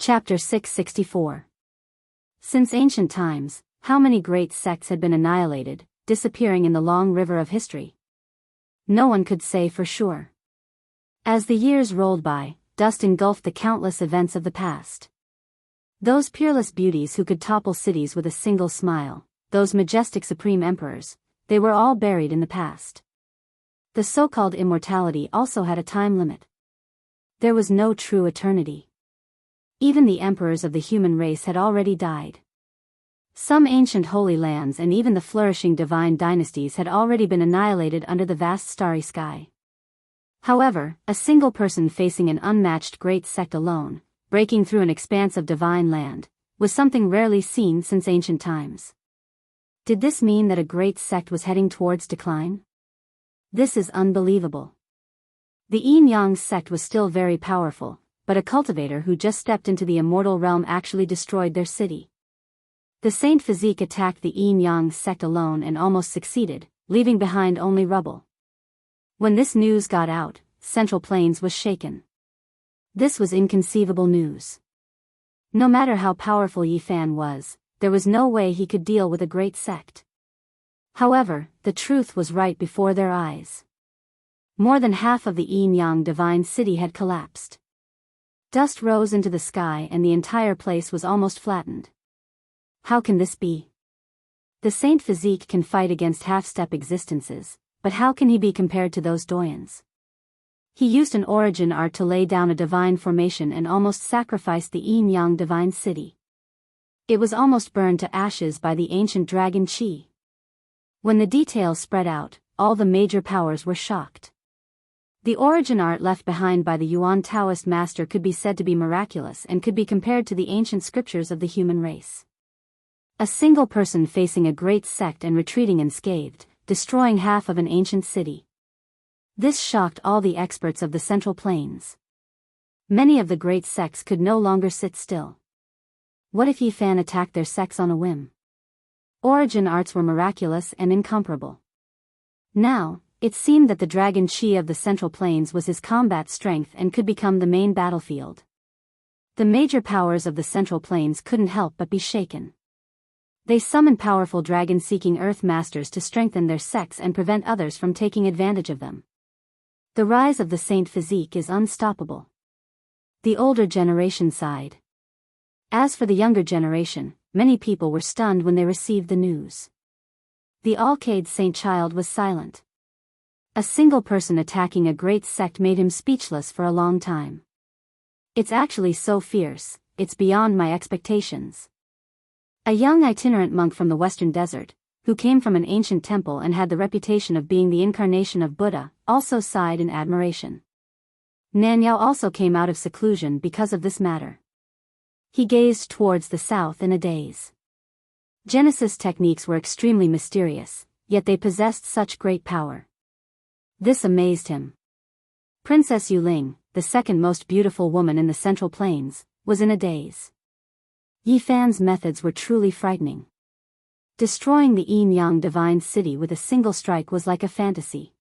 Chapter 664. Since ancient times, how many great sects had been annihilated, disappearing in the long river of history? No one could say for sure. As the years rolled by, dust engulfed the countless events of the past. Those peerless beauties who could topple cities with a single smile, those majestic supreme emperors, they were all buried in the past. The so-called immortality also had a time limit. There was no true eternity. Even the emperors of the human race had already died. Some ancient holy lands and even the flourishing divine dynasties had already been annihilated under the vast starry sky. However, a single person facing an unmatched great sect alone, breaking through an expanse of divine land, was something rarely seen since ancient times. Did this mean that a great sect was heading towards decline? This is unbelievable. The Yin-Yang sect was still very powerful, but a cultivator who just stepped into the immortal realm actually destroyed their city. The Saint Physique attacked the Yin-Yang sect alone and almost succeeded, leaving behind only rubble. When this news got out, Central Plains was shaken. This was inconceivable news. No matter how powerful Yi Fan was, there was no way he could deal with a great sect. However, the truth was right before their eyes. More than half of the Yin-Yang divine city had collapsed. Dust rose into the sky and the entire place was almost flattened. How can this be? The Saint Physique can fight against half-step existences, but how can he be compared to those doyens? He used an origin art to lay down a divine formation and almost sacrificed the Yin-Yang divine city. It was almost burned to ashes by the ancient dragon Qi. When the details spread out, all the major powers were shocked. The origin art left behind by the Yuan Taoist master could be said to be miraculous and could be compared to the ancient scriptures of the human race. A single person facing a great sect and retreating unscathed, destroying half of an ancient city. This shocked all the experts of the Central Plains. Many of the great sects could no longer sit still. What if Yi Fan attacked their sects on a whim? Origin arts were miraculous and incomparable. Now, it seemed that the dragon Qi of the Central Plains was his combat strength and could become the main battlefield. The major powers of the Central Plains couldn't help but be shaken. They summoned powerful dragon-seeking Earth Masters to strengthen their sects and prevent others from taking advantage of them. The rise of the Saint Physique is unstoppable. The older generation sighed. As for the younger generation, many people were stunned when they received the news. The Alcade Saint Child was silent. A single person attacking a great sect made him speechless for a long time. It's actually so fierce, it's beyond my expectations. A young itinerant monk from the Western Desert, who came from an ancient temple and had the reputation of being the incarnation of Buddha, also sighed in admiration. Nanyao also came out of seclusion because of this matter. He gazed towards the south in a daze. Genesis techniques were extremely mysterious, yet they possessed such great power. This amazed him. Princess Yuling, the second most beautiful woman in the Central Plains, was in a daze. Yi Fan's methods were truly frightening. Destroying the Yin-Yang divine city with a single strike was like a fantasy.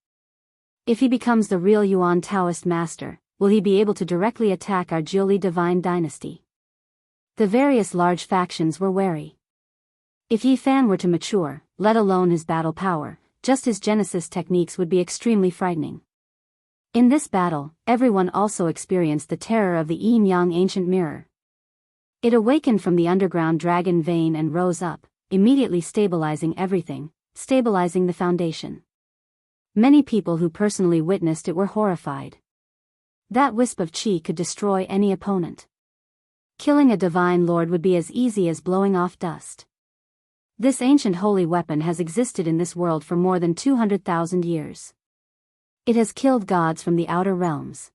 If he becomes the real Yuan Taoist master, will he be able to directly attack our Jiuli divine dynasty? The various large factions were wary. If Yi Fan were to mature, let alone his battle power, just his Genesis techniques would be extremely frightening. In this battle, everyone also experienced the terror of the Yin-Yang ancient mirror. It awakened from the underground dragon vein and rose up, immediately stabilizing everything, stabilizing the foundation. Many people who personally witnessed it were horrified. That wisp of Qi could destroy any opponent. Killing a divine lord would be as easy as blowing off dust. This ancient holy weapon has existed in this world for more than 200,000 years. It has killed gods from the outer realms.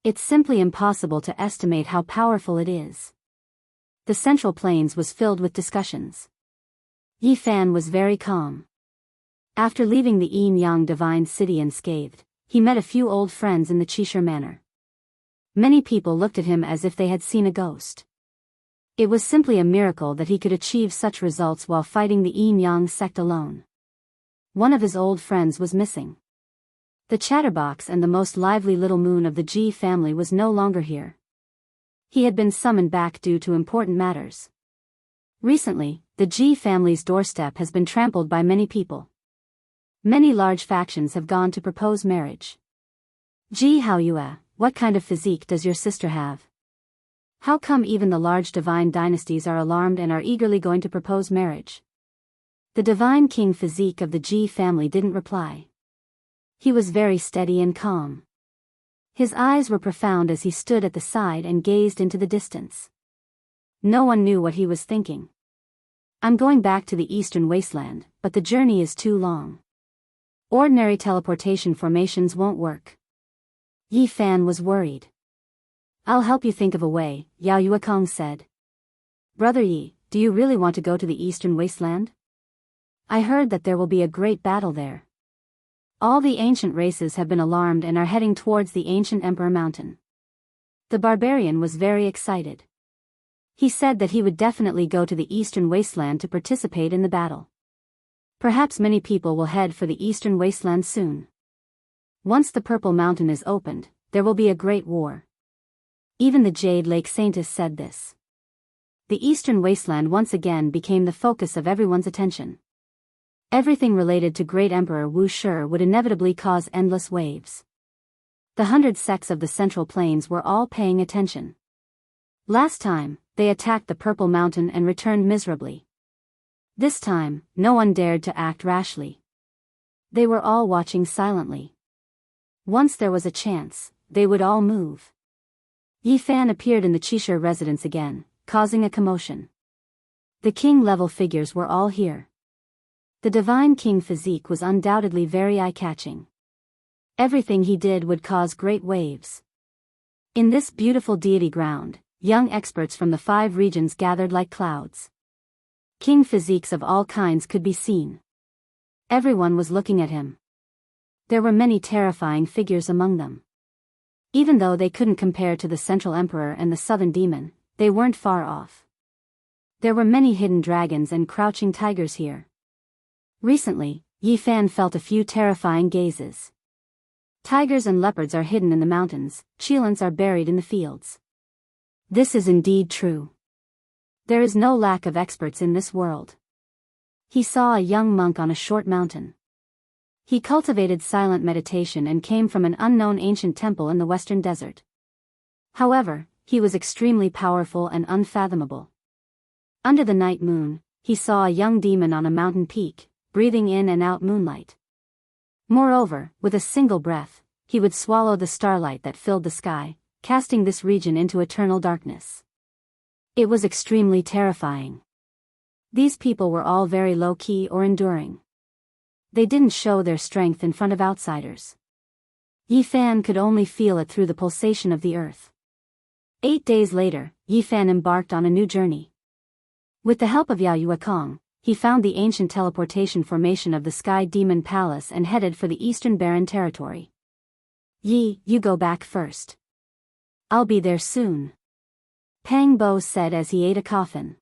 It's simply impossible to estimate how powerful it is. The Central Plains was filled with discussions. Yi Fan was very calm. After leaving the Yin-Yang divine city unscathed, he met a few old friends in the Qishir manor. Many people looked at him as if they had seen a ghost. It was simply a miracle that he could achieve such results while fighting the Yin-Yang sect alone. One of his old friends was missing. The chatterbox and the most lively little moon of the Ji family was no longer here. He had been summoned back due to important matters. Recently, the Ji family's doorstep has been trampled by many people. Many large factions have gone to propose marriage. Ji Haoyue, what kind of physique does your sister have? How come even the large divine dynasties are alarmed and are eagerly going to propose marriage? The divine king physique of the Ji family didn't reply. He was very steady and calm. His eyes were profound as he stood at the side and gazed into the distance. No one knew what he was thinking. I'm going back to the eastern wasteland, but the journey is too long. Ordinary teleportation formations won't work. Yi Fan was worried. I'll help you think of a way, Yao Yuekong said. Brother Yi, do you really want to go to the eastern wasteland? I heard that there will be a great battle there. All the ancient races have been alarmed and are heading towards the ancient Emperor Mountain. The barbarian was very excited. He said that he would definitely go to the eastern wasteland to participate in the battle. Perhaps many people will head for the eastern wasteland soon. Once the Purple Mountain is opened, there will be a great war. Even the Jade Lake Saintess said this. The eastern wasteland once again became the focus of everyone's attention. Everything related to Great Emperor Wu Shi would inevitably cause endless waves. The 100 sects of the Central Plains were all paying attention. Last time, they attacked the Purple Mountain and returned miserably. This time, no one dared to act rashly. They were all watching silently. Once there was a chance, they would all move. Yi Fan appeared in the Qishir residence again, causing a commotion. The king-level figures were all here. The divine king physique was undoubtedly very eye-catching. Everything he did would cause great waves. In this beautiful deity ground, young experts from the 5 regions gathered like clouds. King physiques of all kinds could be seen. Everyone was looking at him. There were many terrifying figures among them. Even though they couldn't compare to the Central Emperor and the Southern Demon, they weren't far off. There were many hidden dragons and crouching tigers here. Recently, Yi Fan felt a few terrifying gazes. Tigers and leopards are hidden in the mountains, cheilants are buried in the fields. This is indeed true. There is no lack of experts in this world. He saw a young monk on a short mountain. He cultivated silent meditation and came from an unknown ancient temple in the western desert. However, he was extremely powerful and unfathomable. Under the night moon, he saw a young demon on a mountain peak, breathing in and out moonlight. Moreover, with a single breath, he would swallow the starlight that filled the sky, casting this region into eternal darkness. It was extremely terrifying. These people were all very low-key or enduring. They didn't show their strength in front of outsiders. Yi Fan could only feel it through the pulsation of the earth. 8 days later, Yi Fan embarked on a new journey. With the help of Yao Yuekong, he found the ancient teleportation formation of the Sky Demon Palace and headed for the Eastern Barren Territory. Yi, you go back first. I'll be there soon. Pang Bo said as he ate a coffin.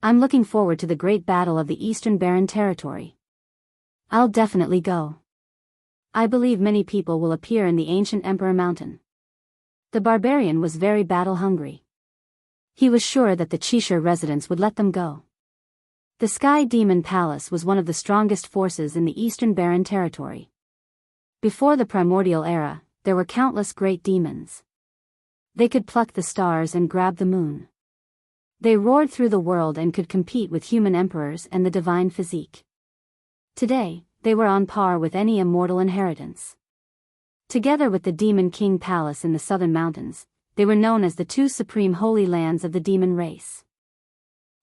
I'm looking forward to the great battle of the Eastern Barren Territory. I'll definitely go. I believe many people will appear in the ancient Emperor Mountain. The barbarian was very battle-hungry. He was sure that the Qishir residents would let them go. The Sky Demon Palace was one of the strongest forces in the Eastern Barren Territory. Before the primordial era, there were countless great demons. They could pluck the stars and grab the moon. They roared through the world and could compete with human emperors and the divine physique. Today, they were on par with any immortal inheritance. Together with the Demon King Palace in the southern mountains, they were known as the 2 supreme holy lands of the demon race.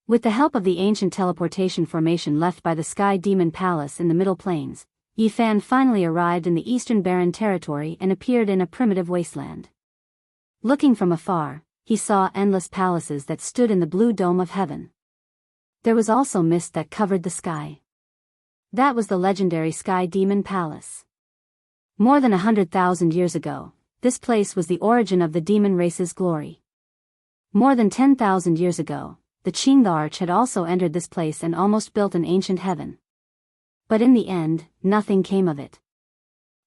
With the help of the ancient teleportation formation left by the Sky Demon Palace in the Middle Plains, Yi Fan finally arrived in the Eastern Barren Territory and appeared in a primitive wasteland. Looking from afar, he saw endless palaces that stood in the blue dome of heaven. There was also mist that covered the sky. That was the legendary Sky Demon Palace. More than 100,000 years ago, this place was the origin of the demon race's glory. More than 10,000 years ago, the Qing the Arch had also entered this place and almost built an ancient heaven. But in the end, nothing came of it.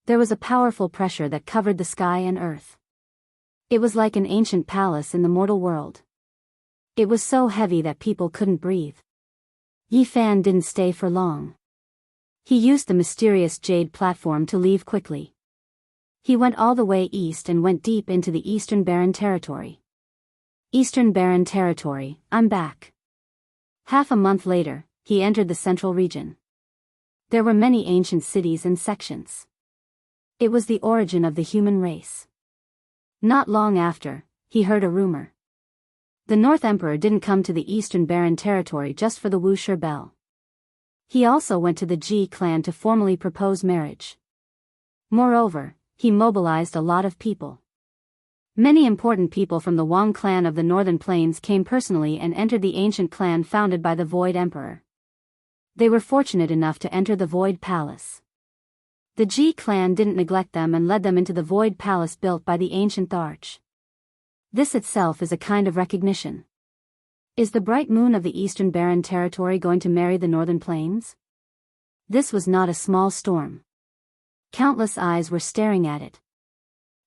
There was a powerful pressure that covered the sky and earth. It was like an ancient palace in the mortal world. It was so heavy that people couldn't breathe. Yi Fan didn't stay for long. He used the mysterious jade platform to leave quickly. He went all the way east and went deep into the Eastern Barren Territory. Eastern Barren Territory, I'm back. Half a month later, he entered the central region. There were many ancient cities and sections. It was the origin of the human race. Not long after, he heard a rumor. The North Emperor didn't come to the Eastern Barren Territory just for the Wuxia Bell. He also went to the Ji clan to formally propose marriage. Moreover, he mobilized a lot of people. Many important people from the Wang clan of the Northern Plains came personally and entered the ancient clan founded by the Void Emperor. They were fortunate enough to enter the Void Palace. The Ji clan didn't neglect them and led them into the Void Palace built by the ancient Arch. This itself is a kind of recognition. Is the bright moon of the Eastern Barren Territory going to marry the Northern Plains? This was not a small storm. Countless eyes were staring at it.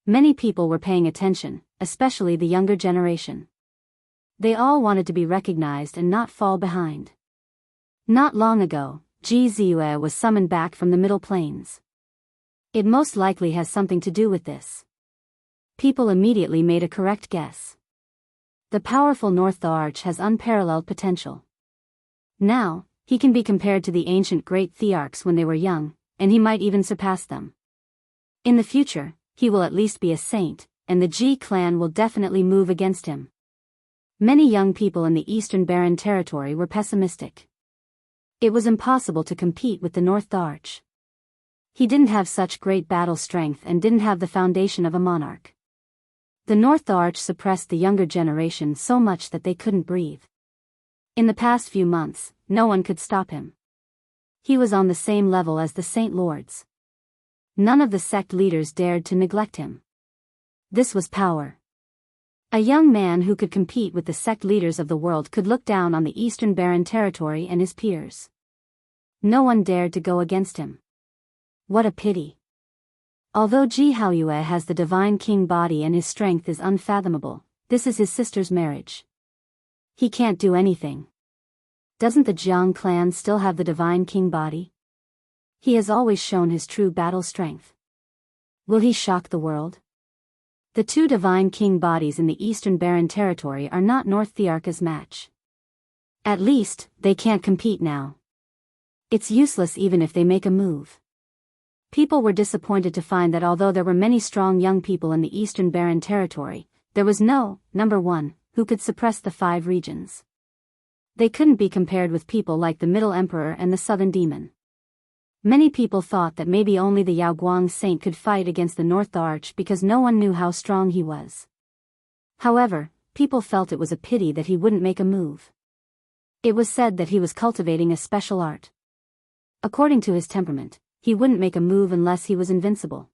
Many people were paying attention, especially the younger generation. They all wanted to be recognized and not fall behind. Not long ago, Ji Ziyue was summoned back from the Middle Plains. It most likely has something to do with this. People immediately made a correct guess. The powerful North Arch has unparalleled potential. Now, he can be compared to the ancient great Thearchs when they were young, and he might even surpass them. In the future, he will at least be a saint, and the Ji clan will definitely move against him. Many young people in the Eastern Barren Territory were pessimistic. It was impossible to compete with the North Arch. He didn't have such great battle strength and didn't have the foundation of a monarch. The North Arch suppressed the younger generation so much that they couldn't breathe. In the past few months, no one could stop him. He was on the same level as the Saint Lords. None of the sect leaders dared to neglect him. This was power. A young man who could compete with the sect leaders of the world could look down on the Eastern Barren Territory and his peers. No one dared to go against him. What a pity. Although Ji Haoyue has the divine king body and his strength is unfathomable, this is his sister's marriage. He can't do anything. Doesn't the Jiang clan still have the divine king body? He has always shown his true battle strength. Will he shock the world? The two divine king bodies in the Eastern Barren Territory are not North Thearch's match. At least, they can't compete now. It's useless even if they make a move. People were disappointed to find that although there were many strong young people in the Eastern Barren Territory, there was no, number one, who could suppress the 5 regions. They couldn't be compared with people like the Middle Emperor and the Southern Demon. Many people thought that maybe only the Yaoguang Saint could fight against the North Arch because no one knew how strong he was. However, people felt it was a pity that he wouldn't make a move. It was said that he was cultivating a special art. According to his temperament, he wouldn't make a move unless he was invincible.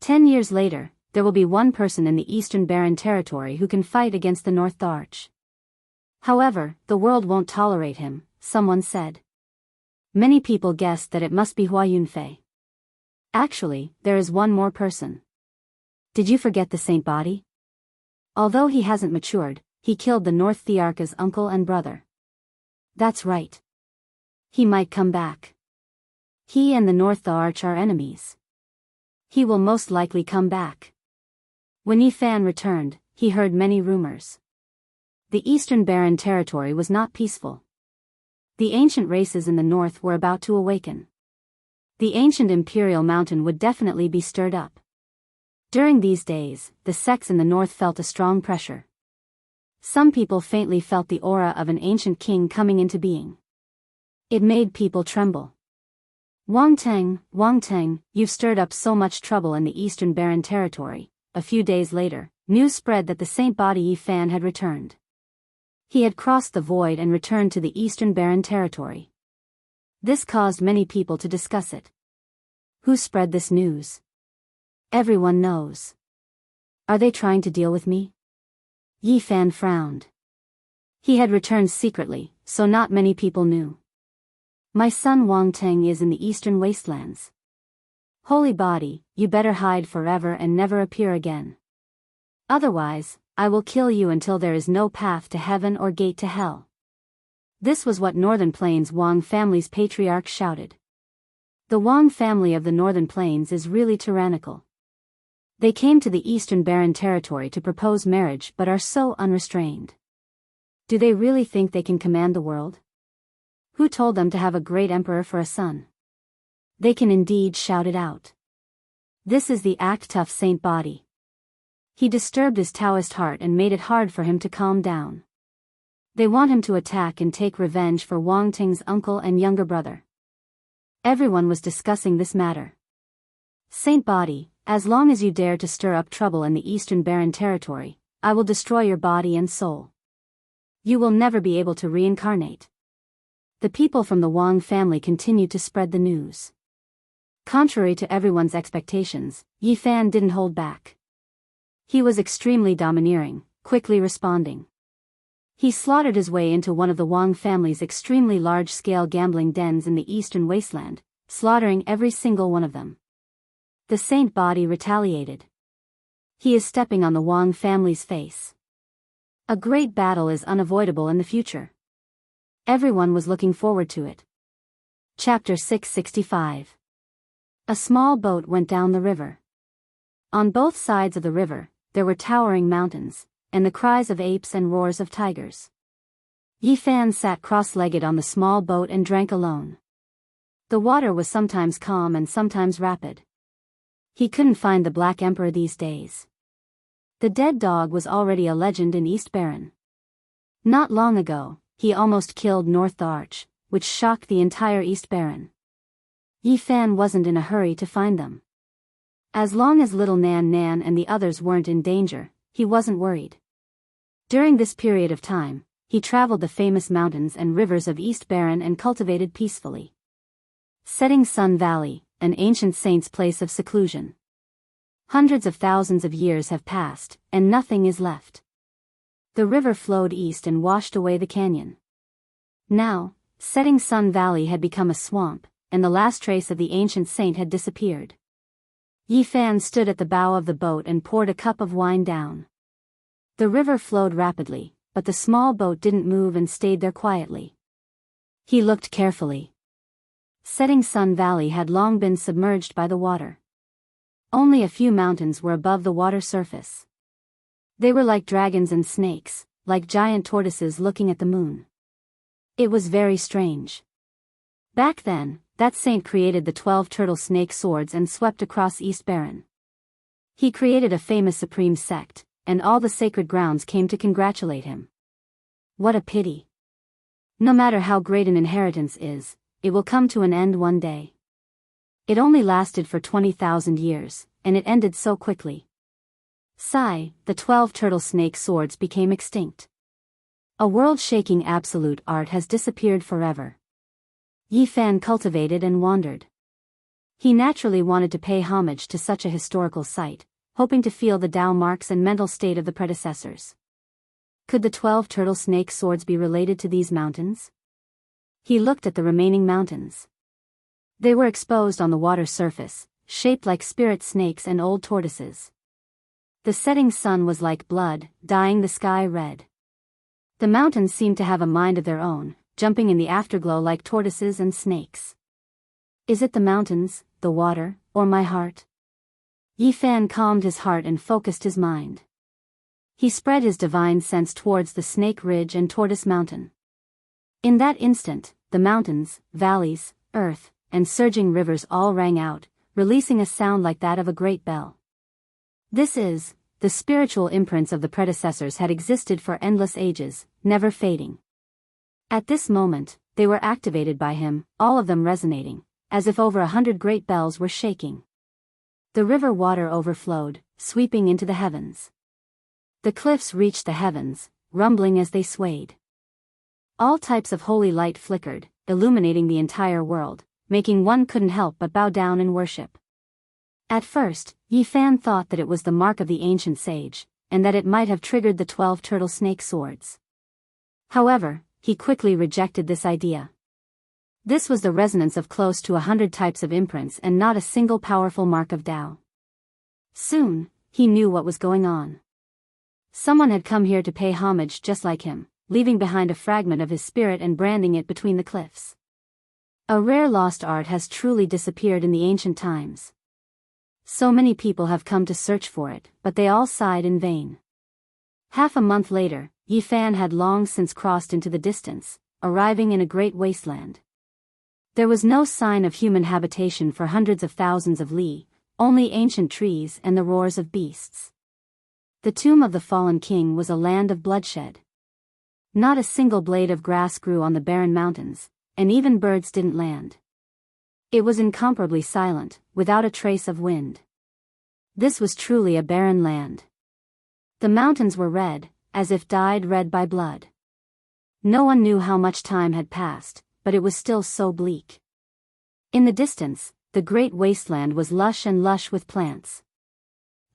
10 years later, there will be one person in the Eastern Barren Territory who can fight against the North Arch. However, the world won't tolerate him, someone said. Many people guessed that it must be Hua Yunfei. Actually, there is one more person. Did you forget the Saint Body? Although he hasn't matured, he killed the North Thearch's uncle and brother. That's right. He might come back. He and the North Arch are enemies. He will most likely come back. When Yi Fan returned, he heard many rumors. The Eastern Barren Territory was not peaceful. The ancient races in the north were about to awaken. The ancient Imperial Mountain would definitely be stirred up. During these days, the sects in the north felt a strong pressure. Some people faintly felt the aura of an ancient king coming into being. It made people tremble. Wang Teng, you've stirred up so much trouble in the Eastern Barren Territory. A few days later, news spread that the Saint Body Yi Fan had returned. He had crossed the void and returned to the Eastern Barren Territory. This caused many people to discuss it. Who spread this news? Everyone knows. Are they trying to deal with me? Yi Fan frowned. He had returned secretly, so not many people knew. My son Wang Teng is in the eastern wastelands. Holy body, you better hide forever and never appear again. Otherwise, I will kill you until there is no path to heaven or gate to hell. This was what Northern Plains Wang family's patriarch shouted. The Wang family of the Northern Plains is really tyrannical. They came to the Eastern Barren Territory to propose marriage but are so unrestrained. Do they really think they can command the world? Who told them to have a great emperor for a son? They can indeed shout it out. This is the act-tough Saint Body. He disturbed his Taoist heart and made it hard for him to calm down. They want him to attack and take revenge for Wang Ting's uncle and younger brother. Everyone was discussing this matter. Saint Body, as long as you dare to stir up trouble in the Eastern Barren Territory, I will destroy your body and soul. You will never be able to reincarnate. The people from the Wang family continued to spread the news. Contrary to everyone's expectations, Yi Fan didn't hold back. He was extremely domineering, quickly responding. He slaughtered his way into one of the Wang family's extremely large-scale gambling dens in the eastern wasteland, slaughtering every single one of them. The Saint Body retaliated. He is stepping on the Wang family's face. A great battle is unavoidable in the future. Everyone was looking forward to it. Chapter 665. A small boat went down the river. On both sides of the river, there were towering mountains, and the cries of apes and roars of tigers. Yi Fan sat cross-legged on the small boat and drank alone. The water was sometimes calm and sometimes rapid. He couldn't find the Black Emperor these days. The dead dog was already a legend in East Barren. Not long ago, he almost killed North the Arch, which shocked the entire East Barren. Yi Fan wasn't in a hurry to find them. As long as little Nan Nan and the others weren't in danger, he wasn't worried. During this period of time, he traveled the famous mountains and rivers of East Barren and cultivated peacefully. Setting Sun Valley, an ancient saint's place of seclusion. Hundreds of thousands of years have passed, and nothing is left. The river flowed east and washed away the canyon. Now, Setting Sun Valley had become a swamp, and the last trace of the ancient saint had disappeared. Yi Fan stood at the bow of the boat and poured a cup of wine down. The river flowed rapidly, but the small boat didn't move and stayed there quietly. He looked carefully. Setting Sun Valley had long been submerged by the water. Only a few mountains were above the water surface. They were like dragons and snakes, like giant tortoises looking at the moon. It was very strange. Back then, that saint created the 12 turtle snake swords and swept across East Barren. He created a famous supreme sect, and all the sacred grounds came to congratulate him. What a pity. No matter how great an inheritance is, it will come to an end one day. It only lasted for 20,000 years, and it ended so quickly. Sigh, the 12 turtle snake swords became extinct. A world-shaking absolute art has disappeared forever. Yi Fan cultivated and wandered. He naturally wanted to pay homage to such a historical site, hoping to feel the Tao marks and mental state of the predecessors. Could the 12 turtle snake swords be related to these mountains? He looked at the remaining mountains. They were exposed on the water surface, shaped like spirit snakes and old tortoises. The setting sun was like blood, dyeing the sky red. The mountains seemed to have a mind of their own, jumping in the afterglow like tortoises and snakes. Is it the mountains, the water, or my heart? Yi Fan calmed his heart and focused his mind. He spread his divine sense towards the Snake Ridge and Tortoise Mountain. In that instant, the mountains, valleys, earth, and surging rivers all rang out, releasing a sound like that of a great bell. This is, the spiritual imprints of the predecessors had existed for endless ages, never fading. At this moment, they were activated by him, all of them resonating, as if over 100 great bells were shaking. The river water overflowed, sweeping into the heavens. The cliffs reached the heavens, rumbling as they swayed. All types of holy light flickered, illuminating the entire world, making one couldn't help but bow down in worship. At first, Yi Fan thought that it was the mark of the ancient sage, and that it might have triggered the 12 turtle snake swords. However, he quickly rejected this idea. This was the resonance of close to 100 types of imprints and not a single powerful mark of Tao. Soon, he knew what was going on. Someone had come here to pay homage just like him, leaving behind a fragment of his spirit and branding it between the cliffs. A rare lost art has truly disappeared in the ancient times. So many people have come to search for it, but they all sighed in vain. Half a month later, Yi Fan had long since crossed into the distance, arriving in a great wasteland. There was no sign of human habitation for hundreds of thousands of li, only ancient trees and the roars of beasts. The tomb of the fallen king was a land of bloodshed. Not a single blade of grass grew on the barren mountains, and even birds didn't land. It was incomparably silent, without a trace of wind. This was truly a barren land. The mountains were red, as if dyed red by blood. No one knew how much time had passed, but it was still so bleak. In the distance, the great wasteland was lush with plants.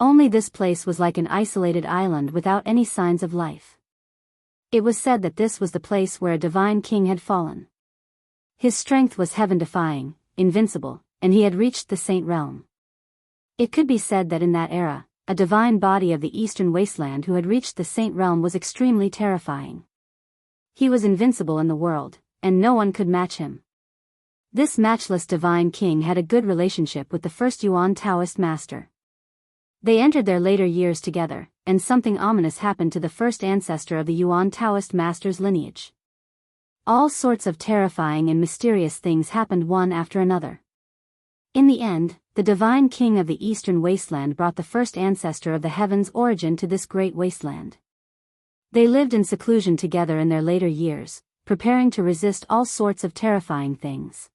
Only this place was like an isolated island without any signs of life. It was said that this was the place where a divine king had fallen. His strength was heaven-defying, invincible, and he had reached the saint realm. It could be said that in that era, a divine body of the eastern wasteland who had reached the saint realm was extremely terrifying. He was invincible in the world, and no one could match him. This matchless divine king had a good relationship with the first Yuan Taoist master. They entered their later years together, and something ominous happened to the first ancestor of the Yuan Taoist master's lineage. All sorts of terrifying and mysterious things happened one after another. In the end, the divine king of the eastern wasteland brought the first ancestor of the heavens' origin to this great wasteland. They lived in seclusion together in their later years, preparing to resist all sorts of terrifying things.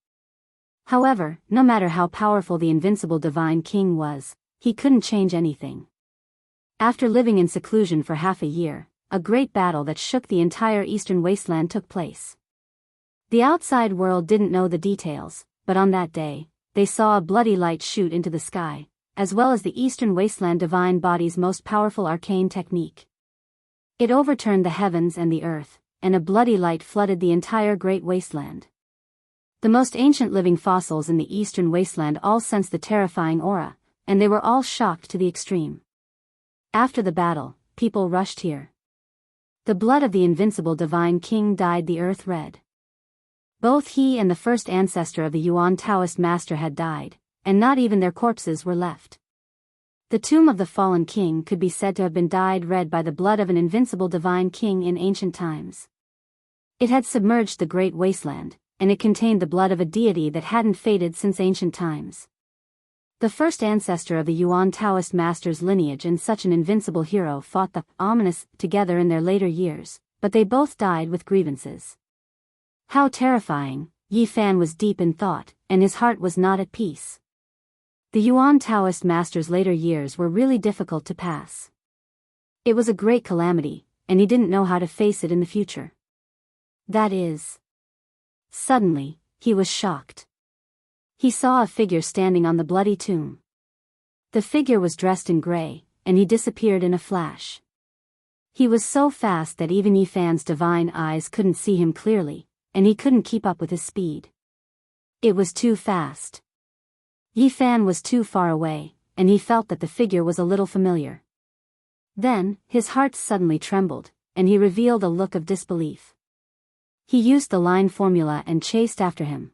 However, no matter how powerful the invincible divine king was, he couldn't change anything. After living in seclusion for half a year, a great battle that shook the entire eastern wasteland took place. The outside world didn't know the details, but on that day, they saw a bloody light shoot into the sky, as well as the eastern wasteland divine body's most powerful arcane technique. It overturned the heavens and the earth, and a bloody light flooded the entire great wasteland. The most ancient living fossils in the eastern wasteland all sensed the terrifying aura, and they were all shocked to the extreme. After the battle, people rushed here. The blood of the invincible divine king dyed the earth red. Both he and the first ancestor of the Yuan Taoist master had died, and not even their corpses were left. The tomb of the fallen king could be said to have been dyed red by the blood of an invincible divine king in ancient times. It had submerged the great wasteland, and it contained the blood of a deity that hadn't faded since ancient times. The first ancestor of the Yuan Taoist master's lineage and such an invincible hero fought the ominous together in their later years, but they both died with grievances. How terrifying! Yi Fan was deep in thought, and his heart was not at peace. The Yuan Taoist master's later years were really difficult to pass. It was a great calamity, and he didn't know how to face it in the future. That is. Suddenly, he was shocked. He saw a figure standing on the bloody tomb. The figure was dressed in gray, and he disappeared in a flash. He was so fast that even Yi Fan's divine eyes couldn't see him clearly, and he couldn't keep up with his speed. It was too fast. Yi Fan was too far away, and he felt that the figure was a little familiar. Then, his heart suddenly trembled, and he revealed a look of disbelief. He used the line formula and chased after him.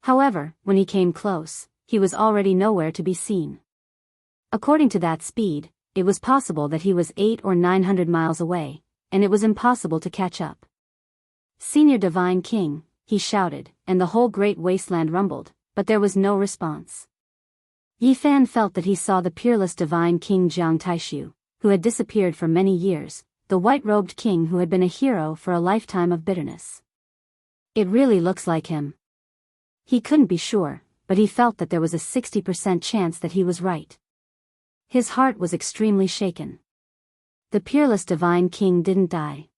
However, when he came close, he was already nowhere to be seen. According to that speed, it was possible that he was 800 or 900 miles away, and it was impossible to catch up. "Senior Divine King," he shouted, and the whole great wasteland rumbled, but there was no response. Yi Fan felt that he saw the peerless Divine King Jiang Taishu, who had disappeared for many years, the white-robed king who had been a hero for a lifetime of bitterness. It really looks like him. He couldn't be sure, but he felt that there was a 60% chance that he was right. His heart was extremely shaken. The peerless Divine King didn't die.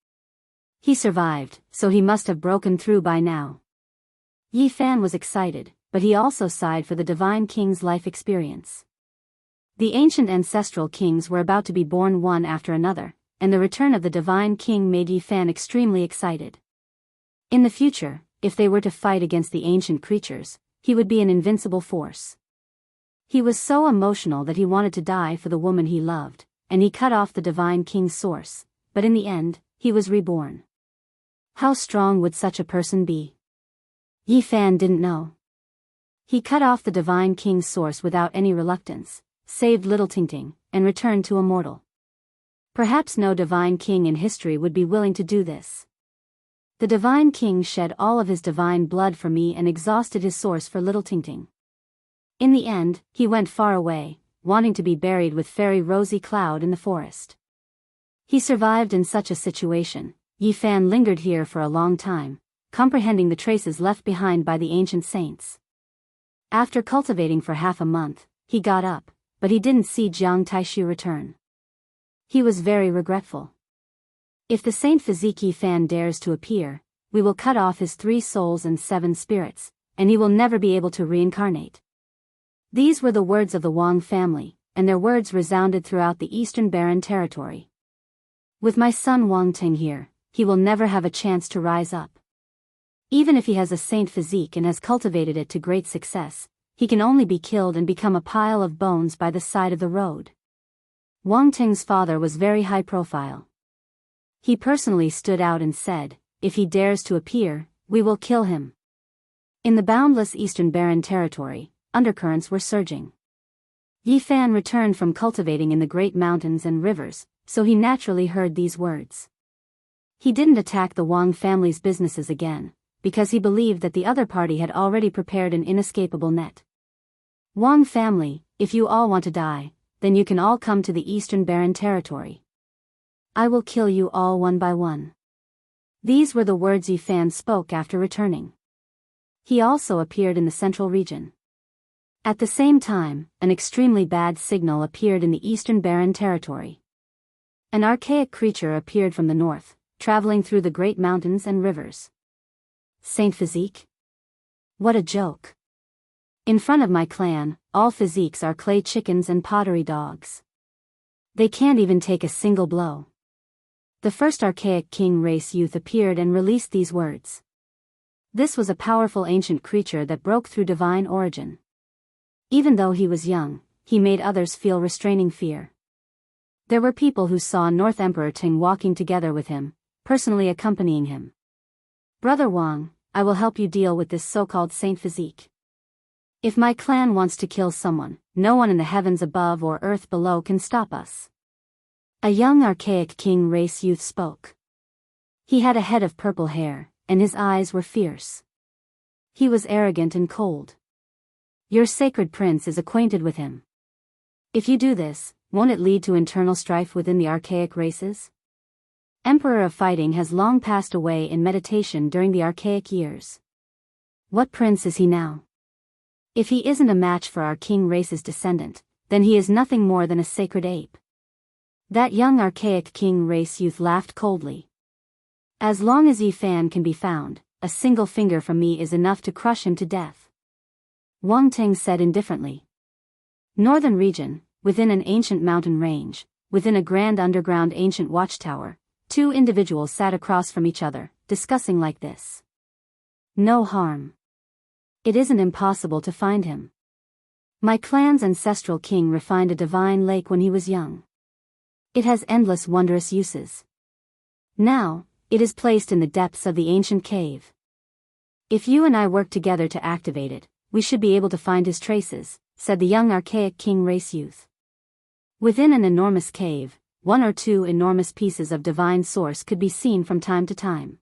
He survived, so he must have broken through by now. Yi Fan was excited, but he also sighed for the Divine King's life experience. The ancient ancestral kings were about to be born one after another, and the return of the Divine King made Yi Fan extremely excited. In the future, if they were to fight against the ancient creatures, he would be an invincible force. He was so emotional that he wanted to die for the woman he loved, and he cut off the divine king's source, but in the end, he was reborn. How strong would such a person be? Yi Fan didn't know. He cut off the divine king's source without any reluctance, saved little Tingting, and returned to a mortal. Perhaps no divine king in history would be willing to do this. The divine king shed all of his divine blood for me and exhausted his source for little Tingting. In the end, he went far away, wanting to be buried with fairy Rosy Cloud in the forest. He survived in such a situation. Yi Fan lingered here for a long time, comprehending the traces left behind by the ancient saints. After cultivating for half a month, he got up, but he didn't see Jiang Taishu return. He was very regretful. If the Saint Physique Yi Fan dares to appear, we will cut off his 3 souls and 7 spirits, and he will never be able to reincarnate. These were the words of the Wang family, and their words resounded throughout the Eastern Barren territory. With my son Wang Ting here, he will never have a chance to rise up. Even if he has a saint physique and has cultivated it to great success, he can only be killed and become a pile of bones by the side of the road. Wang Ting's father was very high profile. He personally stood out and said, if he dares to appear, we will kill him. In the boundless Eastern Barren territory, undercurrents were surging. Yi Fan returned from cultivating in the great mountains and rivers, so he naturally heard these words. He didn't attack the Wang family's businesses again, because he believed that the other party had already prepared an inescapable net. Wang family, if you all want to die, then you can all come to the Eastern Barren territory. I will kill you all one by one. These were the words Yi Fan spoke after returning. He also appeared in the central region. At the same time, an extremely bad signal appeared in the Eastern Barren territory. An archaic creature appeared from the north, traveling through the great mountains and rivers. Saint Physique? What a joke. In front of my clan, all physiques are clay chickens and pottery dogs. They can't even take a single blow. The first archaic king race youth appeared and released these words. This was a powerful ancient creature that broke through divine origin. Even though he was young, he made others feel restraining fear. There were people who saw North Emperor Ting walking together with him, personally accompanying him. Brother Wang, I will help you deal with this so-called Saint Physique. If my clan wants to kill someone, no one in the heavens above or earth below can stop us. A young archaic king race youth spoke. He had a head of purple hair, and his eyes were fierce. He was arrogant and cold. Your sacred prince is acquainted with him. If you do this, won't it lead to internal strife within the archaic races? Emperor of Fighting has long passed away in meditation during the archaic years. What prince is he now? If he isn't a match for our king race's descendant, then he is nothing more than a sacred ape. That young archaic king race youth laughed coldly. As long as Yi Fan can be found, a single finger from me is enough to crush him to death. Wang Ting said indifferently. Northern region, within an ancient mountain range, within a grand underground ancient watchtower, 2 individuals sat across from each other, discussing like this. No harm. It isn't impossible to find him. My clan's ancestral king refined a divine lake when he was young. It has endless wondrous uses. Now, it is placed in the depths of the ancient cave. If you and I work together to activate it, we should be able to find his traces, said the young archaic king race youth. Within an enormous cave, 1 or 2 enormous pieces of divine source could be seen from time to time.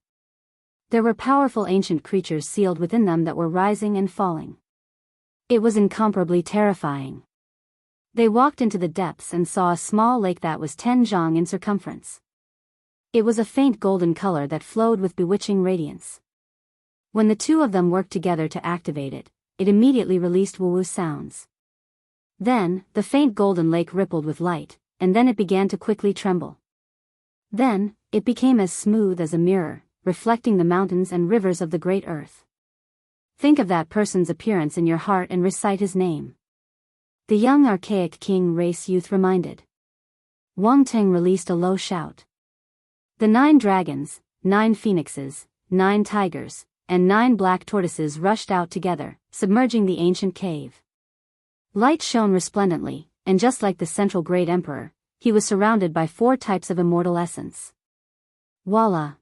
There were powerful ancient creatures sealed within them that were rising and falling. It was incomparably terrifying. They walked into the depths and saw a small lake that was 10 zhang in circumference. It was a faint golden color that flowed with bewitching radiance. When the 2 of them worked together to activate it, it immediately released woo-woo sounds. Then, the faint golden lake rippled with light, and then it began to quickly tremble. Then, it became as smooth as a mirror, reflecting the mountains and rivers of the great earth. Think of that person's appearance in your heart and recite his name. The young archaic king race youth reminded. Wang Ting released a low shout. The 9 dragons, 9 phoenixes, 9 tigers, and 9 black tortoises rushed out together, submerging the ancient cave. Light shone resplendently, and just like the central great emperor, he was surrounded by 4 types of immortal essence. Voila!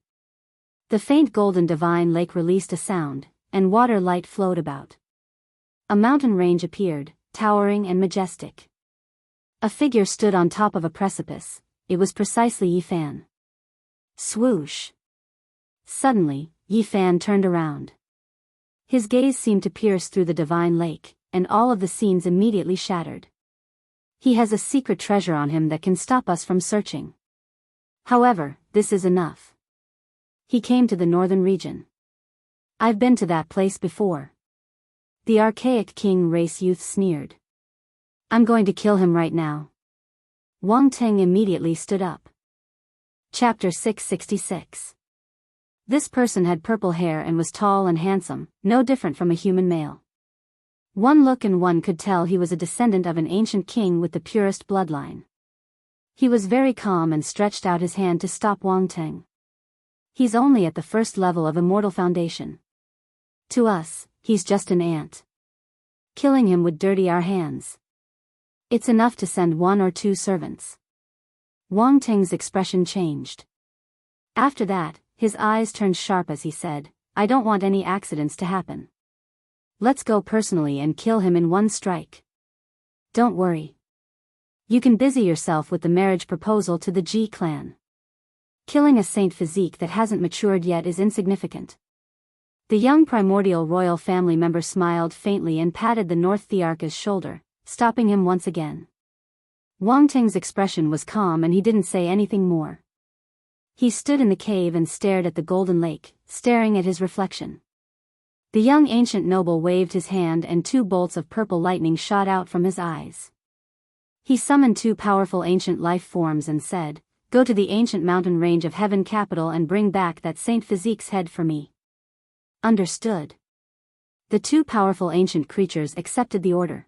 The faint golden divine lake released a sound, and water light flowed about. A mountain range appeared, towering and majestic. A figure stood on top of a precipice. It was precisely Yifan. Swoosh! Suddenly, Yifan turned around. His gaze seemed to pierce through the divine lake, and all of the scenes immediately shattered. He has a secret treasure on him that can stop us from searching. However, this is enough. He came to the northern region. I've been to that place before. The archaic king race youth sneered. I'm going to kill him right now. Wang Teng immediately stood up. Chapter 666. This person had purple hair and was tall and handsome, no different from a human male. One look and one could tell he was a descendant of an ancient king with the purest bloodline. He was very calm and stretched out his hand to stop Wang Teng. He's only at the first level of Immortal Foundation. To us, he's just an ant. Killing him would dirty our hands. It's enough to send 1 or 2 servants. Wang Teng's expression changed. After that, his eyes turned sharp as he said, I don't want any accidents to happen. Let's go personally and kill him in 1 strike. Don't worry. You can busy yourself with the marriage proposal to the Ji clan. Killing a saint physique that hasn't matured yet is insignificant. The young primordial royal family member smiled faintly and patted the North Thearch's shoulder, stopping him once again. Wang Teng's expression was calm and he didn't say anything more. He stood in the cave and stared at the golden lake, staring at his reflection. The young ancient noble waved his hand and 2 bolts of purple lightning shot out from his eyes. He summoned 2 powerful ancient life forms and said, Go to the ancient mountain range of heaven capital and bring back that Saint Physique's head for me. Understood. The 2 powerful ancient creatures accepted the order.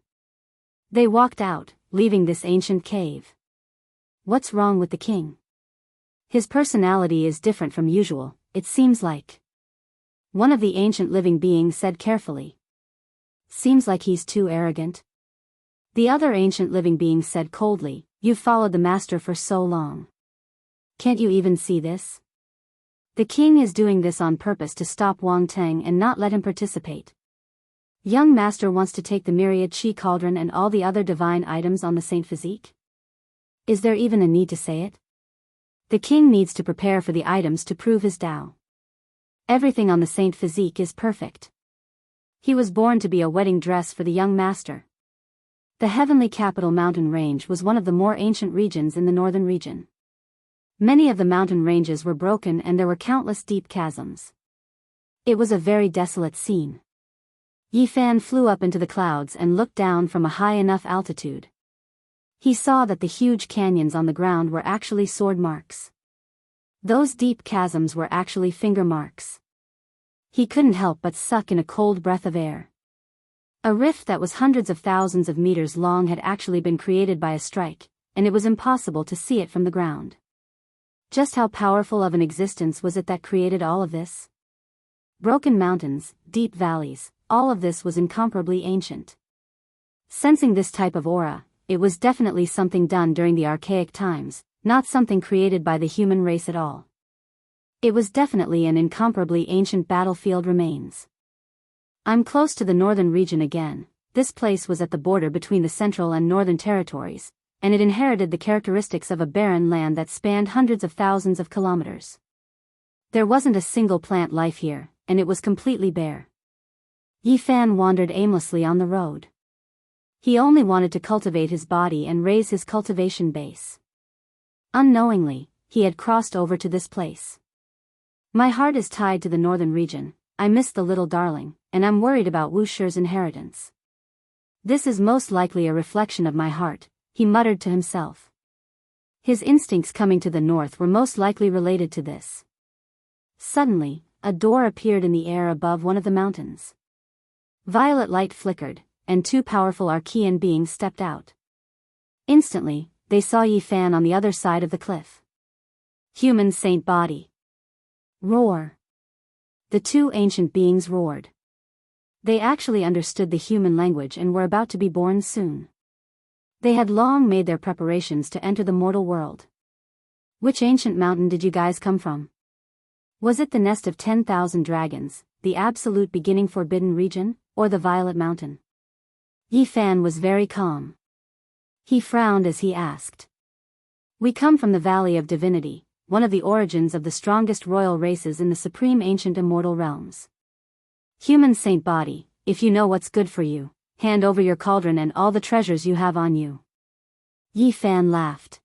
They walked out, leaving this ancient cave. What's wrong with the king? His personality is different from usual, it seems like. One of the ancient living beings said carefully. Seems like he's too arrogant. The other ancient living being said coldly, You've followed the master for so long. Can't you even see this? The king is doing this on purpose to stop Wang Teng and not let him participate. Young master wants to take the myriad chi cauldron and all the other divine items on the Saint Physique? Is there even a need to say it? The king needs to prepare for the items to prove his Tao. Everything on the Saint Physique is perfect. He was born to be a wedding dress for the young master. The heavenly capital mountain range was one of the more ancient regions in the northern region. Many of the mountain ranges were broken and there were countless deep chasms. It was a very desolate scene. Yifan flew up into the clouds and looked down from a high enough altitude. He saw that the huge canyons on the ground were actually sword marks. Those deep chasms were actually finger marks. He couldn't help but suck in a cold breath of air. A rift that was hundreds of thousands of meters long had actually been created by a strike, and it was impossible to see it from the ground. Just how powerful of an existence was it that created all of this? Broken mountains, deep valleys, all of this was incomparably ancient. Sensing this type of aura, it was definitely something done during the archaic times, not something created by the human race at all. It was definitely an incomparably ancient battlefield remains. I'm close to the northern region again. This place was at the border between the central and northern territories, and it inherited the characteristics of a barren land that spanned hundreds of thousands of kilometers. There wasn't a single plant life here, and it was completely bare. Yifan wandered aimlessly on the road. He only wanted to cultivate his body and raise his cultivation base. Unknowingly, he had crossed over to this place. My heart is tied to the northern region. I miss the little darling, and I'm worried about Wu Shi's inheritance. This is most likely a reflection of my heart, he muttered to himself. His instincts coming to the north were most likely related to this. Suddenly, a door appeared in the air above one of the mountains. Violet light flickered, and 2 powerful Archean beings stepped out. Instantly, they saw Yifan on the other side of the cliff. Human saint body. Roar. The 2 ancient beings roared. They actually understood the human language and were about to be born soon. They had long made their preparations to enter the mortal world. Which ancient mountain did you guys come from? Was it the nest of 10,000 dragons, the absolute beginning forbidden region, or the Violet Mountain? Yi Fan was very calm. He frowned as he asked. We come from the Valley of Divinity, one of the origins of the strongest royal races in the supreme ancient immortal realms. Human saint body, if you know what's good for you, hand over your cauldron and all the treasures you have on you. Yi Fan laughed.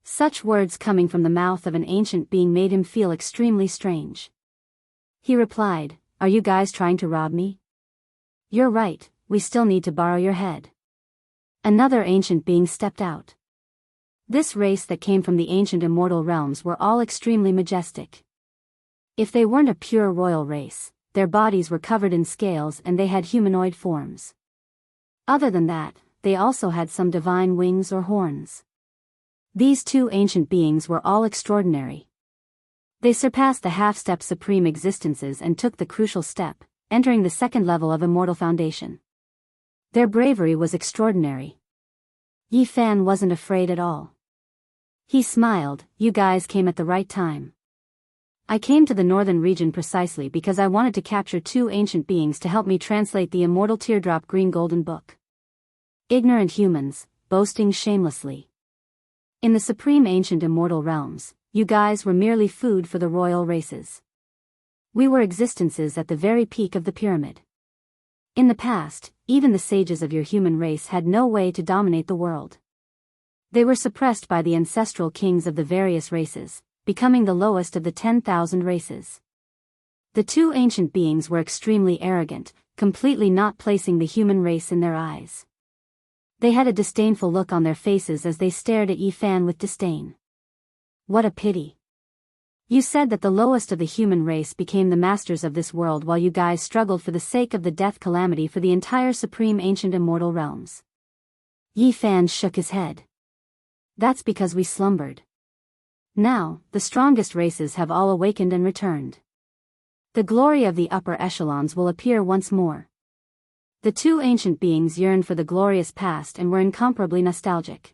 Such words coming from the mouth of an ancient being made him feel extremely strange. He replied, Are you guys trying to rob me? You're right, we still need to borrow your head. Another ancient being stepped out. This race that came from the ancient immortal realms were all extremely majestic. If they weren't a pure royal race, their bodies were covered in scales and they had humanoid forms. Other than that, they also had some divine wings or horns. These two ancient beings were all extraordinary. They surpassed the half-step supreme existences and took the crucial step, entering the second level of immortal foundation. Their bravery was extraordinary. Yi Fan wasn't afraid at all. He smiled, You guys came at the right time. I came to the northern region precisely because I wanted to capture two ancient beings to help me translate the immortal teardrop green golden book. Ignorant humans, boasting shamelessly. In the supreme ancient immortal realms, you guys were merely food for the royal races. We were existences at the very peak of the pyramid. In the past, even the sages of your human race had no way to dominate the world. They were suppressed by the ancestral kings of the various races, becoming the lowest of the 10,000 races. The two ancient beings were extremely arrogant, completely not placing the human race in their eyes. They had a disdainful look on their faces as they stared at Yi Fan with disdain. What a pity. You said that the lowest of the human race became the masters of this world while you guys struggled for the sake of the death calamity for the entire supreme ancient immortal realms. Yi Fan shook his head. That's because we slumbered. Now, the strongest races have all awakened and returned. The glory of the upper echelons will appear once more. The two ancient beings yearned for the glorious past and were incomparably nostalgic.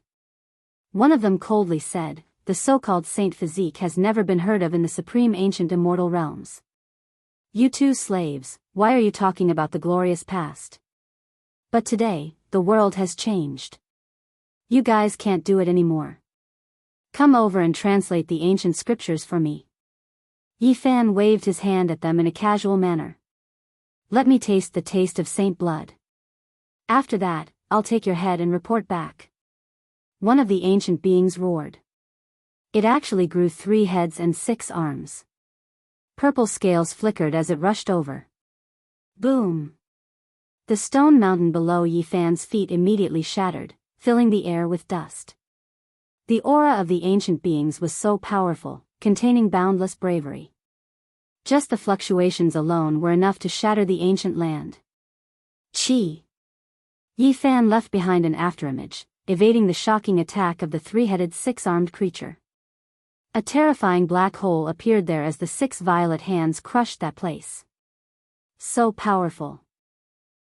One of them coldly said, The so-called saint physique has never been heard of in the supreme ancient immortal realms. You two slaves, why are you talking about the glorious past? But today, the world has changed. You guys can't do it anymore. Come over and translate the ancient scriptures for me. Yi Fan waved his hand at them in a casual manner. Let me taste the taste of saint blood. After that, I'll take your head and report back. One of the ancient beings roared. It actually grew 3 heads and 6 arms. Purple scales flickered as it rushed over. Boom! The stone mountain below Yi Fan's feet immediately shattered, filling the air with dust. The aura of the ancient beings was so powerful, containing boundless bravery. Just the fluctuations alone were enough to shatter the ancient land. Chi! Yi Fan left behind an afterimage, evading the shocking attack of the 3-headed 6-armed creature. A terrifying black hole appeared there as the 6 violet hands crushed that place. So powerful.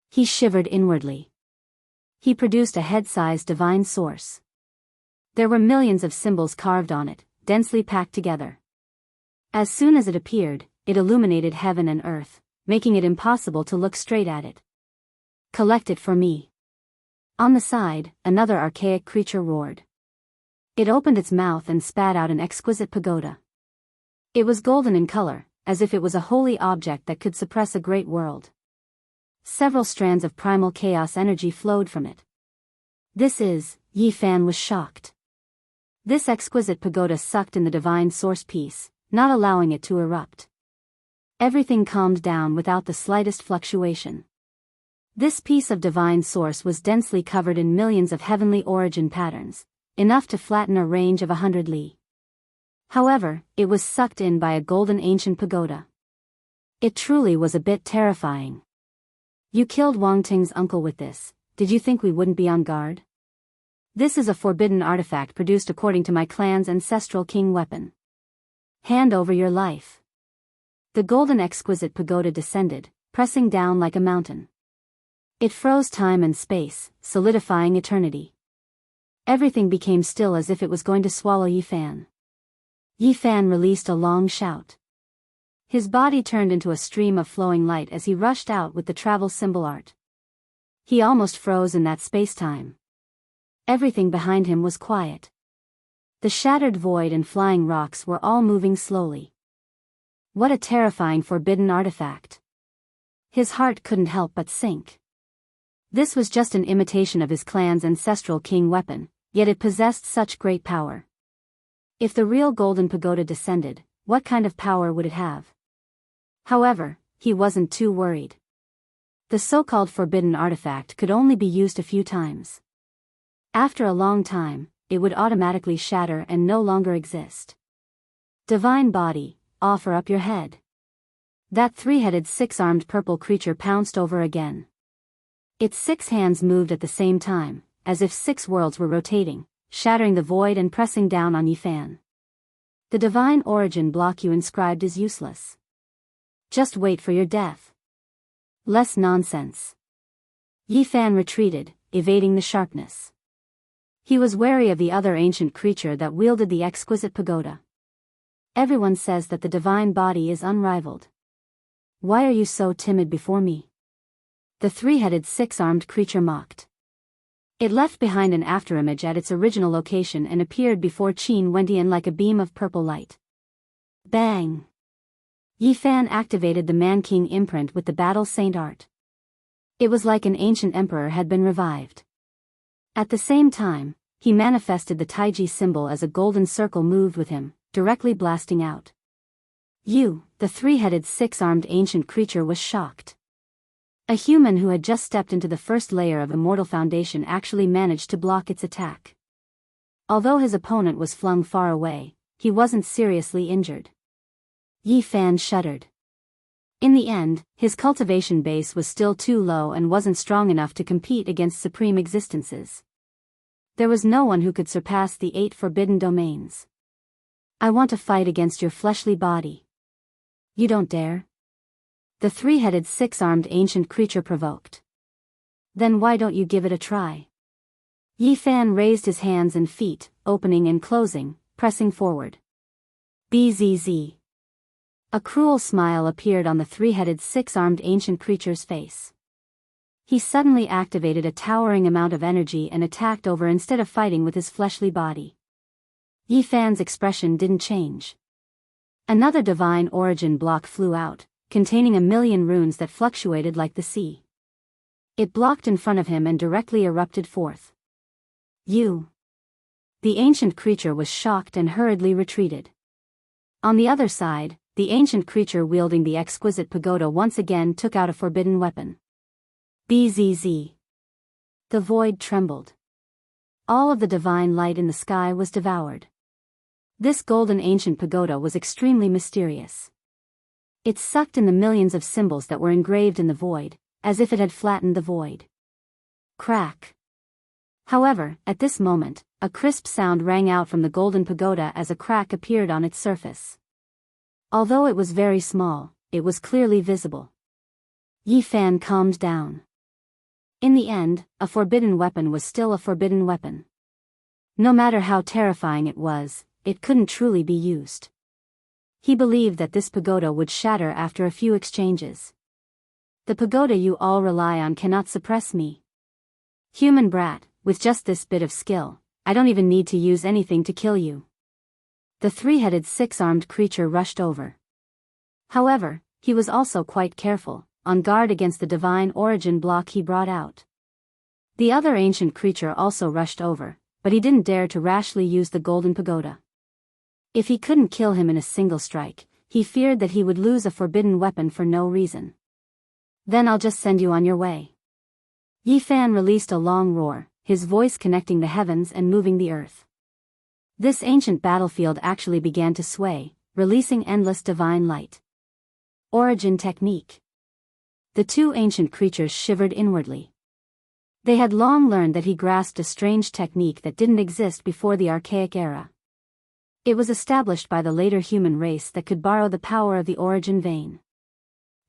He shivered inwardly. He produced a head-sized divine source. There were millions of symbols carved on it, densely packed together. As soon as it appeared, it illuminated heaven and earth, making it impossible to look straight at it. Collect it for me. On the side, another archaic creature roared. It opened its mouth and spat out an exquisite pagoda. It was golden in color, as if it was a holy object that could suppress a great world. Several strands of primal chaos energy flowed from it. Yi Fan was shocked. This exquisite pagoda sucked in the divine source piece, not allowing it to erupt. Everything calmed down without the slightest fluctuation. This piece of divine source was densely covered in millions of heavenly origin patterns, enough to flatten a range of 100 li. However, it was sucked in by a golden ancient pagoda. It truly was a bit terrifying. You killed Wang Ting's uncle with this, did you think we wouldn't be on guard? This is a forbidden artifact produced according to my clan's ancestral king weapon. Hand over your life. The golden exquisite pagoda descended, pressing down like a mountain. It froze time and space, solidifying eternity. Everything became still as if it was going to swallow Yifan. Yifan released a long shout. His body turned into a stream of flowing light as he rushed out with the travel symbol art. He almost froze in that space-time. Everything behind him was quiet. The shattered void and flying rocks were all moving slowly. What a terrifying forbidden artifact. His heart couldn't help but sink. This was just an imitation of his clan's ancestral king weapon, yet it possessed such great power. If the real golden pagoda descended, what kind of power would it have? However, he wasn't too worried. The so-called forbidden artifact could only be used a few times. After a long time, it would automatically shatter and no longer exist. Divine body, offer up your head. That three-headed six-armed purple creature pounced over again. Its 6 hands moved at the same time, as if 6 worlds were rotating, shattering the void and pressing down on Yifan. The divine origin block you inscribed is useless. Just wait for your death. Less nonsense. Yifan retreated, evading the sharpness. He was wary of the other ancient creature that wielded the exquisite pagoda. Everyone says that the divine body is unrivaled. Why are you so timid before me? The three-headed six-armed creature mocked. It left behind an afterimage at its original location and appeared before Qin Wendian like a beam of purple light. Bang! Yifan activated the Man-King imprint with the Battle Saint art. It was like an ancient emperor had been revived. At the same time, he manifested the Taiji symbol as a golden circle moved with him, directly blasting out. The three-headed six-armed ancient creature was shocked. A human who had just stepped into the first layer of Immortal Foundation actually managed to block its attack. Although his opponent was flung far away, he wasn't seriously injured. Yifan shuddered. In the end, his cultivation base was still too low and wasn't strong enough to compete against supreme existences. There was no one who could surpass the 8 forbidden domains. I want to fight against your fleshly body. You don't dare? The three-headed six-armed ancient creature provoked. Then why don't you give it a try? Yifan raised his hands and feet, opening and closing, pressing forward. Bzz. A cruel smile appeared on the three-headed six-armed ancient creature's face. He suddenly activated a towering amount of energy and attacked over instead of fighting with his fleshly body. Yifan's expression didn't change. Another divine origin block flew out, containing 1,000,000 runes that fluctuated like the sea. It blocked in front of him and directly erupted forth. The ancient creature was shocked and hurriedly retreated. On the other side, the ancient creature wielding the exquisite pagoda once again took out a forbidden weapon. Bzz. The void trembled. All of the divine light in the sky was devoured. This golden ancient pagoda was extremely mysterious. It sucked in the millions of symbols that were engraved in the void, as if it had flattened the void. Crack. However, at this moment, a crisp sound rang out from the golden pagoda as a crack appeared on its surface. Although it was very small, it was clearly visible. Yifan calmed down. In the end, a forbidden weapon was still a forbidden weapon. No matter how terrifying it was, it couldn't truly be used. He believed that this pagoda would shatter after a few exchanges. The pagoda you all rely on cannot suppress me. Human brat, with just this bit of skill, I don't even need to use anything to kill you. The three-headed six-armed creature rushed over. However, he was also quite careful, on guard against the divine origin block he brought out. The other ancient creature also rushed over, but he didn't dare to rashly use the golden pagoda. If he couldn't kill him in a single strike, he feared that he would lose a forbidden weapon for no reason. Then I'll just send you on your way. Yifan released a long roar, his voice connecting the heavens and moving the earth. This ancient battlefield actually began to sway, releasing endless divine light. Origin technique. The two ancient creatures shivered inwardly. They had long learned that he grasped a strange technique that didn't exist before the archaic era. It was established by the later human race that could borrow the power of the origin vein.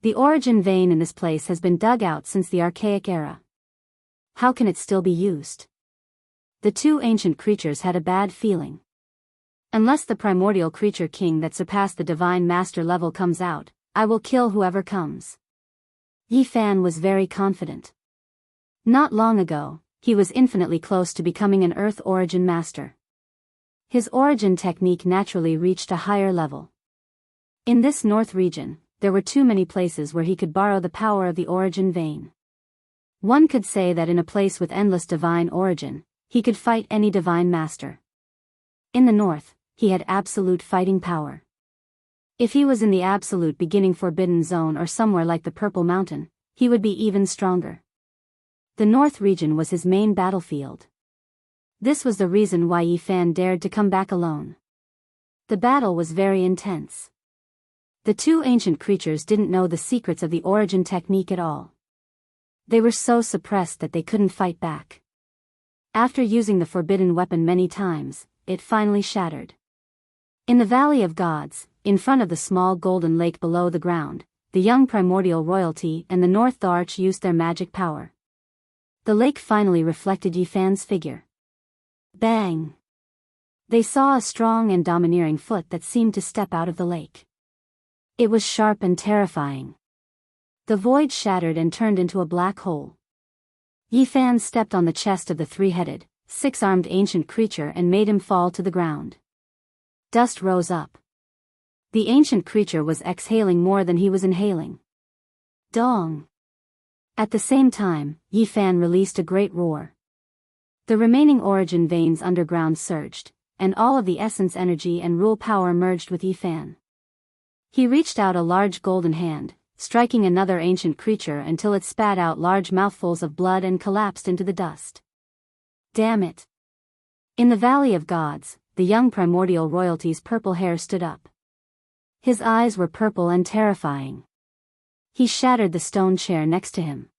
The origin vein in this place has been dug out since the archaic era. How can it still be used? the two ancient creatures had a bad feeling. Unless the primordial creature king that surpassed the divine master level comes out, I will kill whoever comes. Yifan was very confident. Not long ago, he was infinitely close to becoming an Earth origin master. His origin technique naturally reached a higher level. In this north region, there were too many places where he could borrow the power of the origin vein. One could say that in a place with endless divine origin, he could fight any divine master. In the north, he had absolute fighting power. If he was in the absolute beginning forbidden zone or somewhere like the Purple Mountain, he would be even stronger. The north region was his main battlefield. This was the reason why Yifan dared to come back alone. The battle was very intense. The two ancient creatures didn't know the secrets of the origin technique at all. They were so suppressed that they couldn't fight back. After using the forbidden weapon many times, it finally shattered. In the Valley of Gods, in front of the small golden lake below the ground, the young primordial royalty and the North Arch used their magic power. The lake finally reflected Yifan's figure. Bang! They saw a strong and domineering foot that seemed to step out of the lake. It was sharp and terrifying. The void shattered and turned into a black hole. Yifan stepped on the chest of the three-headed, six-armed ancient creature and made him fall to the ground. Dust rose up. The ancient creature was exhaling more than he was inhaling. Dong! At the same time, Yifan released a great roar. The remaining origin veins underground surged, and all of the essence energy and rule power merged with Yifan. He reached out a large golden hand, striking another ancient creature until it spat out large mouthfuls of blood and collapsed into the dust. Damn it! In the Valley of Gods, the young primordial royalty's purple hair stood up. His eyes were purple and terrifying. He shattered the stone chair next to him.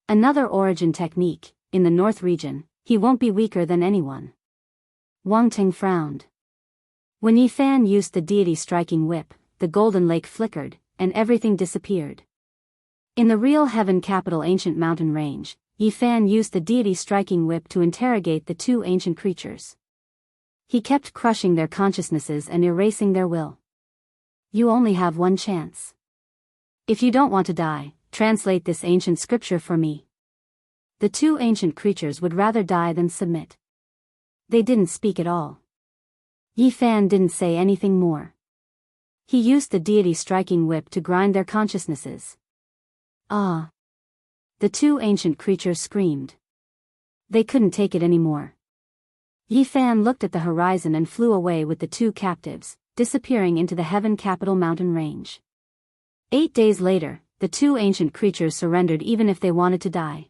Another origin technique, in the north region, he won't be weaker than anyone. Wang Ting frowned. When Yifan used the deity striking whip, the golden lake flickered, and everything disappeared. In the real heaven capital ancient mountain range, Yifan used the deity striking whip to interrogate the two ancient creatures. He kept crushing their consciousnesses and erasing their will. You only have one chance. If you don't want to die, translate this ancient scripture for me. The two ancient creatures would rather die than submit. They didn't speak at all. Yifan didn't say anything more. He used the deity striking whip to grind their consciousnesses. Ah! The two ancient creatures screamed. They couldn't take it anymore. Yifan looked at the horizon and flew away with the two captives, disappearing into the heaven capital mountain range. 8 days later, the two ancient creatures surrendered even if they wanted to die.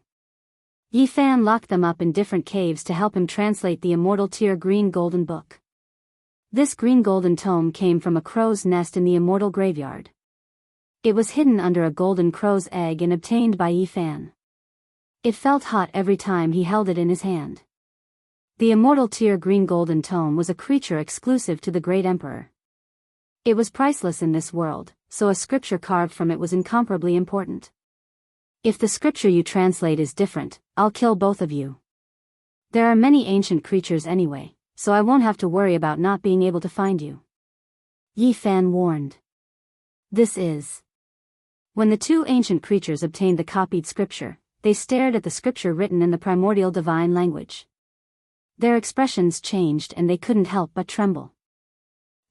Yifan locked them up in different caves to help him translate the immortal tier green golden book. This green golden tome came from a crow's nest in the immortal graveyard. It was hidden under a golden crow's egg and obtained by Yifan. It felt hot every time he held it in his hand. The immortal tier green golden tome was a creature exclusive to the great emperor. It was priceless in this world, so a scripture carved from it was incomparably important. If the scripture you translate is different, I'll kill both of you. There are many ancient creatures anyway, so I won't have to worry about not being able to find you. Yifan warned. This is. When the two ancient creatures obtained the copied scripture, they stared at the scripture written in the primordial divine language. Their expressions changed and they couldn't help but tremble.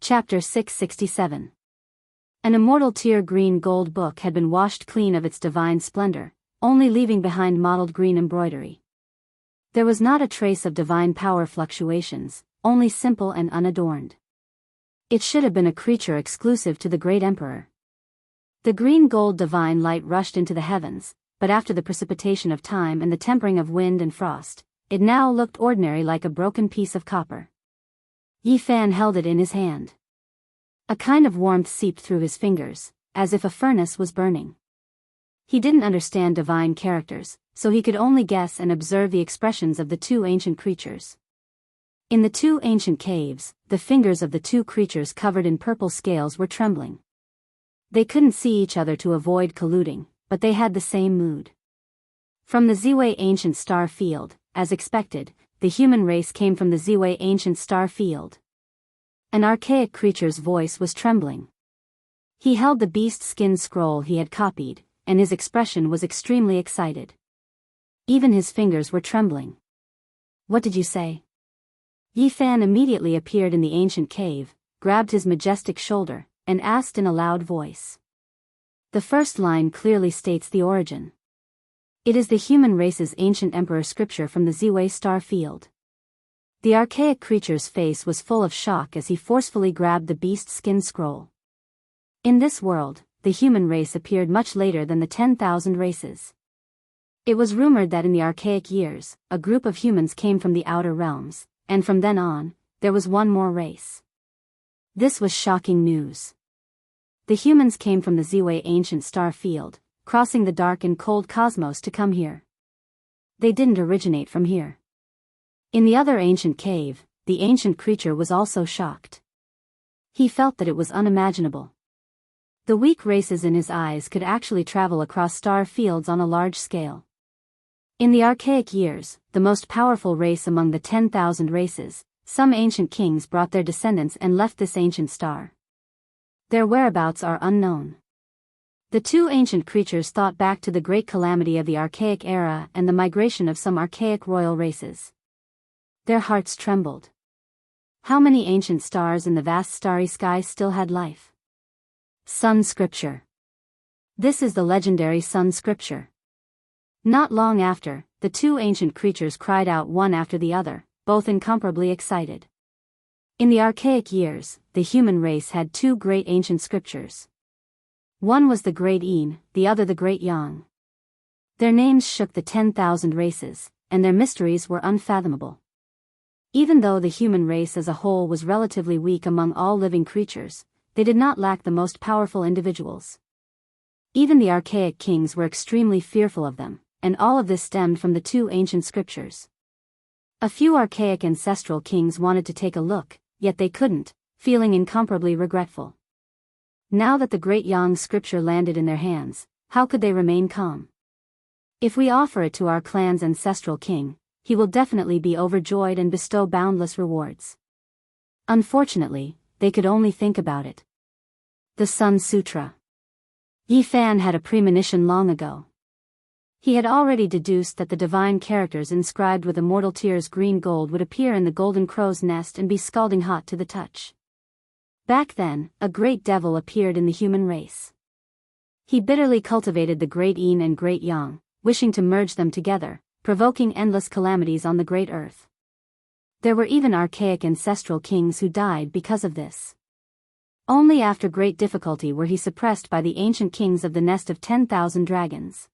Chapter 667. An immortal tier green gold book had been washed clean of its divine splendor, only leaving behind mottled green embroidery. There was not a trace of divine power fluctuations, only simple and unadorned. It should have been a creature exclusive to the great emperor. The green gold divine light rushed into the heavens, but after the precipitation of time and the tempering of wind and frost, it now looked ordinary like a broken piece of copper. Yifan held it in his hand. A kind of warmth seeped through his fingers, as if a furnace was burning. He didn't understand divine characters, so he could only guess and observe the expressions of the two ancient creatures. In the two ancient caves, the fingers of the two creatures covered in purple scales were trembling. They couldn't see each other to avoid colluding, but they had the same mood. From the Ziwei ancient star field, as expected, the human race came from the Ziwei ancient star field. An archaic creature's voice was trembling. He held the beast skin scroll he had copied, and his expression was extremely excited. Even his fingers were trembling. "What did you say?" Yi Fan immediately appeared in the ancient cave, grabbed his majestic shoulder, and asked in a loud voice. The first line clearly states the origin. It is the human race's ancient emperor scripture from the Ziwei star field. The archaic creature's face was full of shock as he forcefully grabbed the beast skin scroll. In this world, the human race appeared much later than the 10,000 races. It was rumored that in the archaic years, a group of humans came from the outer realms, and from then on, there was one more race. This was shocking news. The humans came from the Ziwei ancient star field, crossing the dark and cold cosmos to come here. They didn't originate from here. In the other ancient cave, the ancient creature was also shocked. He felt that it was unimaginable. The weak races in his eyes could actually travel across star fields on a large scale. In the archaic years, the most powerful race among the 10,000 races, some ancient kings brought their descendants and left this ancient star. Their whereabouts are unknown. The two ancient creatures thought back to the great calamity of the archaic era and the migration of some archaic royal races. Their hearts trembled. How many ancient stars in the vast starry sky still had life? Sun Scripture. This is the legendary Sun Scripture. Not long after, the two ancient creatures cried out one after the other, both incomparably excited. In the archaic years, the human race had two great ancient scriptures. One was the Great Een, the other the Great Yang. Their names shook the 10,000 races, and their mysteries were unfathomable. Even though the human race as a whole was relatively weak among all living creatures, they did not lack the most powerful individuals. Even the archaic kings were extremely fearful of them, and all of this stemmed from the two ancient scriptures. A few archaic ancestral kings wanted to take a look, yet they couldn't, feeling incomparably regretful. Now that the Great Yang scripture landed in their hands, how could they remain calm? If we offer it to our clan's ancestral king, he will definitely be overjoyed and bestow boundless rewards. Unfortunately, they could only think about it. The Sun Sutra. Yi Fan had a premonition long ago. He had already deduced that the divine characters inscribed with immortal tears green gold would appear in the golden crow's nest and be scalding hot to the touch. Back then, a great devil appeared in the human race. He bitterly cultivated the Great Een and Great Yang, wishing to merge them together, provoking endless calamities on the great earth. There were even archaic ancestral kings who died because of this. Only after great difficulty were he suppressed by the ancient kings of the nest of 10,000 dragons.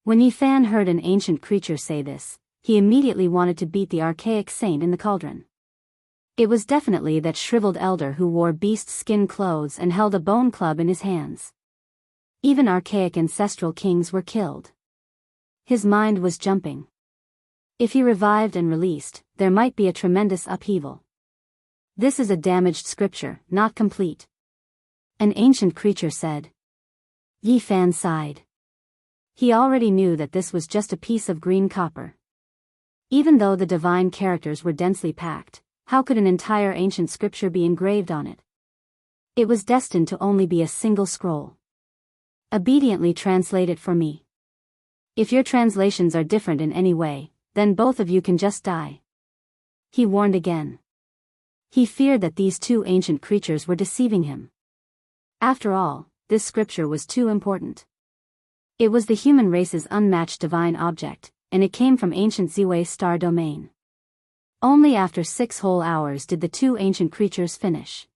When Yi Fan heard an ancient creature say this, he immediately wanted to beat the archaic saint in the cauldron. It was definitely that shriveled elder who wore beast skin clothes and held a bone club in his hands. Even archaic ancestral kings were killed. His mind was jumping. If he revived and released, there might be a tremendous upheaval. This is a damaged scripture, not complete. An ancient creature said. Yi Fan sighed. He already knew that this was just a piece of green copper. Even though the divine characters were densely packed, how could an entire ancient scripture be engraved on it? It was destined to only be a single scroll. Obediently translate it for me. If your translations are different in any way, then both of you can just die. He warned again. He feared that these two ancient creatures were deceiving him. After all, this scripture was too important. It was the human race's unmatched divine object, and it came from ancient Ziwei star domain. Only after 6 whole hours did the two ancient creatures finish.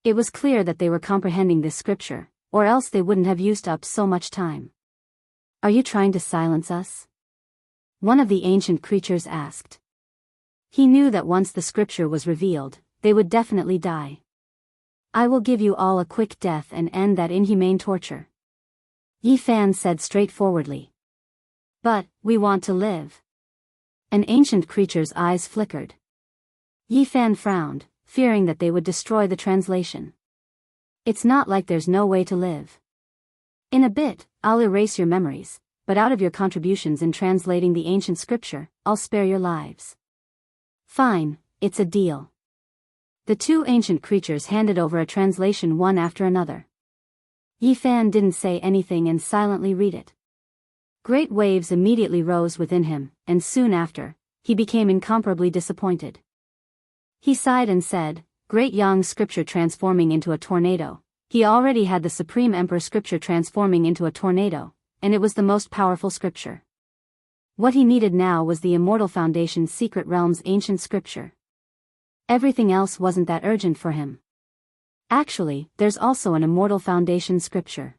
It was clear that they were comprehending this scripture, or else they wouldn't have used up so much time. Are you trying to silence us? One of the ancient creatures asked. He knew that once the scripture was revealed, they would definitely die. I will give you all a quick death and end that inhumane torture. Yi Fan said straightforwardly. But, we want to live. An ancient creature's eyes flickered. Yi Fan frowned, fearing that they would destroy the translation. It's not like there's no way to live. In a bit, I'll erase your memories, but out of your contributions in translating the ancient scripture, I'll spare your lives. Fine, it's a deal. The two ancient creatures handed over a translation one after another. Yifan didn't say anything and silently read it. Great waves immediately rose within him, and soon after, he became incomparably disappointed. He sighed and said, Great Yang scripture transforming into a tornado. He already had the Supreme Emperor scripture transforming into a tornado, and it was the most powerful scripture. What he needed now was the Immortal Foundation's Secret Realm's ancient scripture. Everything else wasn't that urgent for him. Actually, there's also an Immortal Foundation scripture.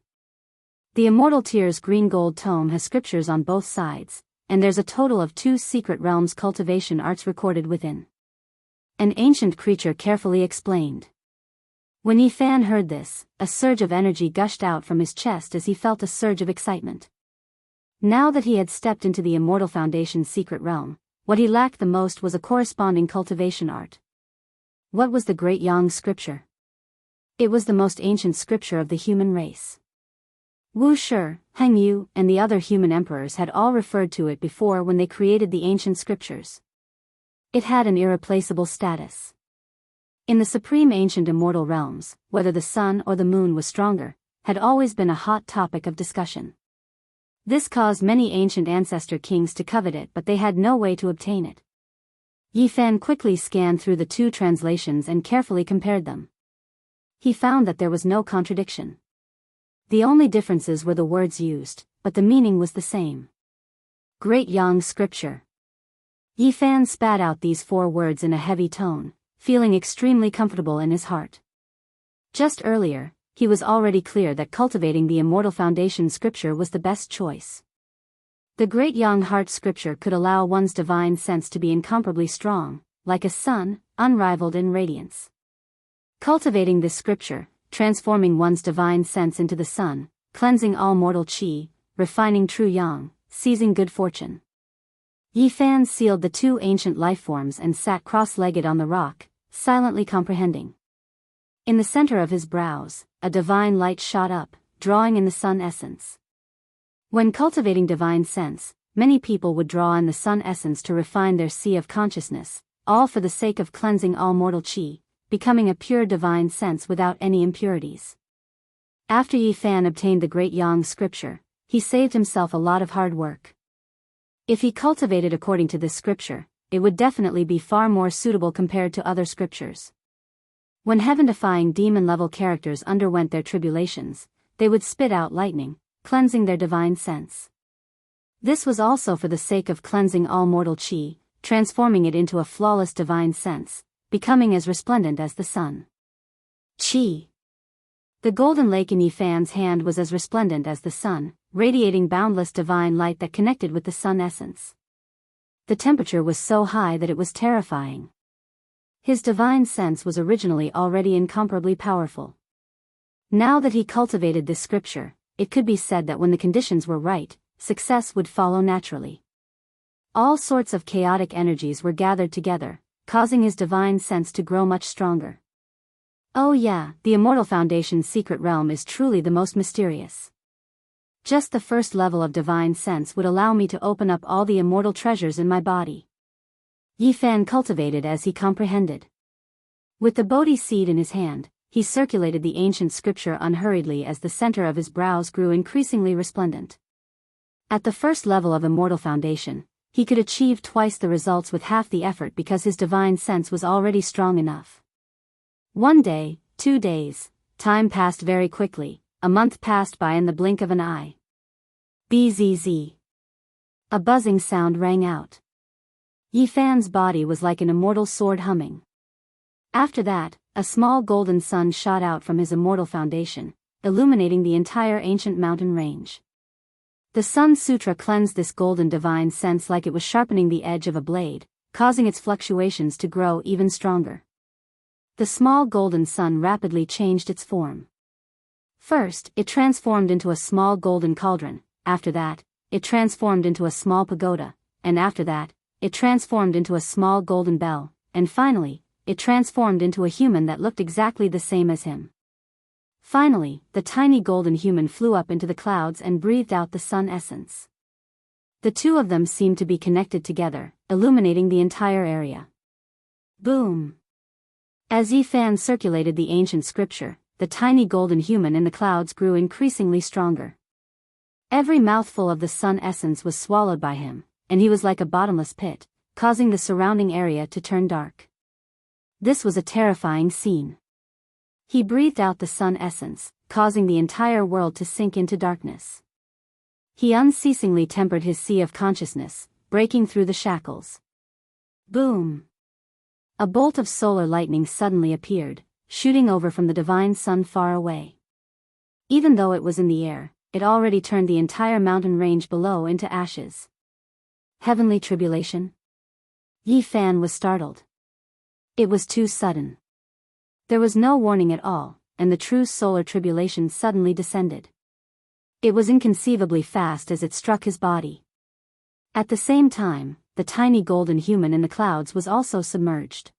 The Immortal Tier's green gold tome has scriptures on both sides, and there's a total of 2 Secret Realms cultivation arts recorded within. An ancient creature carefully explained. When Yifan heard this, a surge of energy gushed out from his chest as he felt a surge of excitement. Now that he had stepped into the Immortal Foundation's secret realm, what he lacked the most was a corresponding cultivation art. What was the Great Yang scripture? It was the most ancient scripture of the human race. Wu Shi, Heng Yu, and the other human emperors had all referred to it before when they created the ancient scriptures. It had an irreplaceable status. In the supreme ancient immortal realms, whether the sun or the moon was stronger, had always been a hot topic of discussion. This caused many ancient ancestor kings to covet it, but they had no way to obtain it. Yifan quickly scanned through the 2 translations and carefully compared them. He found that there was no contradiction. The only differences were the words used, but the meaning was the same. Great Yang scripture. Yifan spat out these 4 words in a heavy tone, feeling extremely comfortable in his heart. Just earlier, he was already clear that cultivating the Immortal Foundation scripture was the best choice. The Great Yang heart scripture could allow one's divine sense to be incomparably strong, like a sun, unrivaled in radiance. Cultivating this scripture, transforming one's divine sense into the sun, cleansing all mortal qi, refining true yang, seizing good fortune. Yifan sealed the 2 ancient lifeforms and sat cross-legged on the rock, silently comprehending. In the center of his brows, a divine light shot up, drawing in the sun essence. When cultivating divine sense, many people would draw in the sun essence to refine their sea of consciousness, all for the sake of cleansing all mortal qi, becoming a pure divine sense without any impurities. After Yifan obtained the Great Yang scripture, he saved himself a lot of hard work. If he cultivated according to this scripture, it would definitely be far more suitable compared to other scriptures. When heaven-defying demon-level characters underwent their tribulations, they would spit out lightning, cleansing their divine sense. This was also for the sake of cleansing all mortal qi, transforming it into a flawless divine sense, becoming as resplendent as the sun. Qi. The golden lake in Yifan's hand was as resplendent as the sun, radiating boundless divine light that connected with the sun essence. The temperature was so high that it was terrifying. His divine sense was originally already incomparably powerful. Now that he cultivated this scripture, it could be said that when the conditions were right, success would follow naturally. All sorts of chaotic energies were gathered together, causing his divine sense to grow much stronger. Oh yeah, the Immortal Foundation's secret realm is truly the most mysterious. Just the first level of divine sense would allow me to open up all the immortal treasures in my body. Yifan cultivated as he comprehended. With the Bodhi seed in his hand, he circulated the ancient scripture unhurriedly as the center of his brows grew increasingly resplendent. At the first level of Immortal Foundation, he could achieve twice the results with half the effort because his divine sense was already strong enough. 1 day, 2 days, time passed very quickly. A month passed by in the blink of an eye. Bzz. A buzzing sound rang out. Yifan's body was like an immortal sword humming. After that, a small golden sun shot out from his Immortal Foundation, illuminating the entire ancient mountain range. The Sun Sutra cleansed this golden divine sense like it was sharpening the edge of a blade, causing its fluctuations to grow even stronger. The small golden sun rapidly changed its form. First, it transformed into a small golden cauldron, after that, it transformed into a small pagoda, and after that, it transformed into a small golden bell, and finally, it transformed into a human that looked exactly the same as him. Finally, the tiny golden human flew up into the clouds and breathed out the sun essence. The two of them seemed to be connected together, illuminating the entire area. Boom! As Yi Fan circulated the ancient scripture, the tiny golden human in the clouds grew increasingly stronger. Every mouthful of the sun essence was swallowed by him, and he was like a bottomless pit, causing the surrounding area to turn dark. This was a terrifying scene. He breathed out the sun essence, causing the entire world to sink into darkness. He unceasingly tempered his sea of consciousness, breaking through the shackles. Boom! A bolt of solar lightning suddenly appeared, shooting over from the divine sun far away. Even though it was in the air, it already turned the entire mountain range below into ashes. Heavenly tribulation? Yi Fan was startled. It was too sudden. There was no warning at all, and the true solar tribulation suddenly descended. It was inconceivably fast as it struck his body. At the same time, the tiny golden human in the clouds was also submerged.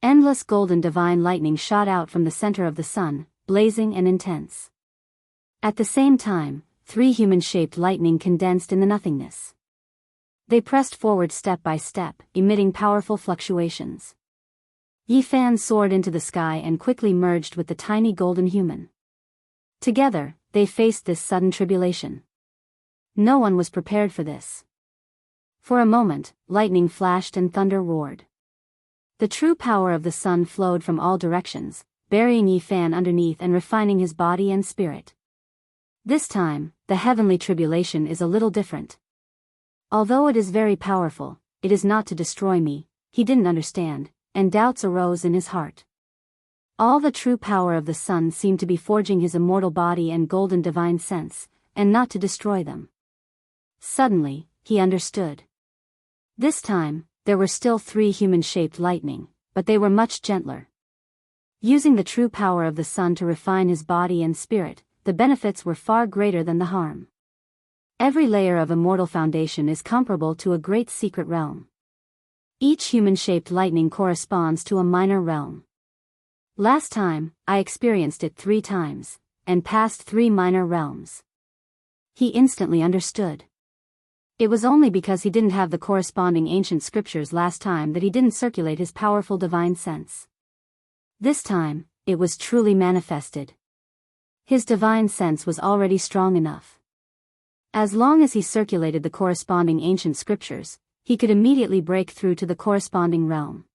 Endless golden divine lightning shot out from the center of the sun, blazing and intense. At the same time, 3 human-shaped lightning condensed in the nothingness. They pressed forward step by step, emitting powerful fluctuations. Yi Fan soared into the sky and quickly merged with the tiny golden human. Together, they faced this sudden tribulation. No one was prepared for this. For a moment, lightning flashed and thunder roared. The true power of the sun flowed from all directions, burying Yi Fan underneath and refining his body and spirit. This time, the heavenly tribulation is a little different. Although it is very powerful, it is not to destroy me, he didn't understand, and doubts arose in his heart. All the true power of the sun seemed to be forging his immortal body and golden divine sense, and not to destroy them. Suddenly, he understood. This time, there were still 3 human-shaped lightning, but they were much gentler. Using the true power of the sun to refine his body and spirit, the benefits were far greater than the harm. Every layer of immortal foundation is comparable to a great secret realm. Each human-shaped lightning corresponds to a minor realm. Last time, I experienced it 3 times, and passed 3 minor realms. He instantly understood. It was only because he didn't have the corresponding ancient scriptures last time that he didn't circulate his powerful divine sense. This time, it was truly manifested. His divine sense was already strong enough. As long as he circulated the corresponding ancient scriptures, he could immediately break through to the corresponding realm.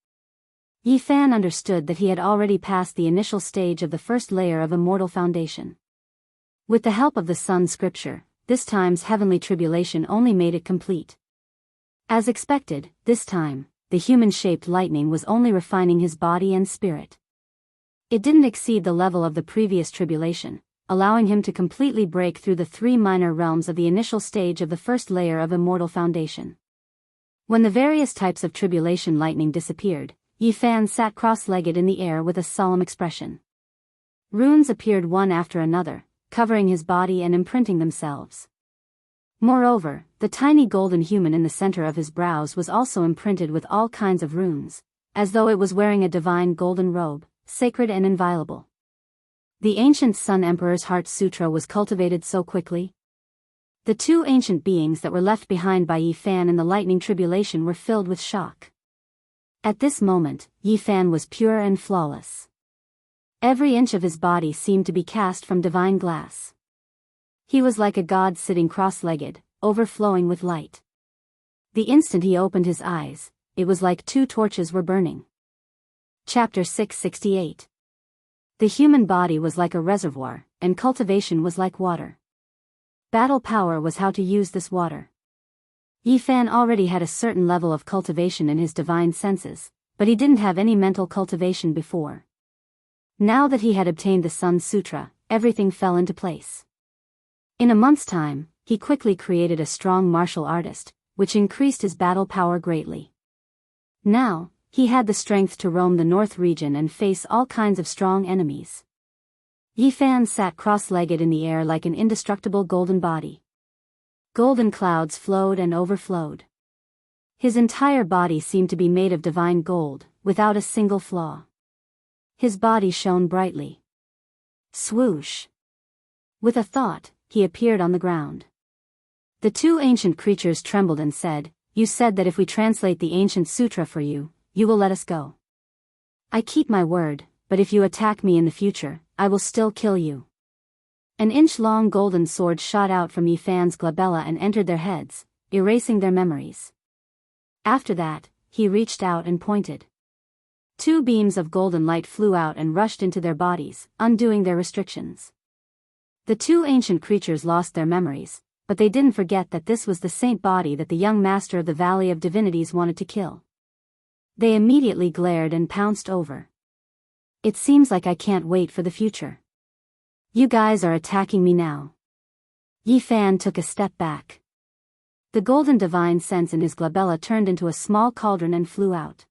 Yi Fan understood that he had already passed the initial stage of the first layer of immortal foundation. With the help of the sun scripture, this time's heavenly tribulation only made it complete. As expected, this time, the human-shaped lightning was only refining his body and spirit. It didn't exceed the level of the previous tribulation, allowing him to completely break through the 3 minor realms of the initial stage of the first layer of immortal foundation. When the various types of tribulation lightning disappeared, Yi Fan sat cross-legged in the air with a solemn expression. Runes appeared one after another, covering his body and imprinting themselves. Moreover, the tiny golden human in the center of his brows was also imprinted with all kinds of runes, as though it was wearing a divine golden robe, sacred and inviolable. The ancient Sun Emperor's Heart Sutra was cultivated so quickly. The 2 ancient beings that were left behind by Yi Fan in the lightning tribulation were filled with shock. At this moment, Yi Fan was pure and flawless. Every inch of his body seemed to be cast from divine glass. He was like a god sitting cross-legged, overflowing with light. The instant he opened his eyes, it was like 2 torches were burning. Chapter 668. The human body was like a reservoir, and cultivation was like water. Battle power was how to use this water. Yi Fan already had a certain level of cultivation in his divine senses, but he didn't have any mental cultivation before. Now that he had obtained the Sun Sutra, everything fell into place. In a month's time, he quickly created a strong martial artist, which increased his battle power greatly. Now, he had the strength to roam the north region and face all kinds of strong enemies. Yi Fan sat cross-legged in the air like an indestructible golden body. Golden clouds flowed and overflowed. His entire body seemed to be made of divine gold, without a single flaw. His body shone brightly. Swoosh! With a thought, he appeared on the ground. The two ancient creatures trembled and said, "You said that if we translate the ancient sutra for you, you will let us go." "I keep my word, but if you attack me in the future, I will still kill you." An inch-long golden sword shot out from Yifan's glabella and entered their heads, erasing their memories. After that, he reached out and pointed. Two beams of golden light flew out and rushed into their bodies, undoing their restrictions. The two ancient creatures lost their memories, but they didn't forget that this was the saint body that the young master of the Valley of Divinities wanted to kill. They immediately glared and pounced over. "It seems like I can't wait for the future. You guys are attacking me now." Yifan took a step back. The golden divine sense in his glabella turned into a small cauldron and flew out.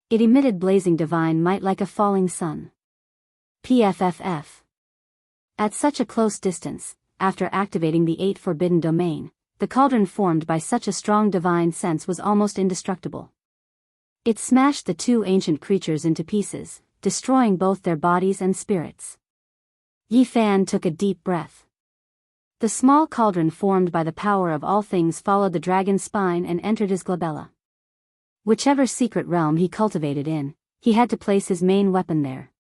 It emitted blazing divine might like a falling sun. PFFF. At such a close distance, after activating the 8 forbidden domain, the cauldron formed by such a strong divine sense was almost indestructible. It smashed the two ancient creatures into pieces, destroying both their bodies and spirits. Yifan took a deep breath. The small cauldron formed by the power of all things followed the dragon's spine and entered his glabella. Whichever secret realm he cultivated in, he had to place his main weapon there.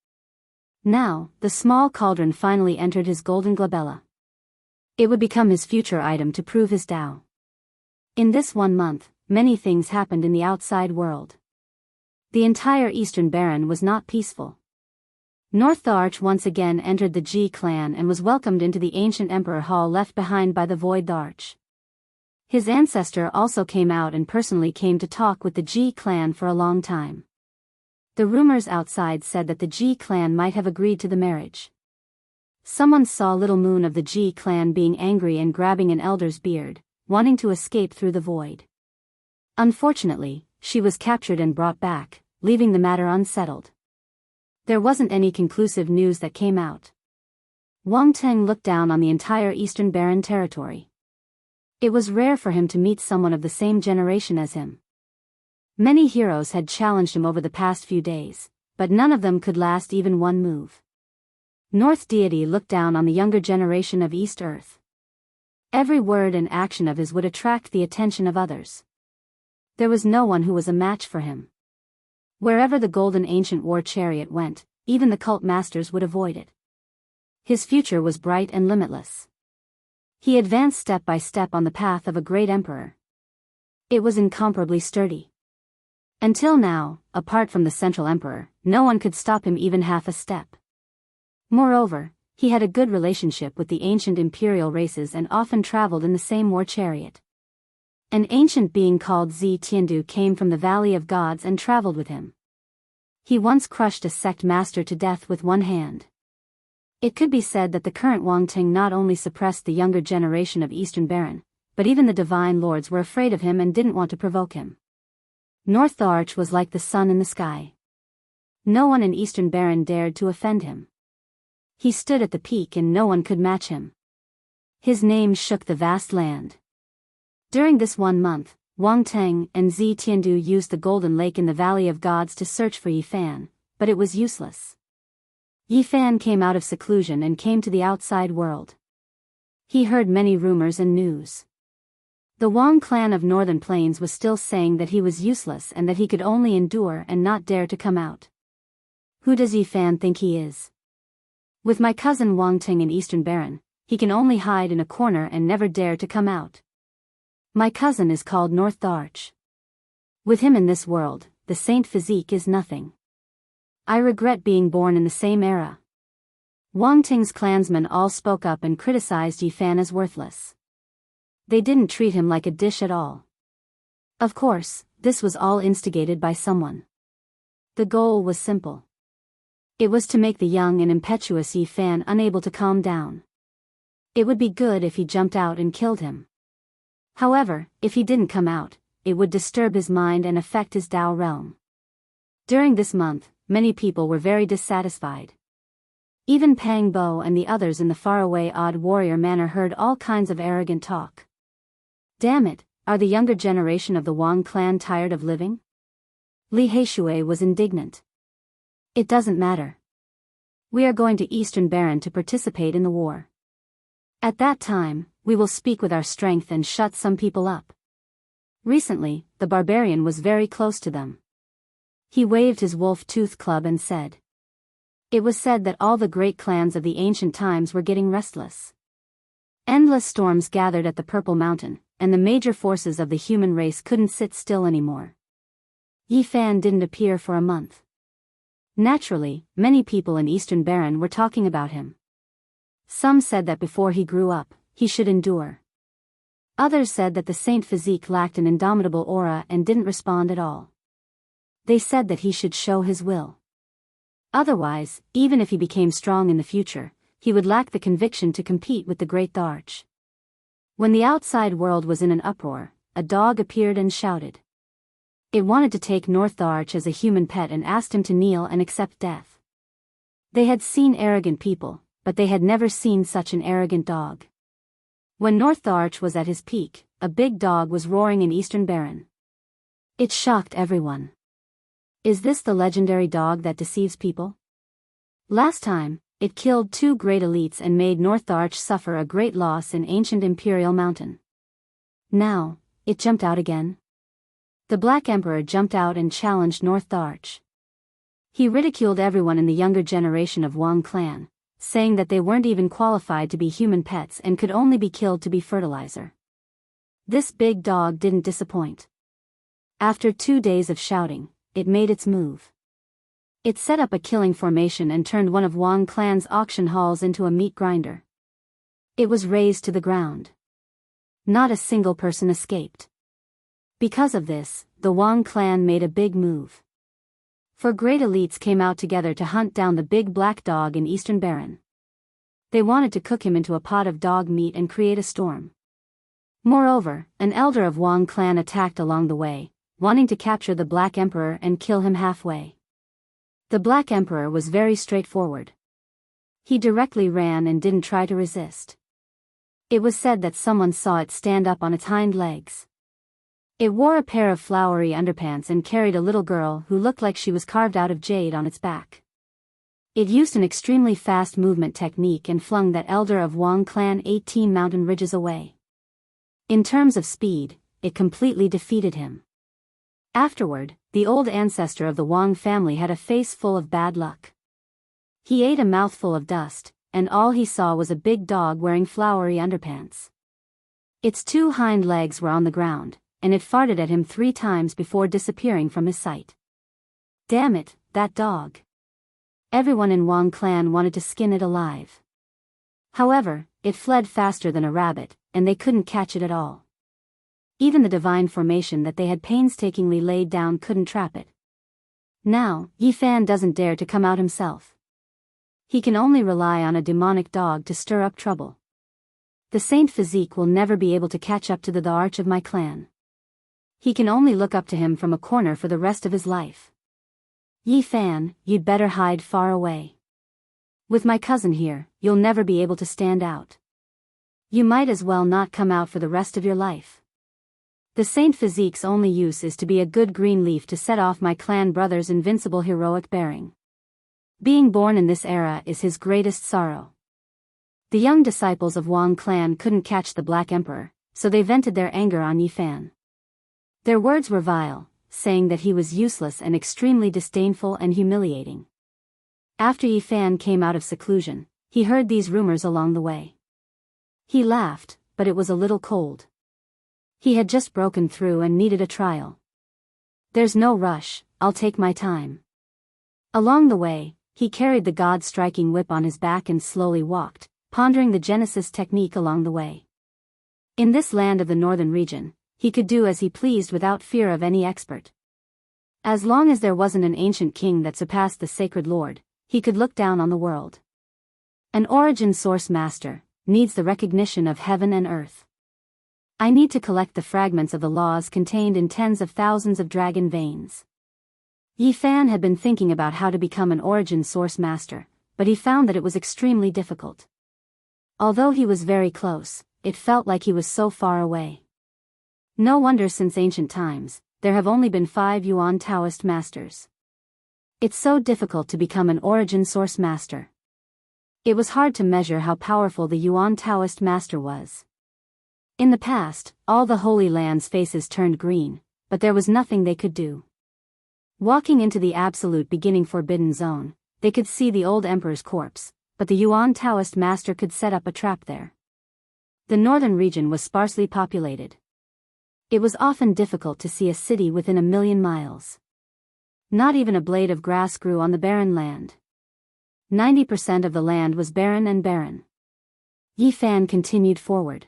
Now, the small cauldron finally entered his golden glabella. It would become his future item to prove his Tao. In this 1 month, many things happened in the outside world. The entire Eastern Baron was not peaceful. North the Arch once again entered the Ji clan and was welcomed into the ancient Emperor Hall left behind by the Void Arch. His ancestor also came out and personally came to talk with the Ji clan for a long time. The rumors outside said that the Ji clan might have agreed to the marriage. Someone saw Little Moon of the Ji clan being angry and grabbing an elder's beard, wanting to escape through the void. Unfortunately, she was captured and brought back, leaving the matter unsettled. There wasn't any conclusive news that came out. Wang Teng looked down on the entire Eastern Baron territory. It was rare for him to meet someone of the same generation as him. Many heroes had challenged him over the past few days, but none of them could last even one move. North Deity looked down on the younger generation of East Earth. Every word and action of his would attract the attention of others. There was no one who was a match for him. Wherever the golden ancient war chariot went, even the cult masters would avoid it. His future was bright and limitless. He advanced step by step on the path of a great emperor. It was incomparably sturdy. Until now, apart from the central emperor, no one could stop him even half a step. Moreover, he had a good relationship with the ancient imperial races and often traveled in the same war chariot. An ancient being called Zi Tiandu came from the Valley of Gods and traveled with him. He once crushed a sect master to death with one hand. It could be said that the current Wang Ting not only suppressed the younger generation of Eastern Baron, but even the divine lords were afraid of him and didn't want to provoke him. North the Arch was like the sun in the sky. No one in Eastern Baron dared to offend him. He stood at the peak and no one could match him. His name shook the vast land. During this 1 month, Wang Teng and Zi Tiandu used the Golden Lake in the Valley of Gods to search for Yifan, but it was useless. Yifan came out of seclusion and came to the outside world. He heard many rumors and news. The Wang clan of Northern Plains was still saying that he was useless and that he could only endure and not dare to come out. Who does Yifan think he is? With my cousin Wang Ting in Eastern Baron, he can only hide in a corner and never dare to come out. My cousin is called North the Arch. With him in this world, the saint physique is nothing. I regret being born in the same era. Wang Ting's clansmen all spoke up and criticized Yifan as worthless. They didn't treat him like a dish at all. Of course, this was all instigated by someone. The goal was simple. It was to make the young and impetuous Yifan unable to calm down. It would be good if he jumped out and killed him. However, if he didn't come out, it would disturb his mind and affect his Tao realm. During this month, many people were very dissatisfied. Even Pang Bo and the others in the faraway Odd Warrior Manor heard all kinds of arrogant talk. Damn it, are the younger generation of the Wang clan tired of living? Li Heishui was indignant. It doesn't matter. We are going to Eastern Baron to participate in the war. At that time, we will speak with our strength and shut some people up. Recently, the barbarian was very close to them. He waved his wolf-tooth club and said. It was said that all the great clans of the ancient times were getting restless. Endless storms gathered at the Purple Mountain, and the major forces of the human race couldn't sit still anymore. Yi Fan didn't appear for a month. Naturally, many people in Eastern Baron were talking about him. Some said that before he grew up, he should endure. Others said that the saint physique lacked an indomitable aura and didn't respond at all. They said that he should show his will. Otherwise, even if he became strong in the future, he would lack the conviction to compete with the great Tharch. When the outside world was in an uproar, a dog appeared and shouted. It wanted to take North Tharch as a human pet and asked him to kneel and accept death. They had seen arrogant people, but they had never seen such an arrogant dog. When North Tharch was at his peak, a big dog was roaring in Eastern Baron. It shocked everyone. Is this the legendary dog that deceives people? Last time, it killed 2 great elites and made North Tharch suffer a great loss in ancient Imperial Mountain. Now, it jumped out again. The Black Emperor jumped out and challenged North Tharch. He ridiculed everyone in the younger generation of Wang clan, saying that they weren't even qualified to be human pets and could only be killed to be fertilizer. This big dog didn't disappoint. After 2 days of shouting, it made its move. It set up a killing formation and turned one of Wang clan's auction halls into a meat grinder. It was razed to the ground. Not a single person escaped. Because of this, the Wang clan made a big move. 4 great elites came out together to hunt down the big black dog in Eastern Baron. They wanted to cook him into a pot of dog meat and create a storm. Moreover, an elder of Wang clan attacked along the way, wanting to capture the Black Emperor and kill him halfway. The Black Emperor was very straightforward. He directly ran and didn't try to resist. It was said that someone saw it stand up on its hind legs. It wore a pair of flowery underpants and carried a little girl who looked like she was carved out of jade on its back. It used an extremely fast movement technique and flung that elder of Wang clan 18 mountain ridges away. In terms of speed, it completely defeated him. Afterward, the old ancestor of the Wang family had a face full of bad luck. He ate a mouthful of dust, and all he saw was a big dog wearing flowery underpants. Its 2 hind legs were on the ground, and it farted at him 3 times before disappearing from his sight. Damn it, that dog. Everyone in Wang clan wanted to skin it alive. However, it fled faster than a rabbit, and they couldn't catch it at all. Even the divine formation that they had painstakingly laid down couldn't trap it. Now, Yi Fan doesn't dare to come out himself. He can only rely on a demonic dog to stir up trouble. The saint physique will never be able to catch up to the arch of my clan. He can only look up to him from a corner for the rest of his life. Yi Fan, you'd better hide far away. With my cousin here, you'll never be able to stand out. You might as well not come out for the rest of your life. The saint physique's only use is to be a good green leaf to set off my clan brother's invincible heroic bearing. Being born in this era is his greatest sorrow. The young disciples of Wang clan couldn't catch the Black Emperor, so they vented their anger on Yi Fan. Their words were vile, saying that he was useless and extremely disdainful and humiliating. After Yi Fan came out of seclusion, he heard these rumors along the way. He laughed, but it was a little cold. He had just broken through and needed a trial. There's no rush, I'll take my time. Along the way, he carried the god-striking whip on his back and slowly walked, pondering the Genesis technique along the way. In this land of the northern region, he could do as he pleased without fear of any expert. As long as there wasn't an ancient king that surpassed the sacred lord, he could look down on the world. An origin source master needs the recognition of heaven and earth. I need to collect the fragments of the laws contained in tens of thousands of dragon veins. Yi Fan had been thinking about how to become an origin source master, but he found that it was extremely difficult. Although he was very close, it felt like he was so far away. No wonder since ancient times, there have only been 5 Yuan Taoist masters. It's so difficult to become an origin source master. It was hard to measure how powerful the Yuan Taoist master was. In the past, all the Holy Land's faces turned green, but there was nothing they could do. Walking into the absolute beginning forbidden zone, they could see the old emperor's corpse, but the Yuan Taoist master could set up a trap there. The northern region was sparsely populated. It was often difficult to see a city within 1,000,000 miles. Not even a blade of grass grew on the barren land. 90% of the land was barren and barren. Yi Fan continued forward.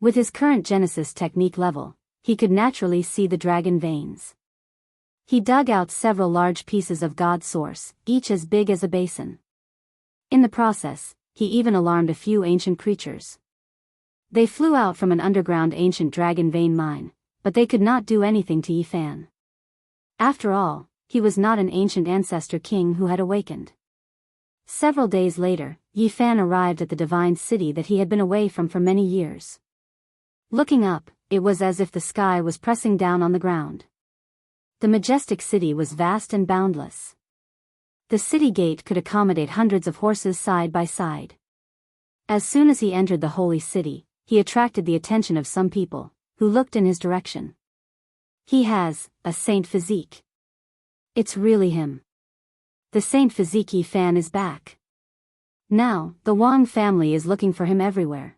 With his current Genesis technique level, he could naturally see the dragon veins. He dug out several large pieces of God Source, each as big as a basin. In the process, he even alarmed a few ancient creatures. They flew out from an underground ancient dragon vein mine, but they could not do anything to Yi Fan. After all, he was not an ancient ancestor king who had awakened. Several days later, Yi Fan arrived at the divine city that he had been away from for many years. Looking up, it was as if the sky was pressing down on the ground. The majestic city was vast and boundless. The city gate could accommodate hundreds of horses side by side. As soon as he entered the holy city, he attracted the attention of some people, who looked in his direction. He has a saint physique. It's really him. The saint physique Yi Fan is back. Now, the Wang family is looking for him everywhere.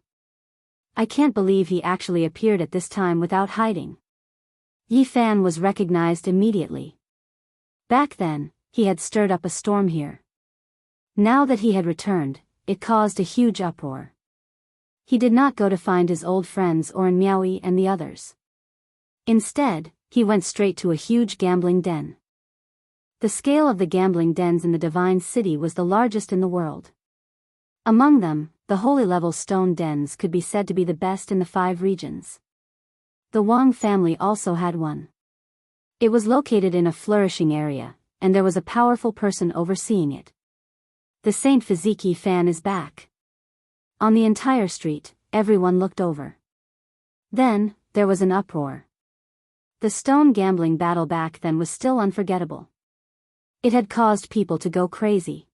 I can't believe he actually appeared at this time without hiding. Yi Fan was recognized immediately. Back then, he had stirred up a storm here. Now that he had returned, it caused a huge uproar. He did not go to find his old friends or in Miaoyi and the others. Instead, he went straight to a huge gambling den. The scale of the gambling dens in the divine city was the largest in the world. Among them, the holy level stone dens could be said to be the best in the 5 regions. The Wang family also had one. It was located in a flourishing area, and there was a powerful person overseeing it. The Saint Physique Yi Fan is back. On the entire street, everyone looked over. Then, there was an uproar. The stone gambling battle back then was still unforgettable. It had caused people to go crazy.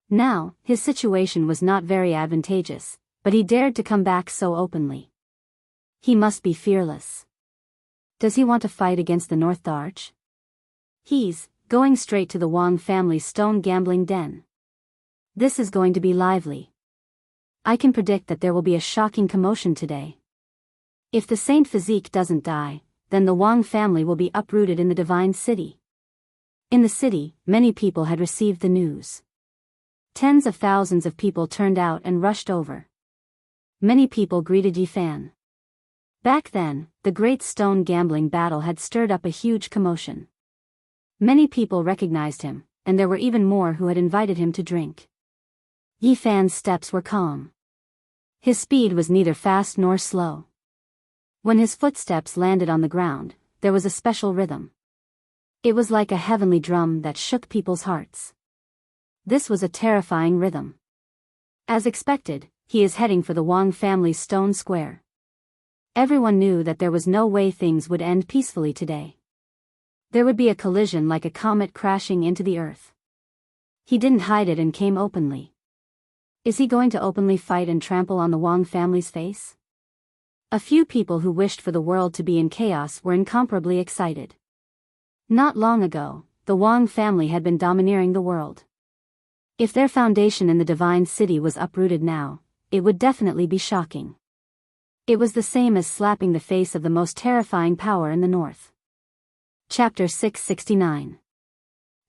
Now, his situation was not very advantageous, but he dared to come back so openly. He must be fearless. Does he want to fight against the North Arch? He's going straight to the Wang family's stone gambling den. This is going to be lively. I can predict that there will be a shocking commotion today. If the Saint Physique doesn't die, then the Wang family will be uprooted in the divine city. In the city, many people had received the news. Tens of thousands of people turned out and rushed over. Many people greeted Yi Fan. Back then, the great stone gambling battle had stirred up a huge commotion. Many people recognized him, and there were even more who had invited him to drink. Yi Fan's steps were calm. His speed was neither fast nor slow. When his footsteps landed on the ground, there was a special rhythm. It was like a heavenly drum that shook people's hearts. This was a terrifying rhythm. As expected, he is heading for the Wang family's stone square. Everyone knew that there was no way things would end peacefully today. There would be a collision like a comet crashing into the earth. He didn't hide it and came openly. Is he going to openly fight and trample on the Wang family's face? A few people who wished for the world to be in chaos were incomparably excited. Not long ago, the Wang family had been domineering the world. If their foundation in the divine city was uprooted now, it would definitely be shocking. It was the same as slapping the face of the most terrifying power in the north. Chapter 669.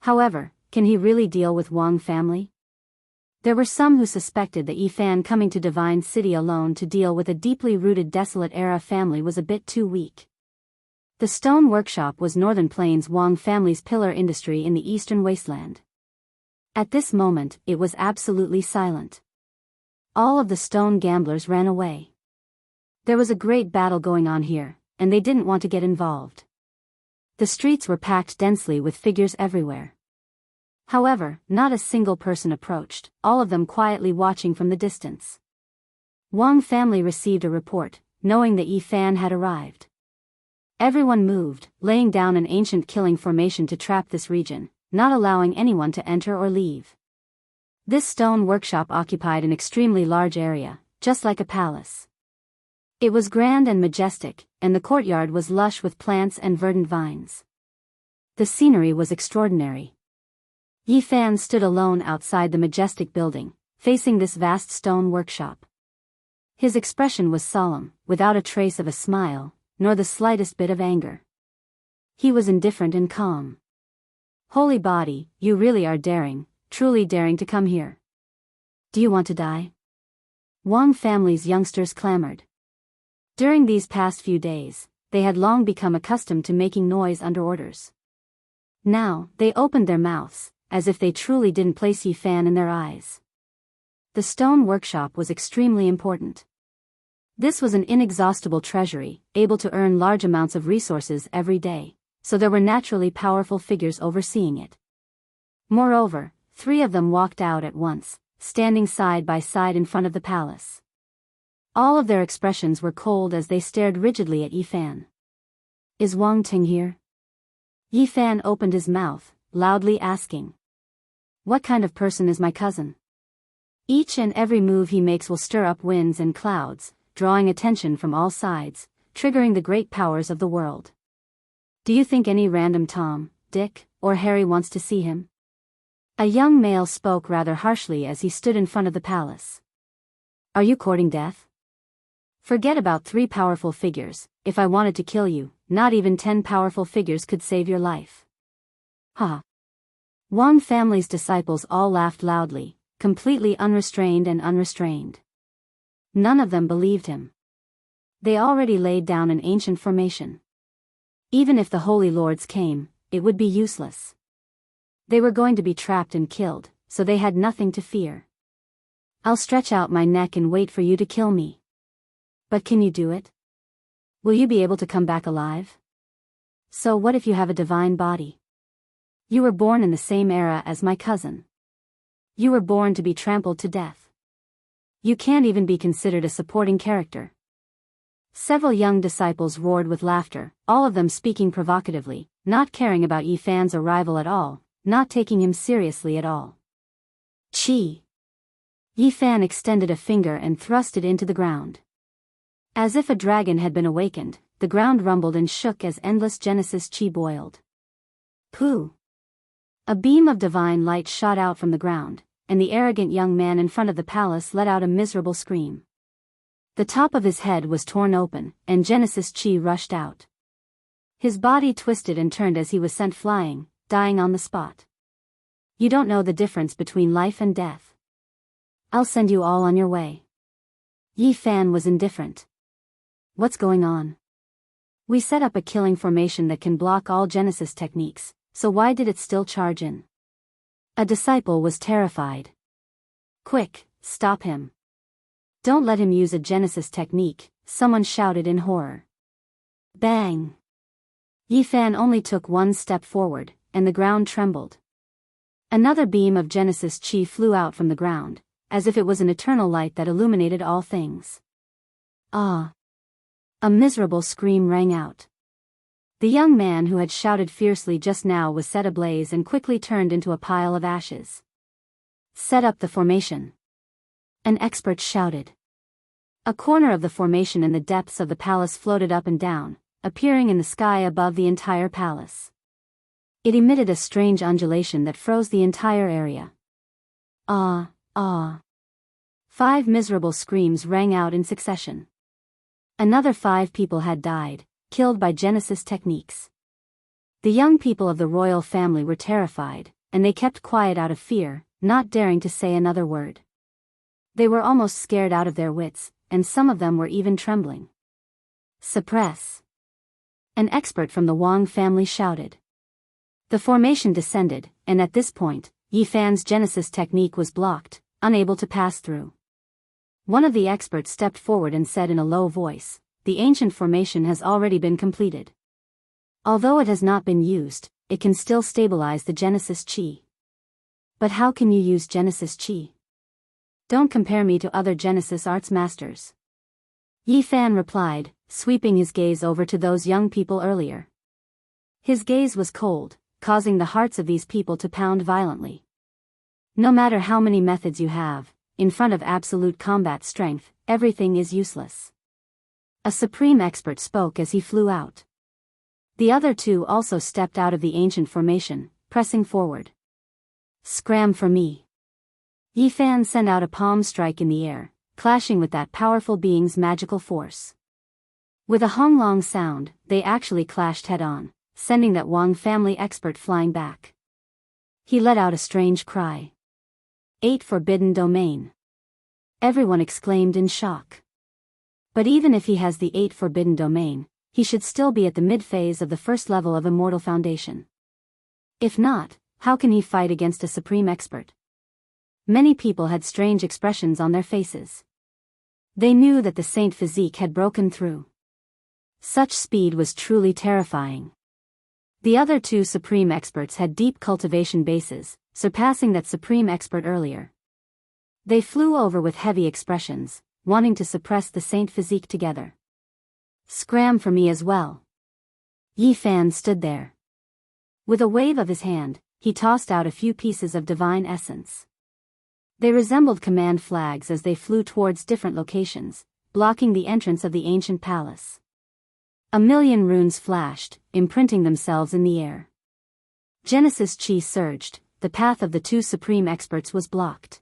However, can he really deal with Wang family? There were some who suspected that Yi Fan coming to Divine City alone to deal with a deeply rooted desolate era family was a bit too weak. The stone workshop was Northern Plains Wang family's pillar industry in the eastern wasteland. At this moment, it was absolutely silent. All of the stone gamblers ran away. There was a great battle going on here, and they didn't want to get involved. The streets were packed densely with figures everywhere. However, not a single person approached, all of them quietly watching from the distance. Wang family received a report, knowing that Yi Fan had arrived. Everyone moved, laying down an ancient killing formation to trap this region, not allowing anyone to enter or leave. This stone workshop occupied an extremely large area, just like a palace. It was grand and majestic, and the courtyard was lush with plants and verdant vines. The scenery was extraordinary. Yi Fan stood alone outside the majestic building, facing this vast stone workshop. His expression was solemn, without a trace of a smile, nor the slightest bit of anger. He was indifferent and calm. "Holy body, you really are daring, truly daring to come here. Do you want to die?" Wang family's youngsters clamored. During these past few days, they had long become accustomed to making noise under orders. Now, they opened their mouths, as if they truly didn't place Yi Fan in their eyes. The stone workshop was extremely important. This was an inexhaustible treasury, able to earn large amounts of resources every day, so there were naturally powerful figures overseeing it. Moreover, 3 of them walked out at once, standing side by side in front of the palace. All of their expressions were cold as they stared rigidly at Yi Fan. "Is Wang Ting here?" Yi Fan opened his mouth, loudly asking. "What kind of person is my cousin?" Each and every move he makes will stir up winds and clouds, drawing attention from all sides, triggering the great powers of the world. "Do you think any random Tom, Dick, or Harry wants to see him?" A young male spoke rather harshly as he stood in front of the palace. "Are you courting death? Forget about 3 powerful figures. If I wanted to kill you, not even 10 powerful figures could save your life." Ha! Wang family's disciples all laughed loudly, completely unrestrained and unrestrained. None of them believed him. They already laid down an ancient formation. Even if the Holy Lords came, it would be useless. They were going to be trapped and killed, so they had nothing to fear. "I'll stretch out my neck and wait for you to kill me. But can you do it? Will you be able to come back alive? So what if you have a divine body? You were born in the same era as my cousin. You were born to be trampled to death. You can't even be considered a supporting character." Several young disciples roared with laughter, all of them speaking provocatively, not caring about Yi Fan's arrival at all, not taking him seriously at all. "Chi!" Yi Fan extended a finger and thrust it into the ground. As if a dragon had been awakened, the ground rumbled and shook as endless Genesis chi boiled. Pooh! A beam of divine light shot out from the ground, and the arrogant young man in front of the palace let out a miserable scream. The top of his head was torn open, and Genesis chi rushed out. His body twisted and turned as he was sent flying, dying on the spot. "You don't know the difference between life and death. I'll send you all on your way." Yi Fan was indifferent. "What's going on? We set up a killing formation that can block all Genesis techniques, so why did it still charge in?" A disciple was terrified. "Quick, stop him. Don't let him use a Genesis technique," someone shouted in horror. Bang! Yi Fan only took 1 step forward, and the ground trembled. Another beam of Genesis chi flew out from the ground, as if it was an eternal light that illuminated all things. "Ah!" A miserable scream rang out. The young man who had shouted fiercely just now was set ablaze and quickly turned into a pile of ashes. "Set up the formation," an expert shouted. A corner of the formation in the depths of the palace floated up and down, appearing in the sky above the entire palace. It emitted a strange undulation that froze the entire area. "Ah, ah." 5 miserable screams rang out in succession. Another 5 people had died, killed by Genesis techniques. The young people of the royal family were terrified, and they kept quiet out of fear, not daring to say another word. They were almost scared out of their wits, and some of them were even trembling. "Suppress!" An expert from the Wang family shouted. The formation descended, and at this point, Yi Fan's Genesis technique was blocked, unable to pass through. One of the experts stepped forward and said in a low voice, "The ancient formation has already been completed. Although it has not been used, it can still stabilize the Genesis chi." "But how can you use Genesis chi? Don't compare me to other Genesis arts masters." Yi Fan replied, sweeping his gaze over to those young people earlier. His gaze was cold, causing the hearts of these people to pound violently. No matter how many methods you have, in front of absolute combat strength, everything is useless. A supreme expert spoke as he flew out. The other two also stepped out of the ancient formation, pressing forward. Scram for me. Yifan sent out a palm strike in the air, clashing with that powerful being's magical force. With a honglong sound, they actually clashed head-on, sending that Wang family expert flying back. He let out a strange cry. 8 Forbidden Domain. Everyone exclaimed in shock. But even if he has the 8 Forbidden Domain, he should still be at the mid-phase of the first level of Immortal Foundation. If not, how can he fight against a supreme expert? Many people had strange expressions on their faces. They knew that the Saint physique had broken through. Such speed was truly terrifying. The other two supreme experts had deep cultivation bases, surpassing that supreme expert earlier. They flew over with heavy expressions, wanting to suppress the Saint physique together. Scram for me as well. Yifan stood there. With a wave of his hand, he tossed out a few pieces of divine essence. They resembled command flags as they flew towards different locations, blocking the entrance of the ancient palace. 1,000,000 runes flashed, imprinting themselves in the air. Genesis chi surged, the path of the two supreme experts was blocked.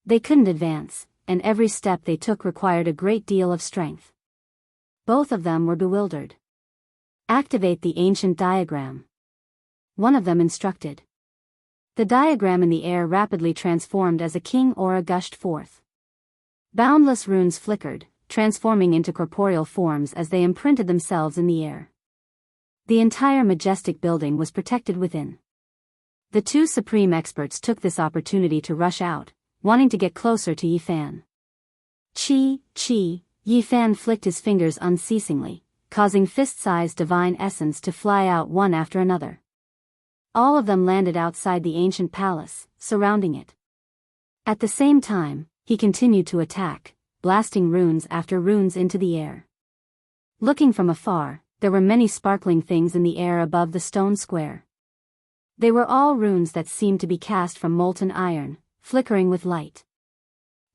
They couldn't advance, and every step they took required a great deal of strength. Both of them were bewildered. Activate the ancient diagram. One of them instructed. The diagram in the air rapidly transformed as a king aura gushed forth. Boundless runes flickered, transforming into corporeal forms as they imprinted themselves in the air. The entire majestic building was protected within. The two supreme experts took this opportunity to rush out, wanting to get closer to Yifan. Yifan flicked his fingers unceasingly, causing fist-sized divine essence to fly out one after another. All of them landed outside the ancient palace, surrounding it. At the same time, he continued to attack, blasting runes after runes into the air. Looking from afar, there were many sparkling things in the air above the stone square. They were all runes that seemed to be cast from molten iron, flickering with light.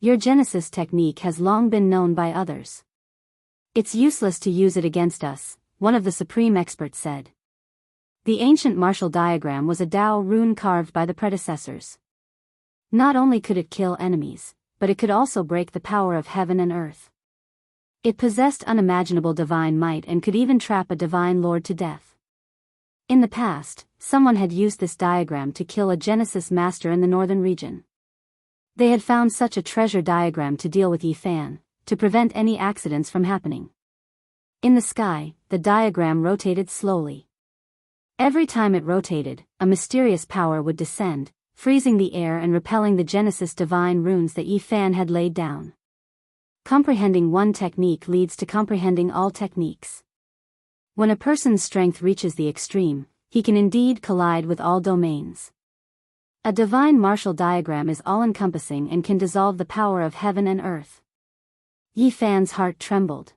Your Genesis technique has long been known by others. It's useless to use it against us, one of the supreme experts said. The ancient martial diagram was a Tao rune carved by the predecessors. Not only could it kill enemies, but it could also break the power of heaven and earth. It possessed unimaginable divine might and could even trap a divine lord to death. In the past, someone had used this diagram to kill a Genesis master in the northern region. They had found such a treasure diagram to deal with Yifan, to prevent any accidents from happening. In the sky, the diagram rotated slowly. Every time it rotated, a mysterious power would descend, freezing the air and repelling the Genesis divine runes that Yifan had laid down. Comprehending one technique leads to comprehending all techniques. When a person's strength reaches the extreme, he can indeed collide with all domains. A divine martial diagram is all-encompassing and can dissolve the power of heaven and earth. Yifan's heart trembled.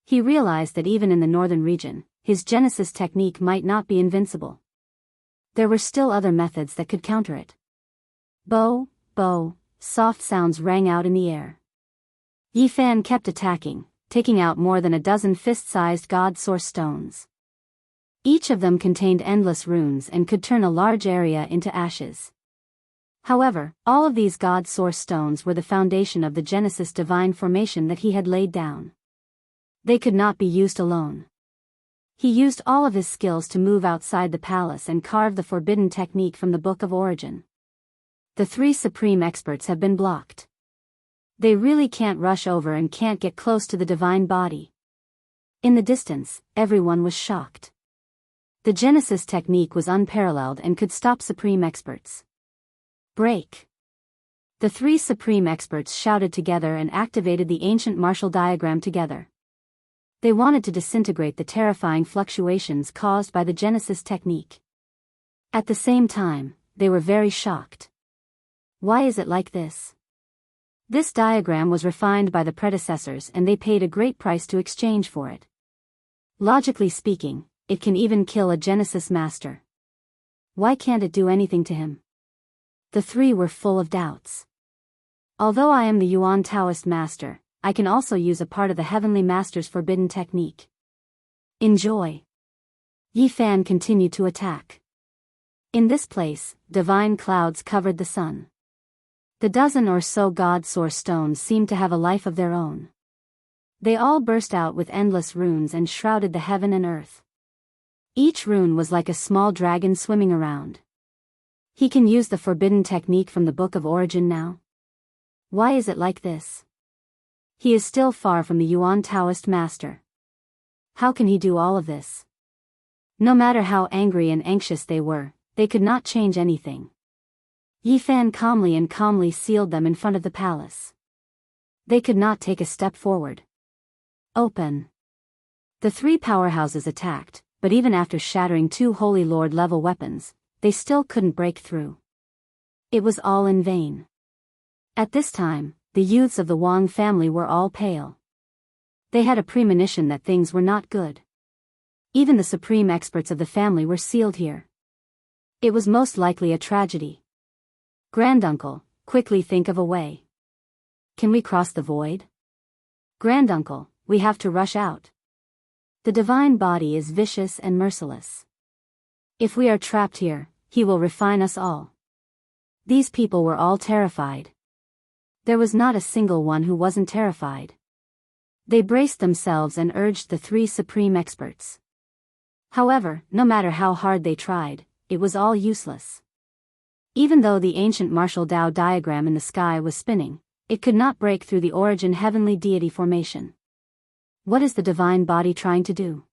He realized that even in the northern region, his Genesis technique might not be invincible. There were still other methods that could counter it. Bo, soft sounds rang out in the air. Yifan kept attacking, taking out more than a dozen fist-sized god source stones. Each of them contained endless runes and could turn a large area into ashes. However, all of these god source stones were the foundation of the Genesis divine formation that he had laid down. They could not be used alone. He used all of his skills to move outside the palace and carve the forbidden technique from the Book of Origin. The three supreme experts have been blocked. They really can't rush over and can't get close to the divine body. In the distance, everyone was shocked. The Genesis technique was unparalleled and could stop supreme experts. Break! The three supreme experts shouted together and activated the ancient martial diagram together. They wanted to disintegrate the terrifying fluctuations caused by the Genesis technique. At the same time, they were very shocked. Why is it like this? This diagram was refined by the predecessors and they paid a great price to exchange for it. Logically speaking, it can even kill a Genesis master. Why can't it do anything to him? The three were full of doubts. Although I am the Yuan Taoist master, I can also use a part of the Heavenly Master's forbidden technique. Enjoy. Yi Fan continued to attack. In this place, divine clouds covered the sun. The dozen or so god source stones seemed to have a life of their own. They all burst out with endless runes and shrouded the heaven and earth. Each rune was like a small dragon swimming around. He can use the forbidden technique from the Book of Origin now? Why is it like this? He is still far from the Yuan Taoist master. How can he do all of this? No matter how angry and anxious they were, they could not change anything. Yi Fan calmly sealed them in front of the palace. They could not take a step forward. Open. The three powerhouses attacked, but even after shattering 2 Holy Lord level weapons, they still couldn't break through. It was all in vain. At this time, the youths of the Wang family were all pale. They had a premonition that things were not good. Even the supreme experts of the family were sealed here. It was most likely a tragedy. Granduncle, quickly think of a way. Can we cross the void? Granduncle, we have to rush out. The divine body is vicious and merciless. If we are trapped here, he will refine us all. These people were all terrified. There was not a single one who wasn't terrified. They braced themselves and urged the 3 supreme experts. However, no matter how hard they tried, it was all useless. Even though the ancient martial Tao diagram in the sky was spinning, it could not break through the origin heavenly deity formation. What is the divine body trying to do?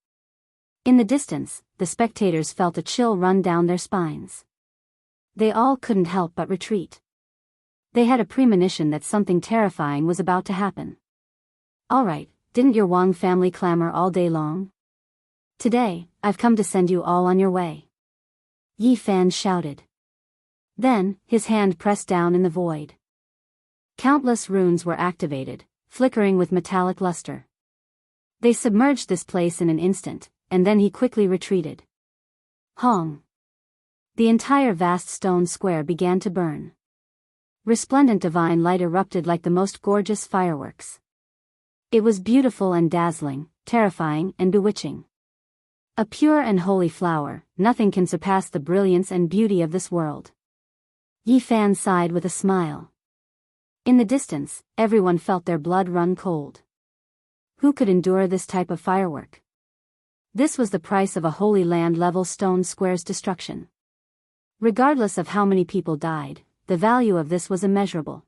In the distance, the spectators felt a chill run down their spines. They all couldn't help but retreat. They had a premonition that something terrifying was about to happen. Alright, didn't your Wang family clamor all day long? Today, I've come to send you all on your way. Yi Fan shouted. Then, his hand pressed down in the void. Countless runes were activated, flickering with metallic luster. They submerged this place in an instant, and then he quickly retreated. Hong! The entire vast stone square began to burn. Resplendent divine light erupted like the most gorgeous fireworks. It was beautiful and dazzling, terrifying and bewitching. A pure and holy flower, nothing can surpass the brilliance and beauty of this world. Yi Fan sighed with a smile. In the distance, everyone felt their blood run cold. Who could endure this type of firework? This was the price of a Holy Land level stone square's destruction. Regardless of how many people died, the value of this was immeasurable.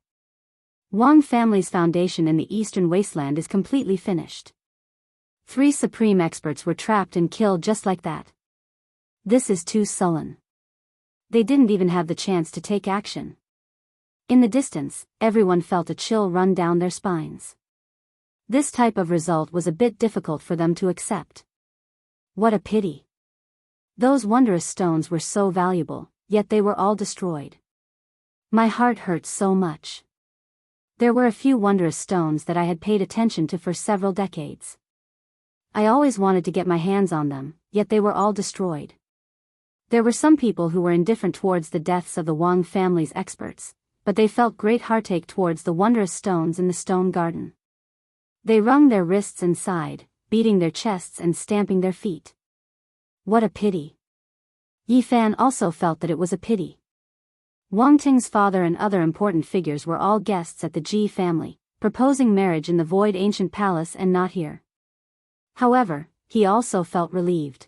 Wang family's foundation in the eastern wasteland is completely finished. 3 supreme experts were trapped and killed just like that. This is too sullen. They didn't even have the chance to take action. In the distance, everyone felt a chill run down their spines. This type of result was a bit difficult for them to accept. What a pity. Those wondrous stones were so valuable, yet they were all destroyed. My heart hurts so much. There were a few wondrous stones that I had paid attention to for several decades. I always wanted to get my hands on them, yet they were all destroyed. There were some people who were indifferent towards the deaths of the Wang family's experts, but they felt great heartache towards the wondrous stones in the stone garden. They wrung their wrists and sighed, beating their chests and stamping their feet. What a pity. Yi Fan also felt that it was a pity. Wang Ting's father and other important figures were all guests at the Ji family, proposing marriage in the void ancient palace and not here. However, he also felt relieved.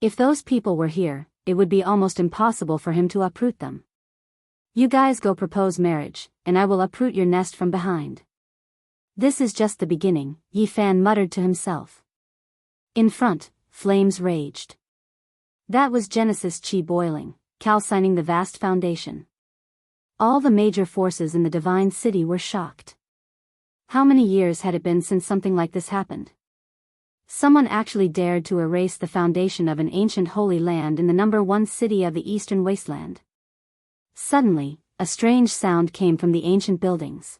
If those people were here, it would be almost impossible for him to uproot them. You guys go propose marriage, and I will uproot your nest from behind. This is just the beginning, Yi Fan muttered to himself. In front, flames raged. That was Genesis Chi boiling, calcining the vast foundation. All the major forces in the divine city were shocked. How many years had it been since something like this happened? Someone actually dared to erase the foundation of an ancient holy land in the #1 city of the eastern wasteland. Suddenly, a strange sound came from the ancient buildings.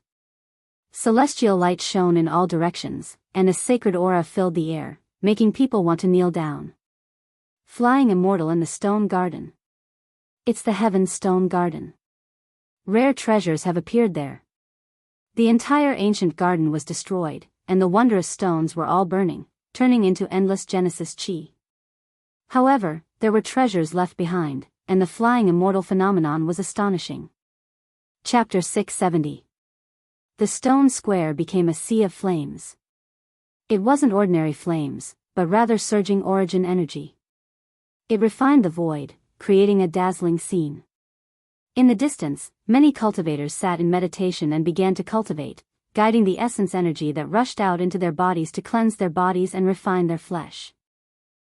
Celestial light shone in all directions, and a sacred aura filled the air, making people want to kneel down. Flying immortal in the stone garden. It's the Heaven Stone Garden. Rare treasures have appeared there. The entire ancient garden was destroyed, and the wondrous stones were all burning, turning into endless Genesis chi. However, there were treasures left behind, and the flying immortal phenomenon was astonishing. Chapter 670. The stone square became a sea of flames. It wasn't ordinary flames, but rather surging origin energy. It refined the void, creating a dazzling scene. In the distance, many cultivators sat in meditation and began to cultivate, guiding the essence energy that rushed out into their bodies to cleanse their bodies and refine their flesh.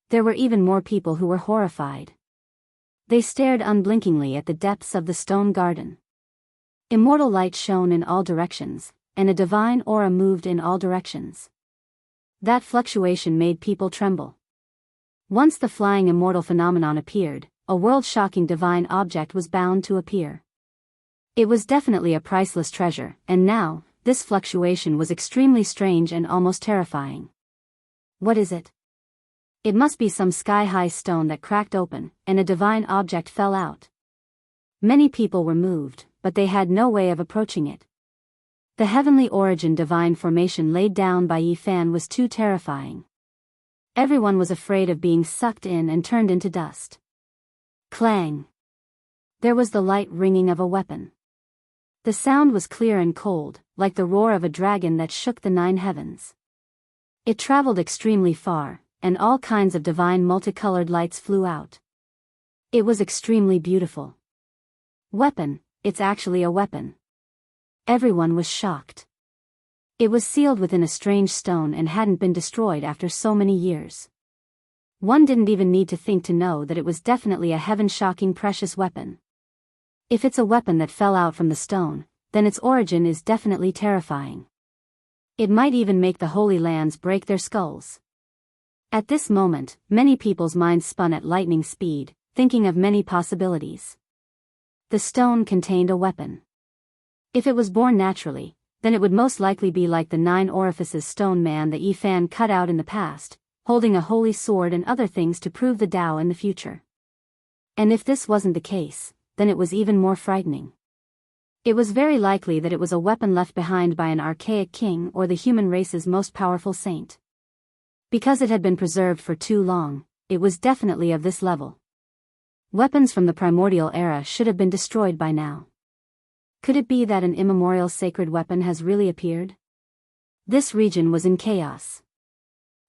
There were even more people who were horrified. They stared unblinkingly at the depths of the stone garden. Immortal light shone in all directions, and a divine aura moved in all directions. That fluctuation made people tremble. Once the flying immortal phenomenon appeared, a world-shocking divine object was bound to appear. It was definitely a priceless treasure, and now, this fluctuation was extremely strange and almost terrifying. What is it? It must be some sky-high stone that cracked open, and a divine object fell out. Many people were moved, but they had no way of approaching it. The heavenly origin divine formation laid down by Yi Fan was too terrifying. Everyone was afraid of being sucked in and turned into dust. Clang! There was the light ringing of a weapon. The sound was clear and cold, like the roar of a dragon that shook the 9 heavens. It traveled extremely far, and all kinds of divine multicolored lights flew out. It was extremely beautiful. Weapon, it's actually a weapon. Everyone was shocked. It was sealed within a strange stone and hadn't been destroyed after so many years. One didn't even need to think to know that it was definitely a heaven-shocking precious weapon. If it's a weapon that fell out from the stone, then its origin is definitely terrifying. It might even make the Holy Lands break their skulls. At this moment, many people's minds spun at lightning speed, thinking of many possibilities. The stone contained a weapon. If it was born naturally, then it would most likely be like the 9 orifices stone man that Yi Fan cut out in the past, holding a holy sword and other things to prove the Tao in the future. And if this wasn't the case, then it was even more frightening. It was very likely that it was a weapon left behind by an archaic king or the human race's most powerful saint. Because it had been preserved for too long, it was definitely of this level. Weapons from the primordial era should have been destroyed by now. Could it be that an immemorial sacred weapon has really appeared? This region was in chaos.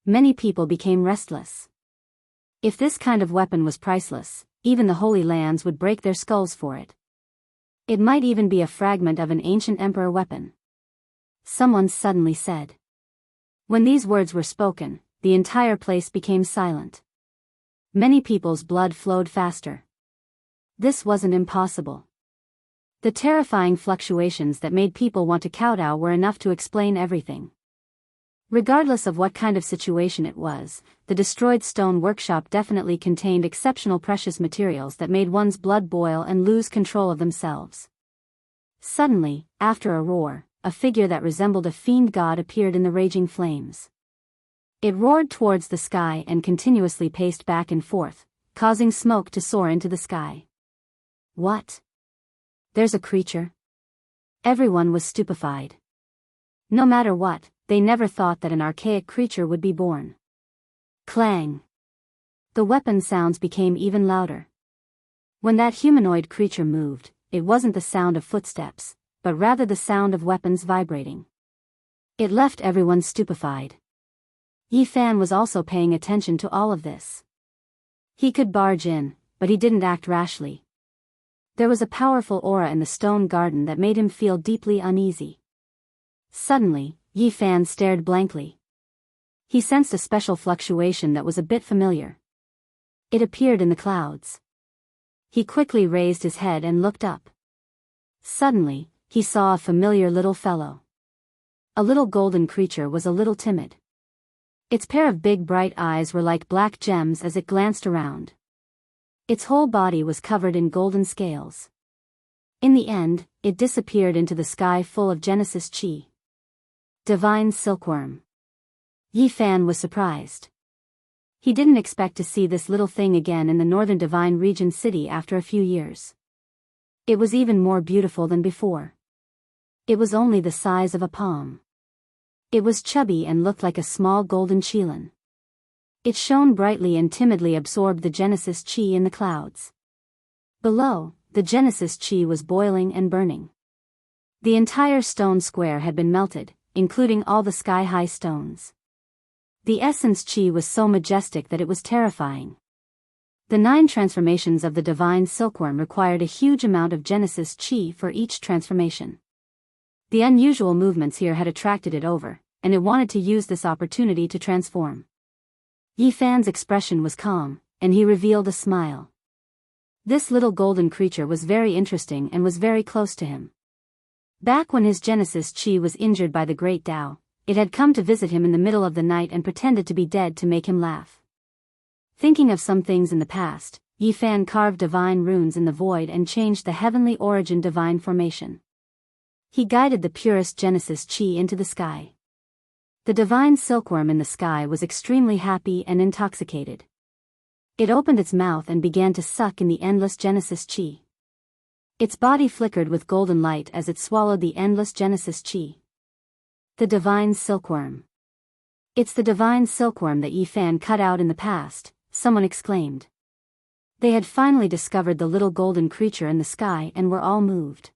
Many people became restless. If this kind of weapon was priceless, even the Holy Lands would break their skulls for it. It might even be a fragment of an ancient emperor weapon. Someone suddenly said. When these words were spoken, the entire place became silent. Many people's blood flowed faster. This wasn't impossible. The terrifying fluctuations that made people want to kowtow were enough to explain everything. Regardless of what kind of situation it was, the destroyed stone workshop definitely contained exceptional precious materials that made one's blood boil and lose control of themselves. Suddenly, after a roar, a figure that resembled a fiend god appeared in the raging flames. It roared towards the sky and continuously paced back and forth, causing smoke to soar into the sky. What? There's a creature? Everyone was stupefied. No matter what, they never thought that an archaic creature would be born. Clang! The weapon sounds became even louder. When that humanoid creature moved, it wasn't the sound of footsteps, but rather the sound of weapons vibrating. It left everyone stupefied. Yi Fan was also paying attention to all of this. He could barge in, but he didn't act rashly. There was a powerful aura in the stone garden that made him feel deeply uneasy. Suddenly, Yi Fan stared blankly. He sensed a special fluctuation that was a bit familiar. It appeared in the clouds. He quickly raised his head and looked up. Suddenly, he saw a familiar little fellow. A little golden creature was a little timid. Its pair of big bright eyes were like black gems as it glanced around. Its whole body was covered in golden scales. In the end, it disappeared into the sky full of Genesis chi. Divine silkworm. Yi Fan was surprised. He didn't expect to see this little thing again in the northern divine region city after a few years. It was even more beautiful than before. It was only the size of a palm. It was chubby and looked like a small golden chelan. It shone brightly and timidly absorbed the Genesis chi in the clouds. Below, the Genesis chi was boiling and burning. The entire stone square had been melted, including all the sky-high stones. The essence chi was so majestic that it was terrifying. The 9 transformations of the divine silkworm required a huge amount of Genesis chi for each transformation. The unusual movements here had attracted it over, and it wanted to use this opportunity to transform. Yi Fan's expression was calm, and he revealed a smile. This little golden creature was very interesting and was very close to him. Back when his Genesis chi was injured by the great Tao, it had come to visit him in the middle of the night and pretended to be dead to make him laugh. Thinking of some things in the past, Yi Fan carved divine runes in the void and changed the heavenly origin divine formation. He guided the purest Genesis chi into the sky. The divine silkworm in the sky was extremely happy and intoxicated. It opened its mouth and began to suck in the endless Genesis chi. Its body flickered with golden light as it swallowed the endless Genesis chi. The divine silkworm. It's the divine silkworm that Yi Fan cut out in the past, someone exclaimed. They had finally discovered the little golden creature in the sky and were all moved.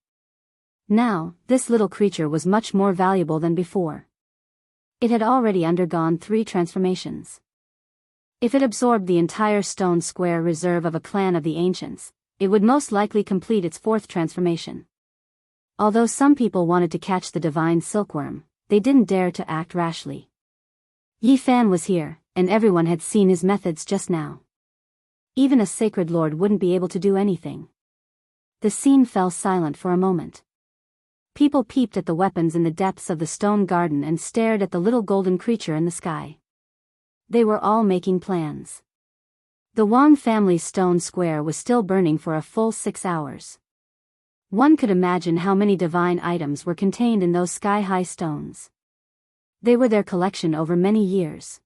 Now, this little creature was much more valuable than before. It had already undergone 3 transformations. If it absorbed the entire stone square reserve of a clan of the ancients, it would most likely complete its 4th transformation. Although some people wanted to catch the divine silkworm, they didn't dare to act rashly. Yi Fan was here, and everyone had seen his methods just now. Even a sacred lord wouldn't be able to do anything. The scene fell silent for a moment. People peeped at the weapons in the depths of the stone garden and stared at the little golden creature in the sky. They were all making plans. The Wang family's stone square was still burning for a full 6 hours. One could imagine how many divine items were contained in those sky-high stones. They were their collection over many years.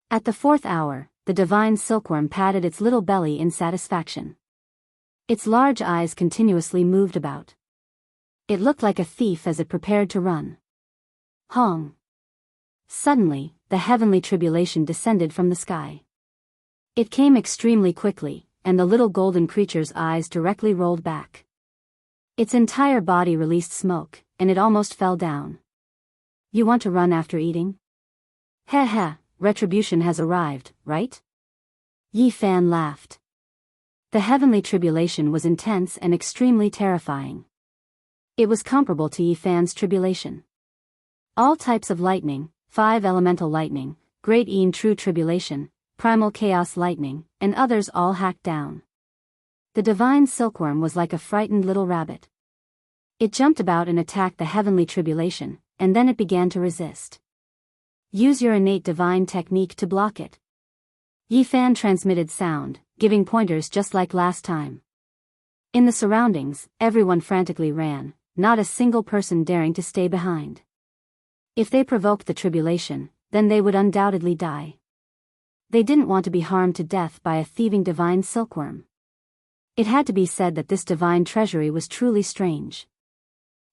At the 4th hour, the divine silkworm patted its little belly in satisfaction. Its large eyes continuously moved about. It looked like a thief as it prepared to run. Hong! Suddenly, the heavenly tribulation descended from the sky. It came extremely quickly, and the little golden creature's eyes directly rolled back. Its entire body released smoke, and it almost fell down. You want to run after eating? Heh heh, retribution has arrived, right? Yi Fan laughed. The heavenly tribulation was intense and extremely terrifying. It was comparable to Yi Fan's tribulation. All types of lightning, 5 elemental lightning, great Een true tribulation, primal chaos lightning, and others all hacked down. The divine silkworm was like a frightened little rabbit. It jumped about and attacked the heavenly tribulation, and then it began to resist. Use your innate divine technique to block it. Yi Fan transmitted sound, giving pointers just like last time. In the surroundings, everyone frantically ran, not a single person daring to stay behind. If they provoked the tribulation, then they would undoubtedly die. They didn't want to be harmed to death by a thieving divine silkworm. It had to be said that this divine treasury was truly strange.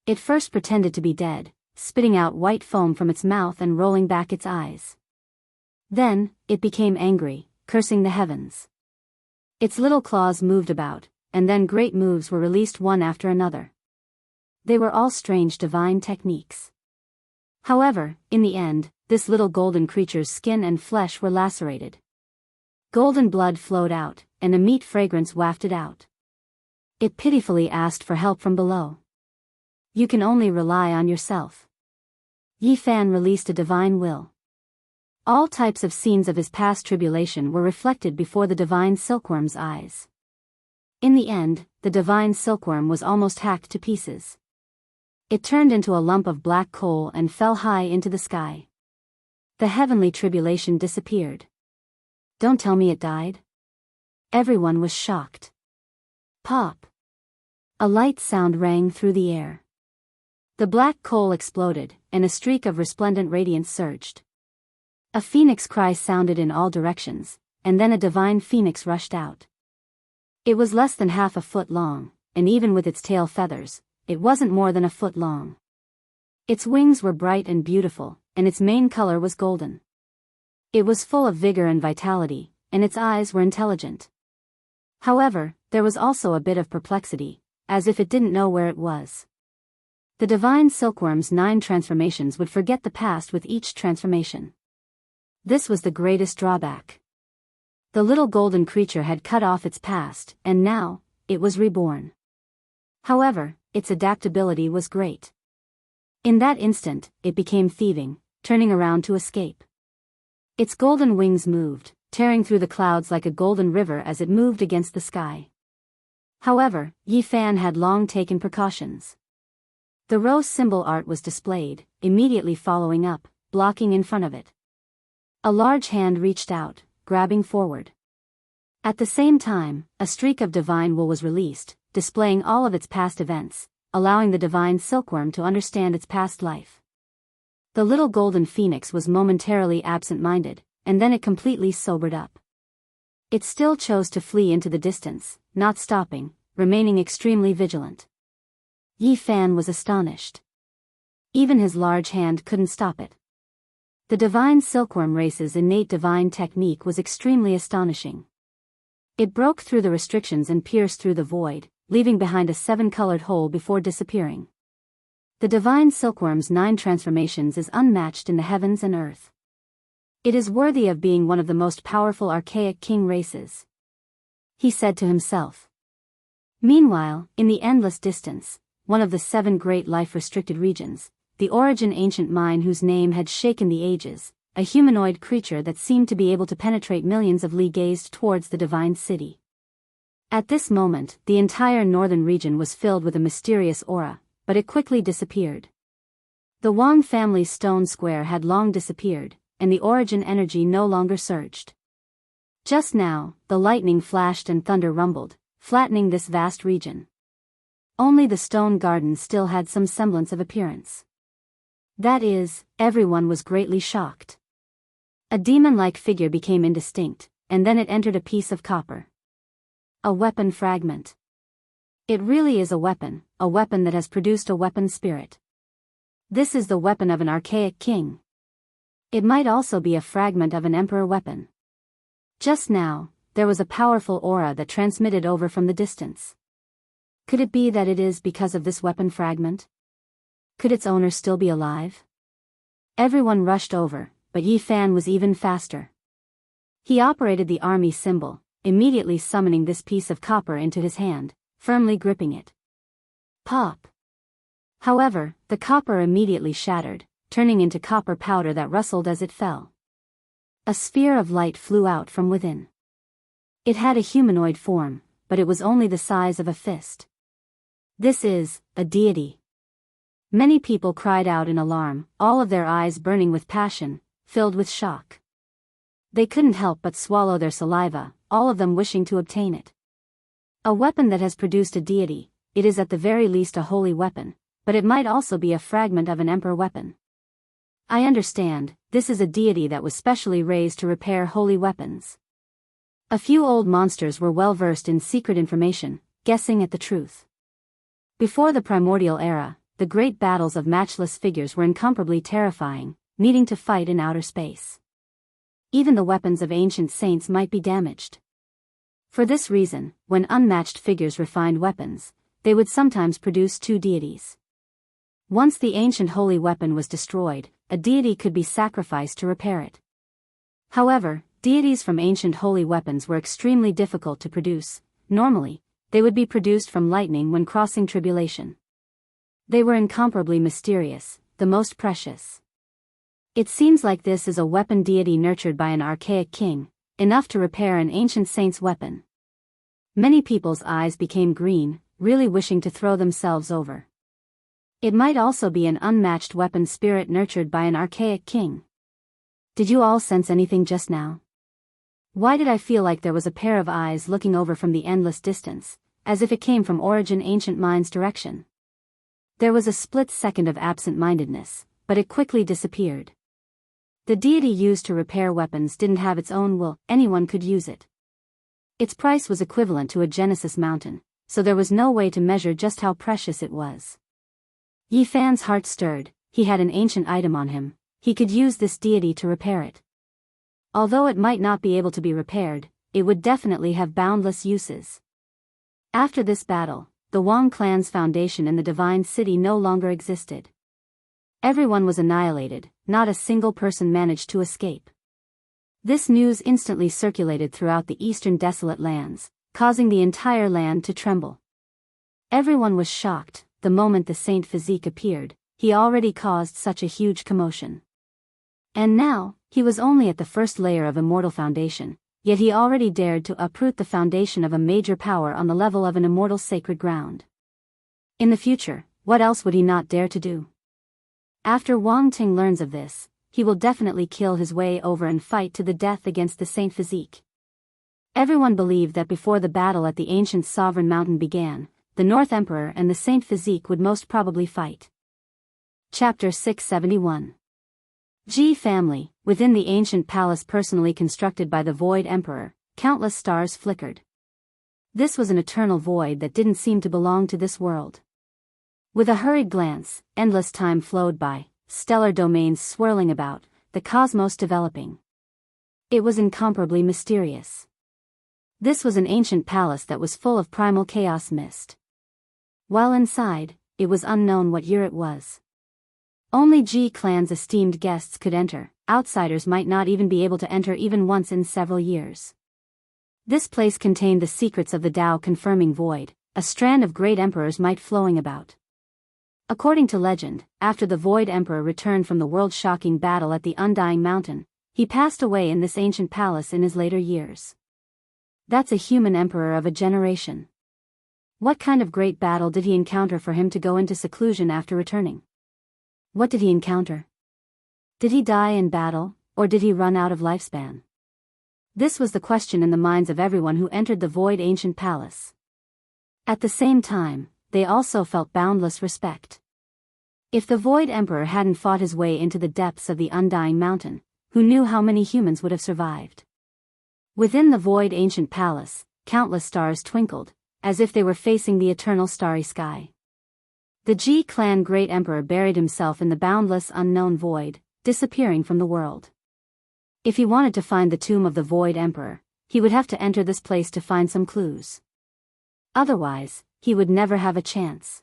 It first pretended to be dead, spitting out white foam from its mouth and rolling back its eyes. Then, it became angry, cursing the heavens. Its little claws moved about, and then great moves were released one after another. They were all strange divine techniques. However, in the end, this little golden creature's skin and flesh were lacerated. Golden blood flowed out, and a meat fragrance wafted out. It pitifully asked for help from below. You can only rely on yourself. Yi Fan released a divine will. All types of scenes of his past tribulation were reflected before the divine silkworm's eyes. In the end, the divine silkworm was almost hacked to pieces. It turned into a lump of black coal and fell high into the sky. The heavenly tribulation disappeared. Don't tell me it died? Everyone was shocked. Pop! A light sound rang through the air. The black coal exploded, and a streak of resplendent radiance surged. A phoenix cry sounded in all directions, and then a divine phoenix rushed out. It was less than half a foot long, and even with its tail feathers, it wasn't more than a foot long. Its wings were bright and beautiful, and its main color was golden. It was full of vigor and vitality, and its eyes were intelligent. However, there was also a bit of perplexity, as if it didn't know where it was. The divine silkworm's 9 transformations would forget the past with each transformation. This was the greatest drawback. The little golden creature had cut off its past, and now, it was reborn. However, its adaptability was great. In that instant, it became thieving, turning around to escape. Its golden wings moved, tearing through the clouds like a golden river as it moved against the sky. However, Yi Fan had long taken precautions. The rose symbol art was displayed, immediately following up, blocking in front of it. A large hand reached out, grabbing forward. At the same time, a streak of divine wool was released, displaying all of its past events, allowing the divine silkworm to understand its past life. The little golden phoenix was momentarily absent-minded, and then it completely sobered up. It still chose to flee into the distance, not stopping, remaining extremely vigilant. Yi Fan was astonished. Even his large hand couldn't stop it. The divine silkworm race's innate divine technique was extremely astonishing. It broke through the restrictions and pierced through the void, leaving behind a 7-colored hole before disappearing. The divine silkworm's 9 transformations is unmatched in the heavens and earth. It is worthy of being one of the most powerful archaic king races, he said to himself. Meanwhile, in the endless distance, one of the 7 great life-restricted regions, the origin ancient mine whose name had shaken the ages, a humanoid creature that seemed to be able to penetrate millions of li gazed towards the divine city. At this moment, the entire northern region was filled with a mysterious aura, but it quickly disappeared. The Wang family's stone square had long disappeared, and the origin energy no longer surged. Just now, the lightning flashed and thunder rumbled, flattening this vast region. Only the stone garden still had some semblance of appearance. That is, everyone was greatly shocked. A demon-like figure became indistinct, and then it entered a piece of copper. A weapon fragment. It really is a weapon that has produced a weapon spirit. This is the weapon of an archaic king. It might also be a fragment of an emperor weapon. Just now, there was a powerful aura that transmitted over from the distance. Could it be that it is because of this weapon fragment? Could its owner still be alive? Everyone rushed over, but Yi Fan was even faster. He operated the army symbol, immediately summoning this piece of copper into his hand, firmly gripping it. Pop! However, the copper immediately shattered, turning into copper powder that rustled as it fell. A sphere of light flew out from within. It had a humanoid form, but it was only the size of a fist. This is a deity. Many people cried out in alarm, all of their eyes burning with passion, filled with shock. They couldn't help but swallow their saliva, all of them wishing to obtain it. A weapon that has produced a deity, it is at the very least a holy weapon, but it might also be a fragment of an emperor weapon. I understand, this is a deity that was specially raised to repair holy weapons. A few old monsters were well versed in secret information, guessing at the truth. Before the primordial era, the great battles of matchless figures were incomparably terrifying, needing to fight in outer space. Even the weapons of ancient saints might be damaged. For this reason, when unmatched figures refined weapons, they would sometimes produce 2 deities. Once the ancient holy weapon was destroyed, a deity could be sacrificed to repair it. However, deities from ancient holy weapons were extremely difficult to produce. Normally, they would be produced from lightning when crossing tribulation. They were incomparably mysterious, the most precious. It seems like this is a weapon deity nurtured by an archaic king, enough to repair an ancient saint's weapon. Many people's eyes became green, really wishing to throw themselves over. It might also be an unmatched weapon spirit nurtured by an archaic king. Did you all sense anything just now? Why did I feel like there was a pair of eyes looking over from the endless distance, as if it came from origin ancient mind's direction? There was a split second of absent-mindedness, but it quickly disappeared. The deity used to repair weapons didn't have its own will, anyone could use it. Its price was equivalent to a Genesis mountain, so there was no way to measure just how precious it was. Yi Fan's heart stirred, he had an ancient item on him, he could use this deity to repair it. Although it might not be able to be repaired, it would definitely have boundless uses. After this battle, the Wang clan's foundation in the Divine City no longer existed. Everyone was annihilated, not a single person managed to escape. This news instantly circulated throughout the eastern desolate lands, causing the entire land to tremble. Everyone was shocked. The moment the Saint Physique appeared, he already caused such a huge commotion. And now, he was only at the first layer of immortal foundation, yet he already dared to uproot the foundation of a major power on the level of an immortal sacred ground. In the future, what else would he not dare to do? After Wang Ting learns of this, he will definitely kill his way over and fight to the death against the Saint Physique. Everyone believed that before the battle at the ancient Sovereign Mountain began, the North Emperor and the Saint Physique would most probably fight. Chapter 671. Ji family. Within the ancient palace personally constructed by the Void Emperor, countless stars flickered. This was an eternal void that didn't seem to belong to this world. With a hurried glance, endless time flowed by, stellar domains swirling about, the cosmos developing. It was incomparably mysterious. This was an ancient palace that was full of primal chaos mist. While inside, it was unknown what year it was. Only Ji clan's esteemed guests could enter, outsiders might not even be able to enter even once in several years. This place contained the secrets of the Tao confirming void, a strand of great emperors might flowing about. According to legend, after the Void Emperor returned from the world-shocking battle at the Undying Mountain, he passed away in this ancient palace in his later years. That's a human emperor of a generation. What kind of great battle did he encounter for him to go into seclusion after returning? What did he encounter? Did he die in battle, or did he run out of lifespan? This was the question in the minds of everyone who entered the Void Ancient Palace. At the same time, they also felt boundless respect. If the Void Emperor hadn't fought his way into the depths of the Undying Mountain, who knew how many humans would have survived? Within the Void Ancient Palace, countless stars twinkled, as if they were facing the eternal starry sky. The Ji clan Great Emperor buried himself in the boundless unknown void, disappearing from the world. If he wanted to find the tomb of the Void Emperor, he would have to enter this place to find some clues. Otherwise, he would never have a chance.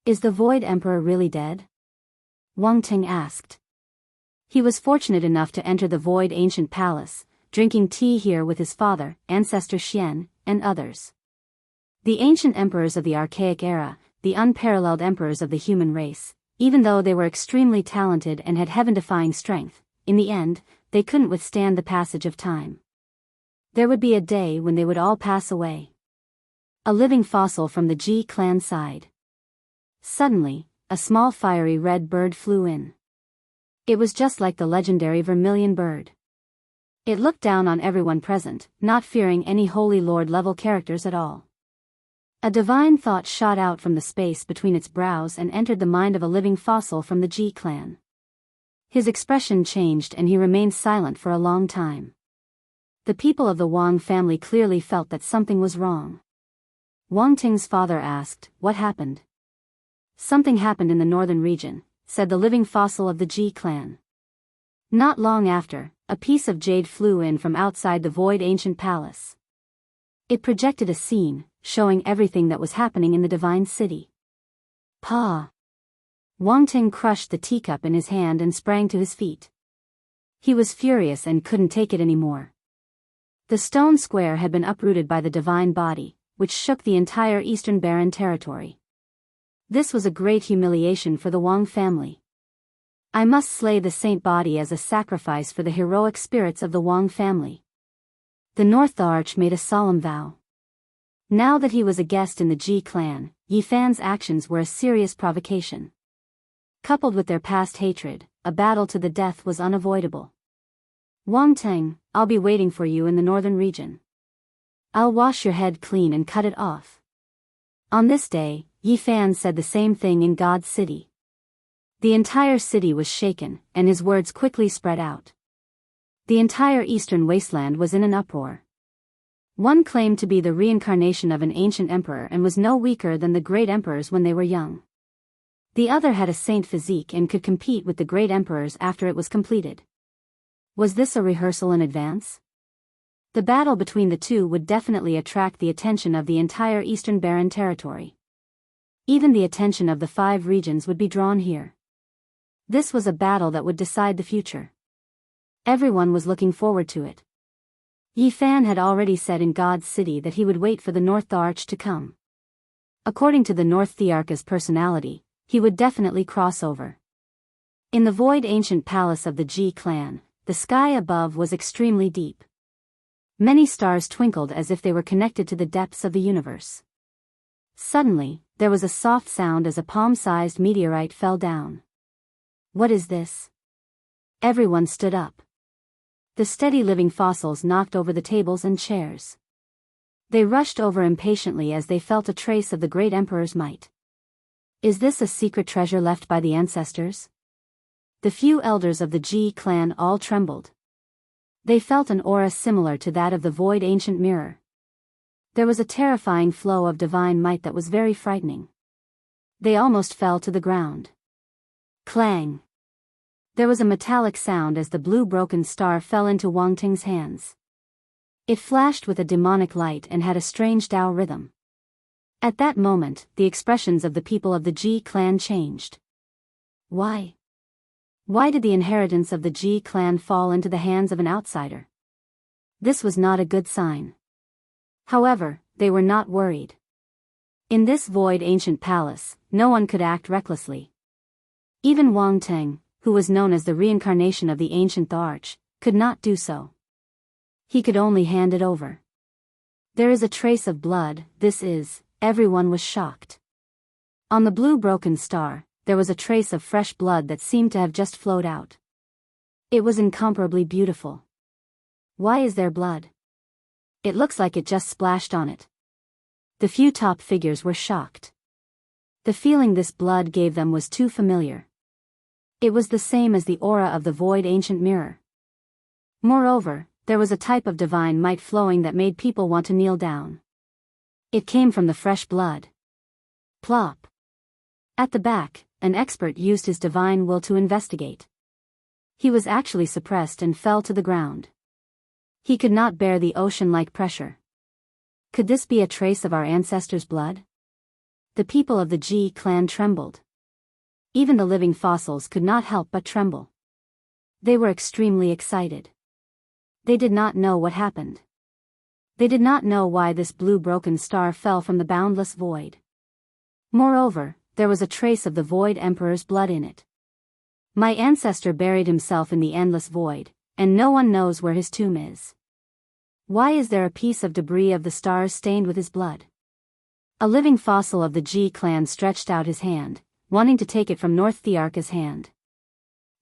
Is the Void Emperor really dead? Wang Ting asked. He was fortunate enough to enter the Void Ancient Palace, drinking tea here with his father, ancestor Xian, and others. The ancient emperors of the archaic era, the unparalleled emperors of the human race, even though they were extremely talented and had heaven-defying strength, in the end, they couldn't withstand the passage of time. There would be a day when they would all pass away. A living fossil from the Ji clan side. Suddenly, a small fiery red bird flew in. It was just like the legendary vermilion bird. It looked down on everyone present, not fearing any Holy Lord-level characters at all. A divine thought shot out from the space between its brows and entered the mind of a living fossil from the Ji clan. His expression changed and he remained silent for a long time. The people of the Wang family clearly felt that something was wrong. Wang Ting's father asked, "What happened?" "Something happened in the northern region," said the living fossil of the Ji clan. Not long after, a piece of jade flew in from outside the Void Ancient Palace. It projected a scene, showing everything that was happening in the Divine City. Pa! Wang Ting crushed the teacup in his hand and sprang to his feet. He was furious and couldn't take it anymore. The stone square had been uprooted by the divine body, which shook the entire eastern barren territory. This was a great humiliation for the Wang family. I must slay the saint body as a sacrifice for the heroic spirits of the Wang family. The North Arch made a solemn vow. Now that he was a guest in the Ji clan, Yi Fan's actions were a serious provocation. Coupled with their past hatred, a battle to the death was unavoidable. Wang Ting, I'll be waiting for you in the northern region. I'll wash your head clean and cut it off. On this day, Yi Fan said the same thing in God's city. The entire city was shaken, and his words quickly spread out. The entire eastern wasteland was in an uproar. One claimed to be the reincarnation of an ancient emperor and was no weaker than the great emperors when they were young. The other had a saint physique and could compete with the great emperors after it was completed. Was this a rehearsal in advance? The battle between the two would definitely attract the attention of the entire Eastern Barren territory. Even the attention of the 5 regions would be drawn here. This was a battle that would decide the future. Everyone was looking forward to it. Yi Fan had already said in God's City that he would wait for the North Arch to come. According to the North Thearch's personality, he would definitely cross over. In the void ancient palace of the Ji clan, the sky above was extremely deep. Many stars twinkled as if they were connected to the depths of the universe. Suddenly, there was a soft sound as a palm-sized meteorite fell down. What is this? Everyone stood up. The steady living fossils knocked over the tables and chairs. They rushed over impatiently as they felt a trace of the great emperor's might. Is this a secret treasure left by the ancestors? The few elders of the Ji clan all trembled. They felt an aura similar to that of the void ancient mirror. There was a terrifying flow of divine might that was very frightening. They almost fell to the ground. Clang! There was a metallic sound as the blue broken star fell into Wang Ting's hands. It flashed with a demonic light and had a strange Tao rhythm. At that moment, the expressions of the people of the Ji clan changed. Why? Why did the inheritance of the Ji clan fall into the hands of an outsider? This was not a good sign. However, they were not worried. In this void ancient palace, no one could act recklessly. Even Wang Ting, who was known as the reincarnation of the ancient Arch, could not do so. He could only hand it over. There is a trace of blood, everyone was shocked. On the blue broken star, there was a trace of fresh blood that seemed to have just flowed out. It was incomparably beautiful. Why is there blood? It looks like it just splashed on it. The few top figures were shocked. The feeling this blood gave them was too familiar. It was the same as the aura of the void ancient mirror. Moreover, there was a type of divine might flowing that made people want to kneel down. It came from the fresh blood. Plop. At the back, an expert used his divine will to investigate. He was actually suppressed and fell to the ground. He could not bear the ocean-like pressure. Could this be a trace of our ancestors' blood? The people of the Ji clan trembled. Even the living fossils could not help but tremble. They were extremely excited. They did not know what happened. They did not know why this blue broken star fell from the boundless void. Moreover, there was a trace of the void emperor's blood in it. My ancestor buried himself in the endless void, and no one knows where his tomb is. Why is there a piece of debris of the stars stained with his blood? A living fossil of the Ji clan stretched out his hand, wanting to take it from North Thearch's hand.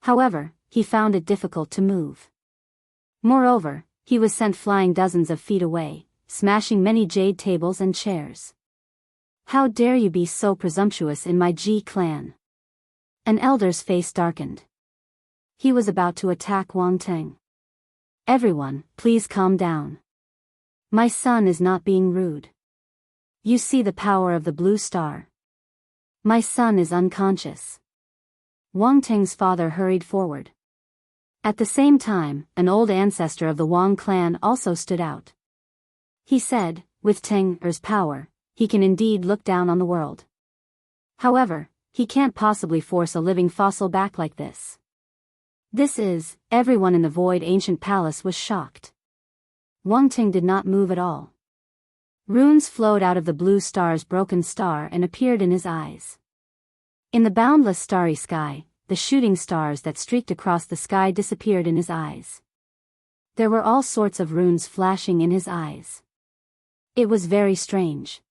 However, he found it difficult to move. Moreover, he was sent flying dozens of feet away, smashing many jade tables and chairs. How dare you be so presumptuous in my Ji clan? An elder's face darkened. He was about to attack Wang Ting. Everyone, please calm down. My son is not being rude. You see the power of the blue star. My son is unconscious. Wang Ting's father hurried forward. At the same time, an old ancestor of the Wang clan also stood out. He said, with Ting's power, he can indeed look down on the world. However, he can't possibly force a living fossil back like this. Everyone in the void ancient palace was shocked. Wang Ting did not move at all. Runes flowed out of the blue star's broken star and appeared in his eyes. In the boundless starry sky, the shooting stars that streaked across the sky disappeared in his eyes. There were all sorts of runes flashing in his eyes. It was very strange.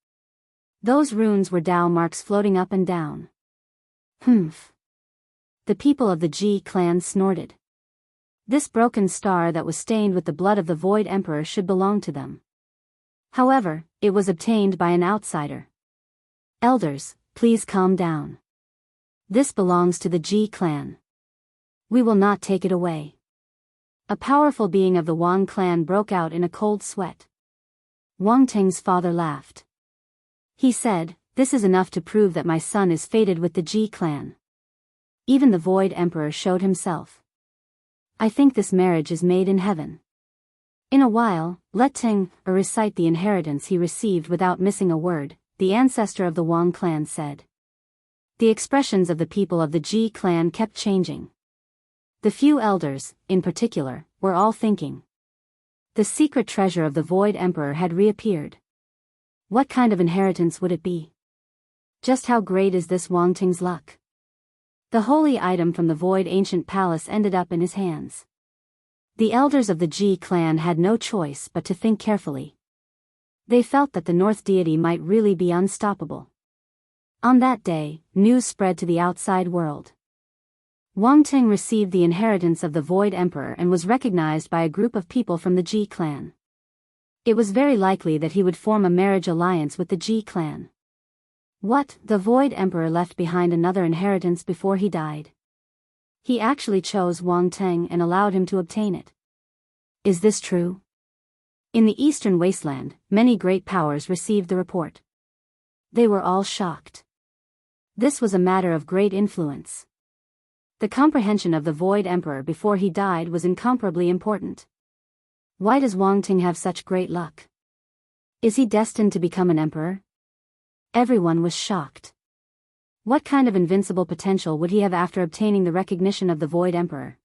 Those runes were Tao marks floating up and down. Humph. The people of the Ji clan snorted. This broken star that was stained with the blood of the Void Emperor should belong to them. However, it was obtained by an outsider. Elders, please calm down. This belongs to the Ji clan. We will not take it away. A powerful being of the Wang clan broke out in a cold sweat. Wang Ting's father laughed. He said, This is enough to prove that my son is fated with the Ji clan. Even the Void Emperor showed himself. I think this marriage is made in heaven. In a while, let Ting recite the inheritance he received without missing a word, the ancestor of the Wang clan said. The expressions of the people of the Ji clan kept changing. The few elders, in particular, were all thinking. The secret treasure of the Void Emperor had reappeared. What kind of inheritance would it be? Just how great is this Wang Ting's luck? The holy item from the Void Ancient Palace ended up in his hands. The elders of the Ji clan had no choice but to think carefully. They felt that the North deity might really be unstoppable. On that day, news spread to the outside world. Wang Ting received the inheritance of the Void Emperor and was recognized by a group of people from the Ji clan. It was very likely that he would form a marriage alliance with the Ji clan. What? The Void Emperor left behind another inheritance before he died. He actually chose Wang Ting and allowed him to obtain it. Is this true? In the Eastern Wasteland, many great powers received the report. They were all shocked. This was a matter of great influence. The comprehension of the Void Emperor before he died was incomparably important. Why does Wang Ting have such great luck? Is he destined to become an emperor? Everyone was shocked. What kind of invincible potential would he have after obtaining the recognition of the Void Emperor?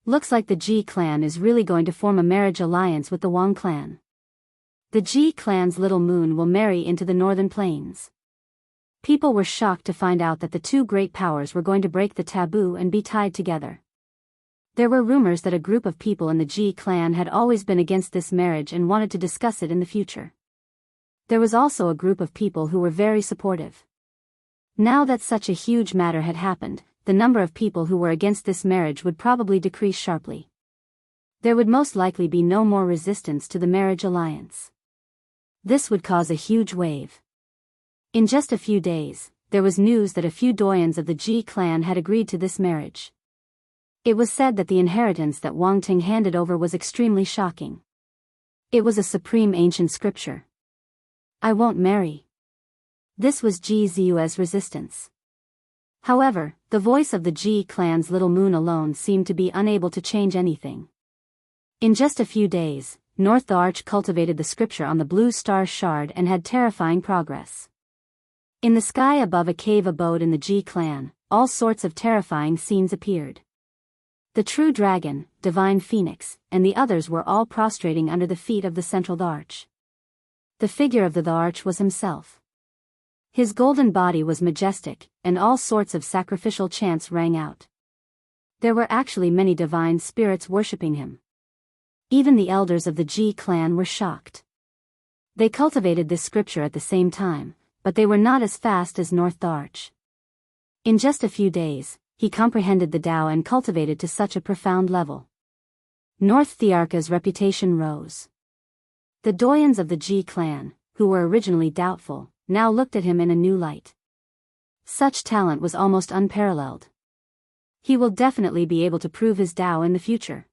Looks like the Ji clan is really going to form a marriage alliance with the Wang clan. The Ji clan's little moon will marry into the northern plains. People were shocked to find out that the two great powers were going to break the taboo and be tied together. There were rumors that a group of people in the Ji clan had always been against this marriage and wanted to discuss it in the future. There was also a group of people who were very supportive. Now that such a huge matter had happened, the number of people who were against this marriage would probably decrease sharply. There would most likely be no more resistance to the marriage alliance. This would cause a huge wave. In just a few days, there was news that a few doyens of the Ji clan had agreed to this marriage. It was said that the inheritance that Wang Ting handed over was extremely shocking. It was a supreme ancient scripture. I won't marry. This was Ji Zuo's resistance. However, the voice of the Ji clan's little moon alone seemed to be unable to change anything. In just a few days, North the Arch cultivated the scripture on the blue star shard and had terrifying progress. In the sky above a cave abode in the Ji clan, all sorts of terrifying scenes appeared. The true dragon, divine phoenix, and the others were all prostrating under the feet of the central arch. The figure of the arch was himself. His golden body was majestic, and all sorts of sacrificial chants rang out. There were actually many divine spirits worshipping him. Even the elders of the Ji clan were shocked. They cultivated this scripture at the same time, but they were not as fast as North the Arch. In just a few days, he comprehended the Tao and cultivated to such a profound level. North Thearka's reputation rose. The doyens of the Ji clan, who were originally doubtful, now looked at him in a new light. Such talent was almost unparalleled. He will definitely be able to prove his Tao in the future.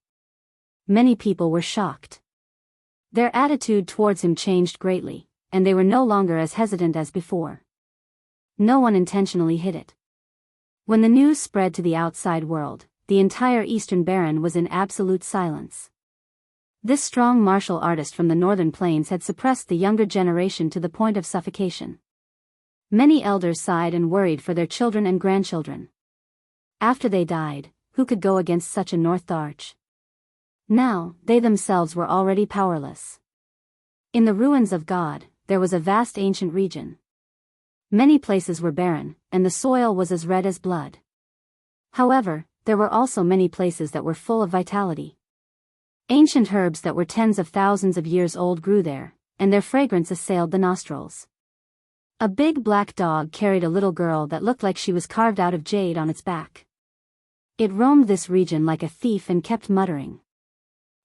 Many people were shocked. Their attitude towards him changed greatly, and they were no longer as hesitant as before. No one intentionally hid it. When the news spread to the outside world, the entire Eastern Baron was in absolute silence. This strong martial artist from the northern plains had suppressed the younger generation to the point of suffocation. Many elders sighed and worried for their children and grandchildren. After they died, who could go against such a North Arch? Now, they themselves were already powerless. In the ruins of God, there was a vast ancient region. Many places were barren, and the soil was as red as blood. However, there were also many places that were full of vitality. Ancient herbs that were tens of thousands of years old grew there, and their fragrance assailed the nostrils. A big black dog carried a little girl that looked like she was carved out of jade on its back. It roamed this region like a thief and kept muttering.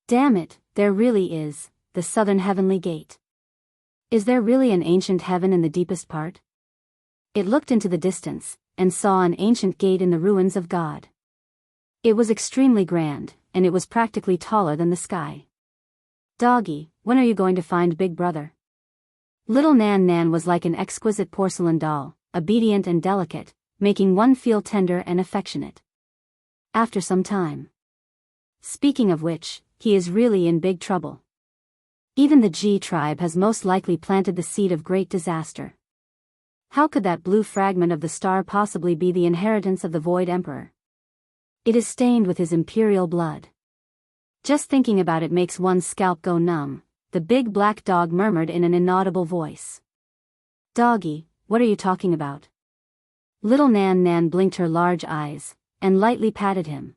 Damn it, there really is, the southern heavenly gate. Is there really an ancient heaven in the deepest part? It looked into the distance, and saw an ancient gate in the ruins of God. It was extremely grand, and it was practically taller than the sky. Doggy, when are you going to find Big Brother? Little Nan Nan was like an exquisite porcelain doll, obedient and delicate, making one feel tender and affectionate. After some time. Speaking of which, he is really in big trouble. Even the G tribe has most likely planted the seed of great disaster. How could that blue fragment of the star possibly be the inheritance of the Void Emperor? It is stained with his imperial blood. Just thinking about it makes one's scalp go numb, the big black dog murmured in an inaudible voice. Doggy, what are you talking about? Little Nan Nan blinked her large eyes, and lightly patted him.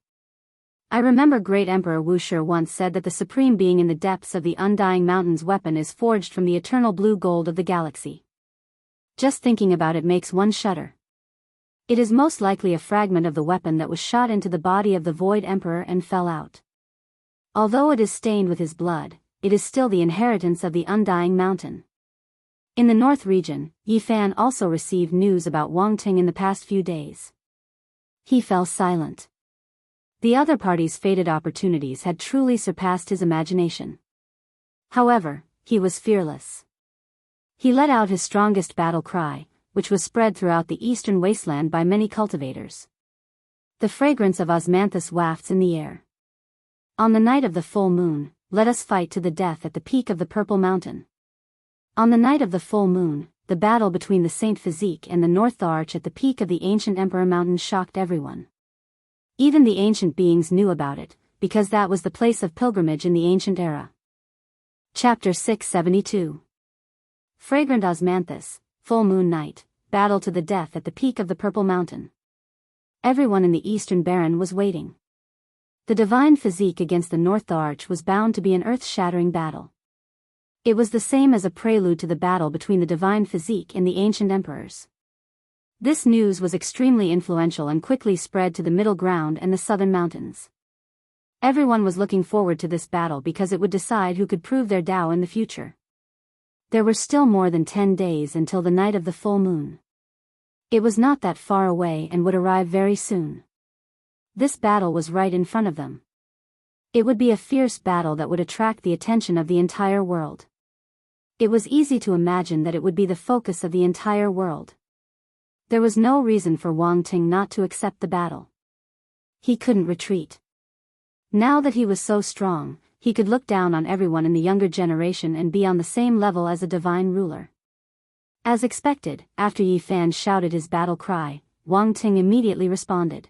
I remember Great Emperor Wuxia once said that the supreme being in the depths of the Undying Mountain's weapon is forged from the eternal blue gold of the galaxy. Just thinking about it makes one shudder. It is most likely a fragment of the weapon that was shot into the body of the Void Emperor and fell out. Although it is stained with his blood, it is still the inheritance of the Undying Mountain. In the North region, Yi Fan also received news about Wang Ting in the past few days. He fell silent. The other party's fated opportunities had truly surpassed his imagination. However, he was fearless. He let out his strongest battle cry, which was spread throughout the eastern wasteland by many cultivators. The fragrance of osmanthus wafts in the air. On the night of the full moon, let us fight to the death at the peak of the Purple Mountain. On the night of the full moon, the battle between the Saint Physique and the North Arch at the peak of the ancient Emperor Mountain shocked everyone. Even the ancient beings knew about it, because that was the place of pilgrimage in the ancient era. Chapter 672. Fragrant Osmanthus, Full Moon Night, Battle to the Death at the Peak of the Purple Mountain. Everyone in the Eastern Baron was waiting. The divine physique against the North Arch was bound to be an earth-shattering battle. It was the same as a prelude to the battle between the divine physique and the ancient emperors. This news was extremely influential and quickly spread to the Middle Ground and the Southern Mountains. Everyone was looking forward to this battle because it would decide who could prove their Tao in the future. There were still more than 10 days until the night of the full moon. It was not that far away and would arrive very soon. This battle was right in front of them. It would be a fierce battle that would attract the attention of the entire world. It was easy to imagine that it would be the focus of the entire world. There was no reason for Wang Ting not to accept the battle. He couldn't retreat. Now that he was so strong, he could look down on everyone in the younger generation and be on the same level as a divine ruler. As expected, after Yi Fan shouted his battle cry, Wang Ting immediately responded.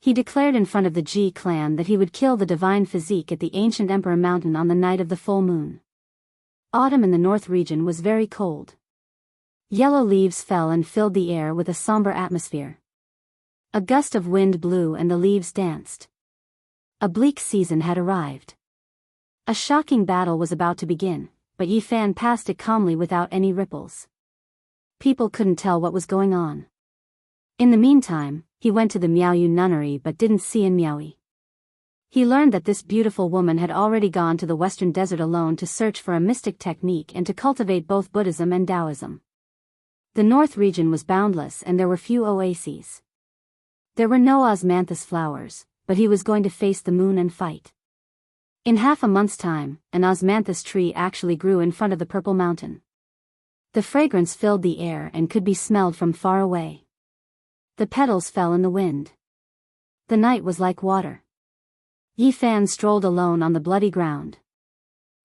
He declared in front of the Ji clan that he would kill the divine physique at the ancient Emperor Mountain on the night of the full moon. Autumn in the North region was very cold. Yellow leaves fell and filled the air with a somber atmosphere. A gust of wind blew and the leaves danced. A bleak season had arrived. A shocking battle was about to begin, but Yi Fan passed it calmly without any ripples. People couldn't tell what was going on. In the meantime, he went to the Miaoyu nunnery but didn't see in Miaoyu. He learned that this beautiful woman had already gone to the western desert alone to search for a mystic technique and to cultivate both Buddhism and Taoism. The north region was boundless and there were few oases. There were no osmanthus flowers, but he was going to face the moon and fight. In half a month's time, an osmanthus tree actually grew in front of the Purple Mountain. The fragrance filled the air and could be smelled from far away. The petals fell in the wind. The night was like water. Yi Fan strolled alone on the bloody ground.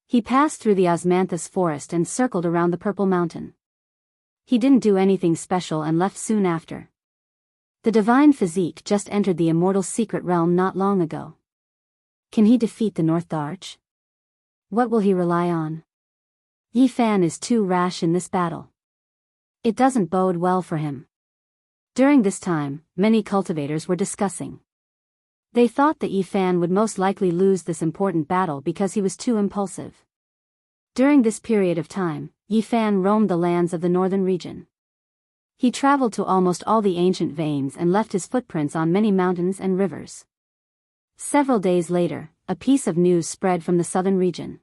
He passed through the osmanthus forest and circled around the Purple Mountain. He didn't do anything special and left soon after. The divine physique just entered the immortal secret realm not long ago. Can he defeat the North Arch? What will he rely on? Yi Fan is too rash in this battle. It doesn't bode well for him. During this time, many cultivators were discussing. They thought that Yi Fan would most likely lose this important battle because he was too impulsive. During this period of time, Yi Fan roamed the lands of the northern region. He traveled to almost all the ancient veins and left his footprints on many mountains and rivers. Several days later, a piece of news spread from the southern region.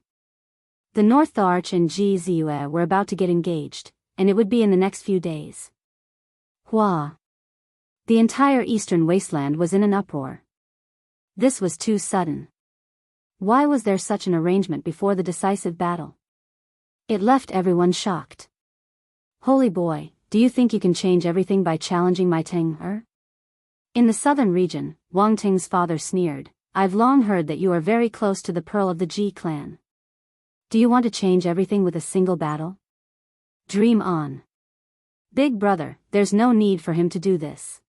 The North Arch and Ji Ziyue were about to get engaged, and it would be in the next few days. Hua! The entire eastern wasteland was in an uproar. This was too sudden. Why was there such an arrangement before the decisive battle? It left everyone shocked. Holy boy, do you think you can change everything by challenging my Teng? In the southern region, Wang Ting's father sneered, I've long heard that you are very close to the pearl of the Ji clan. Do you want to change everything with a single battle? Dream on. Big brother, there's no need for him to do this.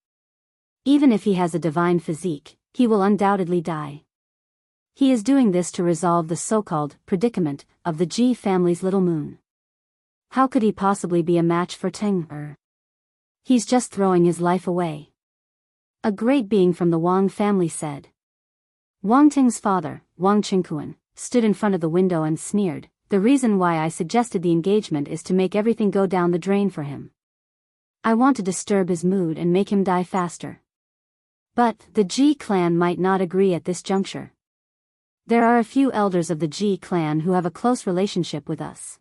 Even if he has a divine physique, he will undoubtedly die. He is doing this to resolve the so-called predicament of the Ji family's little moon. How could he possibly be a match for Teng? He's just throwing his life away. A great being from the Wang family said. Wang Ting's father, Wang Qingquan, stood in front of the window and sneered, the reason why I suggested the engagement is to make everything go down the drain for him. I want to disturb his mood and make him die faster. But the Ji clan might not agree at this juncture. There are a few elders of the Ji clan who have a close relationship with us.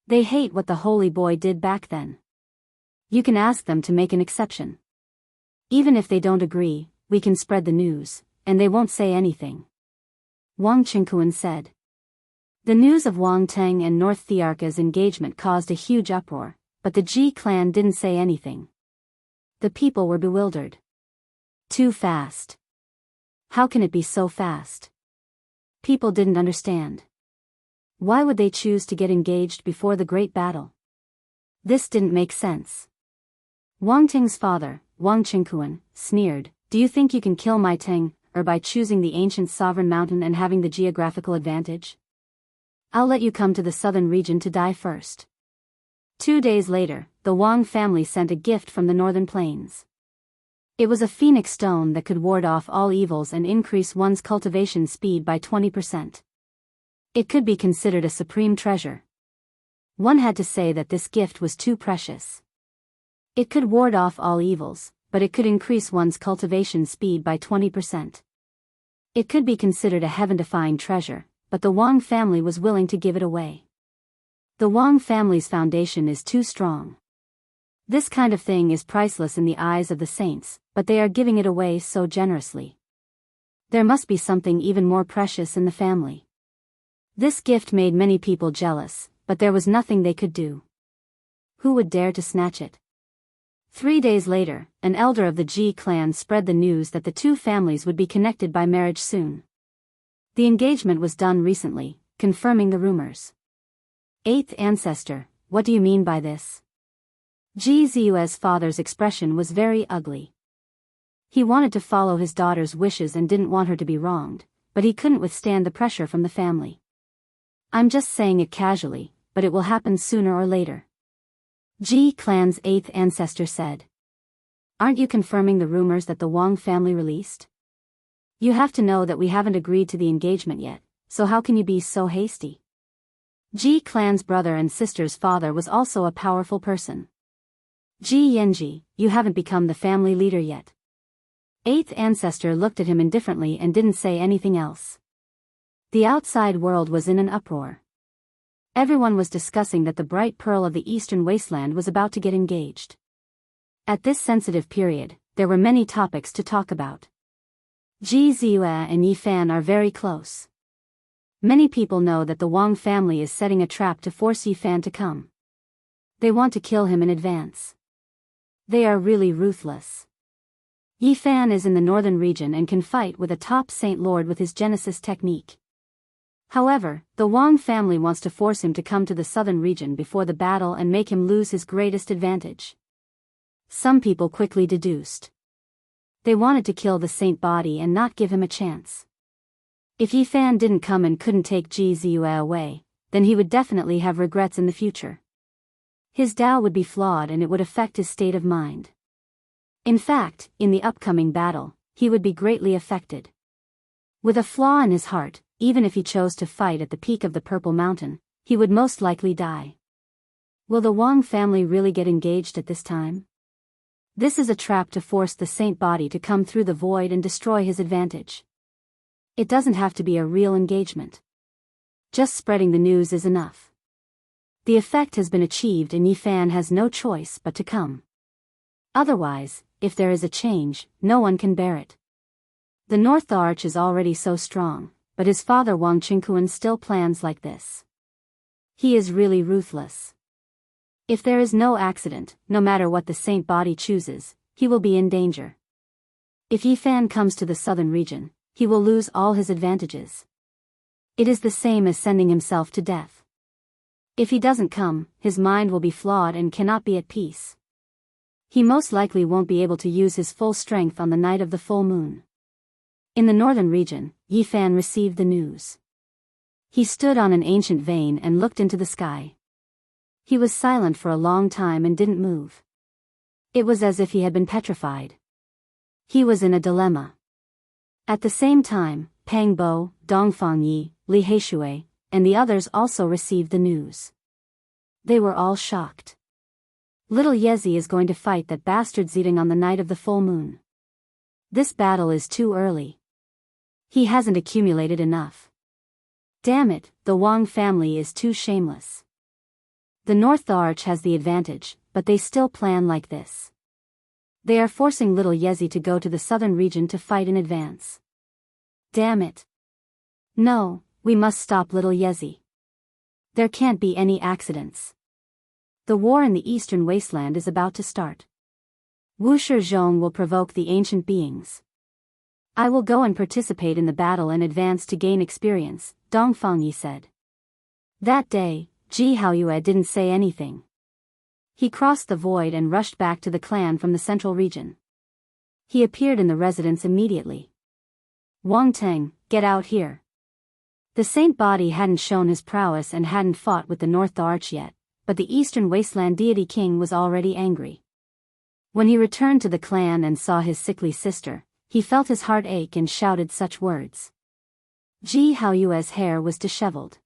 They hate what the holy boy did back then. You can ask them to make an exception. Even if they don't agree, we can spread the news, and they won't say anything. Wang Qingquan said. The news of Wang Teng and North Thearka's engagement caused a huge uproar, but the Ji clan didn't say anything. The people were bewildered. Too fast. How can it be so fast? People didn't understand. Why would they choose to get engaged before the great battle? This didn't make sense. Wang Ting's father, Wang Qingquan, sneered, do you think you can kill my Teng, or by choosing the ancient sovereign mountain and having the geographical advantage? I'll let you come to the southern region to die first. 2 days later, the Wang family sent a gift from the northern plains. It was a phoenix stone that could ward off all evils and increase one's cultivation speed by 20%. It could be considered a supreme treasure. One had to say that this gift was too precious. It could ward off all evils, but it could increase one's cultivation speed by 20%. It could be considered a heaven-defying treasure, but the Wang family was willing to give it away. The Wang family's foundation is too strong. This kind of thing is priceless in the eyes of the saints, but they are giving it away so generously. There must be something even more precious in the family. This gift made many people jealous, but there was nothing they could do. Who would dare to snatch it? 3 days later, an elder of the Ji clan spread the news that the two families would be connected by marriage soon. The engagement was done recently, confirming the rumors. 8th ancestor, what do you mean by this? Ji Ziue's father's expression was very ugly. He wanted to follow his daughter's wishes and didn't want her to be wronged, but he couldn't withstand the pressure from the family. I'm just saying it casually, but it will happen sooner or later. Ji clan's 8th ancestor said. Aren't you confirming the rumors that the Wang family released? You have to know that we haven't agreed to the engagement yet, so how can you be so hasty? Ji clan's brother and sister's father was also a powerful person. Ji Yanji, you haven't become the family leader yet. 8th ancestor looked at him indifferently and didn't say anything else. The outside world was in an uproar. Everyone was discussing that the bright pearl of the eastern wasteland was about to get engaged. At this sensitive period, there were many topics to talk about. Ji Ziyue and Yi Fan are very close. Many people know that the Wang family is setting a trap to force Yi Fan to come. They want to kill him in advance. They are really ruthless. Yi Fan is in the northern region and can fight with a top Saint Lord with his Genesis technique. However, the Wang family wants to force him to come to the southern region before the battle and make him lose his greatest advantage. Some people quickly deduced. They wanted to kill the saint body and not give him a chance. If Yi Fan didn't come and couldn't take Ji Ziyue away, then he would definitely have regrets in the future. His Tao would be flawed and it would affect his state of mind. In fact, in the upcoming battle, he would be greatly affected. With a flaw in his heart, even if he chose to fight at the peak of the Purple Mountain, he would most likely die. Will the Wang family really get engaged at this time? This is a trap to force the saint body to come through the void and destroy his advantage. It doesn't have to be a real engagement. Just spreading the news is enough. The effect has been achieved and Yi Fan has no choice but to come. Otherwise, if there is a change, no one can bear it. The North Arch is already so strong, but his father Wang Qingquan still plans like this. He is really ruthless. If there is no accident, no matter what the saint body chooses, he will be in danger. If Yi Fan comes to the southern region, he will lose all his advantages. It is the same as sending himself to death. If he doesn't come, his mind will be flawed and cannot be at peace. He most likely won't be able to use his full strength on the night of the full moon. In the northern region, Yi Fan received the news. He stood on an ancient vane and looked into the sky. He was silent for a long time and didn't move. It was as if he had been petrified. He was in a dilemma. At the same time, Pang Bo, Dongfang Yi, Li Heishui, and the others also received the news. They were all shocked. Little Yezi is going to fight that bastard Zidong on the night of the full moon. This battle is too early. He hasn't accumulated enough. Damn it, the Wang family is too shameless. The North Arch has the advantage, but they still plan like this. They are forcing little Yezi to go to the southern region to fight in advance. Damn it. No, we must stop little Yezi. There can't be any accidents. The war in the eastern wasteland is about to start. Wushi Zhong will provoke the ancient beings. I will go and participate in the battle in advance to gain experience, Dongfang Yi said. That day, Ji Haoyue didn't say anything. He crossed the void and rushed back to the clan from the central region. He appeared in the residence immediately. Wang Teng, get out here. The saint body hadn't shown his prowess and hadn't fought with the North Arch yet, but the Eastern Wasteland deity king was already angry. When he returned to the clan and saw his sickly sister, he felt his heart ache and shouted such words. Ji Haoyue's hair was disheveled.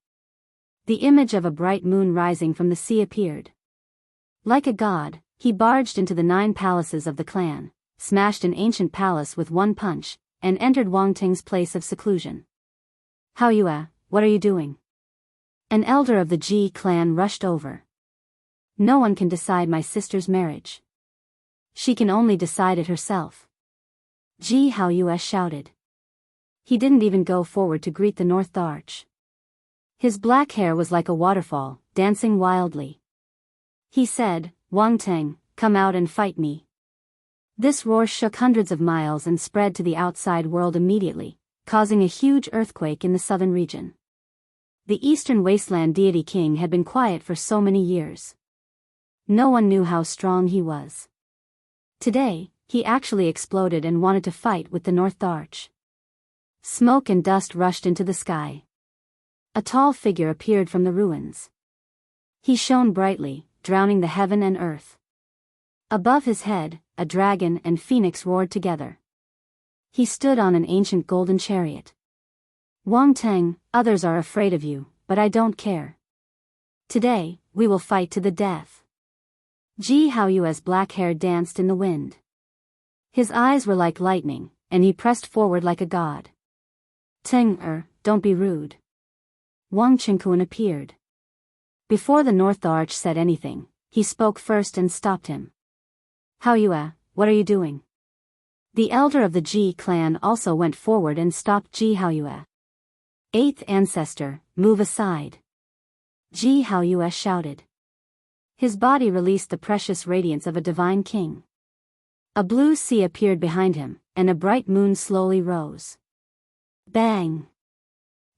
The image of a bright moon rising from the sea appeared. Like a god, he barged into the 9 palaces of the clan, smashed an ancient palace with one punch, and entered Wang Ting's place of seclusion. Haoyue, what are you doing? An elder of the Ji clan rushed over. No one can decide my sister's marriage. She can only decide it herself. Ji Haoyue shouted. He didn't even go forward to greet the North Arch. His black hair was like a waterfall, dancing wildly. He said, Wang Teng, come out and fight me. This roar shook hundreds of miles and spread to the outside world immediately, causing a huge earthquake in the southern region. The Eastern Wasteland deity king had been quiet for so many years. No one knew how strong he was. Today, he actually exploded and wanted to fight with the North Arch. Smoke and dust rushed into the sky. A tall figure appeared from the ruins. He shone brightly, drowning the heaven and earth. Above his head, a dragon and phoenix roared together. He stood on an ancient golden chariot. Wang Teng, others are afraid of you, but I don't care. Today, we will fight to the death. Ji Haoyue's black hair danced in the wind. His eyes were like lightning, and he pressed forward like a god. Teng, don't be rude. Wang Qingquan appeared. Before the North Arch said anything, he spoke first and stopped him. Haoyue, what are you doing? The elder of the Ji clan also went forward and stopped Ji Haoyue. 8th ancestor, move aside. Ji Haoyue shouted. His body released the precious radiance of a divine king. A blue sea appeared behind him, and a bright moon slowly rose. Bang!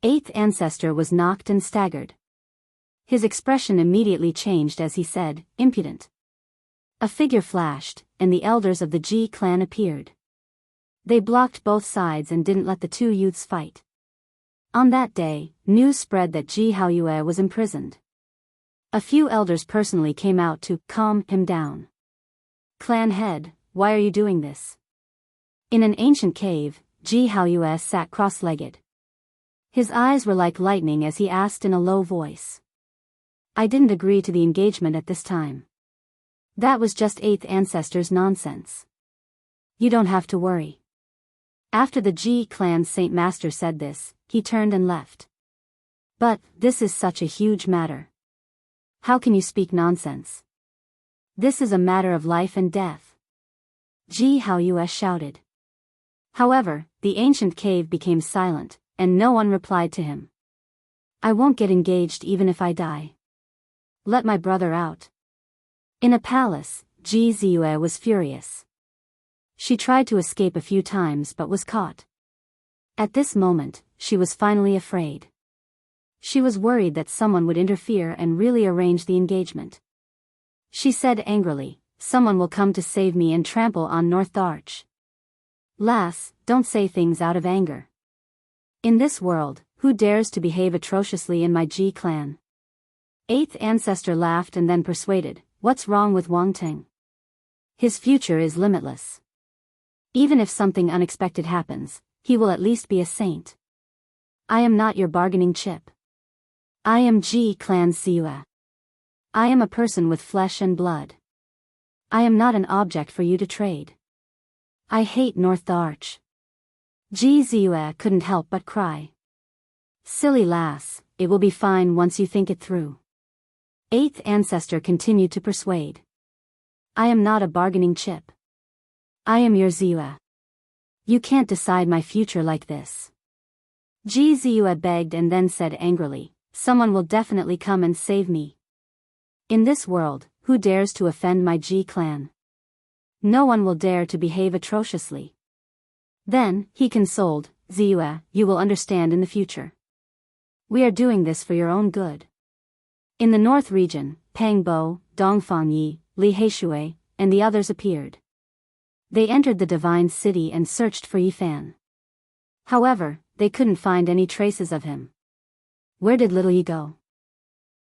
8th ancestor was knocked and staggered. His expression immediately changed as he said, impudent. A figure flashed, and the elders of the Ji clan appeared. They blocked both sides and didn't let the two youths fight. On that day, news spread that Ji Haoyue was imprisoned. A few elders personally came out to calm him down. Clan head, why are you doing this? In an ancient cave, Ji Haoyue sat cross-legged. His eyes were like lightning as he asked in a low voice. I didn't agree to the engagement at this time. That was just 8th ancestor's nonsense. You don't have to worry. After the Ji clan's Saint Master said this, he turned and left. But, this is such a huge matter. How can you speak nonsense? This is a matter of life and death. Ji Haoyue shouted. However, the ancient cave became silent, and no one replied to him. I won't get engaged even if I die. Let my brother out. In a palace, Ji Ziyue was furious. She tried to escape a few times but was caught. At this moment, she was finally afraid. She was worried that someone would interfere and really arrange the engagement. She said angrily, "Someone will come to save me and trample on North Arch." Lass, don't say things out of anger. In this world, who dares to behave atrociously in my Ji clan? Eighth ancestor laughed and then persuaded, "What's wrong with Wang Ting? His future is limitless. Even if something unexpected happens, he will at least be a saint. I am not your bargaining chip. I am Ji clan Siua. I am a person with flesh and blood. I am not an object for you to trade. I hate North Arch." Ji Ziyue couldn't help but cry. "Silly lass, it will be fine once you think it through." Eighth ancestor continued to persuade. "I am not a bargaining chip. I am your Ziyue. You can't decide my future like this." Ji Ziyue begged and then said angrily, "Someone will definitely come and save me. In this world, who dares to offend my Ji clan? No one will dare to behave atrociously." Then, he consoled, "Ziyue, you will understand in the future. We are doing this for your own good." In the north region, Pang Bo, Dongfang Yi, Li Heishui, and the others appeared. They entered the divine city and searched for Yifan. However, they couldn't find any traces of him. Where did little Yi go?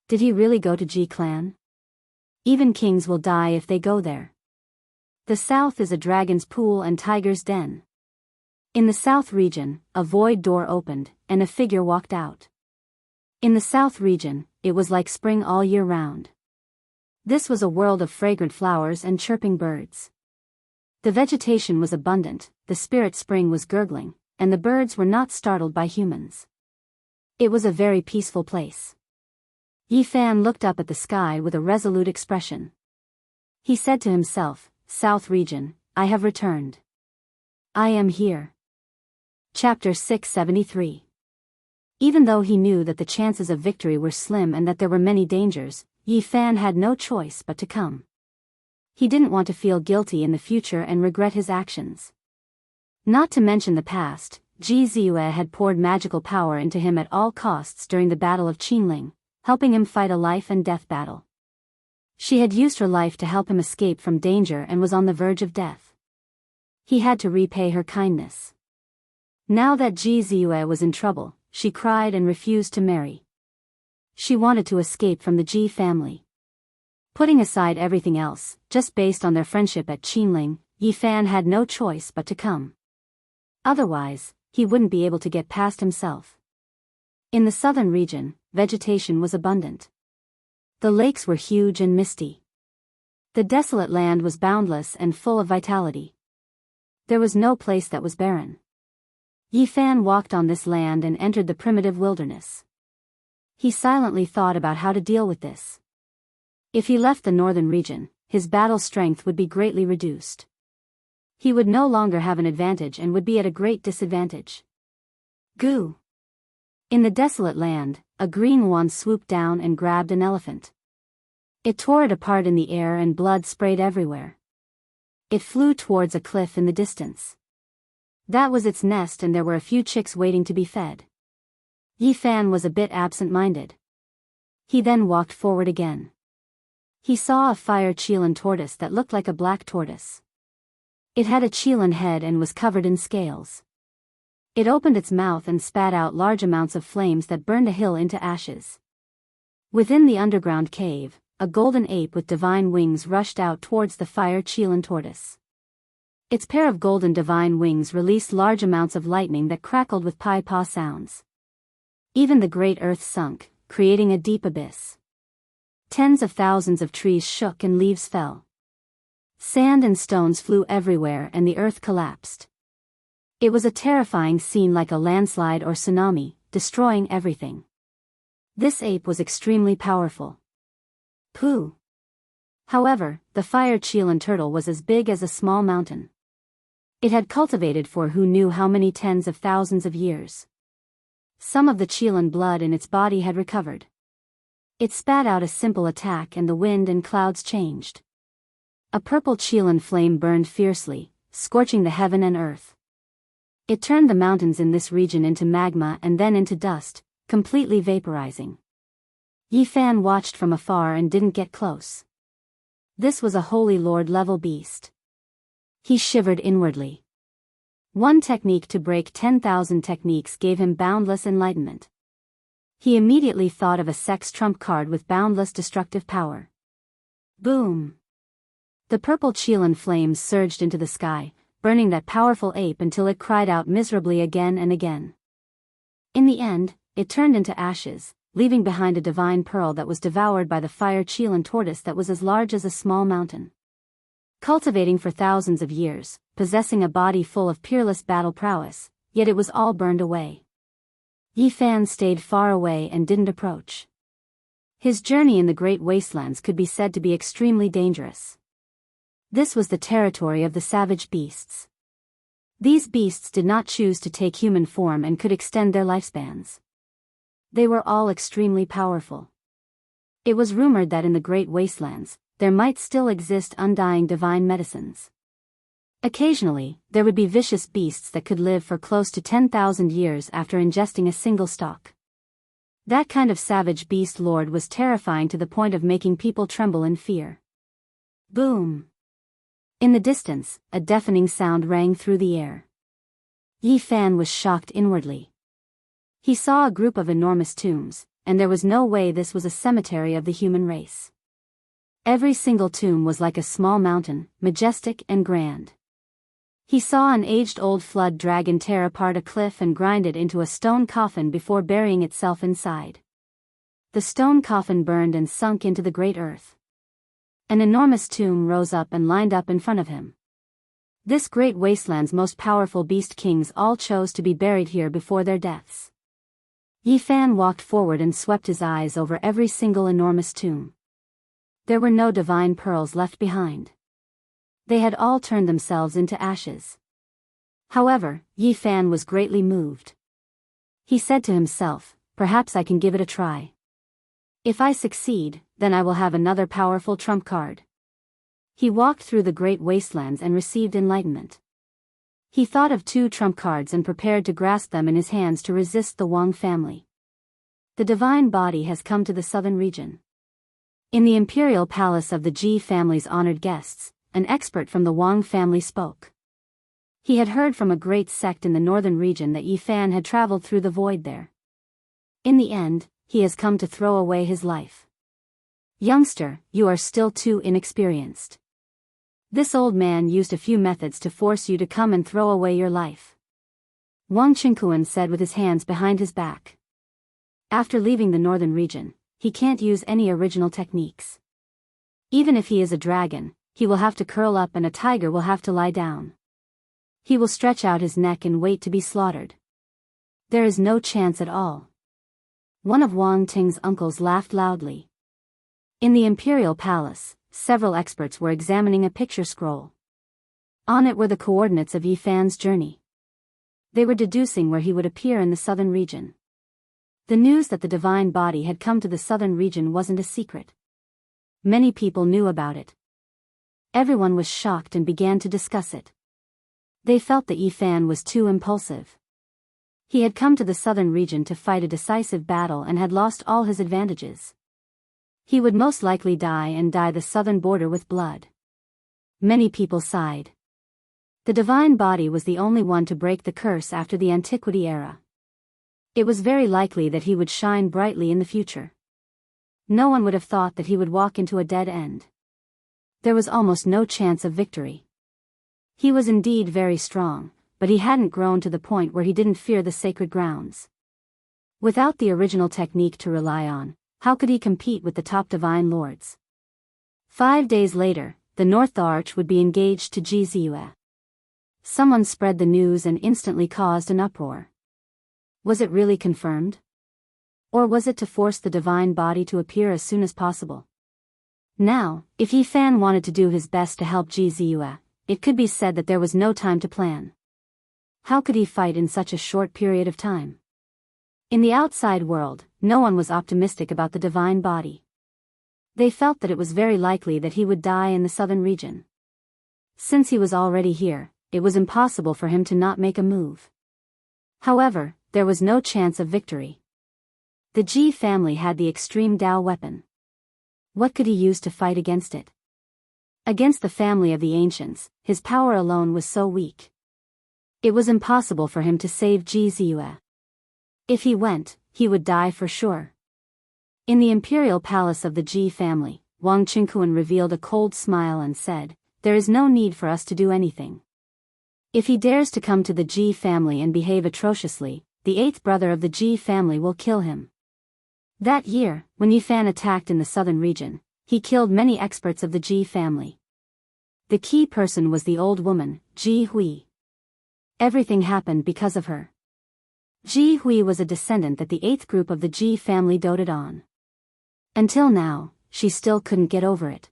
Did he really go to Ji clan? Even kings will die if they go there. The south is a dragon's pool and tiger's den. In the south region, a void door opened, and a figure walked out. In the south region, it was like spring all year round. This was a world of fragrant flowers and chirping birds. The vegetation was abundant, the spirit spring was gurgling, and the birds were not startled by humans. It was a very peaceful place. Yifan looked up at the sky with a resolute expression. He said to himself, "South region, I have returned. I am here." Chapter 673. Even though he knew that the chances of victory were slim and that there were many dangers, Yifan had no choice but to come. He didn't want to feel guilty in the future and regret his actions. Not to mention the past, Ji Ziyue had poured magical power into him at all costs during the Battle of Qinling, helping him fight a life and death battle. She had used her life to help him escape from danger and was on the verge of death. He had to repay her kindness. Now that Ji Ziyue was in trouble, she cried and refused to marry. She wanted to escape from the Ji family. Putting aside everything else, just based on their friendship at Qinling, Yifan had no choice but to come. Otherwise, he wouldn't be able to get past himself. In the southern region, vegetation was abundant. The lakes were huge and misty. The desolate land was boundless and full of vitality. There was no place that was barren. Yifan walked on this land and entered the primitive wilderness. He silently thought about how to deal with this. If he left the northern region, his battle strength would be greatly reduced. He would no longer have an advantage and would be at a great disadvantage. Goo! In the desolate land, a green wand swooped down and grabbed an elephant. It tore it apart in the air and blood sprayed everywhere. It flew towards a cliff in the distance. That was its nest and there were a few chicks waiting to be fed. Yifan was a bit absent-minded. He then walked forward again. He saw a fire Qilin tortoise that looked like a black tortoise. It had a Qilin head and was covered in scales. It opened its mouth and spat out large amounts of flames that burned a hill into ashes. Within the underground cave, a golden ape with divine wings rushed out towards the fire Qilin tortoise. Its pair of golden divine wings released large amounts of lightning that crackled with pi-pa sounds. Even the great earth sunk, creating a deep abyss. Tens of thousands of trees shook and leaves fell. Sand and stones flew everywhere and the earth collapsed. It was a terrifying scene like a landslide or tsunami, destroying everything. This ape was extremely powerful. Pooh! However, the fire Qilin turtle was as big as a small mountain. It had cultivated for who knew how many tens of thousands of years. Some of the Qilin blood in its body had recovered. It spat out a simple attack and the wind and clouds changed. A purple Chelan flame burned fiercely, scorching the heaven and earth. It turned the mountains in this region into magma and then into dust, completely vaporizing. Yi Fan watched from afar and didn't get close. This was a Holy Lord-level beast. He shivered inwardly. One technique to break 10,000 techniques gave him boundless enlightenment. He immediately thought of a sex trump card with boundless destructive power. Boom! The purple Chelan flames surged into the sky, burning that powerful ape until it cried out miserably again and again. In the end, it turned into ashes, leaving behind a divine pearl that was devoured by the fire Chelan tortoise that was as large as a small mountain. Cultivating for thousands of years, possessing a body full of peerless battle prowess, yet it was all burned away. Yi Fan stayed far away and didn't approach. His journey in the great wastelands could be said to be extremely dangerous. This was the territory of the savage beasts. These beasts did not choose to take human form and could extend their lifespans. They were all extremely powerful. It was rumored that in the great wastelands, there might still exist undying divine medicines. Occasionally, there would be vicious beasts that could live for close to 10,000 years after ingesting a single stalk. That kind of savage beast lord was terrifying to the point of making people tremble in fear. Boom! In the distance, a deafening sound rang through the air. Yi Fan was shocked inwardly. He saw a group of enormous tombs, and there was no way this was a cemetery of the human race. Every single tomb was like a small mountain, majestic and grand. He saw an aged-old flood dragon tear apart a cliff and grind it into a stone coffin before burying itself inside. The stone coffin burned and sunk into the great earth. An enormous tomb rose up and lined up in front of him. This great wasteland's most powerful beast kings all chose to be buried here before their deaths. Yi Fan walked forward and swept his eyes over every single enormous tomb. There were no divine pearls left behind. They had all turned themselves into ashes. However, Yi Fan was greatly moved. He said to himself, perhaps I can give it a try. If I succeed, then I will have another powerful trump card. He walked through the great wastelands and received enlightenment. He thought of 2 trump cards and prepared to grasp them in his hands to resist the Wang family. The divine body has come to the southern region. In the imperial palace of the Ji family's honored guests, an expert from the Wang family spoke. He had heard from a great sect in the northern region that Yi Fan had traveled through the void there. In the end, he has come to throw away his life. Youngster, you are still too inexperienced. This old man used a few methods to force you to come and throw away your life. Wang Qingkuan said with his hands behind his back. After leaving the northern region, he can't use any original techniques. Even if he is a dragon, he will have to curl up and a tiger will have to lie down. He will stretch out his neck and wait to be slaughtered. There is no chance at all. One of Wang Ting's uncles laughed loudly. In the imperial palace, several experts were examining a picture scroll. On it were the coordinates of Yi Fan's journey. They were deducing where he would appear in the southern region. The news that the divine body had come to the southern region wasn't a secret. Many people knew about it. Everyone was shocked and began to discuss it. They felt that Yi Fan was too impulsive. He had come to the southern region to fight a decisive battle and had lost all his advantages. He would most likely die and dye the southern border with blood. Many people sighed. The divine body was the only one to break the curse after the antiquity era. It was very likely that he would shine brightly in the future. No one would have thought that he would walk into a dead end. There was almost no chance of victory. He was indeed very strong, but he hadn't grown to the point where he didn't fear the sacred grounds. Without the original technique to rely on, how could he compete with the top divine lords? 5 days later, the North Arch would be engaged to Jizue. Someone spread the news and instantly caused an uproar. Was it really confirmed? Or was it to force the divine body to appear as soon as possible? Now, if Yi Fan wanted to do his best to help Jizue, it could be said that there was no time to plan. How could he fight in such a short period of time? In the outside world, no one was optimistic about the divine body. They felt that it was very likely that he would die in the southern region. Since he was already here, it was impossible for him to not make a move. However, there was no chance of victory. The Ji family had the extreme Dao weapon. What could he use to fight against it? Against the family of the ancients, his power alone was so weak. It was impossible for him to save Ji Ziyue. If he went, he would die for sure. In the imperial palace of the Ji family, Wang Qingquan revealed a cold smile and said, "There is no need for us to do anything. If he dares to come to the Ji family and behave atrociously, the eighth brother of the Ji family will kill him." That year, when Yi Fan attacked in the southern region, he killed many experts of the Ji family. The key person was the old woman, Ji Hui. Everything happened because of her. Ji Hui was a descendant that the eighth group of the Ji family doted on. Until now, she still couldn't get over it.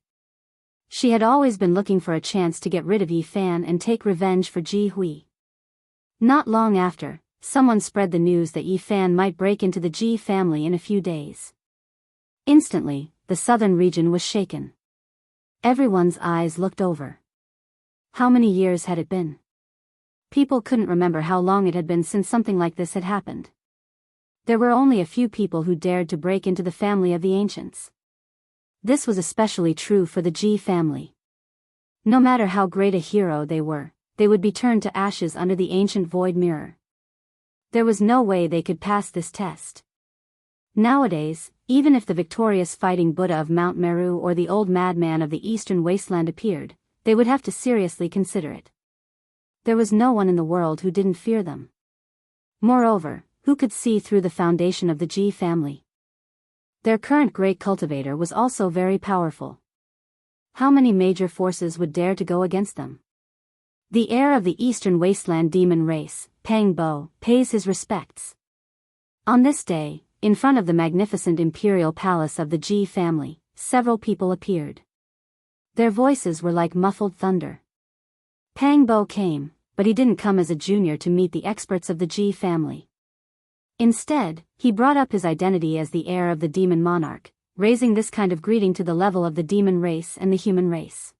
She had always been looking for a chance to get rid of Yi Fan and take revenge for Ji Hui. Not long after, someone spread the news that Yi Fan might break into the Ji family in a few days. Instantly, the southern region was shaken. Everyone's eyes looked over. How many years had it been? People couldn't remember how long it had been since something like this had happened. There were only a few people who dared to break into the family of the ancients. This was especially true for the Ji family. No matter how great a hero they were, they would be turned to ashes under the ancient void mirror. There was no way they could pass this test. Nowadays, even if the victorious fighting Buddha of Mount Meru or the old madman of the eastern wasteland appeared, they would have to seriously consider it. There was no one in the world who didn't fear them. Moreover, who could see through the foundation of the Ji family? Their current great cultivator was also very powerful. How many major forces would dare to go against them? The heir of the eastern wasteland demon race, Pang Bo, pays his respects. On this day, in front of the magnificent imperial palace of the Ji family, several people appeared. Their voices were like muffled thunder. Pang Bo came, but he didn't come as a junior to meet the experts of the Ji family. Instead, he brought up his identity as the heir of the demon monarch, raising this kind of greeting to the level of the demon race and the human race.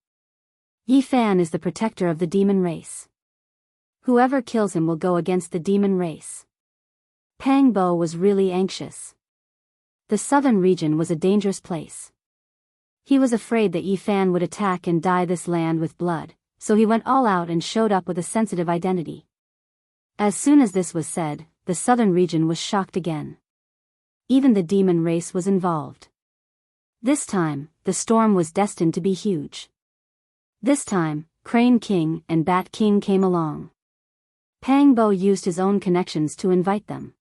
Yi Fan is the protector of the demon race. Whoever kills him will go against the demon race. Pang Bo was really anxious. The southern region was a dangerous place. He was afraid that Yi Fan would attack and dye this land with blood, so he went all out and showed up with a sensitive identity. As soon as this was said, the southern region was shocked again. Even the demon race was involved. This time, the storm was destined to be huge. This time, Crane King and Bat King came along. Pang Bo used his own connections to invite them.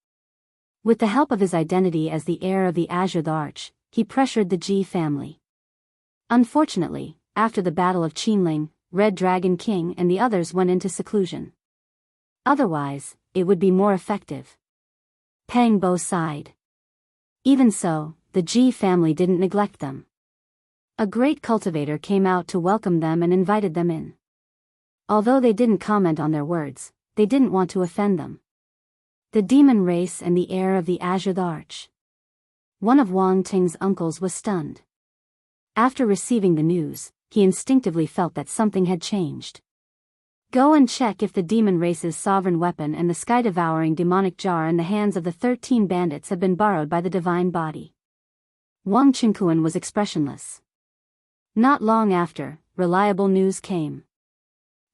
With the help of his identity as the heir of the Azure Arch, he pressured the Ji family. Unfortunately, after the Battle of Qinling, Red Dragon King and the others went into seclusion. Otherwise, it would be more effective. Pang Bo sighed. Even so, the Ji family didn't neglect them. A great cultivator came out to welcome them and invited them in. Although they didn't comment on their words, they didn't want to offend them. The demon race and the heir of the Azure Arch. One of Wang Ting's uncles was stunned. After receiving the news, he instinctively felt that something had changed. Go and check if the demon race's sovereign weapon and the sky-devouring demonic jar in the hands of the 13 bandits have been borrowed by the divine body. Wang Qingquan was expressionless. Not long after, reliable news came.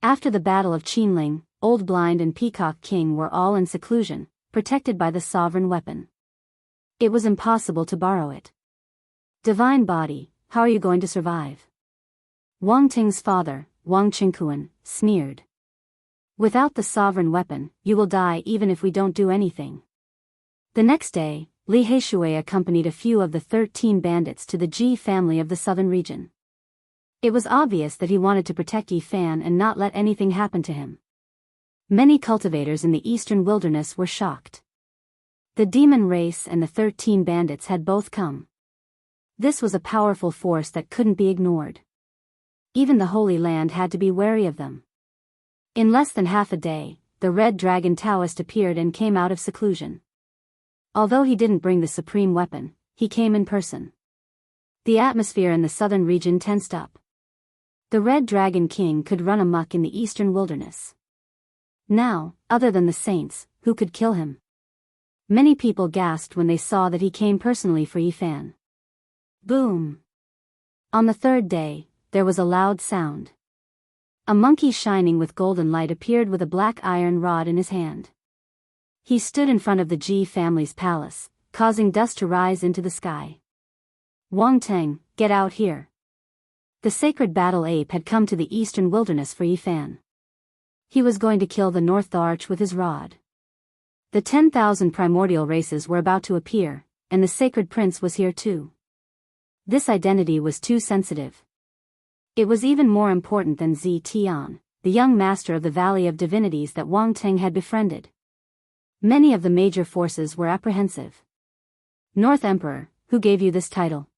After the Battle of Qinling, Old Blind and Peacock King were all in seclusion, protected by the sovereign weapon. It was impossible to borrow it. Divine body, how are you going to survive? Wang Ting's father, Wang Qingquan, sneered. Without the sovereign weapon, you will die even if we don't do anything. The next day, Li Heishui accompanied a few of the 13 bandits to the Ji family of the southern region. It was obvious that he wanted to protect Yi Fan and not let anything happen to him. Many cultivators in the eastern wilderness were shocked. The demon race and the 13 bandits had both come. This was a powerful force that couldn't be ignored. Even the Holy Land had to be wary of them. In less than half a day, the Red Dragon Taoist appeared and came out of seclusion. Although he didn't bring the supreme weapon, he came in person. The atmosphere in the southern region tensed up. The Red Dragon King could run amok in the eastern wilderness. Now, other than the saints, who could kill him? Many people gasped when they saw that he came personally for Yifan. Boom! On the third day, there was a loud sound. A monkey shining with golden light appeared with a black iron rod in his hand. He stood in front of the Ji family's palace, causing dust to rise into the sky. Wang Teng, get out here. The sacred battle ape had come to the eastern wilderness for Yifan. He was going to kill the North Arch with his rod. The 10,000 primordial races were about to appear, and the sacred prince was here too. This identity was too sensitive. It was even more important than Zi Tian, the young master of the Valley of Divinities that Wang Teng had befriended. Many of the major forces were apprehensive. North Emperor, who gave you this title?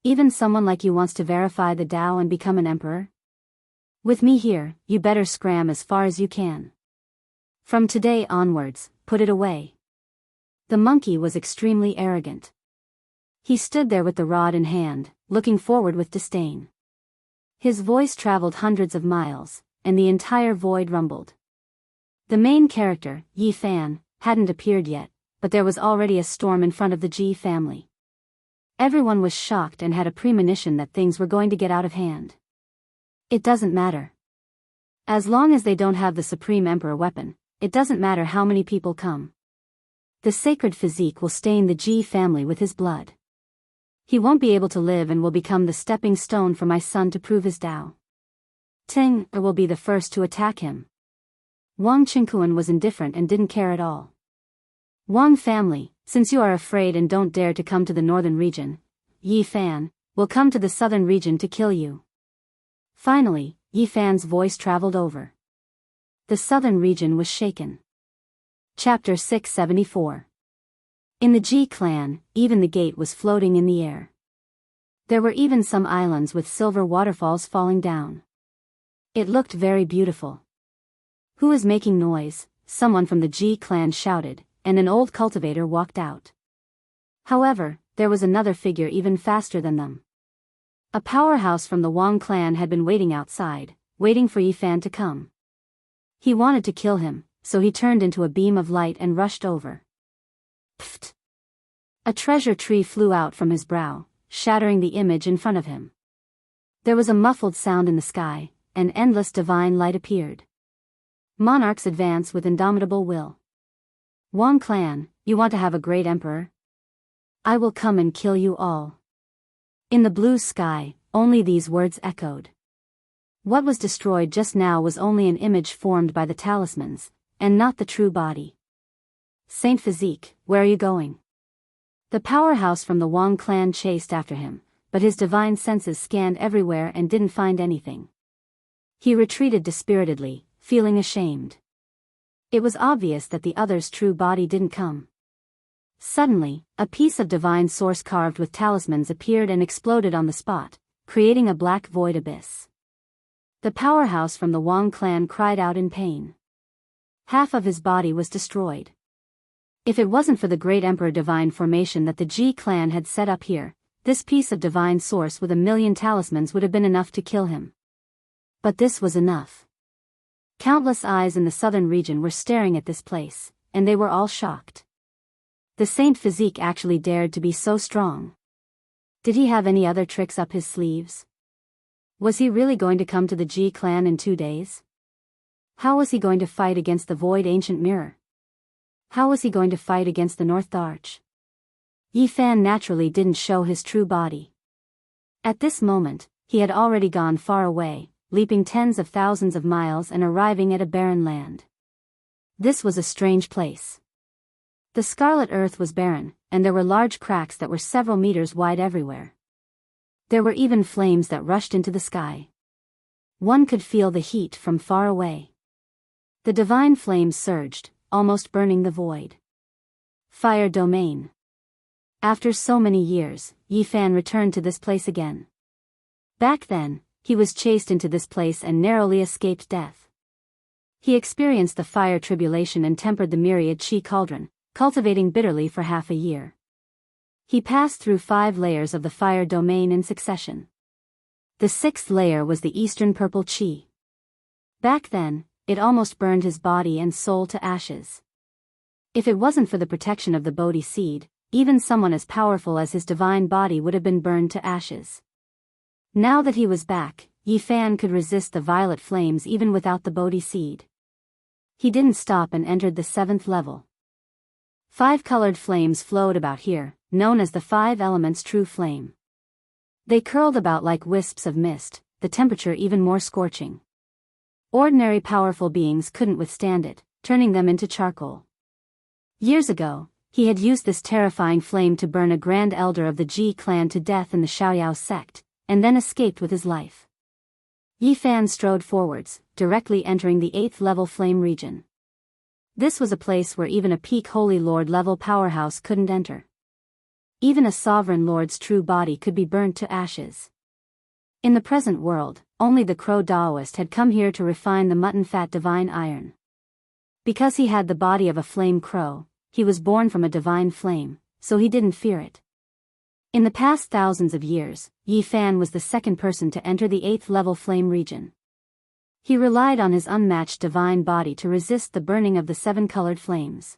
Even someone like you wants to verify the Tao and become an emperor? With me here, you better scram as far as you can. From today onwards, put it away. The monkey was extremely arrogant. He stood there with the rod in hand, looking forward with disdain. His voice traveled hundreds of miles, and the entire void rumbled. The main character, Yifan, hadn't appeared yet, but there was already a storm in front of the Ji family. Everyone was shocked and had a premonition that things were going to get out of hand. It doesn't matter. As long as they don't have the Supreme Emperor weapon, it doesn't matter how many people come. The sacred physique will stain the Ji family with his blood. He won't be able to live and will become the stepping stone for my son to prove his Tao. Teng will be the first to attack him. Wang Qingquan was indifferent and didn't care at all. Wang family, since you are afraid and don't dare to come to the northern region, Yifan will come to the southern region to kill you. Finally, Yifan's voice traveled over. The southern region was shaken. Chapter 674. In the Ji clan, even the gate was floating in the air. There were even some islands with silver waterfalls falling down. It looked very beautiful. Who is making noise? Someone from the Ji clan shouted, and an old cultivator walked out. However, there was another figure even faster than them. A powerhouse from the Wang clan had been waiting outside, waiting for Yifan to come. He wanted to kill him, so he turned into a beam of light and rushed over. Pfft! A treasure tree flew out from his brow, shattering the image in front of him. There was a muffled sound in the sky, and endless divine light appeared. Monarchs advance with indomitable will. Wang clan, you want to have a great emperor? I will come and kill you all. In the blue sky, only these words echoed. What was destroyed just now was only an image formed by the talismans, and not the true body. Saint Physique, where are you going? The powerhouse from the Wang clan chased after him, but his divine senses scanned everywhere and didn't find anything. He retreated dispiritedly, feeling ashamed. It was obvious that the other's true body didn't come. Suddenly, a piece of divine source carved with talismans appeared and exploded on the spot, creating a black void abyss. The powerhouse from the Wang clan cried out in pain. Half of his body was destroyed. If it wasn't for the great emperor divine formation that the Ji clan had set up here, this piece of divine source with 1,000,000 talismans would have been enough to kill him. But this was enough. Countless eyes in the southern region were staring at this place, and they were all shocked. The Saint Physique actually dared to be so strong. Did he have any other tricks up his sleeves? Was he really going to come to the Ji clan in 2 days? How was he going to fight against the void ancient mirror? How was he going to fight against the North Arch? Yifan naturally didn't show his true body. At this moment, he had already gone far away, leaping tens of thousands of miles and arriving at a barren land. This was a strange place. The scarlet earth was barren, and there were large cracks that were several meters wide everywhere. There were even flames that rushed into the sky. One could feel the heat from far away. The divine flames surged, almost burning the void. Fire domain. After so many years, Yifan returned to this place again. Back then, he was chased into this place and narrowly escaped death. He experienced the fire tribulation and tempered the myriad chi cauldron, cultivating bitterly for half a year. He passed through 5 layers of the fire domain in succession. The 6th layer was the eastern purple chi. Back then, it almost burned his body and soul to ashes. If it wasn't for the protection of the Bodhi seed, even someone as powerful as his divine body would have been burned to ashes. Now that he was back, Yi Fan could resist the violet flames even without the Bodhi seed. He didn't stop and entered the 7th level. 5 colored flames flowed about here, known as the 5 elements true flame. They curled about like wisps of mist, the temperature even more scorching. Ordinary powerful beings couldn't withstand it, turning them into charcoal. Years ago, he had used this terrifying flame to burn a grand elder of the Ji clan to death in the Xiaoyao sect, and then escaped with his life. Yi Fan strode forwards, directly entering the 8th level flame region. This was a place where even a peak Holy Lord level powerhouse couldn't enter. Even a sovereign lord's true body could be burnt to ashes. In the present world, only the Crow Daoist had come here to refine the mutton fat divine iron. Because he had the body of a flame crow, he was born from a divine flame, so he didn't fear it. In the past thousands of years, Yi Fan was the second person to enter the 8th level flame region. He relied on his unmatched divine body to resist the burning of the 7 colored flames.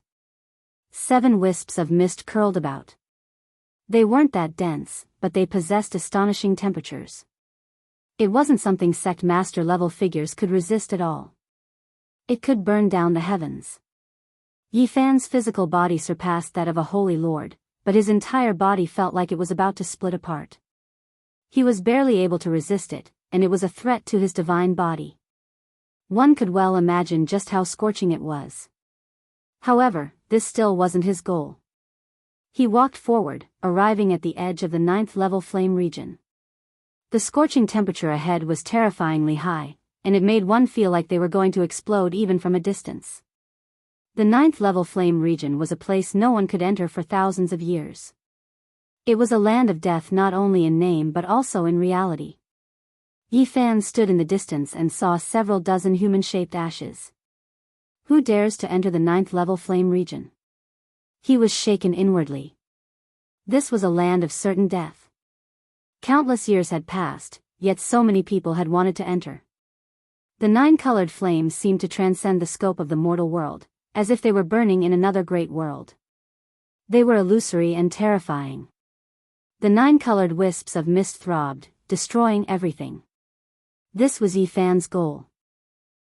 7 wisps of mist curled about. They weren't that dense, but they possessed astonishing temperatures. It wasn't something sect master level figures could resist at all. It could burn down the heavens. Yi Fan's physical body surpassed that of a holy lord, but his entire body felt like it was about to split apart. He was barely able to resist it, and it was a threat to his divine body. One could well imagine just how scorching it was. However, this still wasn't his goal. He walked forward, arriving at the edge of the 9th level flame region. The scorching temperature ahead was terrifyingly high, and it made one feel like they were going to explode even from a distance. The 9th level flame region was a place no one could enter for thousands of years. It was a land of death not only in name but also in reality. Yi Fan stood in the distance and saw several dozen human-shaped ashes. Who dares to enter the 9th level flame region? He was shaken inwardly. This was a land of certain death. Countless years had passed, yet so many people had wanted to enter. The 9 colored flames seemed to transcend the scope of the mortal world, as if they were burning in another great world. They were illusory and terrifying. The 9 colored wisps of mist throbbed, destroying everything. This was Yi Fan's goal.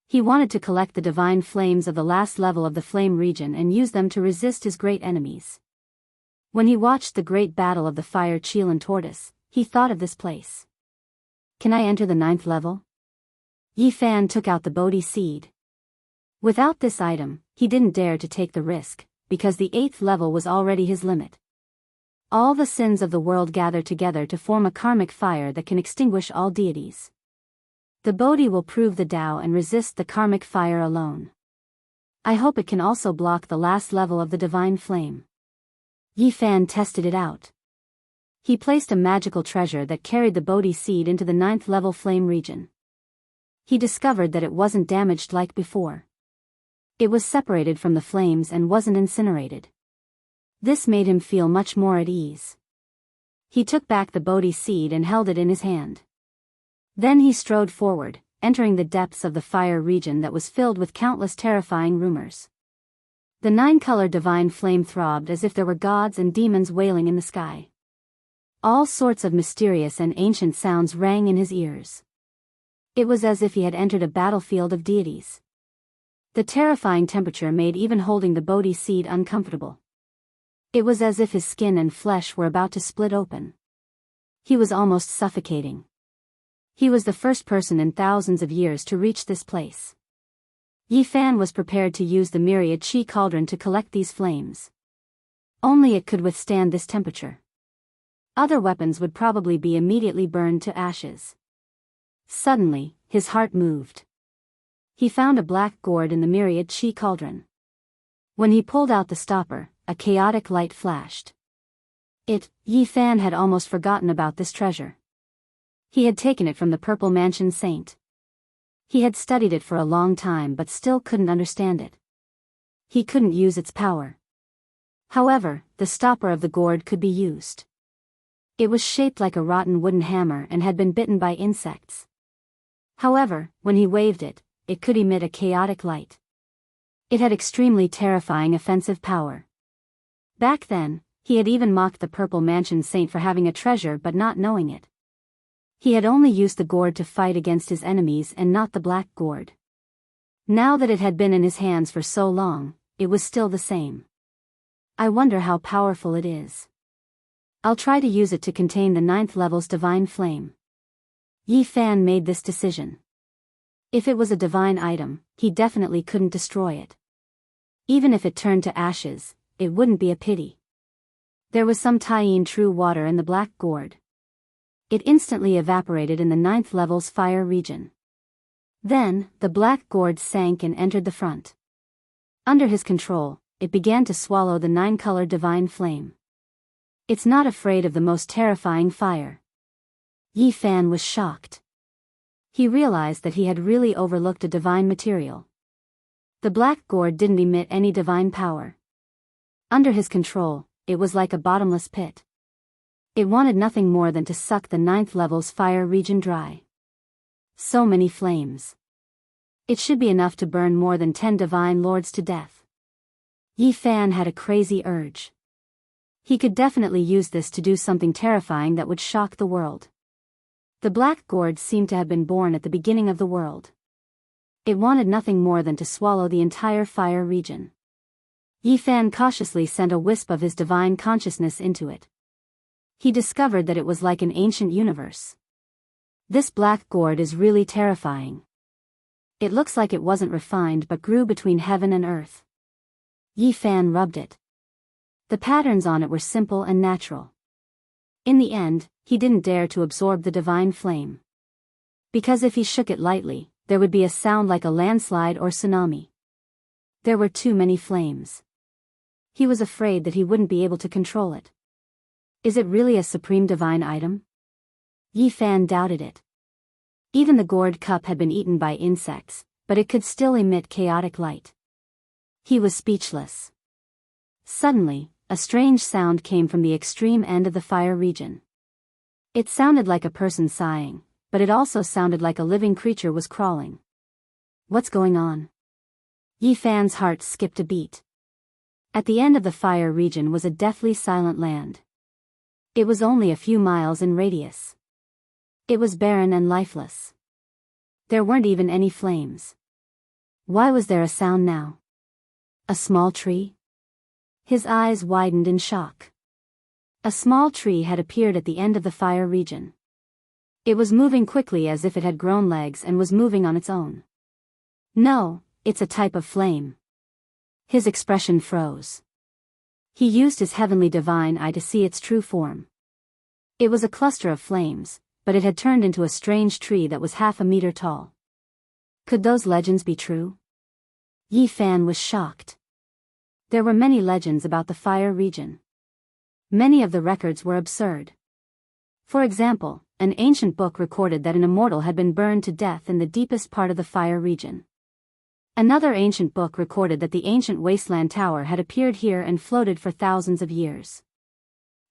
He wanted to collect the divine flames of the last level of the flame region and use them to resist his great enemies. When he watched the great battle of the fire Chilan tortoise, he thought of this place. Can I enter the 9th level? Yi Fan took out the Bodhi seed. Without this item, he didn't dare to take the risk, because the 8th level was already his limit. All the sins of the world gather together to form a karmic fire that can extinguish all deities. The Bodhi will prove the Tao and resist the karmic fire alone. I hope it can also block the last level of the divine flame. Yi Fan tested it out. He placed a magical treasure that carried the Bodhi seed into the 9th level flame region. He discovered that it wasn't damaged like before. It was separated from the flames and wasn't incinerated. This made him feel much more at ease. He took back the Bodhi seed and held it in his hand. Then he strode forward, entering the depths of the fire region that was filled with countless terrifying rumors. The 9-color divine flame throbbed as if there were gods and demons wailing in the sky. All sorts of mysterious and ancient sounds rang in his ears. It was as if he had entered a battlefield of deities. The terrifying temperature made even holding the Bodhi seed uncomfortable. It was as if his skin and flesh were about to split open. He was almost suffocating. He was the first person in thousands of years to reach this place. Yi Fan was prepared to use the myriad Qi cauldron to collect these flames. Only it could withstand this temperature. Other weapons would probably be immediately burned to ashes. Suddenly, his heart moved. He found a black gourd in the myriad Qi cauldron. When he pulled out the stopper, a chaotic light flashed. Yi Fan had almost forgotten about this treasure. He had taken it from the Purple Mansion Saint. He had studied it for a long time but still couldn't understand it. He couldn't use its power. However, the stopper of the gourd could be used. It was shaped like a rotten wooden hammer and had been bitten by insects. However, when he waved it, it could emit a chaotic light. It had extremely terrifying offensive power. Back then, he had even mocked the Purple Mansion Saint for having a treasure but not knowing it. He had only used the gourd to fight against his enemies and not the black gourd. Now that it had been in his hands for so long, it was still the same. I wonder how powerful it is. I'll try to use it to contain the 9th level's divine flame. Yi Fan made this decision. If it was a divine item, he definitely couldn't destroy it. Even if it turned to ashes, it wouldn't be a pity. There was some Taiyin true water in the black gourd. It instantly evaporated in the 9th level's fire region. Then, the black gourd sank and entered the front. Under his control, it began to swallow the 9-colored divine flame. It's not afraid of the most terrifying fire. Yi Fan was shocked. He realized that he had really overlooked a divine material. The black gourd didn't emit any divine power. Under his control, it was like a bottomless pit. It wanted nothing more than to suck the 9th level's fire region dry. So many flames. It should be enough to burn more than 10 divine lords to death. Yi Fan had a crazy urge. He could definitely use this to do something terrifying that would shock the world. The black gourd seemed to have been born at the beginning of the world. It wanted nothing more than to swallow the entire fire region. Yi Fan cautiously sent a wisp of his divine consciousness into it. He discovered that it was like an ancient universe. This black gourd is really terrifying. It looks like it wasn't refined but grew between heaven and earth. Yi Fan rubbed it. The patterns on it were simple and natural. In the end, he didn't dare to absorb the divine flame. Because if he shook it lightly, there would be a sound like a landslide or tsunami. There were too many flames. He was afraid that he wouldn't be able to control it. Is it really a supreme divine item? Yi Fan doubted it. Even the gourd cup had been eaten by insects, but it could still emit chaotic light. He was speechless. Suddenly, a strange sound came from the extreme end of the fire region. It sounded like a person sighing, but it also sounded like a living creature was crawling. What's going on? Yi Fan's heart skipped a beat. At the end of the fire region was a deathly silent land. It was only a few miles in radius. It was barren and lifeless. There weren't even any flames. Why was there a sound now? A small tree? His eyes widened in shock. A small tree had appeared at the end of the fire region. It was moving quickly as if it had grown legs and was moving on its own. No, it's a type of flame. His expression froze. He used his heavenly divine eye to see its true form. It was a cluster of flames, but it had turned into a strange tree that was half a meter tall. Could those legends be true? Yi Fan was shocked. There were many legends about the fire region. Many of the records were absurd. For example, an ancient book recorded that an immortal had been burned to death in the deepest part of the fire region. Another ancient book recorded that the ancient wasteland tower had appeared here and floated for thousands of years.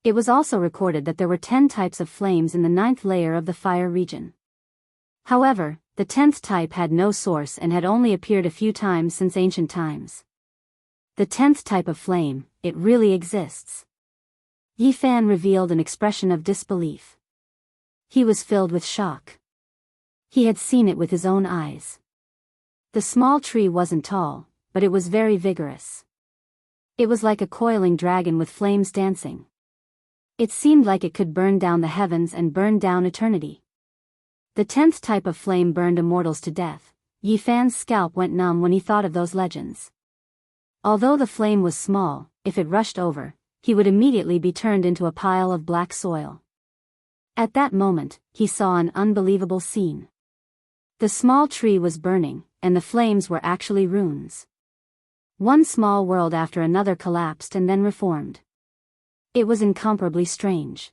It was also recorded that there were 10 types of flames in the 9th layer of the fire region. However, the 10th type had no source and had only appeared a few times since ancient times. The 10th type of flame, it really exists. Yi Fan revealed an expression of disbelief. He was filled with shock. He had seen it with his own eyes. The small tree wasn't tall, but it was very vigorous. It was like a coiling dragon with flames dancing. It seemed like it could burn down the heavens and burn down eternity. The 10th type of flame burned immortals to death. Yi Fan's scalp went numb when he thought of those legends. Although the flame was small, if it rushed over, he would immediately be turned into a pile of black soil. At that moment, he saw an unbelievable scene. The small tree was burning, and the flames were actually runes. One small world after another collapsed and then reformed. It was incomparably strange.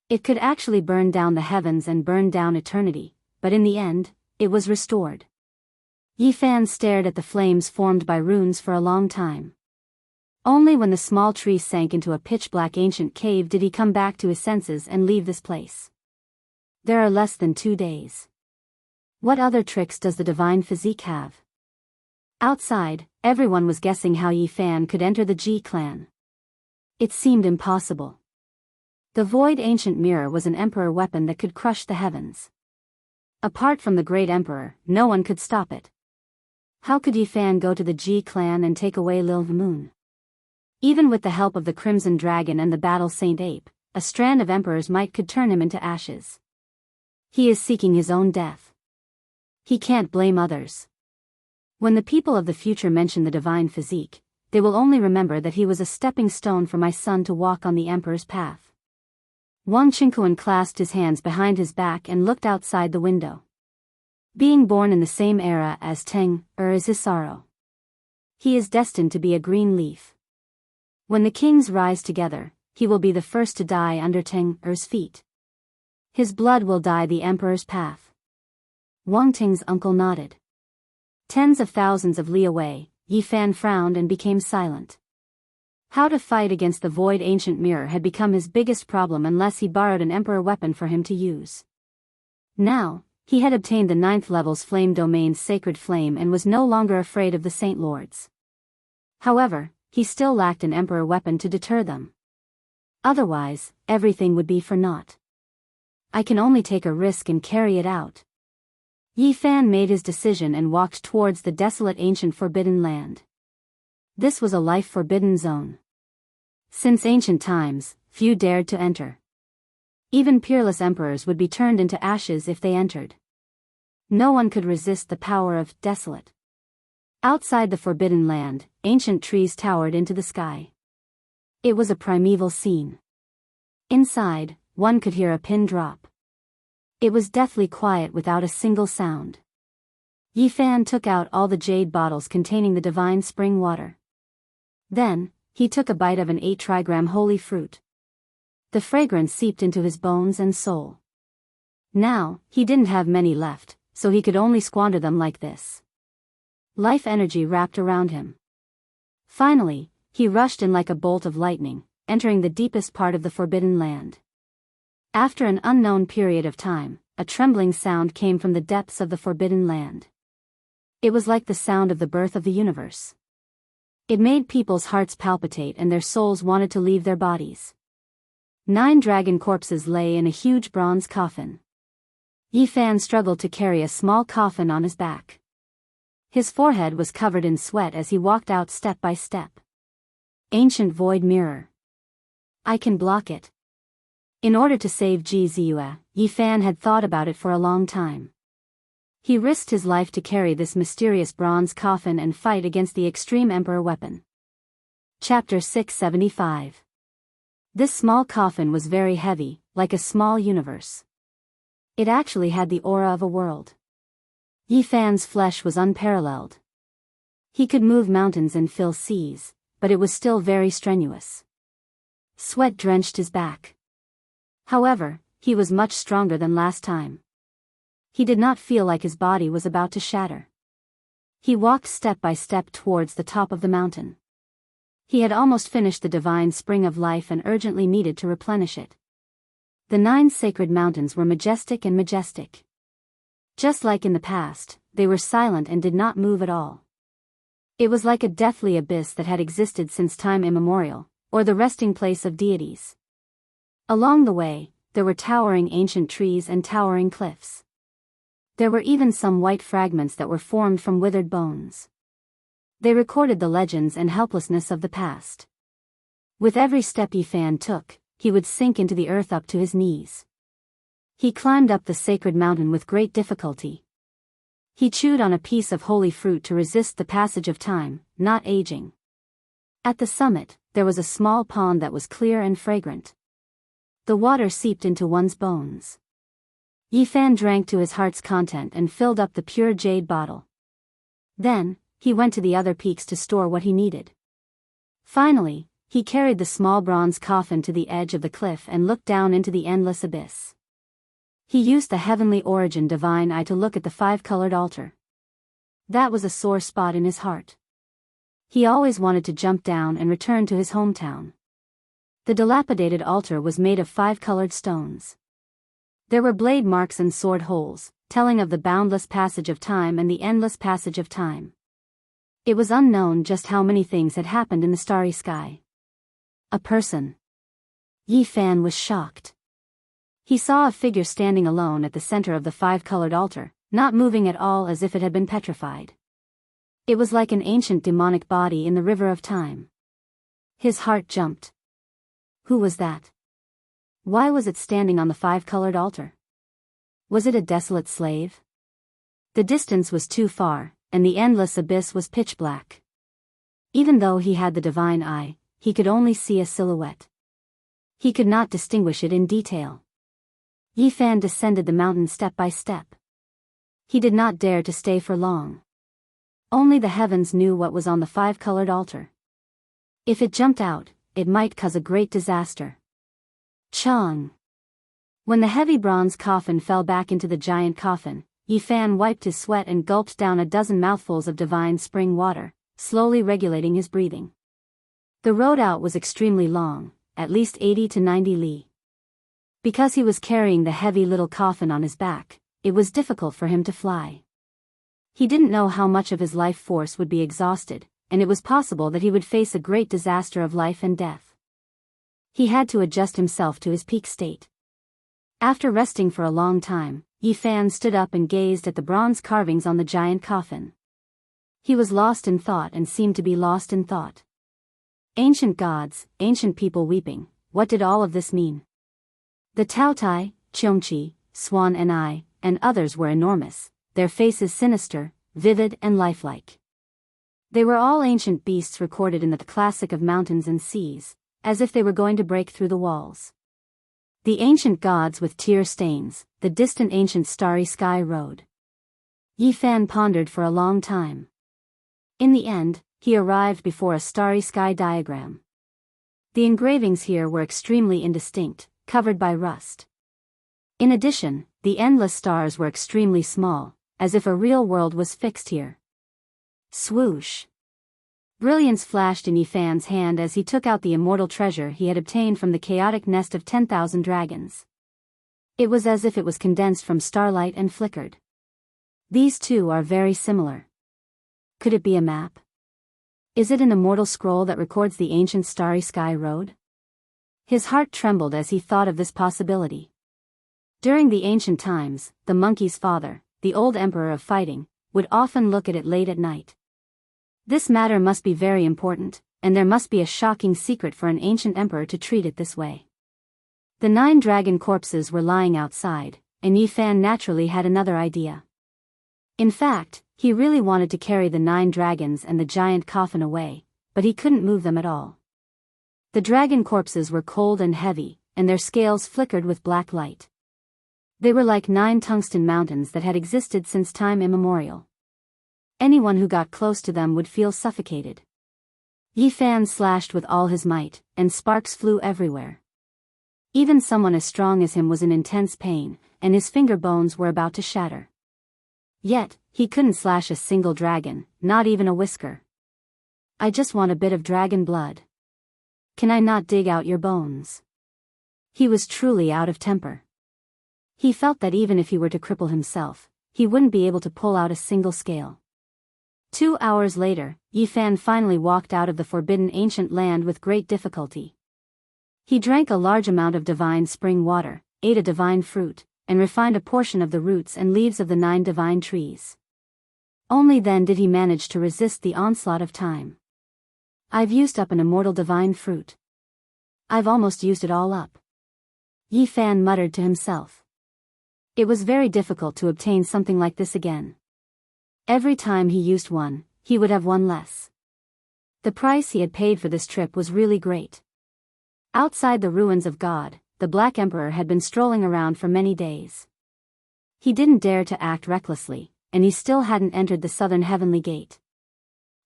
It could actually burn down the heavens and burn down eternity, but in the end, it was restored. Yi Fan stared at the flames formed by runes for a long time. Only when the small tree sank into a pitch-black ancient cave did he come back to his senses and leave this place. There are less than 2 days. What other tricks does the divine physique have? Outside, everyone was guessing how Yi Fan could enter the Ji clan. It seemed impossible. The void ancient mirror was an emperor weapon that could crush the heavens. Apart from the great emperor, no one could stop it. How could Yi Fan go to the Ji clan and take away Lil Moon? Even with the help of the Crimson Dragon and the Battle Saint Ape, a strand of emperor's might could turn him into ashes. He is seeking his own death. He can't blame others. When the people of the future mention the divine physique, they will only remember that he was a stepping stone for my son to walk on the emperor's path. Wang Qingquan clasped his hands behind his back and looked outside the window. Being born in the same era as Teng is his sorrow. He is destined to be a green leaf. When the kings rise together, he will be the first to die under Teng's feet. His blood will dye the emperor's path. Wang Ting's uncle nodded. Tens of thousands of li away, Yi Fan frowned and became silent. How to fight against the void ancient mirror had become his biggest problem unless he borrowed an emperor weapon for him to use. Now, he had obtained the 9th level's flame domain's sacred flame and was no longer afraid of the Saint Lords. However, he still lacked an emperor weapon to deter them. Otherwise, everything would be for naught. I can only take a risk and carry it out. Yi Fan made his decision and walked towards the desolate ancient forbidden land. This was a life-forbidden zone. Since ancient times, few dared to enter. Even peerless emperors would be turned into ashes if they entered. No one could resist the power of desolate. Outside the forbidden land, ancient trees towered into the sky. It was a primeval scene. Inside, one could hear a pin drop. It was deathly quiet without a single sound. Yi Fan took out all the jade bottles containing the divine spring water. Then, he took a bite of an 8-trigram holy fruit. The fragrance seeped into his bones and soul. Now, he didn't have many left, so he could only squander them like this. Life energy wrapped around him. Finally, he rushed in like a bolt of lightning, entering the deepest part of the forbidden land. After an unknown period of time, a trembling sound came from the depths of the forbidden land. It was like the sound of the birth of the universe. It made people's hearts palpitate and their souls wanted to leave their bodies. 9 dragon corpses lay in a huge bronze coffin. Yi Fan struggled to carry a small coffin on his back. His forehead was covered in sweat as he walked out step by step. Ancient void mirror. I can block it. In order to save Ji Ziyue, Yi Fan had thought about it for a long time. He risked his life to carry this mysterious bronze coffin and fight against the extreme emperor weapon. Chapter 675. This small coffin was very heavy, like a small universe. It actually had the aura of a world. Yi Fan's flesh was unparalleled. He could move mountains and fill seas, but it was still very strenuous. Sweat drenched his back. However, he was much stronger than last time. He did not feel like his body was about to shatter. He walked step by step towards the top of the mountain. He had almost finished the divine spring of life and urgently needed to replenish it. The 9 sacred mountains were majestic and majestic. Just like in the past, they were silent and did not move at all. It was like a deathly abyss that had existed since time immemorial, or the resting place of deities. Along the way, there were towering ancient trees and towering cliffs. There were even some white fragments that were formed from withered bones. They recorded the legends and helplessness of the past. With every step Yi Fan took, he would sink into the earth up to his knees. He climbed up the sacred mountain with great difficulty. He chewed on a piece of holy fruit to resist the passage of time, not aging. At the summit, there was a small pond that was clear and fragrant. The water seeped into one's bones. Yi Fan drank to his heart's content and filled up the pure jade bottle. Then, he went to the other peaks to store what he needed. Finally, he carried the small bronze coffin to the edge of the cliff and looked down into the endless abyss. He used the heavenly origin divine eye to look at the 5-colored altar. That was a sore spot in his heart. He always wanted to jump down and return to his hometown. The dilapidated altar was made of 5 colored stones. There were blade marks and sword holes, telling of the boundless passage of time and the endless passage of time. It was unknown just how many things had happened in the starry sky. A person. Yi Fan was shocked. He saw a figure standing alone at the center of the 5-colored altar, not moving at all, as if it had been petrified. It was like an ancient demonic body in the river of time. His heart jumped. Who was that? Why was it standing on the 5-colored altar? Was it a desolate slave? The distance was too far, and the endless abyss was pitch black. Even though he had the divine eye, he could only see a silhouette. He could not distinguish it in detail. Yi Fan descended the mountain step by step. He did not dare to stay for long. Only the heavens knew what was on the 5-colored altar. If it jumped out, it might cause a great disaster. Chong. When the heavy bronze coffin fell back into the giant coffin, Yi Fan wiped his sweat and gulped down a dozen mouthfuls of divine spring water, slowly regulating his breathing. The road out was extremely long, at least 80 to 90 li. Because he was carrying the heavy little coffin on his back, it was difficult for him to fly. He didn't know how much of his life force would be exhausted, and it was possible that he would face a great disaster of life and death. He had to adjust himself to his peak state. After resting for a long time, Yi Fan stood up and gazed at the bronze carvings on the giant coffin. He was lost in thought and seemed to be lost in thought. Ancient gods, ancient people weeping, what did all of this mean? The Taotai, Cheongqi, Swan and others were enormous, their faces sinister, vivid and lifelike. They were all ancient beasts recorded in the classic of mountains and seas, as if they were going to break through the walls. The ancient gods with tear stains, the distant ancient starry sky road. Yi Fan pondered for a long time. In the end, he arrived before a starry sky diagram. The engravings here were extremely indistinct, covered by rust. In addition, the endless stars were extremely small, as if a real world was fixed here. Swoosh! Brilliance flashed in Yi Fan's hand as he took out the immortal treasure he had obtained from the chaotic nest of 10,000 dragons. It was as if it was condensed from starlight and flickered. These two are very similar. Could it be a map? Is it an immortal scroll that records the ancient starry sky road? His heart trembled as he thought of this possibility. During the ancient times, the monkey's father, the old emperor of fighting, would often look at it late at night. This matter must be very important, and there must be a shocking secret for an ancient emperor to treat it this way. The 9 dragon corpses were lying outside, and Yi Fan naturally had another idea. In fact, he really wanted to carry the 9 dragons and the giant coffin away, but he couldn't move them at all. The dragon corpses were cold and heavy, and their scales flickered with black light. They were like 9 tungsten mountains that had existed since time immemorial. Anyone who got close to them would feel suffocated. Yi Fan slashed with all his might, and sparks flew everywhere. Even someone as strong as him was in intense pain, and his finger bones were about to shatter. Yet, he couldn't slash a single dragon, not even a whisker. I just want a bit of dragon blood. Can I not dig out your bones? He was truly out of temper. He felt that even if he were to cripple himself, he wouldn't be able to pull out a single scale. 2 hours later, Yi Fan finally walked out of the forbidden ancient land with great difficulty. He drank a large amount of divine spring water, ate a divine fruit, and refined a portion of the roots and leaves of the 9 divine trees. Only then did he manage to resist the onslaught of time. I've used up an immortal divine fruit. I've almost used it all up. Yi Fan muttered to himself. It was very difficult to obtain something like this again. Every time he used one, he would have one less. The price he had paid for this trip was really great. Outside the ruins of God, the Black Emperor had been strolling around for many days. He didn't dare to act recklessly, and he still hadn't entered the southern heavenly gate.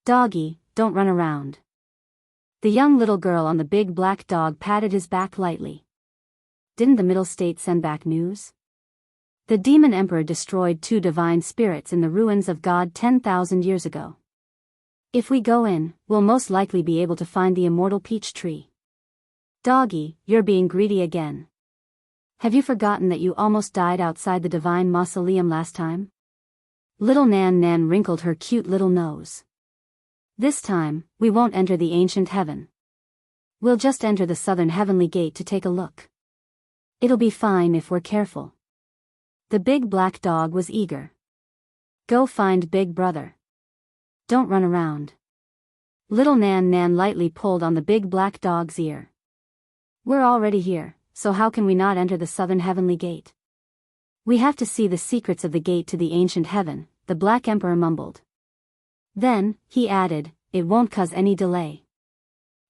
Doggy, don't run around. The young little girl on the big black dog patted his back lightly. Didn't the Middle State send back news? The demon emperor destroyed 2 divine spirits in the ruins of God 10,000 years ago. If we go in, we'll most likely be able to find the immortal peach tree. Doggy, you're being greedy again. Have you forgotten that you almost died outside the divine mausoleum last time? Little Nan wrinkled her cute little nose. This time, we won't enter the ancient heaven. We'll just enter the southern heavenly gate to take a look. It'll be fine if we're careful. The big black dog was eager. Go find Big Brother. Don't run around. Little Nan lightly pulled on the big black dog's ear. We're already here, so how can we not enter the southern heavenly gate? We have to see the secrets of the gate to the ancient heaven, the Black Emperor mumbled. Then, he added, it won't cause any delay.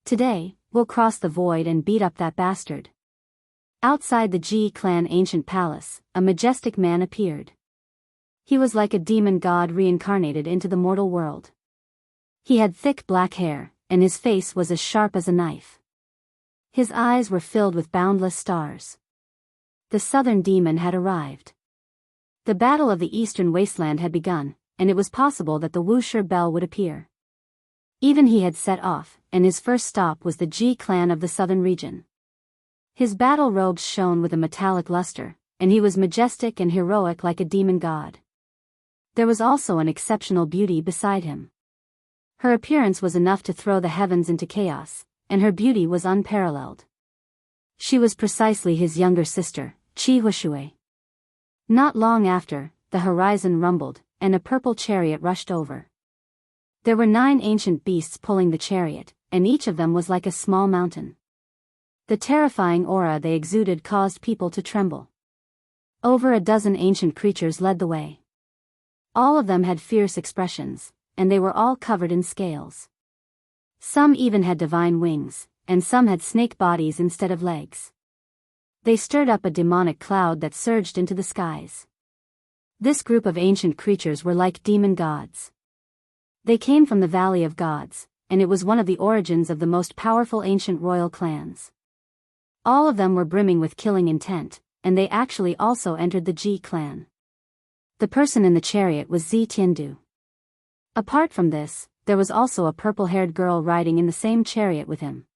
Today, we'll cross the void and beat up that bastard. Outside the G clan ancient palace, a majestic man appeared. He was like a demon god reincarnated into the mortal world. He had thick black hair, and his face was as sharp as a knife. His eyes were filled with boundless stars. The southern demon had arrived. The battle of the eastern wasteland had begun, and it was possible that the Wuxia Bell would appear. Even he had set off, and his first stop was the G clan of the southern region. His battle robes shone with a metallic luster, and he was majestic and heroic like a demon god. There was also an exceptional beauty beside him. Her appearance was enough to throw the heavens into chaos, and her beauty was unparalleled. She was precisely his younger sister, Qi Huishui. Not long after, the horizon rumbled, and a purple chariot rushed over. There were 9 ancient beasts pulling the chariot, and each of them was like a small mountain. The terrifying aura they exuded caused people to tremble. Over a dozen ancient creatures led the way. All of them had fierce expressions, and they were all covered in scales. Some even had divine wings, and some had snake bodies instead of legs. They stirred up a demonic cloud that surged into the skies. This group of ancient creatures were like demon gods. They came from the Valley of Gods, and it was one of the origins of the most powerful ancient royal clans. All of them were brimming with killing intent, and they actually also entered the Ji clan. The person in the chariot was Zi Tiandu. Apart from this, there was also a purple-haired girl riding in the same chariot with him.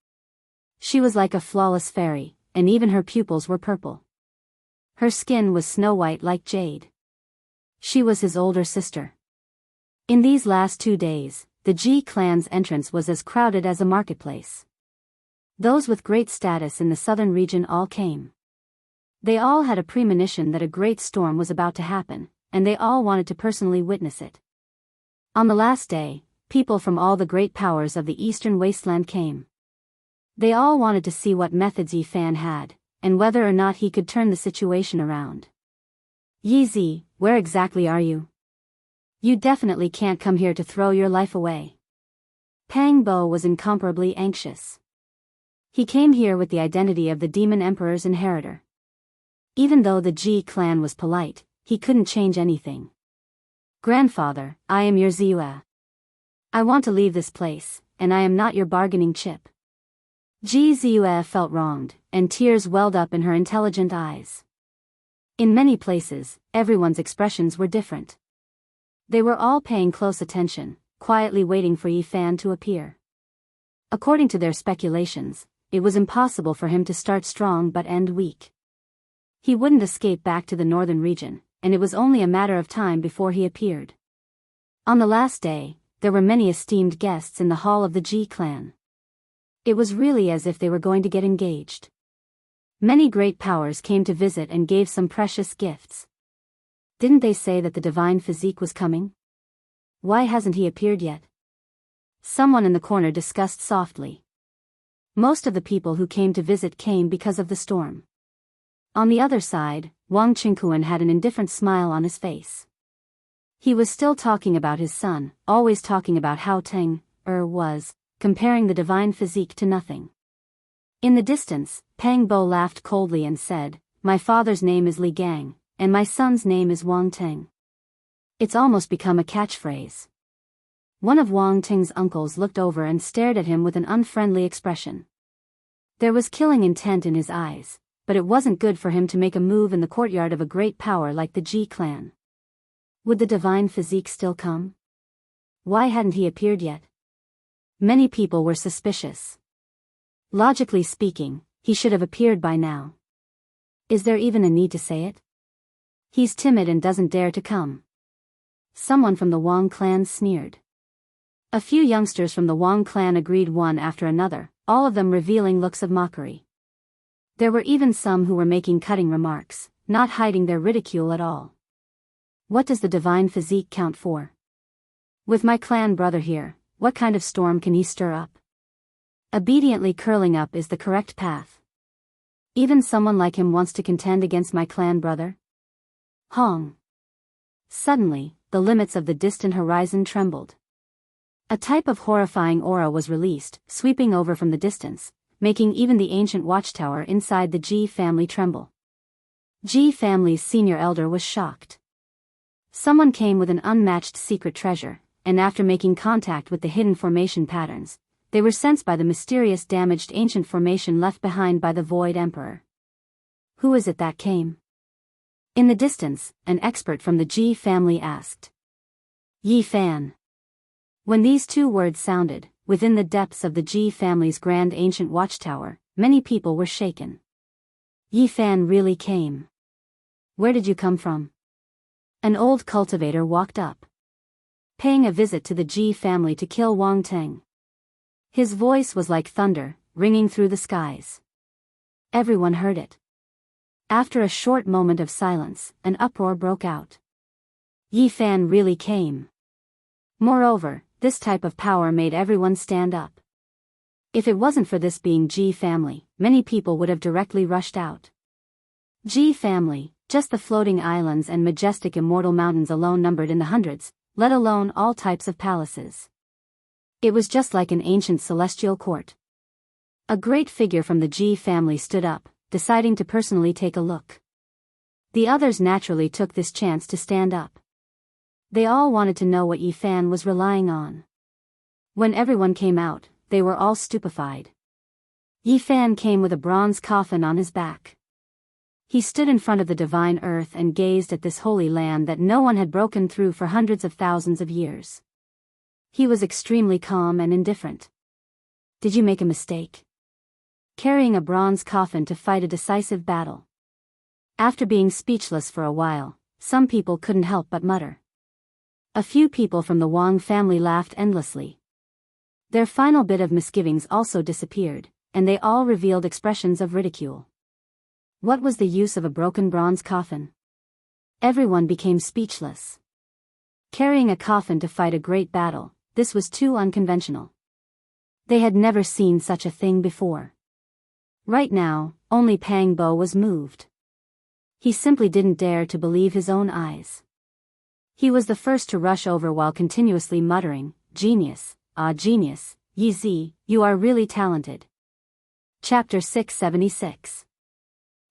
She was like a flawless fairy, and even her pupils were purple. Her skin was snow-white like jade. She was his older sister. In these last 2 days, the Ji clan's entrance was as crowded as a marketplace. Those with great status in the southern region all came. They all had a premonition that a great storm was about to happen, and they all wanted to personally witness it. On the last day, people from all the great powers of the eastern wasteland came. They all wanted to see what methods Yi Fan had, and whether or not he could turn the situation around. Yi Zi, where exactly are you? You definitely can't come here to throw your life away. Pang Bo was incomparably anxious. He came here with the identity of the Demon Emperor's inheritor. Even though the Ji clan was polite, he couldn't change anything. Grandfather, I am your Ziyue. I want to leave this place, and I am not your bargaining chip. Ji Ziyue felt wronged, and tears welled up in her intelligent eyes. In many places, everyone's expressions were different. They were all paying close attention, quietly waiting for Yi Fan to appear. According to their speculations, it was impossible for him to start strong but end weak. He wouldn't escape back to the northern region, and it was only a matter of time before he appeared. On the last day, there were many esteemed guests in the hall of the Ji clan. It was really as if they were going to get engaged. Many great powers came to visit and gave some precious gifts. Didn't they say that the divine physique was coming? Why hasn't he appeared yet? Someone in the corner discussed softly. Most of the people who came to visit came because of the storm. On the other side, Wang Qingquan had an indifferent smile on his face. He was still talking about his son, always talking about how Teng was, comparing the divine physique to nothing. In the distance, Pang Bo laughed coldly and said, "My father's name is Li Gang, and my son's name is Wang Teng." It's almost become a catchphrase. One of Wang Teng's uncles looked over and stared at him with an unfriendly expression. There was killing intent in his eyes, but it wasn't good for him to make a move in the courtyard of a great power like the Ji clan. Would the divine physique still come? Why hadn't he appeared yet? Many people were suspicious. Logically speaking, he should have appeared by now. Is there even a need to say it? He's timid and doesn't dare to come. Someone from the Wang clan sneered. A few youngsters from the Wang clan agreed one after another, all of them revealing looks of mockery. There were even some who were making cutting remarks, not hiding their ridicule at all. What does the divine physique count for? With my clan brother here, what kind of storm can he stir up? Obediently curling up is the correct path. Even someone like him wants to contend against my clan brother? Hong. Suddenly, the limits of the distant horizon trembled. A type of horrifying aura was released, sweeping over from the distance, making even the ancient watchtower inside the Ji family tremble. Ji family's senior elder was shocked. Someone came with an unmatched secret treasure, and after making contact with the hidden formation patterns, they were sensed by the mysterious damaged ancient formation left behind by the Void Emperor. Who is it that came? In the distance, an expert from the Ji family asked. Yi Fan. When these two words sounded, within the depths of the Ji family's grand ancient watchtower, many people were shaken. Yi Fan really came. Where did you come from? An old cultivator walked up. Paying a visit to the Ji family to kill Wang Teng. His voice was like thunder, ringing through the skies. Everyone heard it. After a short moment of silence, an uproar broke out. Yi Fan really came. Moreover, this type of power made everyone stand up. If it wasn't for this being Ji family, many people would have directly rushed out. Ji family, just the floating islands and majestic immortal mountains alone numbered in the hundreds, let alone all types of palaces. It was just like an ancient celestial court. A great figure from the Ji family stood up, deciding to personally take a look. The others naturally took this chance to stand up. They all wanted to know what Yi Fan was relying on. When everyone came out, they were all stupefied. Yi Fan came with a bronze coffin on his back. He stood in front of the divine earth and gazed at this holy land that no one had broken through for hundreds of thousands of years. He was extremely calm and indifferent. Did you make a mistake? Carrying a bronze coffin to fight a decisive battle. After being speechless for a while, some people couldn't help but mutter. A few people from the Wang family laughed endlessly. Their final bit of misgivings also disappeared, and they all revealed expressions of ridicule. What was the use of a broken bronze coffin? Everyone became speechless. Carrying a coffin to fight a great battle, this was too unconventional. They had never seen such a thing before. Right now, only Pang Bo was moved. He simply didn't dare to believe his own eyes. He was the first to rush over while continuously muttering, "Genius, ah genius, Yi Zi, you are really talented." Chapter 676.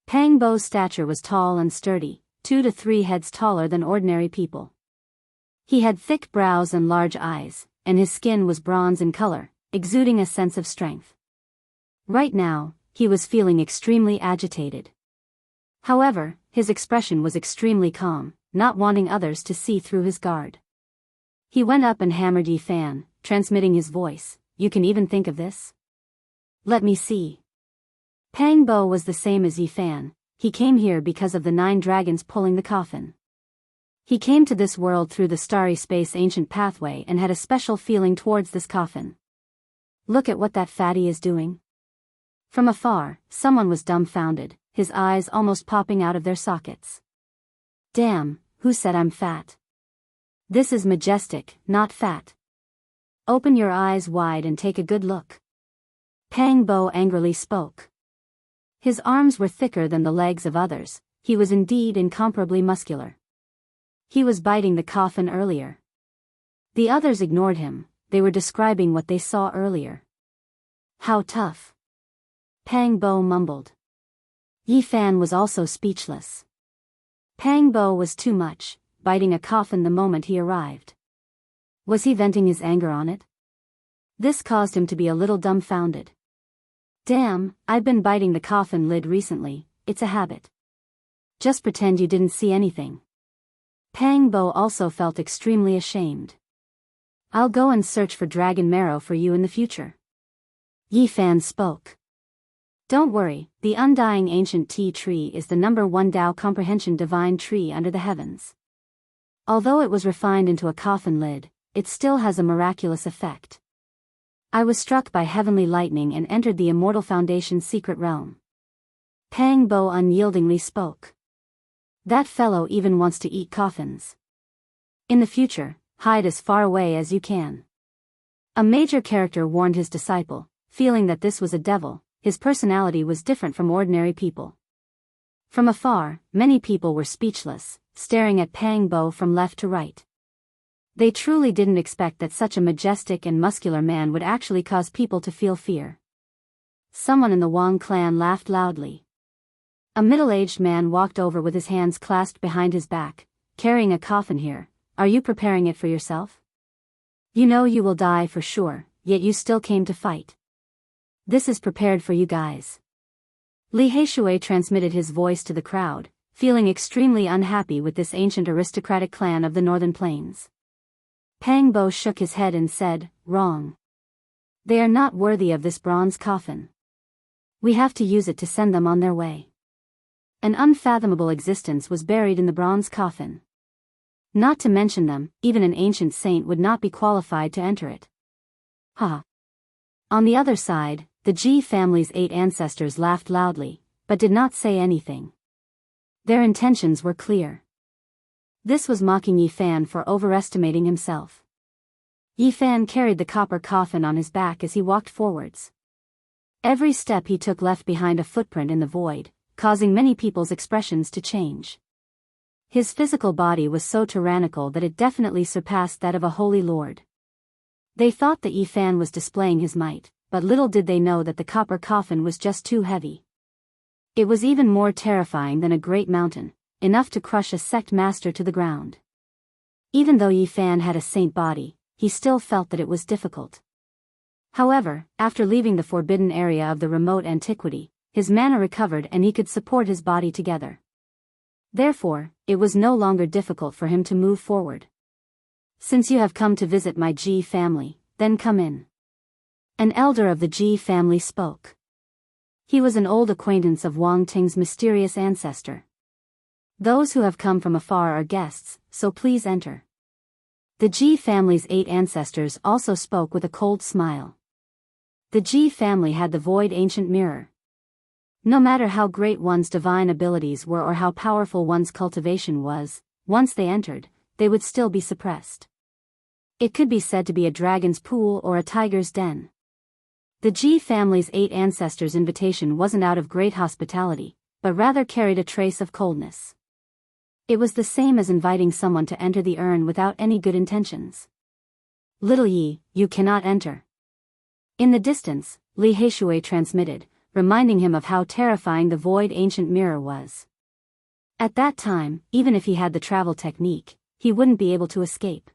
Pang Bo's stature was tall and sturdy, 2 to 3 heads taller than ordinary people. He had thick brows and large eyes, and his skin was bronze in color, exuding a sense of strength. Right now, he was feeling extremely agitated. However, his expression was extremely calm, not wanting others to see through his guard. He went up and hammered Yi Fan, transmitting his voice, "You can even think of this? Let me see." Pang Bo was the same as Yi Fan. He came here because of the 9 dragons pulling the coffin. He came to this world through the starry space ancient pathway and had a special feeling towards this coffin. Look at what that fatty is doing. From afar, someone was dumbfounded, his eyes almost popping out of their sockets. Damn, who said I'm fat? This is majestic, not fat. Open your eyes wide and take a good look. Pang Bo angrily spoke. His arms were thicker than the legs of others, he was indeed incomparably muscular. He was biting the coffin earlier. The others ignored him, they were describing what they saw earlier. How tough. Pang Bo mumbled. Yi Fan was also speechless. Pang Bo was too much, biting a coffin the moment he arrived. Was he venting his anger on it? This caused him to be a little dumbfounded. Damn, I've been biting the coffin lid recently, it's a habit. Just pretend you didn't see anything. Pang Bo also felt extremely ashamed. I'll go and search for dragon marrow for you in the future. Yi Fan spoke. Don't worry, the undying ancient tea tree is the #1 Tao comprehension divine tree under the heavens. Although it was refined into a coffin lid, it still has a miraculous effect. I was struck by heavenly lightning and entered the immortal foundation's secret realm. Pang Bo unyieldingly spoke. That fellow even wants to eat coffins. In the future, hide as far away as you can. A major character warned his disciple, feeling that this was a devil. His personality was different from ordinary people. From afar, many people were speechless, staring at Pang Bo from left to right. They truly didn't expect that such a majestic and muscular man would actually cause people to feel fear. Someone in the Wang clan laughed loudly. A middle-aged man walked over with his hands clasped behind his back, carrying a coffin here. Are you preparing it for yourself? You know you will die for sure, yet you still came to fight. This is prepared for you guys. Li Heishui transmitted his voice to the crowd, feeling extremely unhappy with this ancient aristocratic clan of the Northern Plains. Pang Bo shook his head and said, "Wrong. They are not worthy of this bronze coffin. We have to use it to send them on their way." An unfathomable existence was buried in the bronze coffin. Not to mention them, even an ancient saint would not be qualified to enter it. Ha! On the other side, the Ji family's 8 ancestors laughed loudly, but did not say anything. Their intentions were clear. This was mocking Yi Fan for overestimating himself. Yi Fan carried the copper coffin on his back as he walked forwards. Every step he took left behind a footprint in the void, causing many people's expressions to change. His physical body was so tyrannical that it definitely surpassed that of a holy lord. They thought that Yi Fan was displaying his might, but little did they know that the copper coffin was just too heavy. It was even more terrifying than a great mountain, enough to crush a sect master to the ground. Even though Yi Fan had a saint body, he still felt that it was difficult. However, after leaving the forbidden area of the remote antiquity, his mana recovered and he could support his body together. Therefore, it was no longer difficult for him to move forward. Since you have come to visit my Ji family, then come in. An elder of the Ji family spoke. He was an old acquaintance of Wang Ting's mysterious ancestor. Those who have come from afar are guests, so please enter. The Ji family's 8 ancestors also spoke with a cold smile. The Ji family had the void ancient mirror. No matter how great one's divine abilities were or how powerful one's cultivation was, once they entered, they would still be suppressed. It could be said to be a dragon's pool or a tiger's den. The Ji family's 8 ancestors' invitation wasn't out of great hospitality, but rather carried a trace of coldness. It was the same as inviting someone to enter the urn without any good intentions. Little Yi, you cannot enter. In the distance, Li Heishui transmitted, reminding him of how terrifying the void ancient mirror was. At that time, even if he had the travel technique, he wouldn't be able to escape.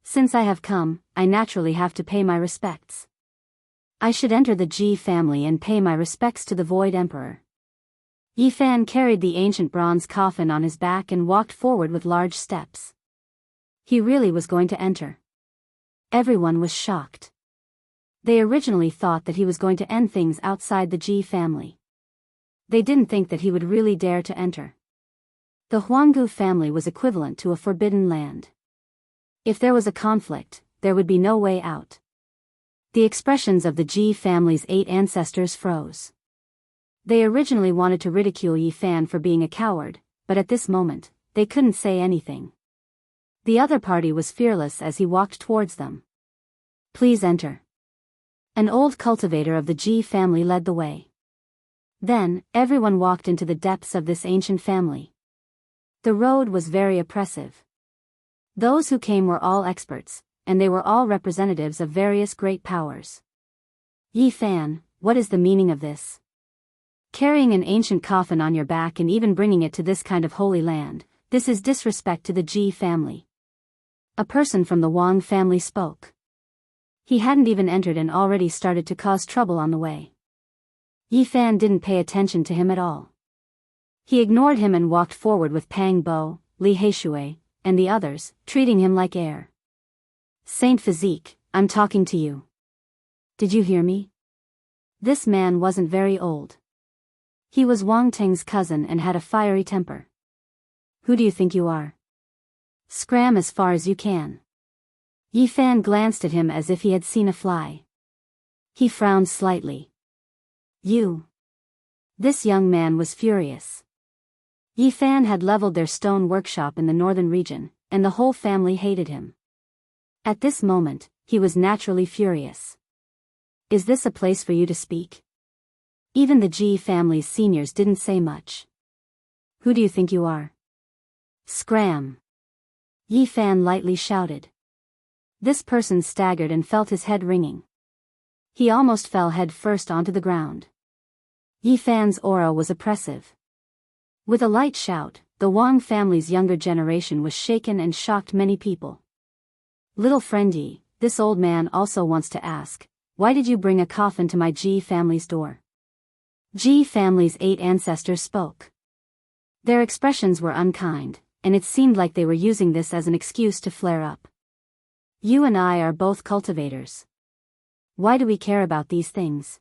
Since I have come, I naturally have to pay my respects. I should enter the Ji family and pay my respects to the Void Emperor. Yi Fan carried the ancient bronze coffin on his back and walked forward with large steps. He really was going to enter. Everyone was shocked. They originally thought that he was going to end things outside the Ji family. They didn't think that he would really dare to enter. The Huanggu family was equivalent to a forbidden land. If there was a conflict, there would be no way out. The expressions of the Ji family's 8 ancestors froze. They originally wanted to ridicule Yi Fan for being a coward, but at this moment, they couldn't say anything. The other party was fearless as he walked towards them. Please enter. An old cultivator of the Ji family led the way. Then, everyone walked into the depths of this ancient family. The road was very oppressive. Those who came were all experts, and they were all representatives of various great powers. Yi Fan, what is the meaning of this? Carrying an ancient coffin on your back and even bringing it to this kind of holy land, this is disrespect to the Ji family. A person from the Wang family spoke. He hadn't even entered and already started to cause trouble on the way. Yi Fan didn't pay attention to him at all. He ignored him and walked forward with Pang Bo, Li Heishui, and the others, treating him like air. Saint Physique, I'm talking to you. Did you hear me? This man wasn't very old. He was Wang Ting's cousin and had a fiery temper. Who do you think you are? Scram as far as you can. Yi Fan glanced at him as if he had seen a fly. He frowned slightly. You. This young man was furious. Yi Fan had leveled their stone workshop in the northern region, and the whole family hated him. At this moment, he was naturally furious. Is this a place for you to speak? Even the Ji family's seniors didn't say much. Who do you think you are? Scram. Yi Fan lightly shouted. This person staggered and felt his head ringing. He almost fell head first onto the ground. Yi Fan's aura was oppressive. With a light shout, the Wang family's younger generation was shaken and shocked many people. Little friend Yi, this old man also wants to ask, why did you bring a coffin to my Ji family's door? Ji family's 8 ancestors spoke. Their expressions were unkind, and it seemed like they were using this as an excuse to flare up. You and I are both cultivators. Why do we care about these things?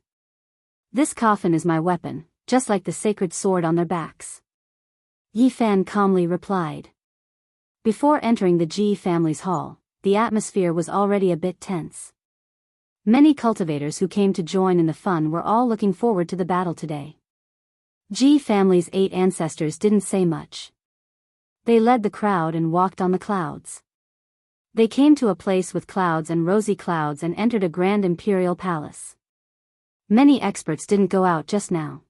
This coffin is my weapon, just like the sacred sword on their backs. Yi Fan calmly replied. Before entering the Ji family's hall, the atmosphere was already a bit tense. Many cultivators who came to join in the fun were all looking forward to the battle today. Ji family's 8 ancestors didn't say much. They led the crowd and walked on the clouds. They came to a place with clouds and rosy clouds and entered a grand imperial palace. Many experts didn't go out just now.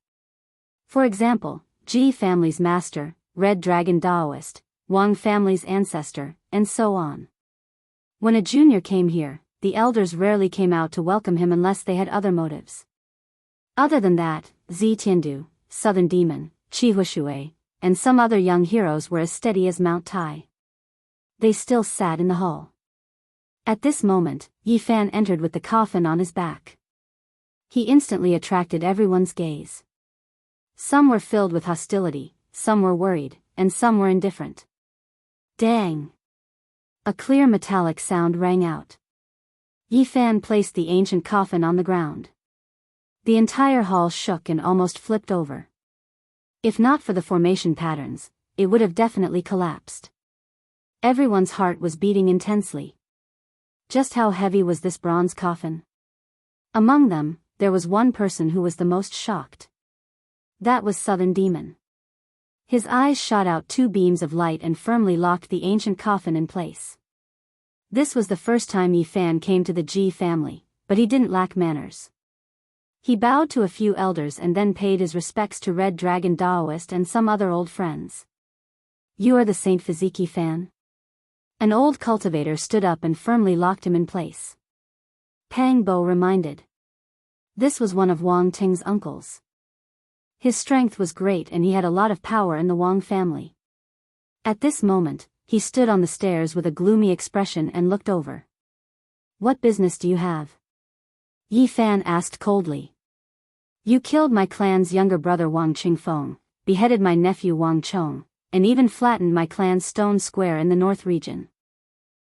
For example, Ji family's master, Red Dragon Daoist, Wang family's ancestor, and so on. When a junior came here, the elders rarely came out to welcome him unless they had other motives. Other than that, Zi Tiandu, Southern Demon, Qi Huishui, and some other young heroes were as steady as Mount Tai. They still sat in the hall. At this moment, Yi Fan entered with the coffin on his back. He instantly attracted everyone's gaze. Some were filled with hostility, some were worried, and some were indifferent. Dang! A clear metallic sound rang out. Yi Fan placed the ancient coffin on the ground. The entire hall shook and almost flipped over. If not for the formation patterns, it would have definitely collapsed. Everyone's heart was beating intensely. Just how heavy was this bronze coffin? Among them, there was one person who was the most shocked. That was Southern Demon. His eyes shot out 2 beams of light and firmly locked the ancient coffin in place. This was the first time Yi Fan came to the Ji family, but he didn't lack manners. He bowed to a few elders and then paid his respects to Red Dragon Daoist and some other old friends. You are the Saint Physique fan? An old cultivator stood up and firmly locked him in place. Pang Bo reminded. This was one of Wang Ting's uncles. His strength was great and he had a lot of power in the Wang family. At this moment, he stood on the stairs with a gloomy expression and looked over. What business do you have? Yi Fan asked coldly. You killed my clan's younger brother Wang Qingfeng, beheaded my nephew Wang Chong, and even flattened my clan's stone square in the north region.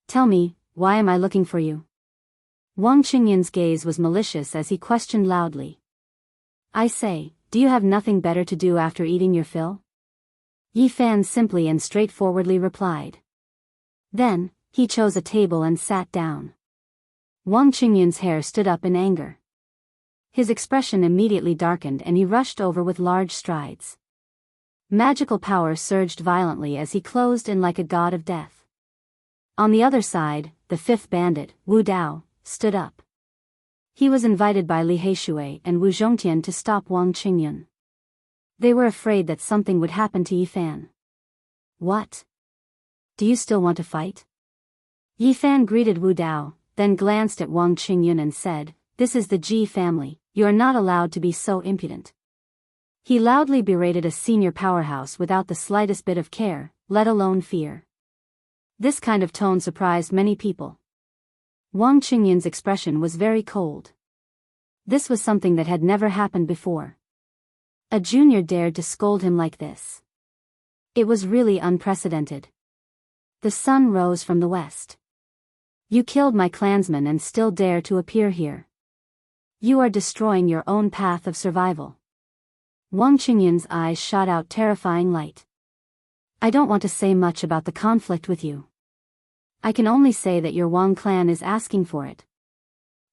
Tell me, why am I looking for you? Wang Qingyun's gaze was malicious as he questioned loudly. I say, do you have nothing better to do after eating your fill? Yi Fan simply and straightforwardly replied. Then, he chose a table and sat down. Wang Qingyun's hair stood up in anger. His expression immediately darkened and he rushed over with large strides. Magical power surged violently as he closed in like a god of death. On the other side, the 5th bandit, Wu Dao, stood up. He was invited by Li Heishui and Wu Zhongtian to stop Wang Qingyun. They were afraid that something would happen to Yi Fan. What? Do you still want to fight? Yi Fan greeted Wu Dao, then glanced at Wang Qingyun and said, This is the Ji family, you are not allowed to be so impudent. He loudly berated a senior powerhouse without the slightest bit of care, let alone fear. This kind of tone surprised many people. Wang Qingyun's expression was very cold. This was something that had never happened before. A junior dared to scold him like this. It was really unprecedented. The sun rose from the west. You killed my clansmen and still dare to appear here. You are destroying your own path of survival. Wang Qingyun's eyes shot out terrifying light. I don't want to say much about the conflict with you. I can only say that your Wang clan is asking for it.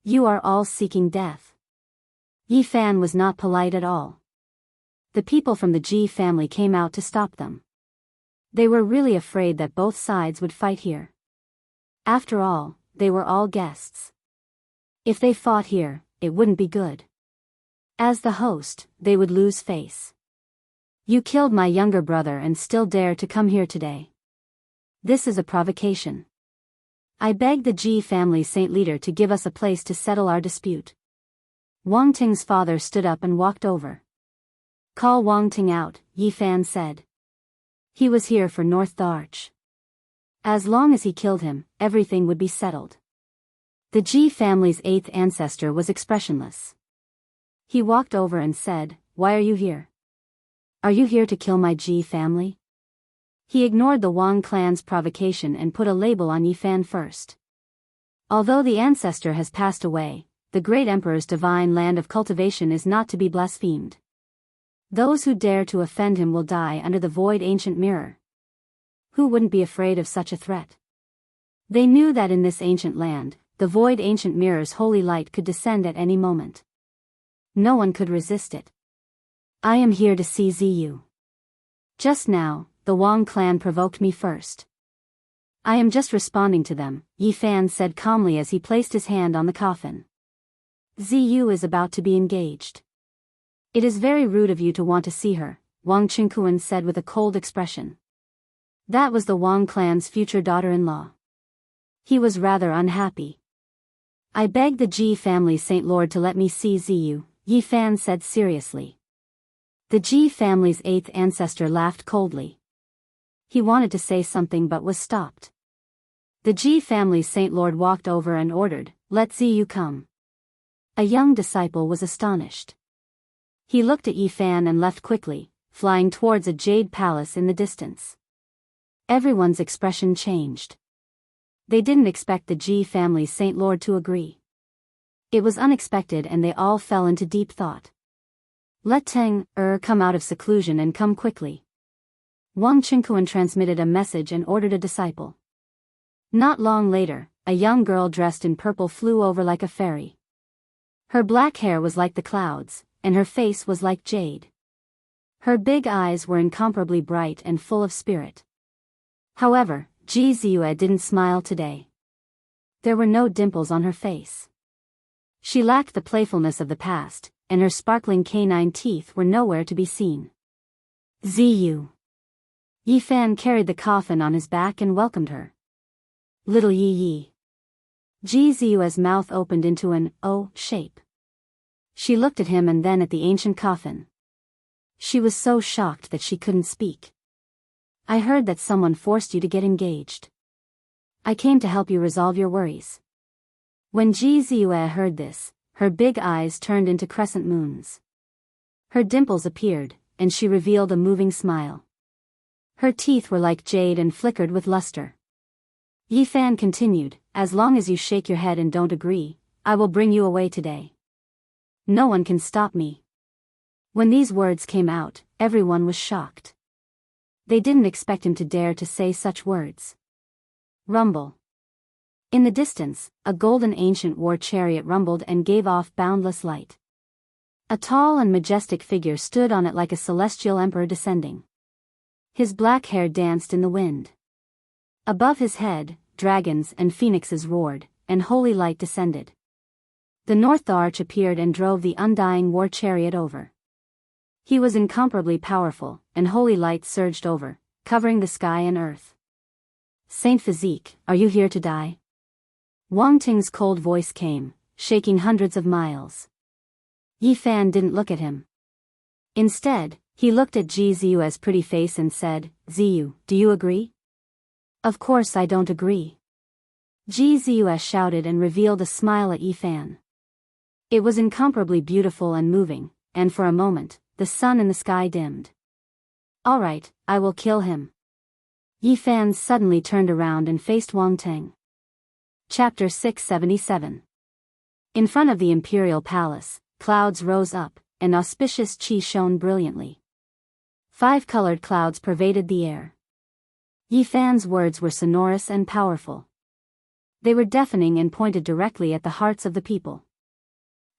You are all seeking death. Yi Fan was not polite at all. The people from the Ji family came out to stop them. They were really afraid that both sides would fight here. After all, they were all guests. If they fought here, it wouldn't be good. As the host, they would lose face. You killed my younger brother and still dare to come here today. This is a provocation. I beg the Ji family saint leader to give us a place to settle our dispute. Wang Ting's father stood up and walked over. Call Wang Ting out, Yi Fan said. He was here for North the Arch. As long as he killed him, everything would be settled. The Ji family's 8th ancestor was expressionless. He walked over and said, Why are you here? Are you here to kill my Ji family? He ignored the Wang clan's provocation and put a label on Yi Fan first. Although the ancestor has passed away, the great emperor's divine land of cultivation is not to be blasphemed. Those who dare to offend him will die under the void ancient mirror. Who wouldn't be afraid of such a threat? They knew that in this ancient land, the void ancient mirror's holy light could descend at any moment. No one could resist it. I am here to see Ziyu. Just now, the Wang clan provoked me first. I am just responding to them, Yi Fan said calmly as he placed his hand on the coffin. Ziyu is about to be engaged. It is very rude of you to want to see her, Wang Qingkuan said with a cold expression. That was the Wang clan's future daughter-in-law. He was rather unhappy. I beg the Ji family Saint Lord to let me see Ziyu, Yi Fan said seriously. The Ji family's 8th ancestor laughed coldly. He wanted to say something but was stopped. The Ji family's Saint Lord walked over and ordered, Let Ziyu come. A young disciple was astonished. He looked at Yi Fan and left quickly, flying towards a jade palace in the distance. Everyone's expression changed. They didn't expect the Ji family's Saint Lord to agree. It was unexpected and they all fell into deep thought. Let Teng come out of seclusion and come quickly. Wang Qingkuan transmitted a message and ordered a disciple. Not long later, a young girl dressed in purple flew over like a fairy. Her black hair was like the clouds, and her face was like jade. Her big eyes were incomparably bright and full of spirit. However, Ji Ziyue didn't smile today. There were no dimples on her face. She lacked the playfulness of the past, and her sparkling canine teeth were nowhere to be seen. Ziyu. Yi Fan carried the coffin on his back and welcomed her. Little Yi Yi. Ji Ziyue's mouth opened into an O shape. She looked at him and then at the ancient coffin. She was so shocked that she couldn't speak. I heard that someone forced you to get engaged. I came to help you resolve your worries. When Ji Ziyue heard this, her big eyes turned into crescent moons. Her dimples appeared, and she revealed a moving smile. Her teeth were like jade and flickered with luster. Yi Fan continued, As long as you shake your head and don't agree, I will bring you away today. No one can stop me. When these words came out, everyone was shocked. They didn't expect him to dare to say such words. Rumble. In the distance, a golden ancient war chariot rumbled and gave off boundless light. A tall and majestic figure stood on it like a celestial emperor descending. His black hair danced in the wind. Above his head, dragons and phoenixes roared, and holy light descended. The North Arch appeared and drove the undying war chariot over. He was incomparably powerful, and holy light surged over, covering the sky and earth. Saint Physique, are you here to die? Wang Ting's cold voice came, shaking hundreds of miles. Yi Fan didn't look at him. Instead, he looked at Ji Ziyue's pretty face and said, Ziyu, do you agree? Of course I don't agree. Ji Ziyue shouted and revealed a smile at Yi Fan. It was incomparably beautiful and moving, and for a moment, the sun in the sky dimmed. All right, I will kill him. Yi Fan suddenly turned around and faced Wang Ting. Chapter 677. In front of the imperial palace, clouds rose up, and auspicious qi shone brilliantly. 5 colored clouds pervaded the air. Yi Fan's words were sonorous and powerful. They were deafening and pointed directly at the hearts of the people.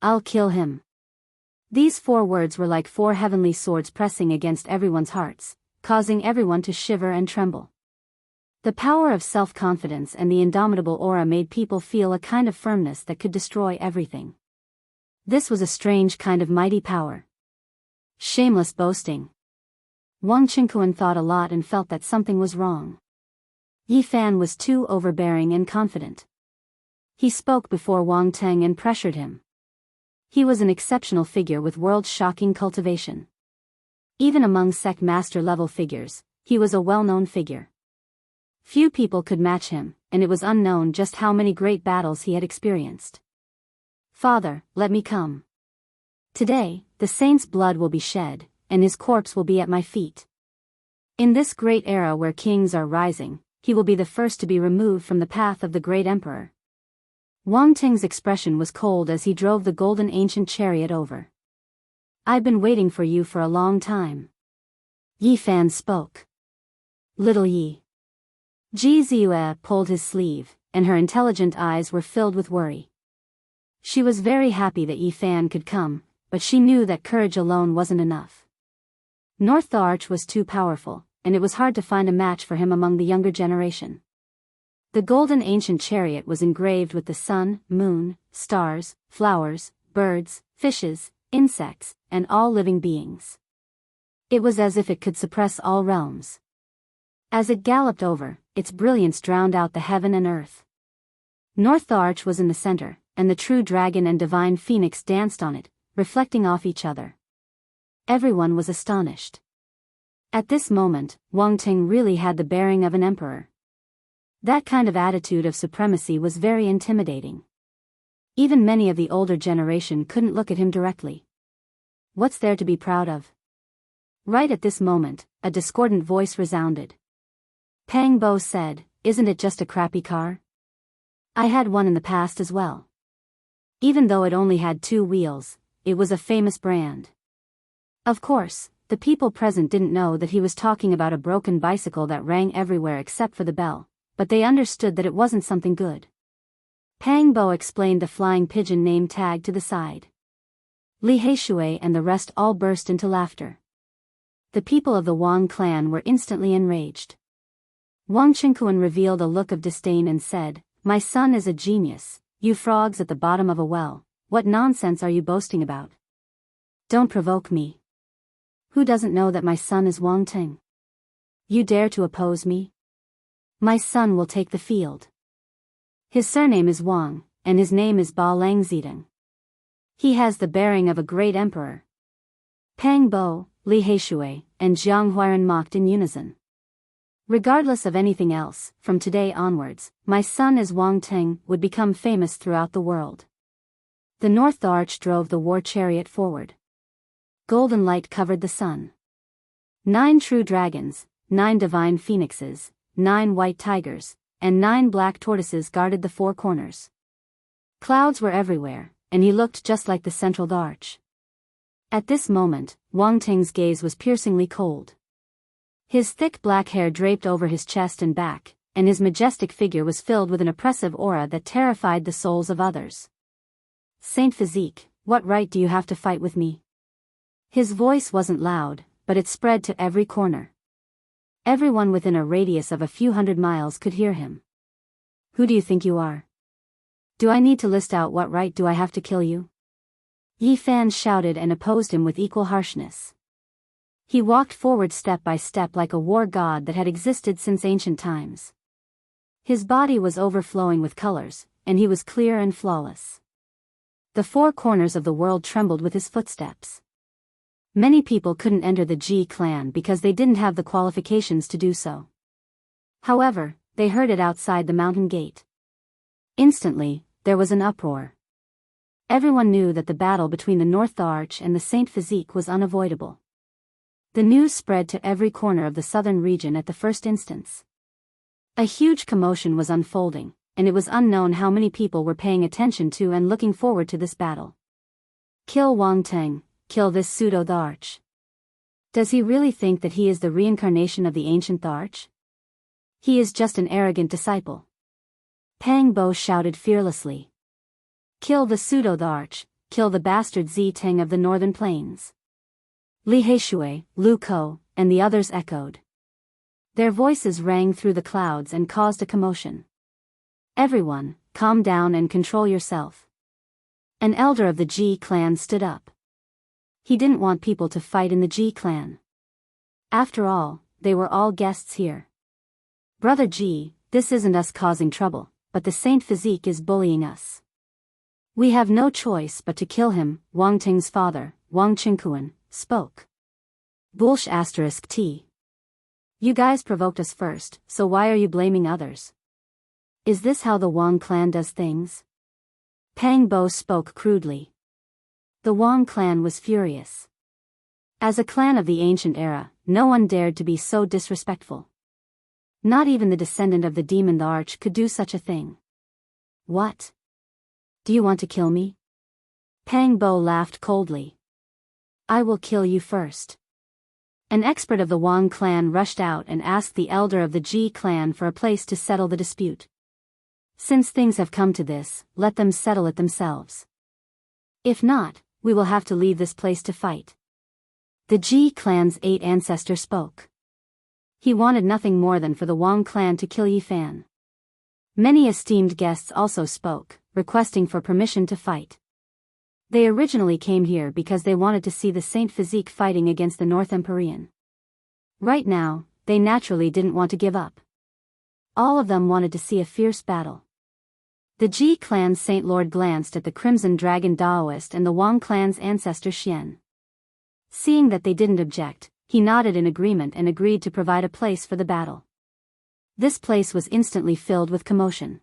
I'll kill him. These 4 words were like 4 heavenly swords pressing against everyone's hearts, causing everyone to shiver and tremble. The power of self-confidence and the indomitable aura made people feel a kind of firmness that could destroy everything. This was a strange kind of mighty power. Shameless boasting. Wang Qingquan thought a lot and felt that something was wrong. Yi Fan was too overbearing and confident. He spoke before Wang Teng and pressured him. He was an exceptional figure with world-shocking cultivation. Even among sect master-level figures, he was a well-known figure. Few people could match him, and it was unknown just how many great battles he had experienced. Father, let me come. Today, the saint's blood will be shed, and his corpse will be at my feet. In this great era where kings are rising, he will be the first to be removed from the path of the great emperor. Wang Ting's expression was cold as he drove the golden ancient chariot over. I've been waiting for you for a long time. Yi Fan spoke. Little Yi. Ji Ziyue pulled his sleeve, and her intelligent eyes were filled with worry. She was very happy that Yi Fan could come, but she knew that courage alone wasn't enough. North the Arch was too powerful, and it was hard to find a match for him among the younger generation. The golden ancient chariot was engraved with the sun, moon, stars, flowers, birds, fishes, insects, and all living beings. It was as if it could suppress all realms. As it galloped over, its brilliance drowned out the heaven and earth. North the Arch was in the center, and the true dragon and divine phoenix danced on it, reflecting off each other. Everyone was astonished. At this moment, Wang Ting really had the bearing of an emperor. That kind of attitude of supremacy was very intimidating. Even many of the older generation couldn't look at him directly. What's there to be proud of? Right at this moment, a discordant voice resounded. Pang Bo said, "Isn't it just a crappy car? I had one in the past as well. Even though it only had 2 wheels, it was a famous brand." Of course, the people present didn't know that he was talking about a broken bicycle that rang everywhere except for the bell, but they understood that it wasn't something good. Pang Bo explained the flying pigeon name tag to the side. Li Heishui and the rest all burst into laughter. The people of the Wang clan were instantly enraged. Wang Qingquan revealed a look of disdain and said, "My son is a genius, you frogs at the bottom of a well, what nonsense are you boasting about? Don't provoke me. Who doesn't know that my son is Wang Ting? You dare to oppose me? My son will take the field. His surname is Wang, and his name is Ba Lang Zidong. He has the bearing of a great emperor." Pang Bo, Li Heishui, and Jiang Huairan mocked in unison. Regardless of anything else, from today onwards, my son as Wang Ting would become famous throughout the world. The North Arch drove the war chariot forward. Golden light covered the sun. 9 true dragons, 9 divine phoenixes, 9 white tigers, and 9 black tortoises guarded the 4 corners. Clouds were everywhere, and he looked just like the central arch. At this moment, Wang Ting's gaze was piercingly cold. His thick black hair draped over his chest and back, and his majestic figure was filled with an oppressive aura that terrified the souls of others. "Saint Physique, what right do you have to fight with me?" His voice wasn't loud, but it spread to every corner. Everyone within a radius of a few hundred miles could hear him. "Who do you think you are? Do I need to list out what right do I have to kill you?" Yi Fan shouted and opposed him with equal harshness. He walked forward step by step like a war god that had existed since ancient times. His body was overflowing with colors, and he was clear and flawless. The 4 corners of the world trembled with his footsteps. Many people couldn't enter the Ji clan because they didn't have the qualifications to do so. However, they heard it outside the mountain gate. Instantly, there was an uproar. Everyone knew that the battle between the North Arch and the Saint Physique was unavoidable. The news spread to every corner of the southern region at the first instance. A huge commotion was unfolding, and it was unknown how many people were paying attention to and looking forward to this battle. Kill Wang Teng, kill this pseudo-Tharch. Does he really think that he is the reincarnation of the ancient Tharch? He is just an arrogant disciple. Pang Bo shouted fearlessly. Kill the pseudo-Tharch, kill the bastard Zi Teng of the northern plains. Li Heishui, Lu Ko, and the others echoed. Their voices rang through the clouds and caused a commotion. Everyone, calm down and control yourself. An elder of the Ji clan stood up. He didn't want people to fight in the Ji clan. After all, they were all guests here. Brother Ji, this isn't us causing trouble, but the Saint Physique is bullying us. We have no choice but to kill him, Wang Ting's father, Wang Qingkuan, spoke. Bullsh *T. You guys provoked us first, so why are you blaming others? Is this how the Wang clan does things? Pang Bo spoke crudely. The Wang clan was furious. As a clan of the ancient era, no one dared to be so disrespectful. Not even the descendant of the demon Tharch could do such a thing. What? Do you want to kill me? Pang Bo laughed coldly. I will kill you first. An expert of the Wang clan rushed out and asked the elder of the Ji clan for a place to settle the dispute. Since things have come to this, let them settle it themselves. If not, we will have to leave this place to fight. The Ji clan's 8th ancestor spoke. He wanted nothing more than for the Wang clan to kill Yi Fan. Many esteemed guests also spoke, requesting for permission to fight. They originally came here because they wanted to see the Saint Physique fighting against the North Empyrean. Right now, they naturally didn't want to give up. All of them wanted to see a fierce battle. The Ji clan's Saint Lord glanced at the Crimson Dragon Daoist and the Wang clan's ancestor Xian. Seeing that they didn't object, he nodded in agreement and agreed to provide a place for the battle. This place was instantly filled with commotion.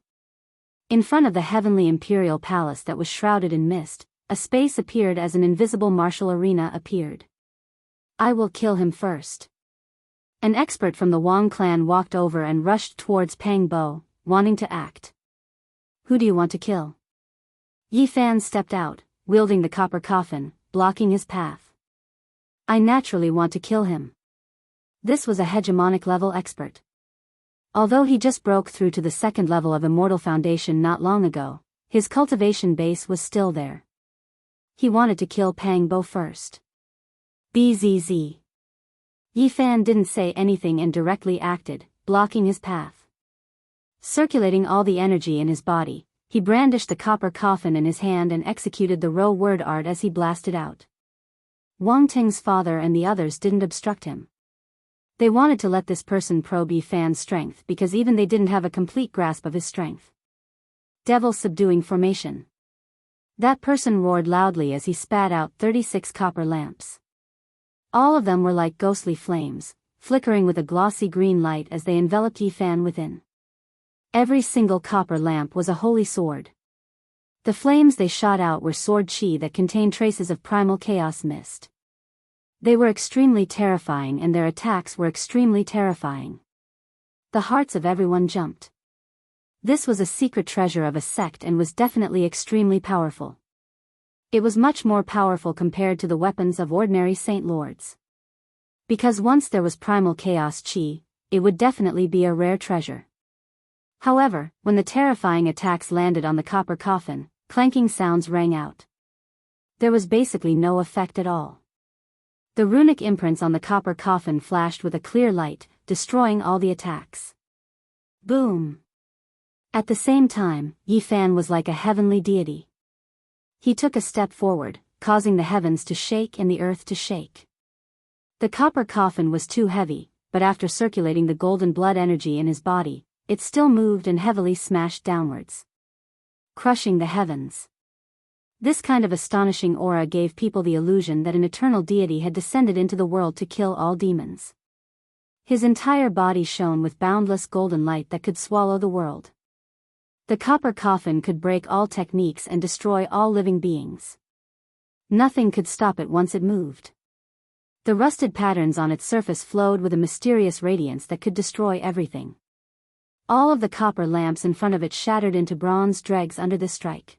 In front of the heavenly imperial palace that was shrouded in mist, a space appeared as an invisible martial arena appeared. I will kill him first. An expert from the Wang clan walked over and rushed towards Pang Bo, wanting to act. Who do you want to kill? Yi Fan stepped out, wielding the copper coffin, blocking his path. I naturally want to kill him. This was a hegemonic level expert. Although he just broke through to the 2nd level of Immortal Foundation not long ago, his cultivation base was still there. He wanted to kill Pang Bo first. Bzz. Yi Fan didn't say anything and directly acted, blocking his path. Circulating all the energy in his body, he brandished the copper coffin in his hand and executed the Ro word art as he blasted out. Wang Ting's father and the others didn't obstruct him. They wanted to let this person probe Yi Fan's strength because even they didn't have a complete grasp of his strength. Devil subduing formation. That person roared loudly as he spat out 36 copper lamps. All of them were like ghostly flames, flickering with a glossy green light as they enveloped Yi Fan within. Every single copper lamp was a holy sword. The flames they shot out were sword chi that contained traces of primal chaos mist. They were extremely terrifying and their attacks were extremely terrifying. The hearts of everyone jumped. This was a secret treasure of a sect and was definitely extremely powerful. It was much more powerful compared to the weapons of ordinary Saint Lords. Because once there was primal chaos chi, it would definitely be a rare treasure. However, when the terrifying attacks landed on the copper coffin, clanking sounds rang out. There was basically no effect at all. The runic imprints on the copper coffin flashed with a clear light, destroying all the attacks. Boom! At the same time, Yi Fan was like a heavenly deity. He took a step forward, causing the heavens to shake and the earth to shake. The copper coffin was too heavy, but after circulating the golden blood energy in his body, it still moved and heavily smashed downwards, crushing the heavens. This kind of astonishing aura gave people the illusion that an eternal deity had descended into the world to kill all demons. His entire body shone with boundless golden light that could swallow the world. The copper coffin could break all techniques and destroy all living beings. Nothing could stop it once it moved. The rusted patterns on its surface flowed with a mysterious radiance that could destroy everything. All of the copper lamps in front of it shattered into bronze dregs under this strike.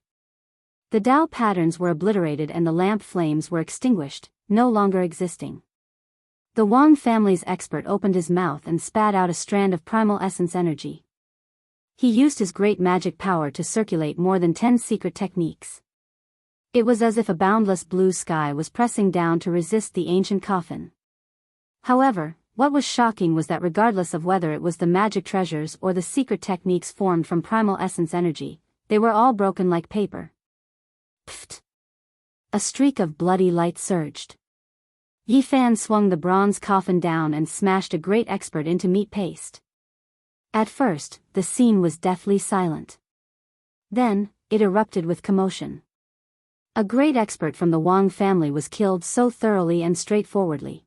The Tao patterns were obliterated and the lamp flames were extinguished, no longer existing. The Wang family's expert opened his mouth and spat out a strand of primal essence energy. He used his great magic power to circulate more than 10 secret techniques. It was as if a boundless blue sky was pressing down to resist the ancient coffin. However, what was shocking was that regardless of whether it was the magic treasures or the secret techniques formed from primal essence energy, they were all broken like paper. Pfft! A streak of bloody light surged. Yi Fan swung the bronze coffin down and smashed a great expert into meat paste. At first, the scene was deathly silent. Then, it erupted with commotion. A great expert from the Wang family was killed so thoroughly and straightforwardly.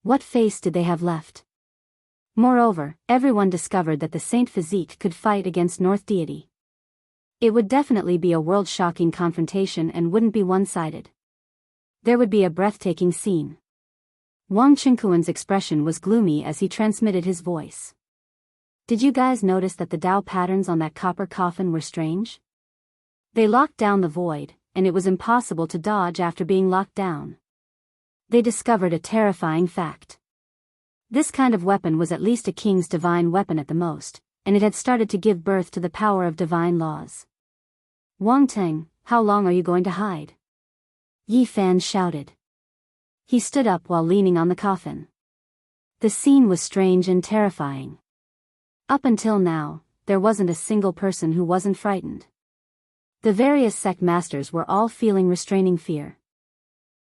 What face did they have left? Moreover, everyone discovered that the Saint Physique could fight against North Deity. It would definitely be a world-shocking confrontation and wouldn't be one-sided. There would be a breathtaking scene. Wang Qingquan's expression was gloomy as he transmitted his voice. Did you guys notice that the Tao patterns on that copper coffin were strange? They locked down the void, and it was impossible to dodge after being locked down. They discovered a terrifying fact. This kind of weapon was at least a king's divine weapon at the most, and it had started to give birth to the power of divine laws. Wang Teng, how long are you going to hide? Yi Fan shouted. He stood up while leaning on the coffin. The scene was strange and terrifying. Up until now, there wasn't a single person who wasn't frightened. The various sect masters were all feeling restraining fear.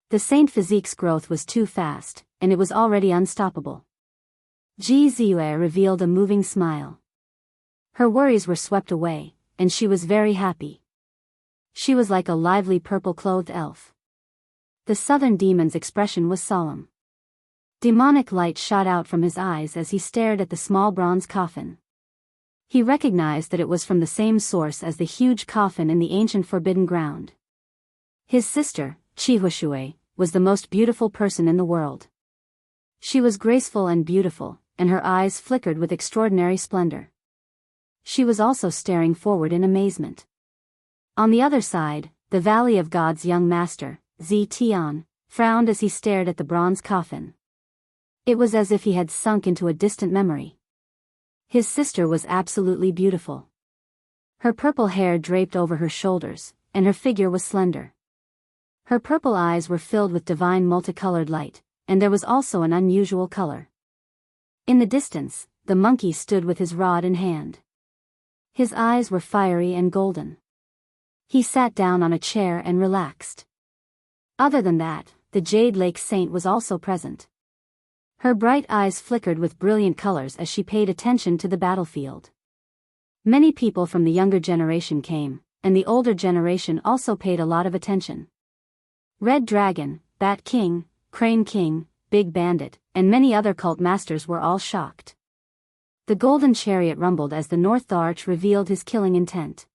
The Saint Physique's growth was too fast, and it was already unstoppable. Ji Ziyue revealed a moving smile. Her worries were swept away, and she was very happy. She was like a lively purple-clothed elf. The southern demon's expression was solemn. Demonic light shot out from his eyes as he stared at the small bronze coffin. He recognized that it was from the same source as the huge coffin in the ancient Forbidden Ground. His sister, Qihuashui, was the most beautiful person in the world. She was graceful and beautiful, and her eyes flickered with extraordinary splendor. She was also staring forward in amazement. On the other side, the Valley of God's young master, Zi Tian, frowned as he stared at the bronze coffin. It was as if he had sunk into a distant memory. His sister was absolutely beautiful. Her purple hair draped over her shoulders, and her figure was slender. Her purple eyes were filled with divine multicolored light, and there was also an unusual color. In the distance, the monkey stood with his rod in hand. His eyes were fiery and golden. He sat down on a chair and relaxed. Other than that, the Jade Lake Saint was also present. Her bright eyes flickered with brilliant colors as she paid attention to the battlefield. Many people from the younger generation came, and the older generation also paid a lot of attention. Red Dragon, Bat King, Crane King, Big Bandit, and many other cult masters were all shocked. The golden chariot rumbled as the North Arch revealed his killing intent.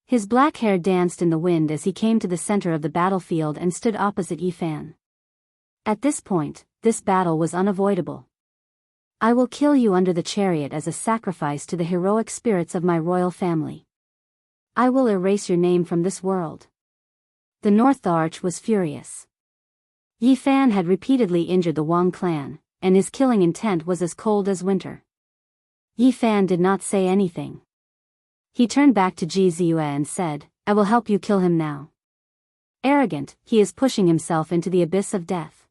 His black hair danced in the wind as he came to the center of the battlefield and stood opposite Yi Fan. At this point, this battle was unavoidable. I will kill you under the chariot as a sacrifice to the heroic spirits of my royal family. I will erase your name from this world. The North Arch was furious. Yi Fan had repeatedly injured the Wang clan, and his killing intent was as cold as winter. Yi Fan did not say anything. He turned back to Ji Ziyue and said, I will help you kill him now. Arrogant, he is pushing himself into the abyss of death.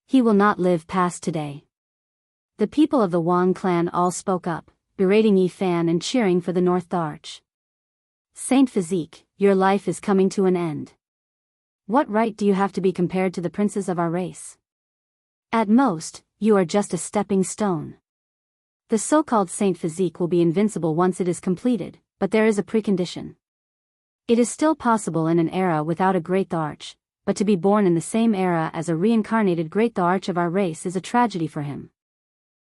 He will not live past today. The people of the Wang clan all spoke up, berating Yi Fan and cheering for the North Arch. Saint Physique, your life is coming to an end. What right do you have to be compared to the princes of our race? At most, you are just a stepping stone. The so-called Saint Physique will be invincible once it is completed, but there is a precondition. It is still possible in an era without a Great Arch, but to be born in the same era as a reincarnated Great Arch of our race is a tragedy for him.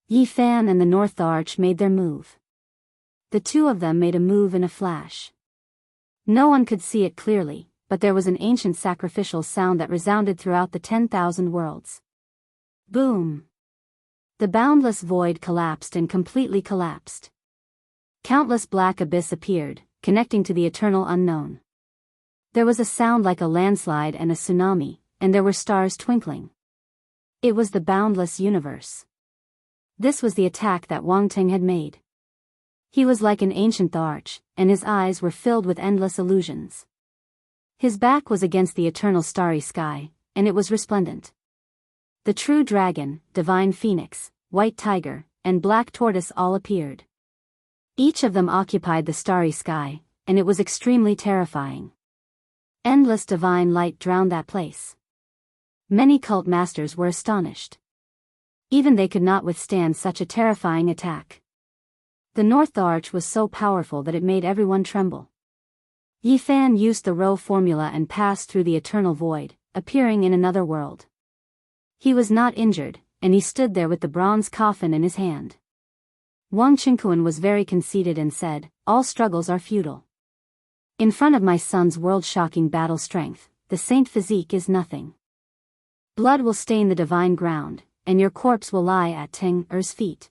Yi Fan and the North Arch made their move. The two of them made a move in a flash. No one could see it clearly, but there was an ancient sacrificial sound that resounded throughout the 10,000 worlds. Boom! The boundless void collapsed and completely collapsed. Countless black abyss appeared, connecting to the eternal unknown. There was a sound like a landslide and a tsunami, and there were stars twinkling. It was the boundless universe. This was the attack that Wang Ting had made. He was like an ancient arch, and his eyes were filled with endless illusions. His back was against the eternal starry sky, and it was resplendent. The true dragon, divine phoenix, white tiger, and black tortoise all appeared. Each of them occupied the starry sky, and it was extremely terrifying. Endless divine light drowned that place. Many cult masters were astonished. Even they could not withstand such a terrifying attack. The North Arch was so powerful that it made everyone tremble. Yi Fan used the Rho formula and passed through the eternal void, appearing in another world. He was not injured, and he stood there with the bronze coffin in his hand. Wang Qingquan was very conceited and said, "All struggles are futile. In front of my son's world-shocking battle strength, the saint physique is nothing. Blood will stain the divine ground, and your corpse will lie at Ting Er's feet.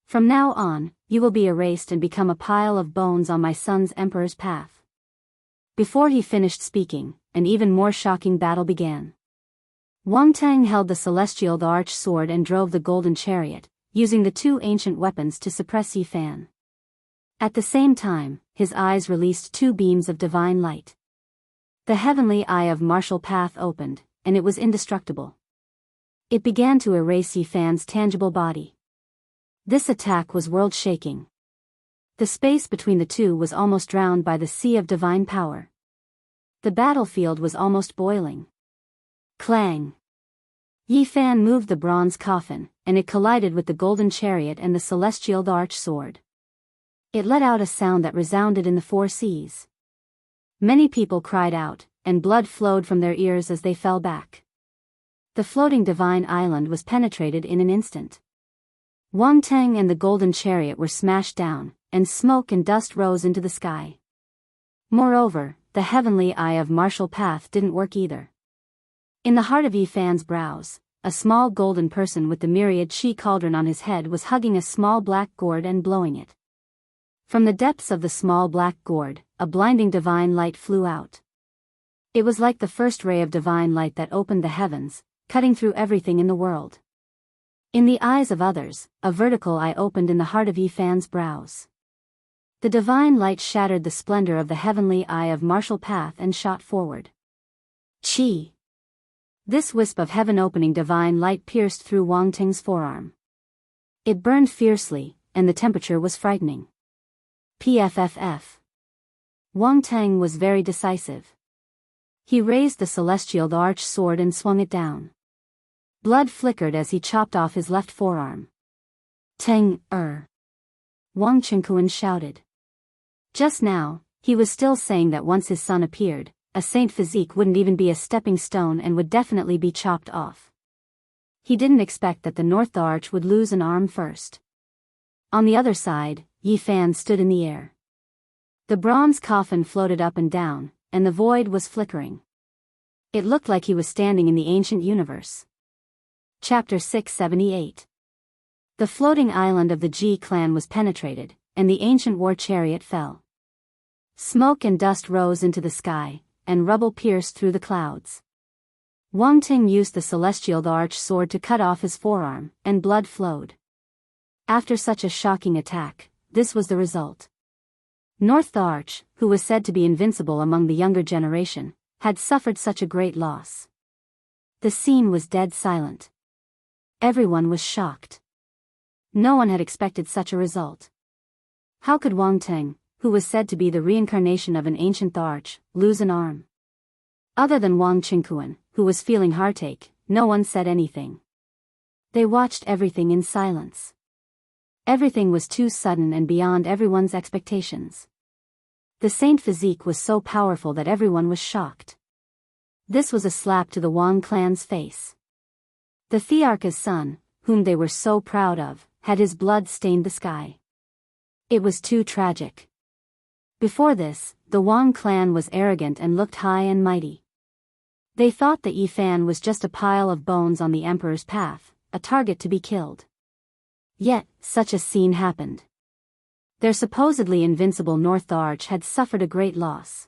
From now on, you will be erased and become a pile of bones on my son's emperor's path." Before he finished speaking, an even more shocking battle began. Wang Tang held the celestial arch sword and drove the golden chariot, using the two ancient weapons to suppress Yi Fan. At the same time, his eyes released two beams of divine light. The heavenly eye of martial path opened, and it was indestructible. It began to erase Yi Fan's tangible body. This attack was world-shaking. The space between the two was almost drowned by the sea of divine power. The battlefield was almost boiling. Clang! Yi Fan moved the bronze coffin, and it collided with the golden chariot and the celestial arch sword. It let out a sound that resounded in the four seas. Many people cried out, and blood flowed from their ears as they fell back. The floating divine island was penetrated in an instant. Wang Tang and the golden chariot were smashed down, and smoke and dust rose into the sky. Moreover, the heavenly eye of martial path didn't work either. In the heart of Yi Fan's brows, a small golden person with the myriad chi cauldron on his head was hugging a small black gourd and blowing it. From the depths of the small black gourd, a blinding divine light flew out. It was like the first ray of divine light that opened the heavens, cutting through everything in the world. In the eyes of others, a vertical eye opened in the heart of Yi Fan's brows. The divine light shattered the splendor of the heavenly eye of martial path and shot forward. Chi! This wisp of heaven-opening divine light pierced through Wang Ting's forearm. It burned fiercely, and the temperature was frightening. PFFF. Wang Tang was very decisive. He raised the celestial arch sword and swung it down. Blood flickered as he chopped off his left forearm. Ting Wang Qingquan shouted. Just now, he was still saying that once his son appeared, a saint physique wouldn't even be a stepping stone and would definitely be chopped off. He didn't expect that the North Arch would lose an arm first. On the other side, Yi Fan stood in the air. The bronze coffin floated up and down, and the void was flickering. It looked like he was standing in the ancient universe. Chapter 678. The floating island of the Ji clan was penetrated, and the ancient war chariot fell. Smoke and dust rose into the sky, and rubble pierced through the clouds. Wang Ting used the celestial arch sword to cut off his forearm, and blood flowed. After such a shocking attack, this was the result. North Arch, who was said to be invincible among the younger generation, had suffered such a great loss. The scene was dead silent. Everyone was shocked. No one had expected such a result. How could Wang Ting, who was said to be the reincarnation of an ancient arch, lose an arm? Other than Wang Qingquan, who was feeling heartache, no one said anything. They watched everything in silence. Everything was too sudden and beyond everyone's expectations. The saint physique was so powerful that everyone was shocked. This was a slap to the Wang clan's face. The Thearcha's son, whom they were so proud of, had his blood stained the sky. It was too tragic. Before this, the Wang clan was arrogant and looked high and mighty. They thought that Yi Fan was just a pile of bones on the emperor's path, a target to be killed. Yet, such a scene happened. Their supposedly invincible North Arch had suffered a great loss.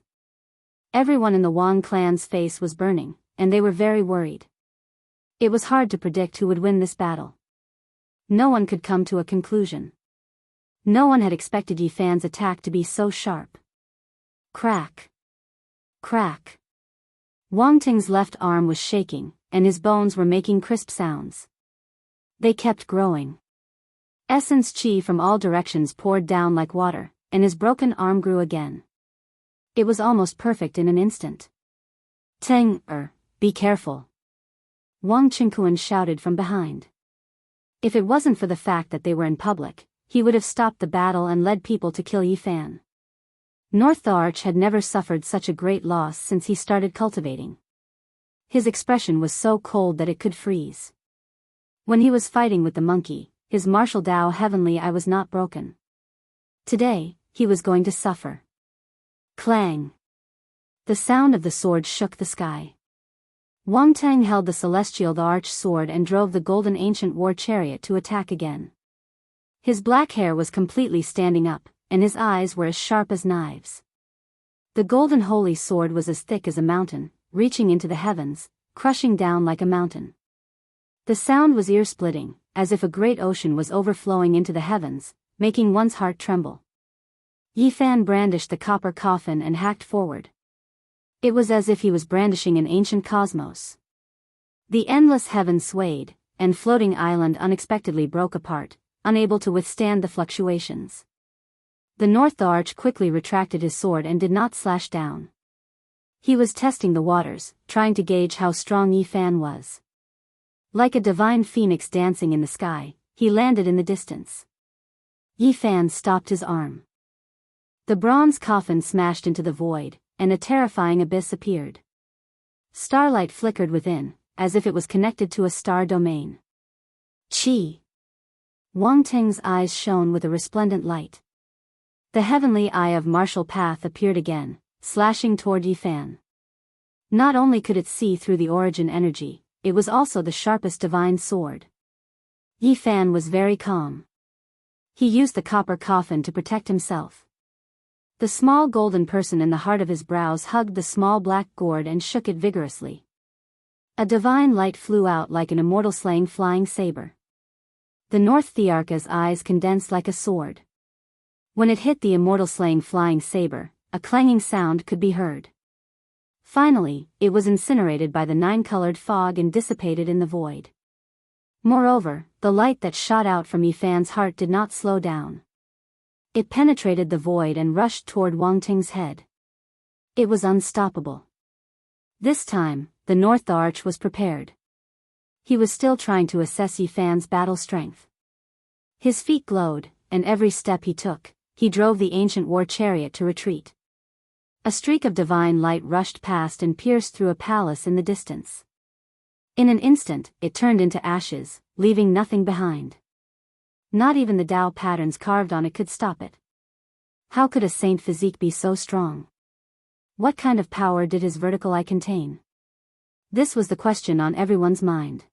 Everyone in the Wang clan's face was burning, and they were very worried. It was hard to predict who would win this battle. No one could come to a conclusion. No one had expected Yi Fan's attack to be so sharp. Crack. Crack. Wang Ting's left arm was shaking, and his bones were making crisp sounds. They kept growing. Essence chi from all directions poured down like water, and his broken arm grew again. It was almost perfect in an instant. Teng, be careful. Wang Qingquan shouted from behind. If it wasn't for the fact that they were in public, he would have stopped the battle and led people to kill Yi Fan. North Arch had never suffered such a great loss since he started cultivating. His expression was so cold that it could freeze. When he was fighting with the monkey, his martial Tao heavenly eye was not broken. Today, he was going to suffer. Clang. The sound of the sword shook the sky. Wang Tang held the celestial arch sword and drove the golden ancient war chariot to attack again. His black hair was completely standing up, and his eyes were as sharp as knives. The golden holy sword was as thick as a mountain, reaching into the heavens, crushing down like a mountain. The sound was ear-splitting, as if a great ocean was overflowing into the heavens, making one's heart tremble. Yi Fan brandished the copper coffin and hacked forward. It was as if he was brandishing an ancient cosmos. The endless heaven swayed, and floating island unexpectedly broke apart, unable to withstand the fluctuations. The North Arch quickly retracted his sword and did not slash down. He was testing the waters, trying to gauge how strong Yi Fan was. Like a divine phoenix dancing in the sky, he landed in the distance. Yi Fan stopped his arm. The bronze coffin smashed into the void, and a terrifying abyss appeared. Starlight flickered within, as if it was connected to a star domain. Chi! Wang Ting's eyes shone with a resplendent light. The heavenly eye of martial path appeared again, slashing toward Yi Fan. Not only could it see through the origin energy, it was also the sharpest divine sword. Yi Fan was very calm. He used the copper coffin to protect himself. The small golden person in the heart of his brows hugged the small black gourd and shook it vigorously. A divine light flew out like an immortal slaying flying saber. The North Thearka's eyes condensed like a sword. When it hit the immortal slaying flying saber, a clanging sound could be heard. Finally, it was incinerated by the nine-colored fog and dissipated in the void. Moreover, the light that shot out from Yi Fan's heart did not slow down. It penetrated the void and rushed toward Wang Ting's head. It was unstoppable. This time, the North Arch was prepared. He was still trying to assess Yi Fan's battle strength. His feet glowed, and every step he took, he drove the ancient war chariot to retreat. A streak of divine light rushed past and pierced through a palace in the distance. In an instant, it turned into ashes, leaving nothing behind. Not even the Tao patterns carved on it could stop it. How could a saint physique be so strong? What kind of power did his vertical eye contain? This was the question on everyone's mind.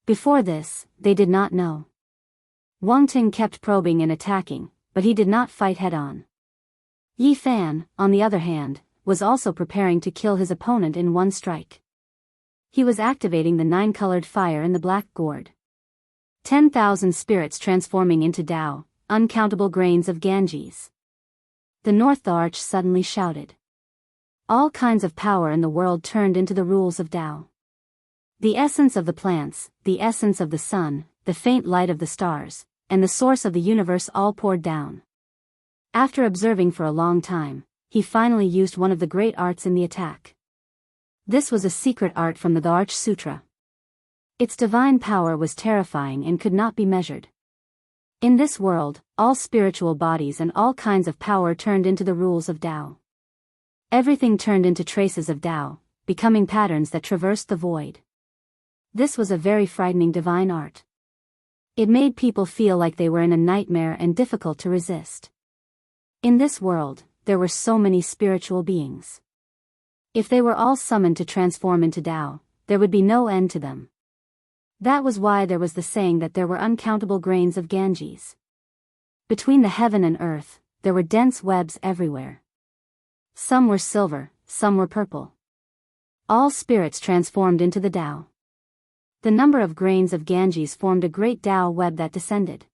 Before this, they did not know. Wang Ting kept probing and attacking, but he did not fight head-on. Yi Fan, on the other hand, was also preparing to kill his opponent in one strike. He was activating the nine-colored fire in the black gourd. 10,000 spirits transforming into Tao, uncountable grains of Ganges. The North Arch suddenly shouted. All kinds of power in the world turned into the rules of Tao. The essence of the plants, the essence of the sun, the faint light of the stars, and the source of the universe all poured down. After observing for a long time, he finally used one of the great arts in the attack. This was a secret art from the Arch Sutra. Its divine power was terrifying and could not be measured. In this world, all spiritual bodies and all kinds of power turned into the rules of Tao. Everything turned into traces of Tao, becoming patterns that traversed the void. This was a very frightening divine art. It made people feel like they were in a nightmare and difficult to resist. In this world, there were so many spiritual beings. If they were all summoned to transform into Tao, there would be no end to them. That was why there was the saying that there were uncountable grains of Ganges. Between the heaven and earth, there were dense webs everywhere. Some were silver, some were purple. All spirits transformed into the Tao. The number of grains of Ganges formed a great Tao web that descended.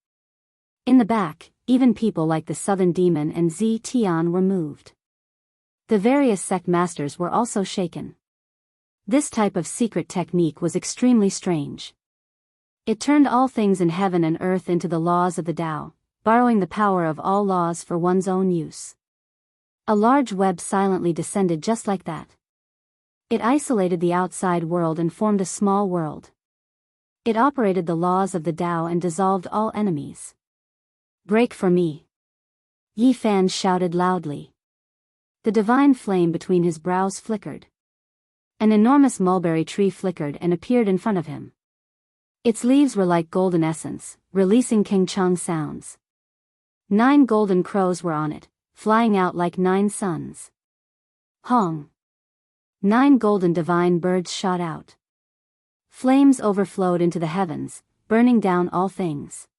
In the back, even people like the Southern Demon and Zi Tian were moved. The various sect masters were also shaken. This type of secret technique was extremely strange. It turned all things in heaven and earth into the laws of the Tao, borrowing the power of all laws for one's own use. A large web silently descended just like that. It isolated the outside world and formed a small world. It operated the laws of the Tao and dissolved all enemies. "Break for me!" Yi Fan shouted loudly. The divine flame between his brows flickered. An enormous mulberry tree flickered and appeared in front of him. Its leaves were like golden essence, releasing King Chung sounds. 9 golden crows were on it, flying out like 9 suns. Hong! 9 golden divine birds shot out. Flames overflowed into the heavens, burning down all things.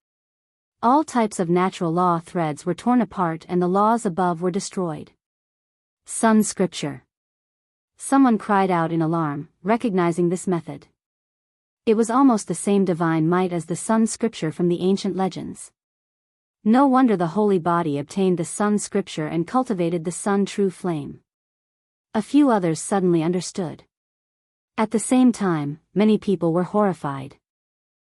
All types of natural law threads were torn apart and the laws above were destroyed. Sun Scripture. Someone cried out in alarm, recognizing this method. It was almost the same divine might as the Sun Scripture from the ancient legends. No wonder the holy body obtained the Sun Scripture and cultivated the Sun True Flame. A few others suddenly understood. At the same time, many people were horrified.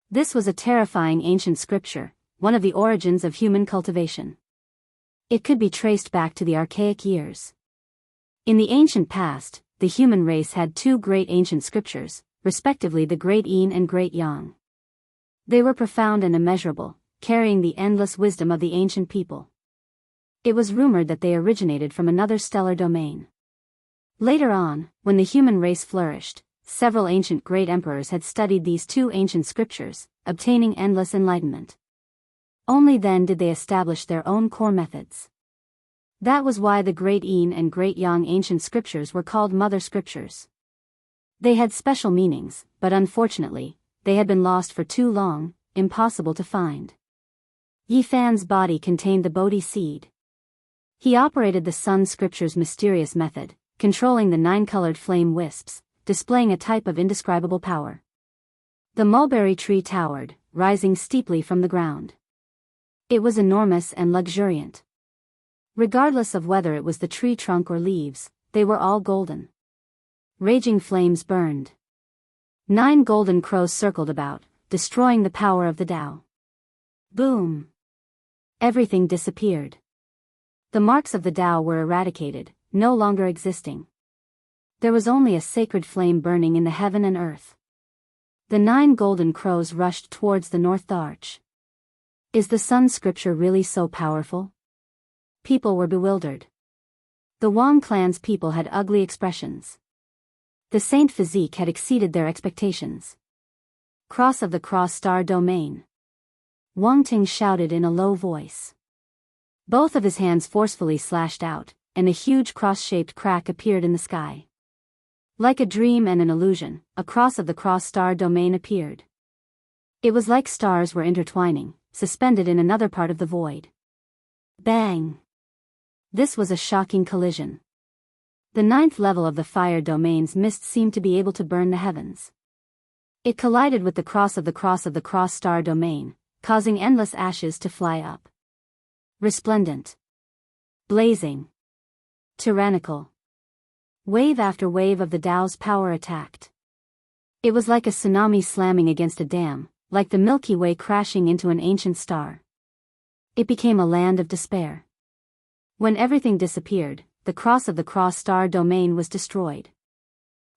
This was a terrifying ancient scripture, one of the origins of human cultivation. It could be traced back to the archaic years. In the ancient past, the human race had 2 great ancient scriptures, respectively the Great Yin and Great Yang. They were profound and immeasurable, carrying the endless wisdom of the ancient people. It was rumored that they originated from another stellar domain. Later on, when the human race flourished, several ancient great emperors had studied these 2 ancient scriptures, obtaining endless enlightenment. Only then did they establish their own core methods. That was why the Great Yin and Great Yang ancient scriptures were called Mother Scriptures. They had special meanings, but unfortunately, they had been lost for too long, impossible to find. Yi Fan's body contained the Bodhi seed. He operated the Sun Scripture's mysterious method, controlling the 9-colored flame wisps, displaying a type of indescribable power. The mulberry tree towered, rising steeply from the ground. It was enormous and luxuriant. Regardless of whether it was the tree trunk or leaves, they were all golden. Raging flames burned. 9 golden crows circled about, destroying the power of the Tao. Boom! Everything disappeared. The marks of the Tao were eradicated, no longer existing. There was only a sacred flame burning in the heaven and earth. The 9 golden crows rushed towards the north arch. Is the Sun Scripture really so powerful? People were bewildered. The Wang clan's people had ugly expressions. The saint physique had exceeded their expectations. Cross of the Cross Star Domain. Wang Ting shouted in a low voice. Both of his hands forcefully slashed out, and a huge cross-shaped crack appeared in the sky. Like a dream and an illusion, a cross of the Cross Star Domain appeared. It was like stars were intertwining, suspended in another part of the void. Bang! This was a shocking collision. The 9th level of the fire domain's mist seemed to be able to burn the heavens. It collided with the cross of the Cross Star Domain, causing endless ashes to fly up. Resplendent. Blazing. Tyrannical. Wave after wave of the Tao's power attacked. It was like a tsunami slamming against a dam, like the Milky Way crashing into an ancient star. It became a land of despair. When everything disappeared, the cross of the Cross Star Domain was destroyed.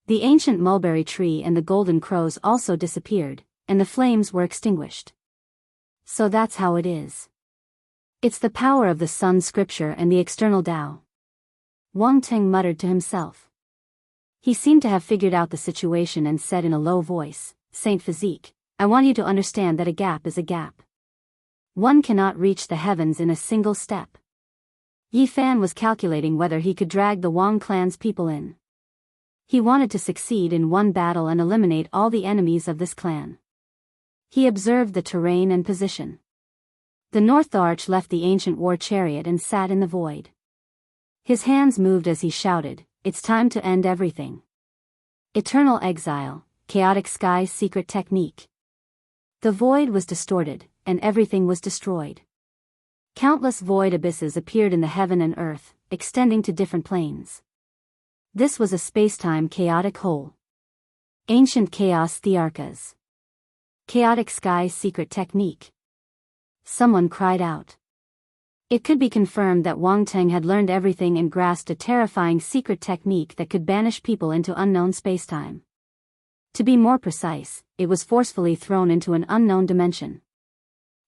The ancient mulberry tree and the golden crows also disappeared, and the flames were extinguished. So that's how it is. It's the power of the Sun Scripture and the external Tao. Wang Ting muttered to himself. He seemed to have figured out the situation and said in a low voice, "Saint Physique, I want you to understand that a gap is a gap. One cannot reach the heavens in a single step." Yi Fan was calculating whether he could drag the Wang clan's people in. He wanted to succeed in one battle and eliminate all the enemies of this clan. He observed the terrain and position. The North Arch left the ancient war chariot and sat in the void. His hands moved as he shouted, "It's time to end everything." Eternal exile, chaotic sky's secret technique. The void was distorted, and everything was destroyed. Countless void abysses appeared in the heaven and earth, extending to different planes. This was a spacetime chaotic hole. Ancient chaos thearkas. Chaotic sky's secret technique. Someone cried out. It could be confirmed that Wang Teng had learned everything and grasped a terrifying secret technique that could banish people into unknown spacetime. To be more precise, it was forcefully thrown into an unknown dimension.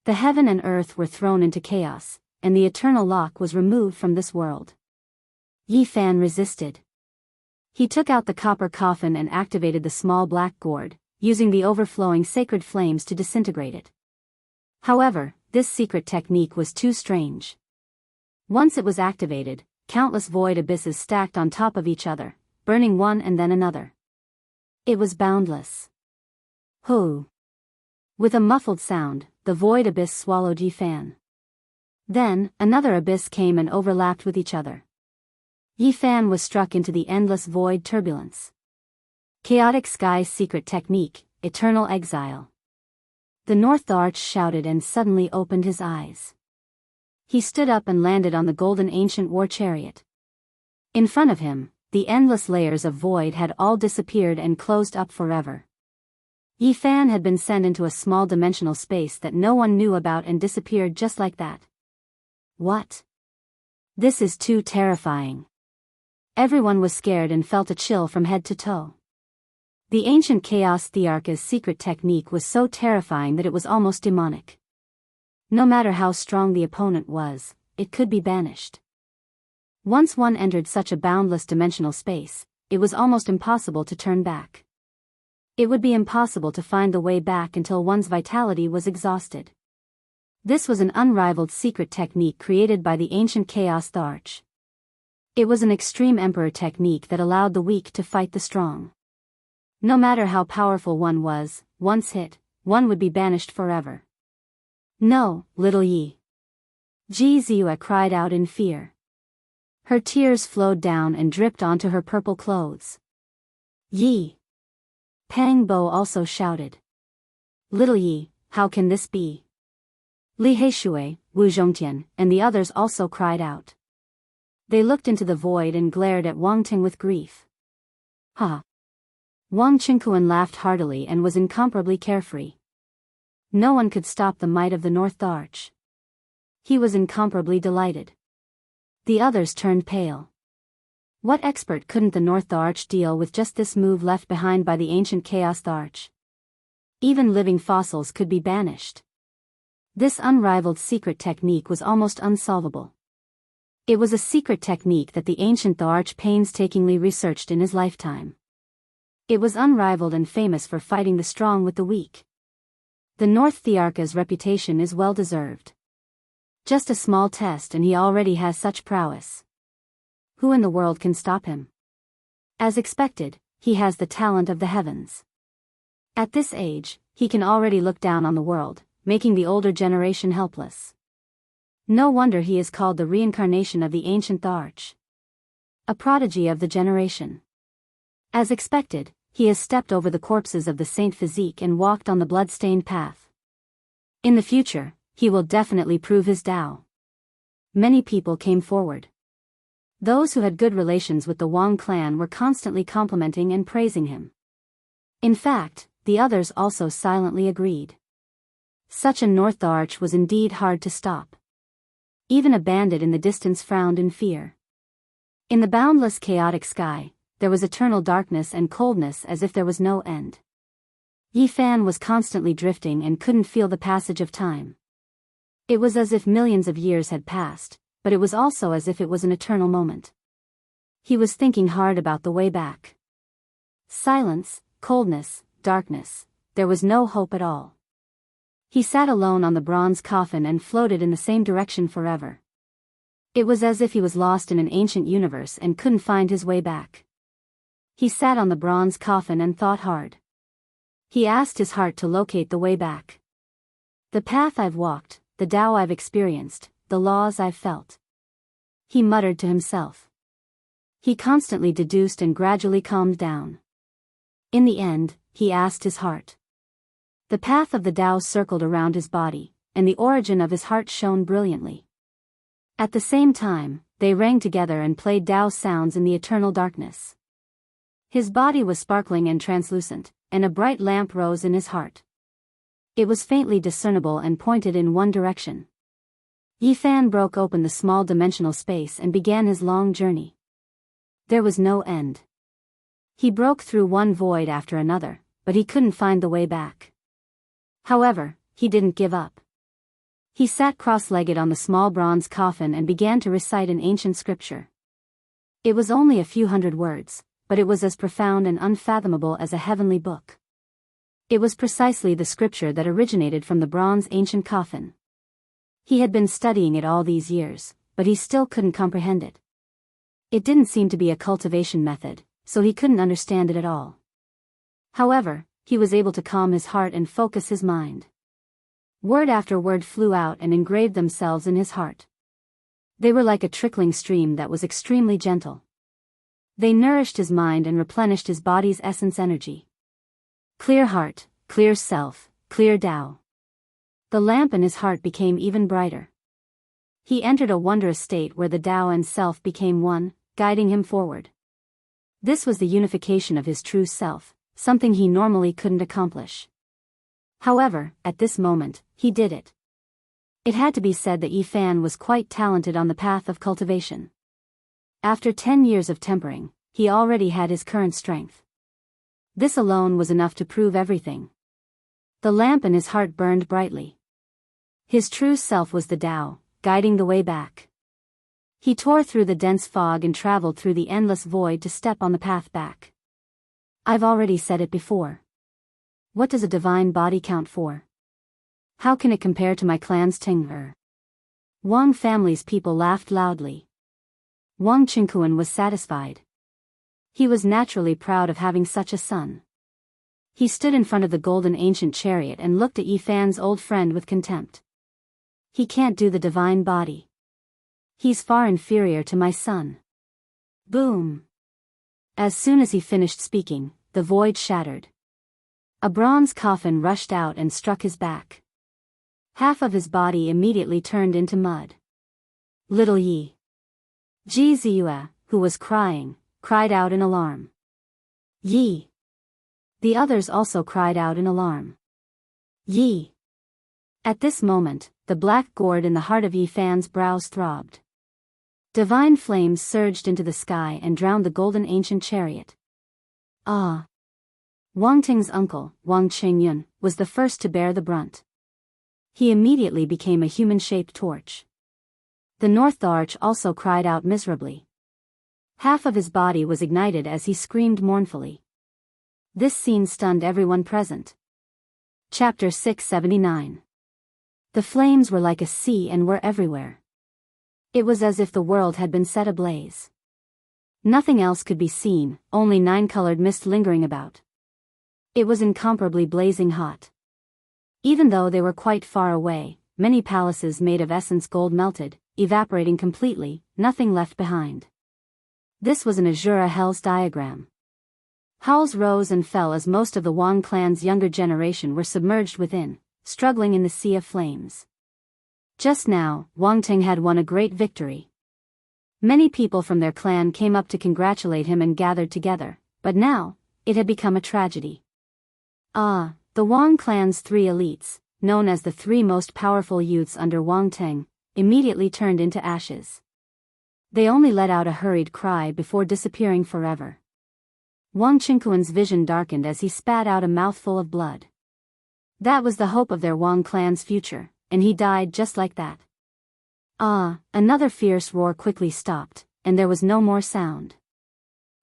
The heaven and earth were thrown into chaos, and the eternal lock was removed from this world. Yi Fan resisted. He took out the copper coffin and activated the small black gourd, using the overflowing sacred flames to disintegrate it. However, this secret technique was too strange. Once it was activated, countless void abysses stacked on top of each other, burning one and then another. It was boundless. Hoo! With a muffled sound, the void abyss swallowed Yi Fan. Then, another abyss came and overlapped with each other. Yi Fan was struck into the endless void turbulence. Chaotic sky's secret technique, eternal exile. The North Arch shouted and suddenly opened his eyes. He stood up and landed on the golden ancient war chariot. In front of him, the endless layers of void had all disappeared and closed up forever. Yi Fan had been sent into a small dimensional space that no one knew about and disappeared just like that. What? This is too terrifying. Everyone was scared and felt a chill from head to toe. The ancient chaos thearka's secret technique was so terrifying that it was almost demonic. No matter how strong the opponent was, it could be banished. Once one entered such a boundless dimensional space, it was almost impossible to turn back. It would be impossible to find the way back until one's vitality was exhausted. This was an unrivaled secret technique created by the ancient chaos Arch. It was an extreme emperor technique that allowed the weak to fight the strong. No matter how powerful one was, once hit, one would be banished forever. No, little Yi. Ji Ziyue cried out in fear. Her tears flowed down and dripped onto her purple clothes. Yi. Pang Bo also shouted. Little Yi, how can this be? Li Heishui, Wu Zhongtian, and the others also cried out. They looked into the void and glared at Wang Ting with grief. Ha! Wang Qingquan laughed heartily and was incomparably carefree. No one could stop the might of the North Arch. He was incomparably delighted. The others turned pale. What expert couldn't the North Arch deal with just this move left behind by the ancient Chaos Arch? Even living fossils could be banished. This unrivaled secret technique was almost unsolvable. It was a secret technique that the ancient Arch painstakingly researched in his lifetime. It was unrivaled and famous for fighting the strong with the weak. The North Thearka's reputation is well deserved. Just a small test and he already has such prowess. Who in the world can stop him? As expected, he has the talent of the heavens. At this age, he can already look down on the world, making the older generation helpless. No wonder he is called the reincarnation of the ancient Arch. A prodigy of the generation. As expected, he has stepped over the corpses of the Saint Physique and walked on the blood-stained path. In the future, he will definitely prove his Tao. Many people came forward. Those who had good relations with the Wang clan were constantly complimenting and praising him. In fact, the others also silently agreed. Such a North Arch was indeed hard to stop. Even a bandit in the distance frowned in fear. In the boundless chaotic sky, there was eternal darkness and coldness as if there was no end. Yi Fan was constantly drifting and couldn't feel the passage of time. It was as if millions of years had passed, but it was also as if it was an eternal moment. He was thinking hard about the way back. Silence, coldness, darkness, there was no hope at all. He sat alone on the bronze coffin and floated in the same direction forever. It was as if he was lost in an ancient universe and couldn't find his way back. He sat on the bronze coffin and thought hard. He asked his heart to locate the way back. The path I've walked, the Tao I've experienced, the laws I've felt. He muttered to himself. He constantly deduced and gradually calmed down. In the end, he asked his heart. The path of the Tao circled around his body, and the origin of his heart shone brilliantly. At the same time, they rang together and played Tao sounds in the eternal darkness. His body was sparkling and translucent, and a bright lamp rose in his heart. It was faintly discernible and pointed in one direction. Yifan broke open the small dimensional space and began his long journey. There was no end. He broke through one void after another, but he couldn't find the way back. However, he didn't give up. He sat cross-legged on the small bronze coffin and began to recite an ancient scripture. It was only a few hundred words, but it was as profound and unfathomable as a heavenly book. It was precisely the scripture that originated from the bronze ancient coffin. He had been studying it all these years, but he still couldn't comprehend it. It didn't seem to be a cultivation method, so he couldn't understand it at all. However, he was able to calm his heart and focus his mind. Word after word flew out and engraved themselves in his heart. They were like a trickling stream that was extremely gentle. They nourished his mind and replenished his body's essence energy. Clear heart, clear self, clear Tao. The lamp in his heart became even brighter. He entered a wondrous state where the Tao and self became one, guiding him forward. This was the unification of his true self, something he normally couldn't accomplish. However, at this moment, he did it. It had to be said that Yifan was quite talented on the path of cultivation. After 10 years of tempering, he already had his current strength. This alone was enough to prove everything. The lamp in his heart burned brightly. His true self was the Tao, guiding the way back. He tore through the dense fog and traveled through the endless void to step on the path back. I've already said it before. What does a divine body count for? How can it compare to my clan's Ting'er? Wang family's people laughed loudly. Wang Qingquan was satisfied. He was naturally proud of having such a son. He stood in front of the golden ancient chariot and looked at Yifan's old friend with contempt. He can't do the divine body. He's far inferior to my son. Boom! As soon as he finished speaking, the void shattered. A bronze coffin rushed out and struck his back. Half of his body immediately turned into mud. Little Yi Ji Ziyue, who was crying, cried out in alarm. Yi! The others also cried out in alarm. Yi! At this moment, the black gourd in the heart of Yifan's brows throbbed. Divine flames surged into the sky and drowned the golden ancient chariot. Ah! Wang Ting's uncle, Wang Qingyun, was the first to bear the brunt. He immediately became a human-shaped torch. The North Arch also cried out miserably. Half of his body was ignited as he screamed mournfully. This scene stunned everyone present. Chapter 679. The flames were like a sea and were everywhere. It was as if the world had been set ablaze. Nothing else could be seen, only 9-colored mist lingering about. It was incomparably blazing hot. Even though they were quite far away, many palaces made of essence gold melted, evaporating completely, nothing left behind. This was an Azura Hell's diagram. Howls rose and fell as most of the Wang clan's younger generation were submerged within, struggling in the sea of flames. Just now, Wang Ting had won a great victory. Many people from their clan came up to congratulate him and gathered together, but now, it had become a tragedy. Ah, the Wang clan's 3 elites, known as the 3 most powerful youths under Wang Ting, immediately turned into ashes. They only let out a hurried cry before disappearing forever. Wang Qingquan's vision darkened as he spat out a mouthful of blood. That was the hope of their Wang clan's future, and he died just like that. Ah, another fierce roar quickly stopped, and there was no more sound.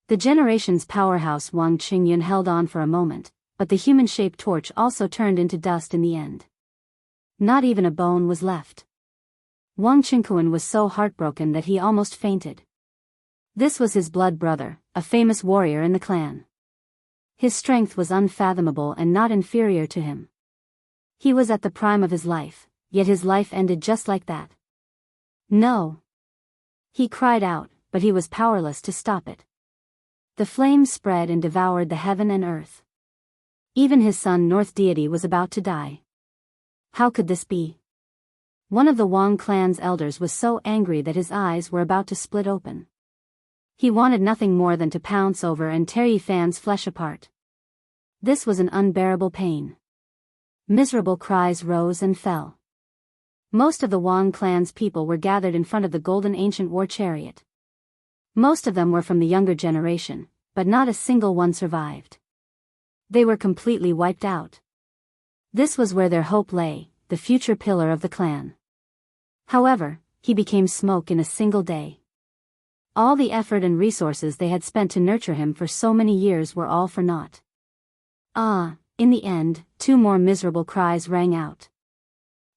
The generation's powerhouse Wang Qingyun held on for a moment, but the human-shaped torch also turned into dust in the end. Not even a bone was left. Wang Qingquan was so heartbroken that he almost fainted. This was his blood brother, a famous warrior in the clan. His strength was unfathomable and not inferior to him. He was at the prime of his life, yet his life ended just like that. No! He cried out, but he was powerless to stop it. The flames spread and devoured the heaven and earth. Even his son North deity was about to die. How could this be? One of the Wang clan's elders was so angry that his eyes were about to split open. He wanted nothing more than to pounce over and tear Yi Fan's flesh apart. This was an unbearable pain. Miserable cries rose and fell. Most of the Wang clan's people were gathered in front of the golden ancient war chariot. Most of them were from the younger generation, but not a single one survived. They were completely wiped out. This was where their hope lay, the future pillar of the clan. However, he became smoke in a single day. All the effort and resources they had spent to nurture him for so many years were all for naught. In the end, 2 more miserable cries rang out.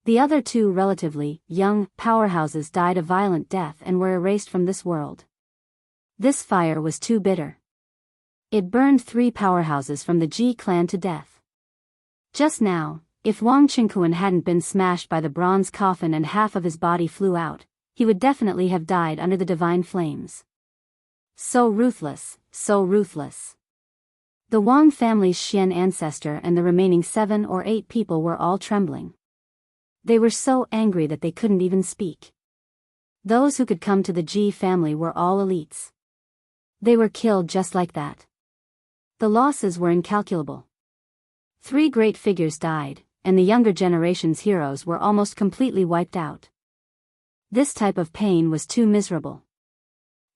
The other 2 relatively young powerhouses died a violent death and were erased from this world. This fire was too bitter. It burned 3 powerhouses from the Ji clan to death. Just now, if Wang Qingquan hadn't been smashed by the bronze coffin and half of his body flew out, he would definitely have died under the divine flames. So ruthless, so ruthless. The Wang family's Xian ancestor and the remaining 7 or 8 people were all trembling. They were so angry that they couldn't even speak. Those who could come to the Ji family were all elites. They were killed just like that. The losses were incalculable. 3 great figures died, and the younger generation's heroes were almost completely wiped out. This type of pain was too miserable.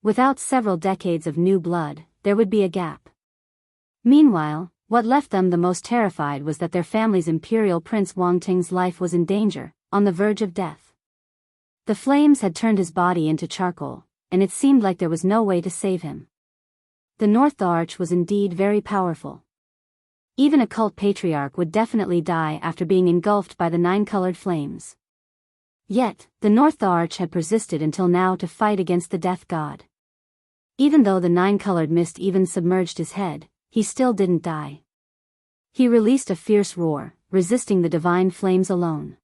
Without several decades of new blood, there would be a gap. Meanwhile, what left them the most terrified was that their family's imperial prince Wang Ting's life was in danger, on the verge of death. The flames had turned his body into charcoal, and it seemed like there was no way to save him. The North Arch was indeed very powerful. Even a cult patriarch would definitely die after being engulfed by the 9-colored flames. Yet, the North Arch had persisted until now to fight against the death god. Even though the 9-colored mist even submerged his head, he still didn't die. He released a fierce roar, resisting the divine flames alone.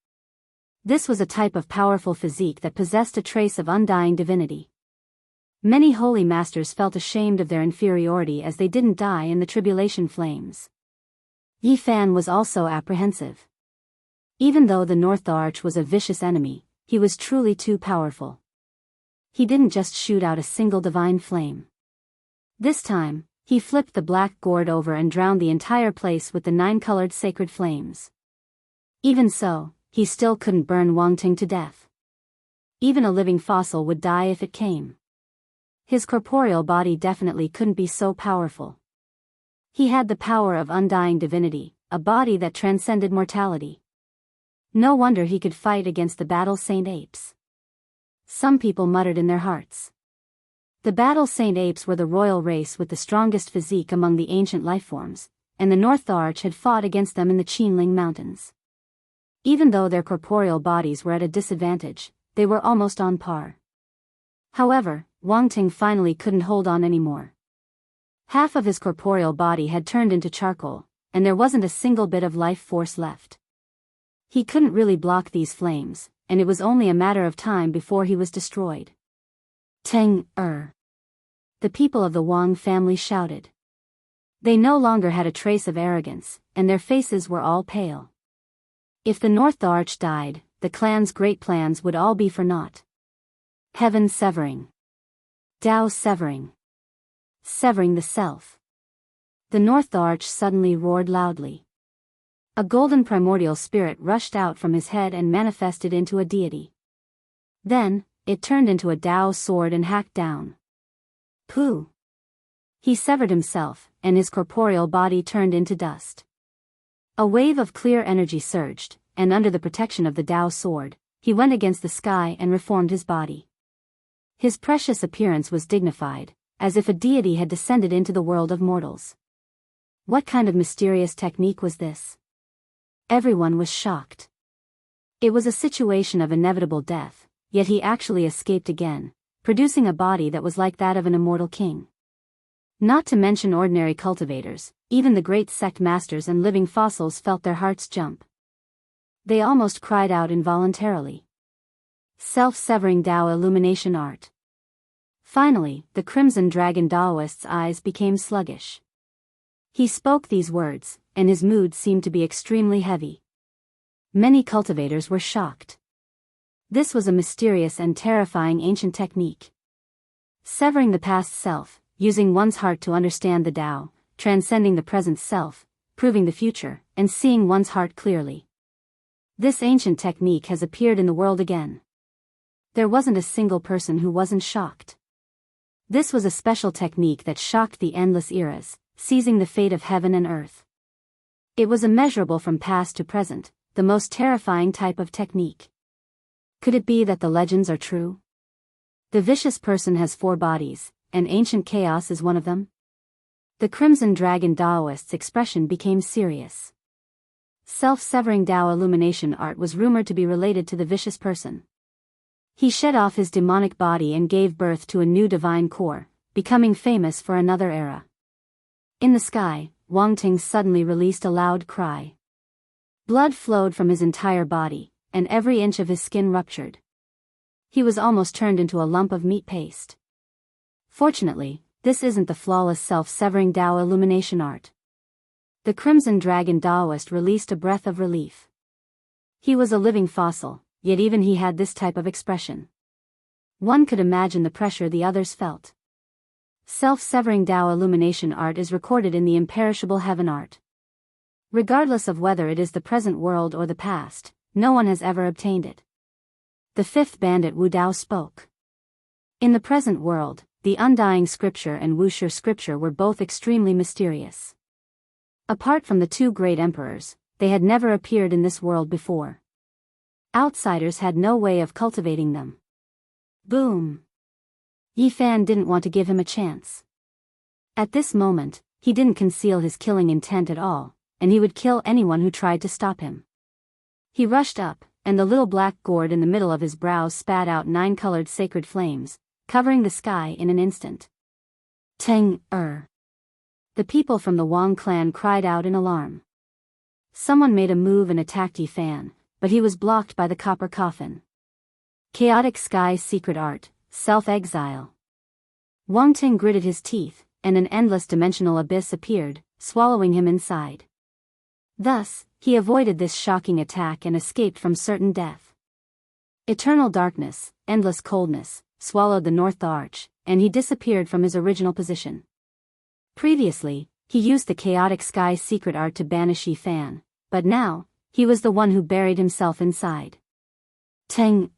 This was a type of powerful physique that possessed a trace of undying divinity. Many holy masters felt ashamed of their inferiority as they didn't die in the tribulation flames. Yi Fan was also apprehensive. Even though the North Arch was a vicious enemy, he was truly too powerful. He didn't just shoot out a single divine flame. This time, he flipped the black gourd over and drowned the entire place with the 9-colored sacred flames. Even so, he still couldn't burn Wang Ting to death. Even a living fossil would die if it came. His corporeal body definitely couldn't be so powerful. He had the power of undying divinity, a body that transcended mortality. No wonder he could fight against the Battle Saint Apes. Some people muttered in their hearts. The Battle Saint Apes were the royal race with the strongest physique among the ancient lifeforms, and the North Arch had fought against them in the Qinling Mountains. Even though their corporeal bodies were at a disadvantage, they were almost on par. However, Wang Ting finally couldn't hold on anymore. Half of his corporeal body had turned into charcoal, and there wasn't a single bit of life force left. He couldn't really block these flames, and it was only a matter of time before he was destroyed. Teng-er! The people of the Wang family shouted. They no longer had a trace of arrogance, and their faces were all pale. If the North Arch died, the clan's great plans would all be for naught. Heaven severing. Tao severing. Severing the self. The North Arch suddenly roared loudly. A golden primordial spirit rushed out from his head and manifested into a deity. Then, it turned into a Tao sword and hacked down. Pooh! He severed himself, and his corporeal body turned into dust. A wave of clear energy surged, and under the protection of the Tao sword, he went against the sky and reformed his body. His precious appearance was dignified, as if a deity had descended into the world of mortals. What kind of mysterious technique was this? Everyone was shocked. It was a situation of inevitable death, yet he actually escaped again, producing a body that was like that of an immortal king. Not to mention ordinary cultivators, even the great sect masters and living fossils felt their hearts jump. They almost cried out involuntarily. Self-severing Tao illumination art. Finally, the Crimson Dragon Daoist's eyes became sluggish. He spoke these words, and his mood seemed to be extremely heavy. Many cultivators were shocked. This was a mysterious and terrifying ancient technique. Severing the past self, using one's heart to understand the Tao, transcending the present self, proving the future, and seeing one's heart clearly. This ancient technique has appeared in the world again. There wasn't a single person who wasn't shocked. This was a special technique that shocked the endless eras, seizing the fate of heaven and earth. It was immeasurable from past to present, the most terrifying type of technique. Could it be that the legends are true? The vicious person has 4 bodies, and ancient chaos is one of them? The Crimson Dragon Daoist's expression became serious. Self-severing Tao illumination art was rumored to be related to the vicious person. He shed off his demonic body and gave birth to a new divine core, becoming famous for another era. In the sky, Wang Ting suddenly released a loud cry. Blood flowed from his entire body, and every inch of his skin ruptured. He was almost turned into a lump of meat paste. Fortunately, this isn't the flawless self-severing Tao illumination art. The Crimson Dragon Daoist released a breath of relief. He was a living fossil, yet even he had this type of expression. One could imagine the pressure the others felt. Self-severing Tao illumination art is recorded in the imperishable heaven art. Regardless of whether it is the present world or the past, no one has ever obtained it. The 5th bandit Wu Dao spoke. In the present world, the Undying Scripture and Wuxia Scripture were both extremely mysterious. Apart from the 2 great emperors, they had never appeared in this world before. Outsiders had no way of cultivating them. Boom! Yi Fan didn't want to give him a chance. At this moment, he didn't conceal his killing intent at all, and he would kill anyone who tried to stop him. He rushed up, and the little black gourd in the middle of his brows spat out 9-colored sacred flames, covering the sky in an instant. Teng. The people from the Wang clan cried out in alarm. Someone made a move and attacked Yi Fan, but he was blocked by the copper coffin. Chaotic Sky Secret Art, Self-Exile. Wang Ting gritted his teeth, and an endless dimensional abyss appeared, swallowing him inside. Thus, he avoided this shocking attack and escaped from certain death. Eternal darkness, endless coldness, swallowed the North Arch, and he disappeared from his original position. Previously, he used the Chaotic Sky Secret Art to banish Yi Fan, but now, he was the one who buried himself inside. Teng.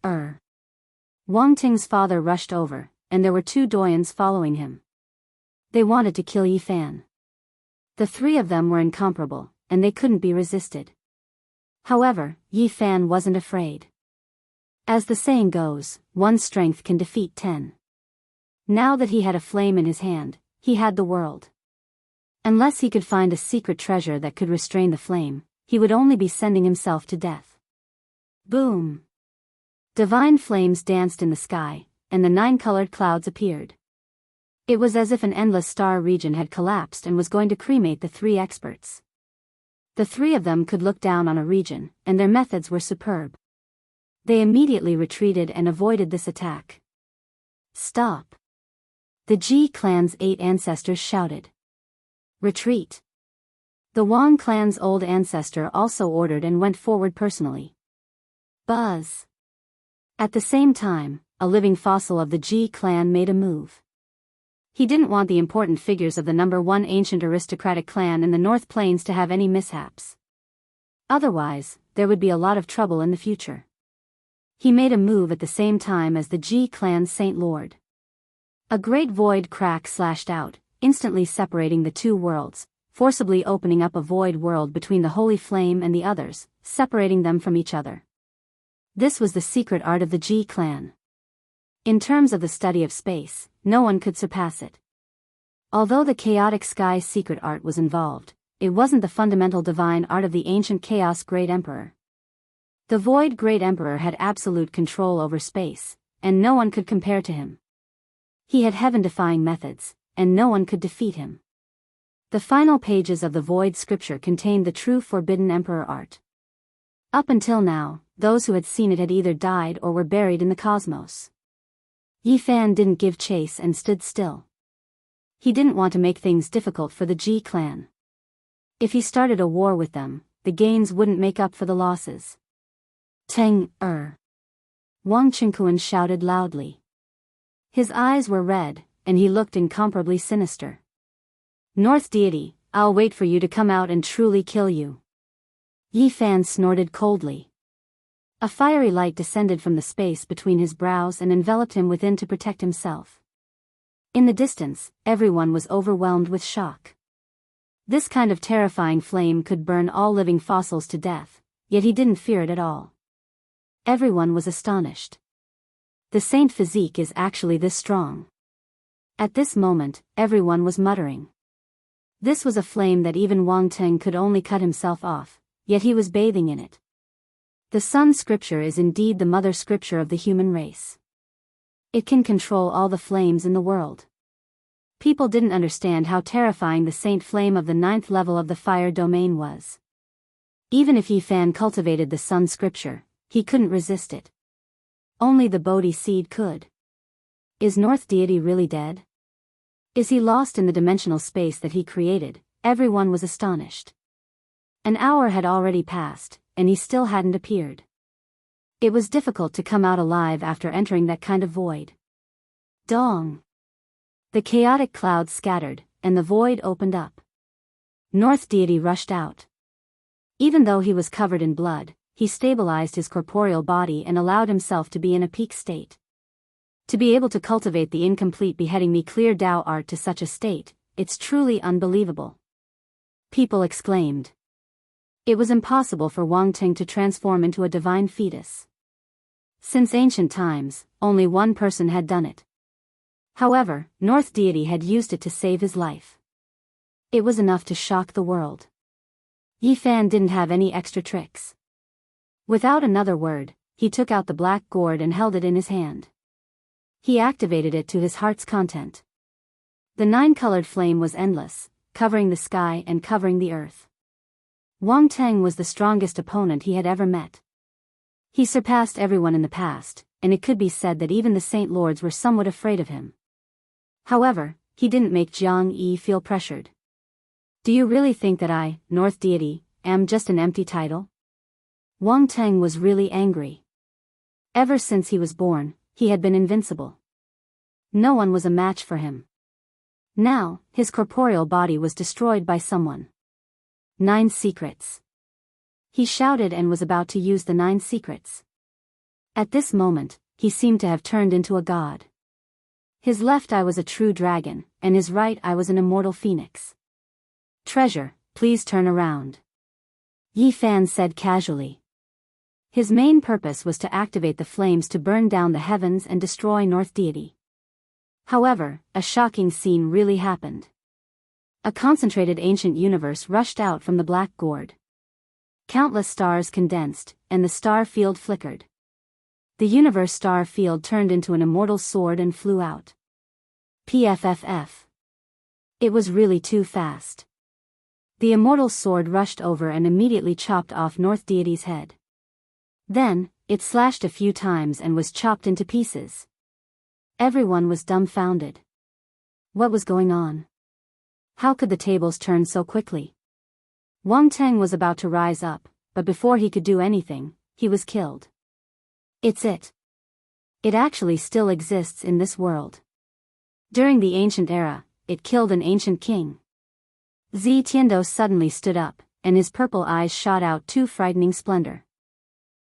Wang Ting's father rushed over, and there were 2 doyens following him. They wanted to kill Yi Fan. The 3 of them were incomparable, and they couldn't be resisted. However, Yi Fan wasn't afraid. As the saying goes, one's strength can defeat 10. Now that he had a flame in his hand, he had the world. Unless he could find a secret treasure that could restrain the flame, he would only be sending himself to death. Boom! Divine flames danced in the sky, and the 9-colored clouds appeared. It was as if an endless star region had collapsed and was going to cremate the 3 experts. The 3 of them could look down on a region, and their methods were superb. They immediately retreated and avoided this attack. Stop! The Ji clan's 8 ancestors shouted. Retreat! The Wang clan's old ancestor also ordered and went forward personally. Buzz! At the same time, a living fossil of the Ji clan made a move. He didn't want the important figures of the number 1 ancient aristocratic clan in the North Plains to have any mishaps. Otherwise, there would be a lot of trouble in the future. He made a move at the same time as the Ji clan's Saint Lord. A great void crack slashed out, instantly separating the 2 worlds, forcibly opening up a void world between the holy flame and the others, separating them from each other. This was the secret art of the Ji clan. In terms of the study of space, no one could surpass it. Although the Chaotic Sky secret art was involved, it wasn't the fundamental divine art of the ancient Chaos Great Emperor. The Void Great Emperor had absolute control over space, and no one could compare to him. He had heaven-defying methods, and no one could defeat him. The final pages of the Void Scripture contained the true Forbidden Emperor art. Up until now, those who had seen it had either died or were buried in the cosmos. Yi Fan didn't give chase and stood still. He didn't want to make things difficult for the Ji clan. If he started a war with them, the gains wouldn't make up for the losses. Teng, Wang Qingquan shouted loudly. His eyes were red, and he looked incomparably sinister. North deity, I'll wait for you to come out and truly kill you. Yi Fan snorted coldly. A fiery light descended from the space between his brows and enveloped him within to protect himself. In the distance, everyone was overwhelmed with shock. This kind of terrifying flame could burn all living fossils to death, yet he didn't fear it at all. Everyone was astonished. The saint physique is actually this strong. At this moment, everyone was muttering. This was a flame that even Wang Teng could only cut himself off, yet he was bathing in it. The Sun Scripture is indeed the mother scripture of the human race. It can control all the flames in the world. People didn't understand how terrifying the saint flame of the 9th level of the fire domain was. Even if Yi Fan cultivated the Sun Scripture, he couldn't resist it. Only the Bodhi seed could. Is North Deity really dead? Is he lost in the dimensional space that he created? Everyone was astonished. An hour had already passed, and he still hadn't appeared. It was difficult to come out alive after entering that kind of void. Dong! The chaotic clouds scattered, and the void opened up. North Deity rushed out. Even though he was covered in blood, he stabilized his corporeal body and allowed himself to be in a peak state. To be able to cultivate the incomplete beheading me clear Tao art to such a state, it's truly unbelievable. People exclaimed. It was impossible for Wang Ting to transform into a divine fetus. Since ancient times, only one person had done it. However, North Deity had used it to save his life. It was enough to shock the world. Yi Fan didn't have any extra tricks. Without another word, he took out the black gourd and held it in his hand. He activated it to his heart's content. The 9-colored flame was endless, covering the sky and covering the earth. Wang Teng was the strongest opponent he had ever met. He surpassed everyone in the past, and it could be said that even the Saint Lords were somewhat afraid of him. However, he didn't make Jiang Yi feel pressured. Do you really think that I, North Deity, am just an empty title? Wang Teng was really angry. Ever since he was born, he had been invincible. No one was a match for him. Now, his corporeal body was destroyed by someone. 9 secrets. He shouted and was about to use the 9 secrets. At this moment, he seemed to have turned into a god. His left eye was a true dragon, and his right eye was an immortal phoenix. Treasure, please turn around. Yi Fan said casually. His main purpose was to activate the flames to burn down the heavens and destroy North Deity. However, a shocking scene really happened. A concentrated ancient universe rushed out from the black gourd. Countless stars condensed, and the star field flickered. The universe star field turned into an immortal sword and flew out. PFFF. It was really too fast. The immortal sword rushed over and immediately chopped off North Deity's head. Then, it slashed a few times and was chopped into pieces. Everyone was dumbfounded. What was going on? How could the tables turn so quickly? Wang Teng was about to rise up, but before he could do anything, he was killed. It's it. It actually still exists in this world. During the ancient era, it killed an ancient king. Zi Tiando suddenly stood up, and his purple eyes shot out too frightening splendor.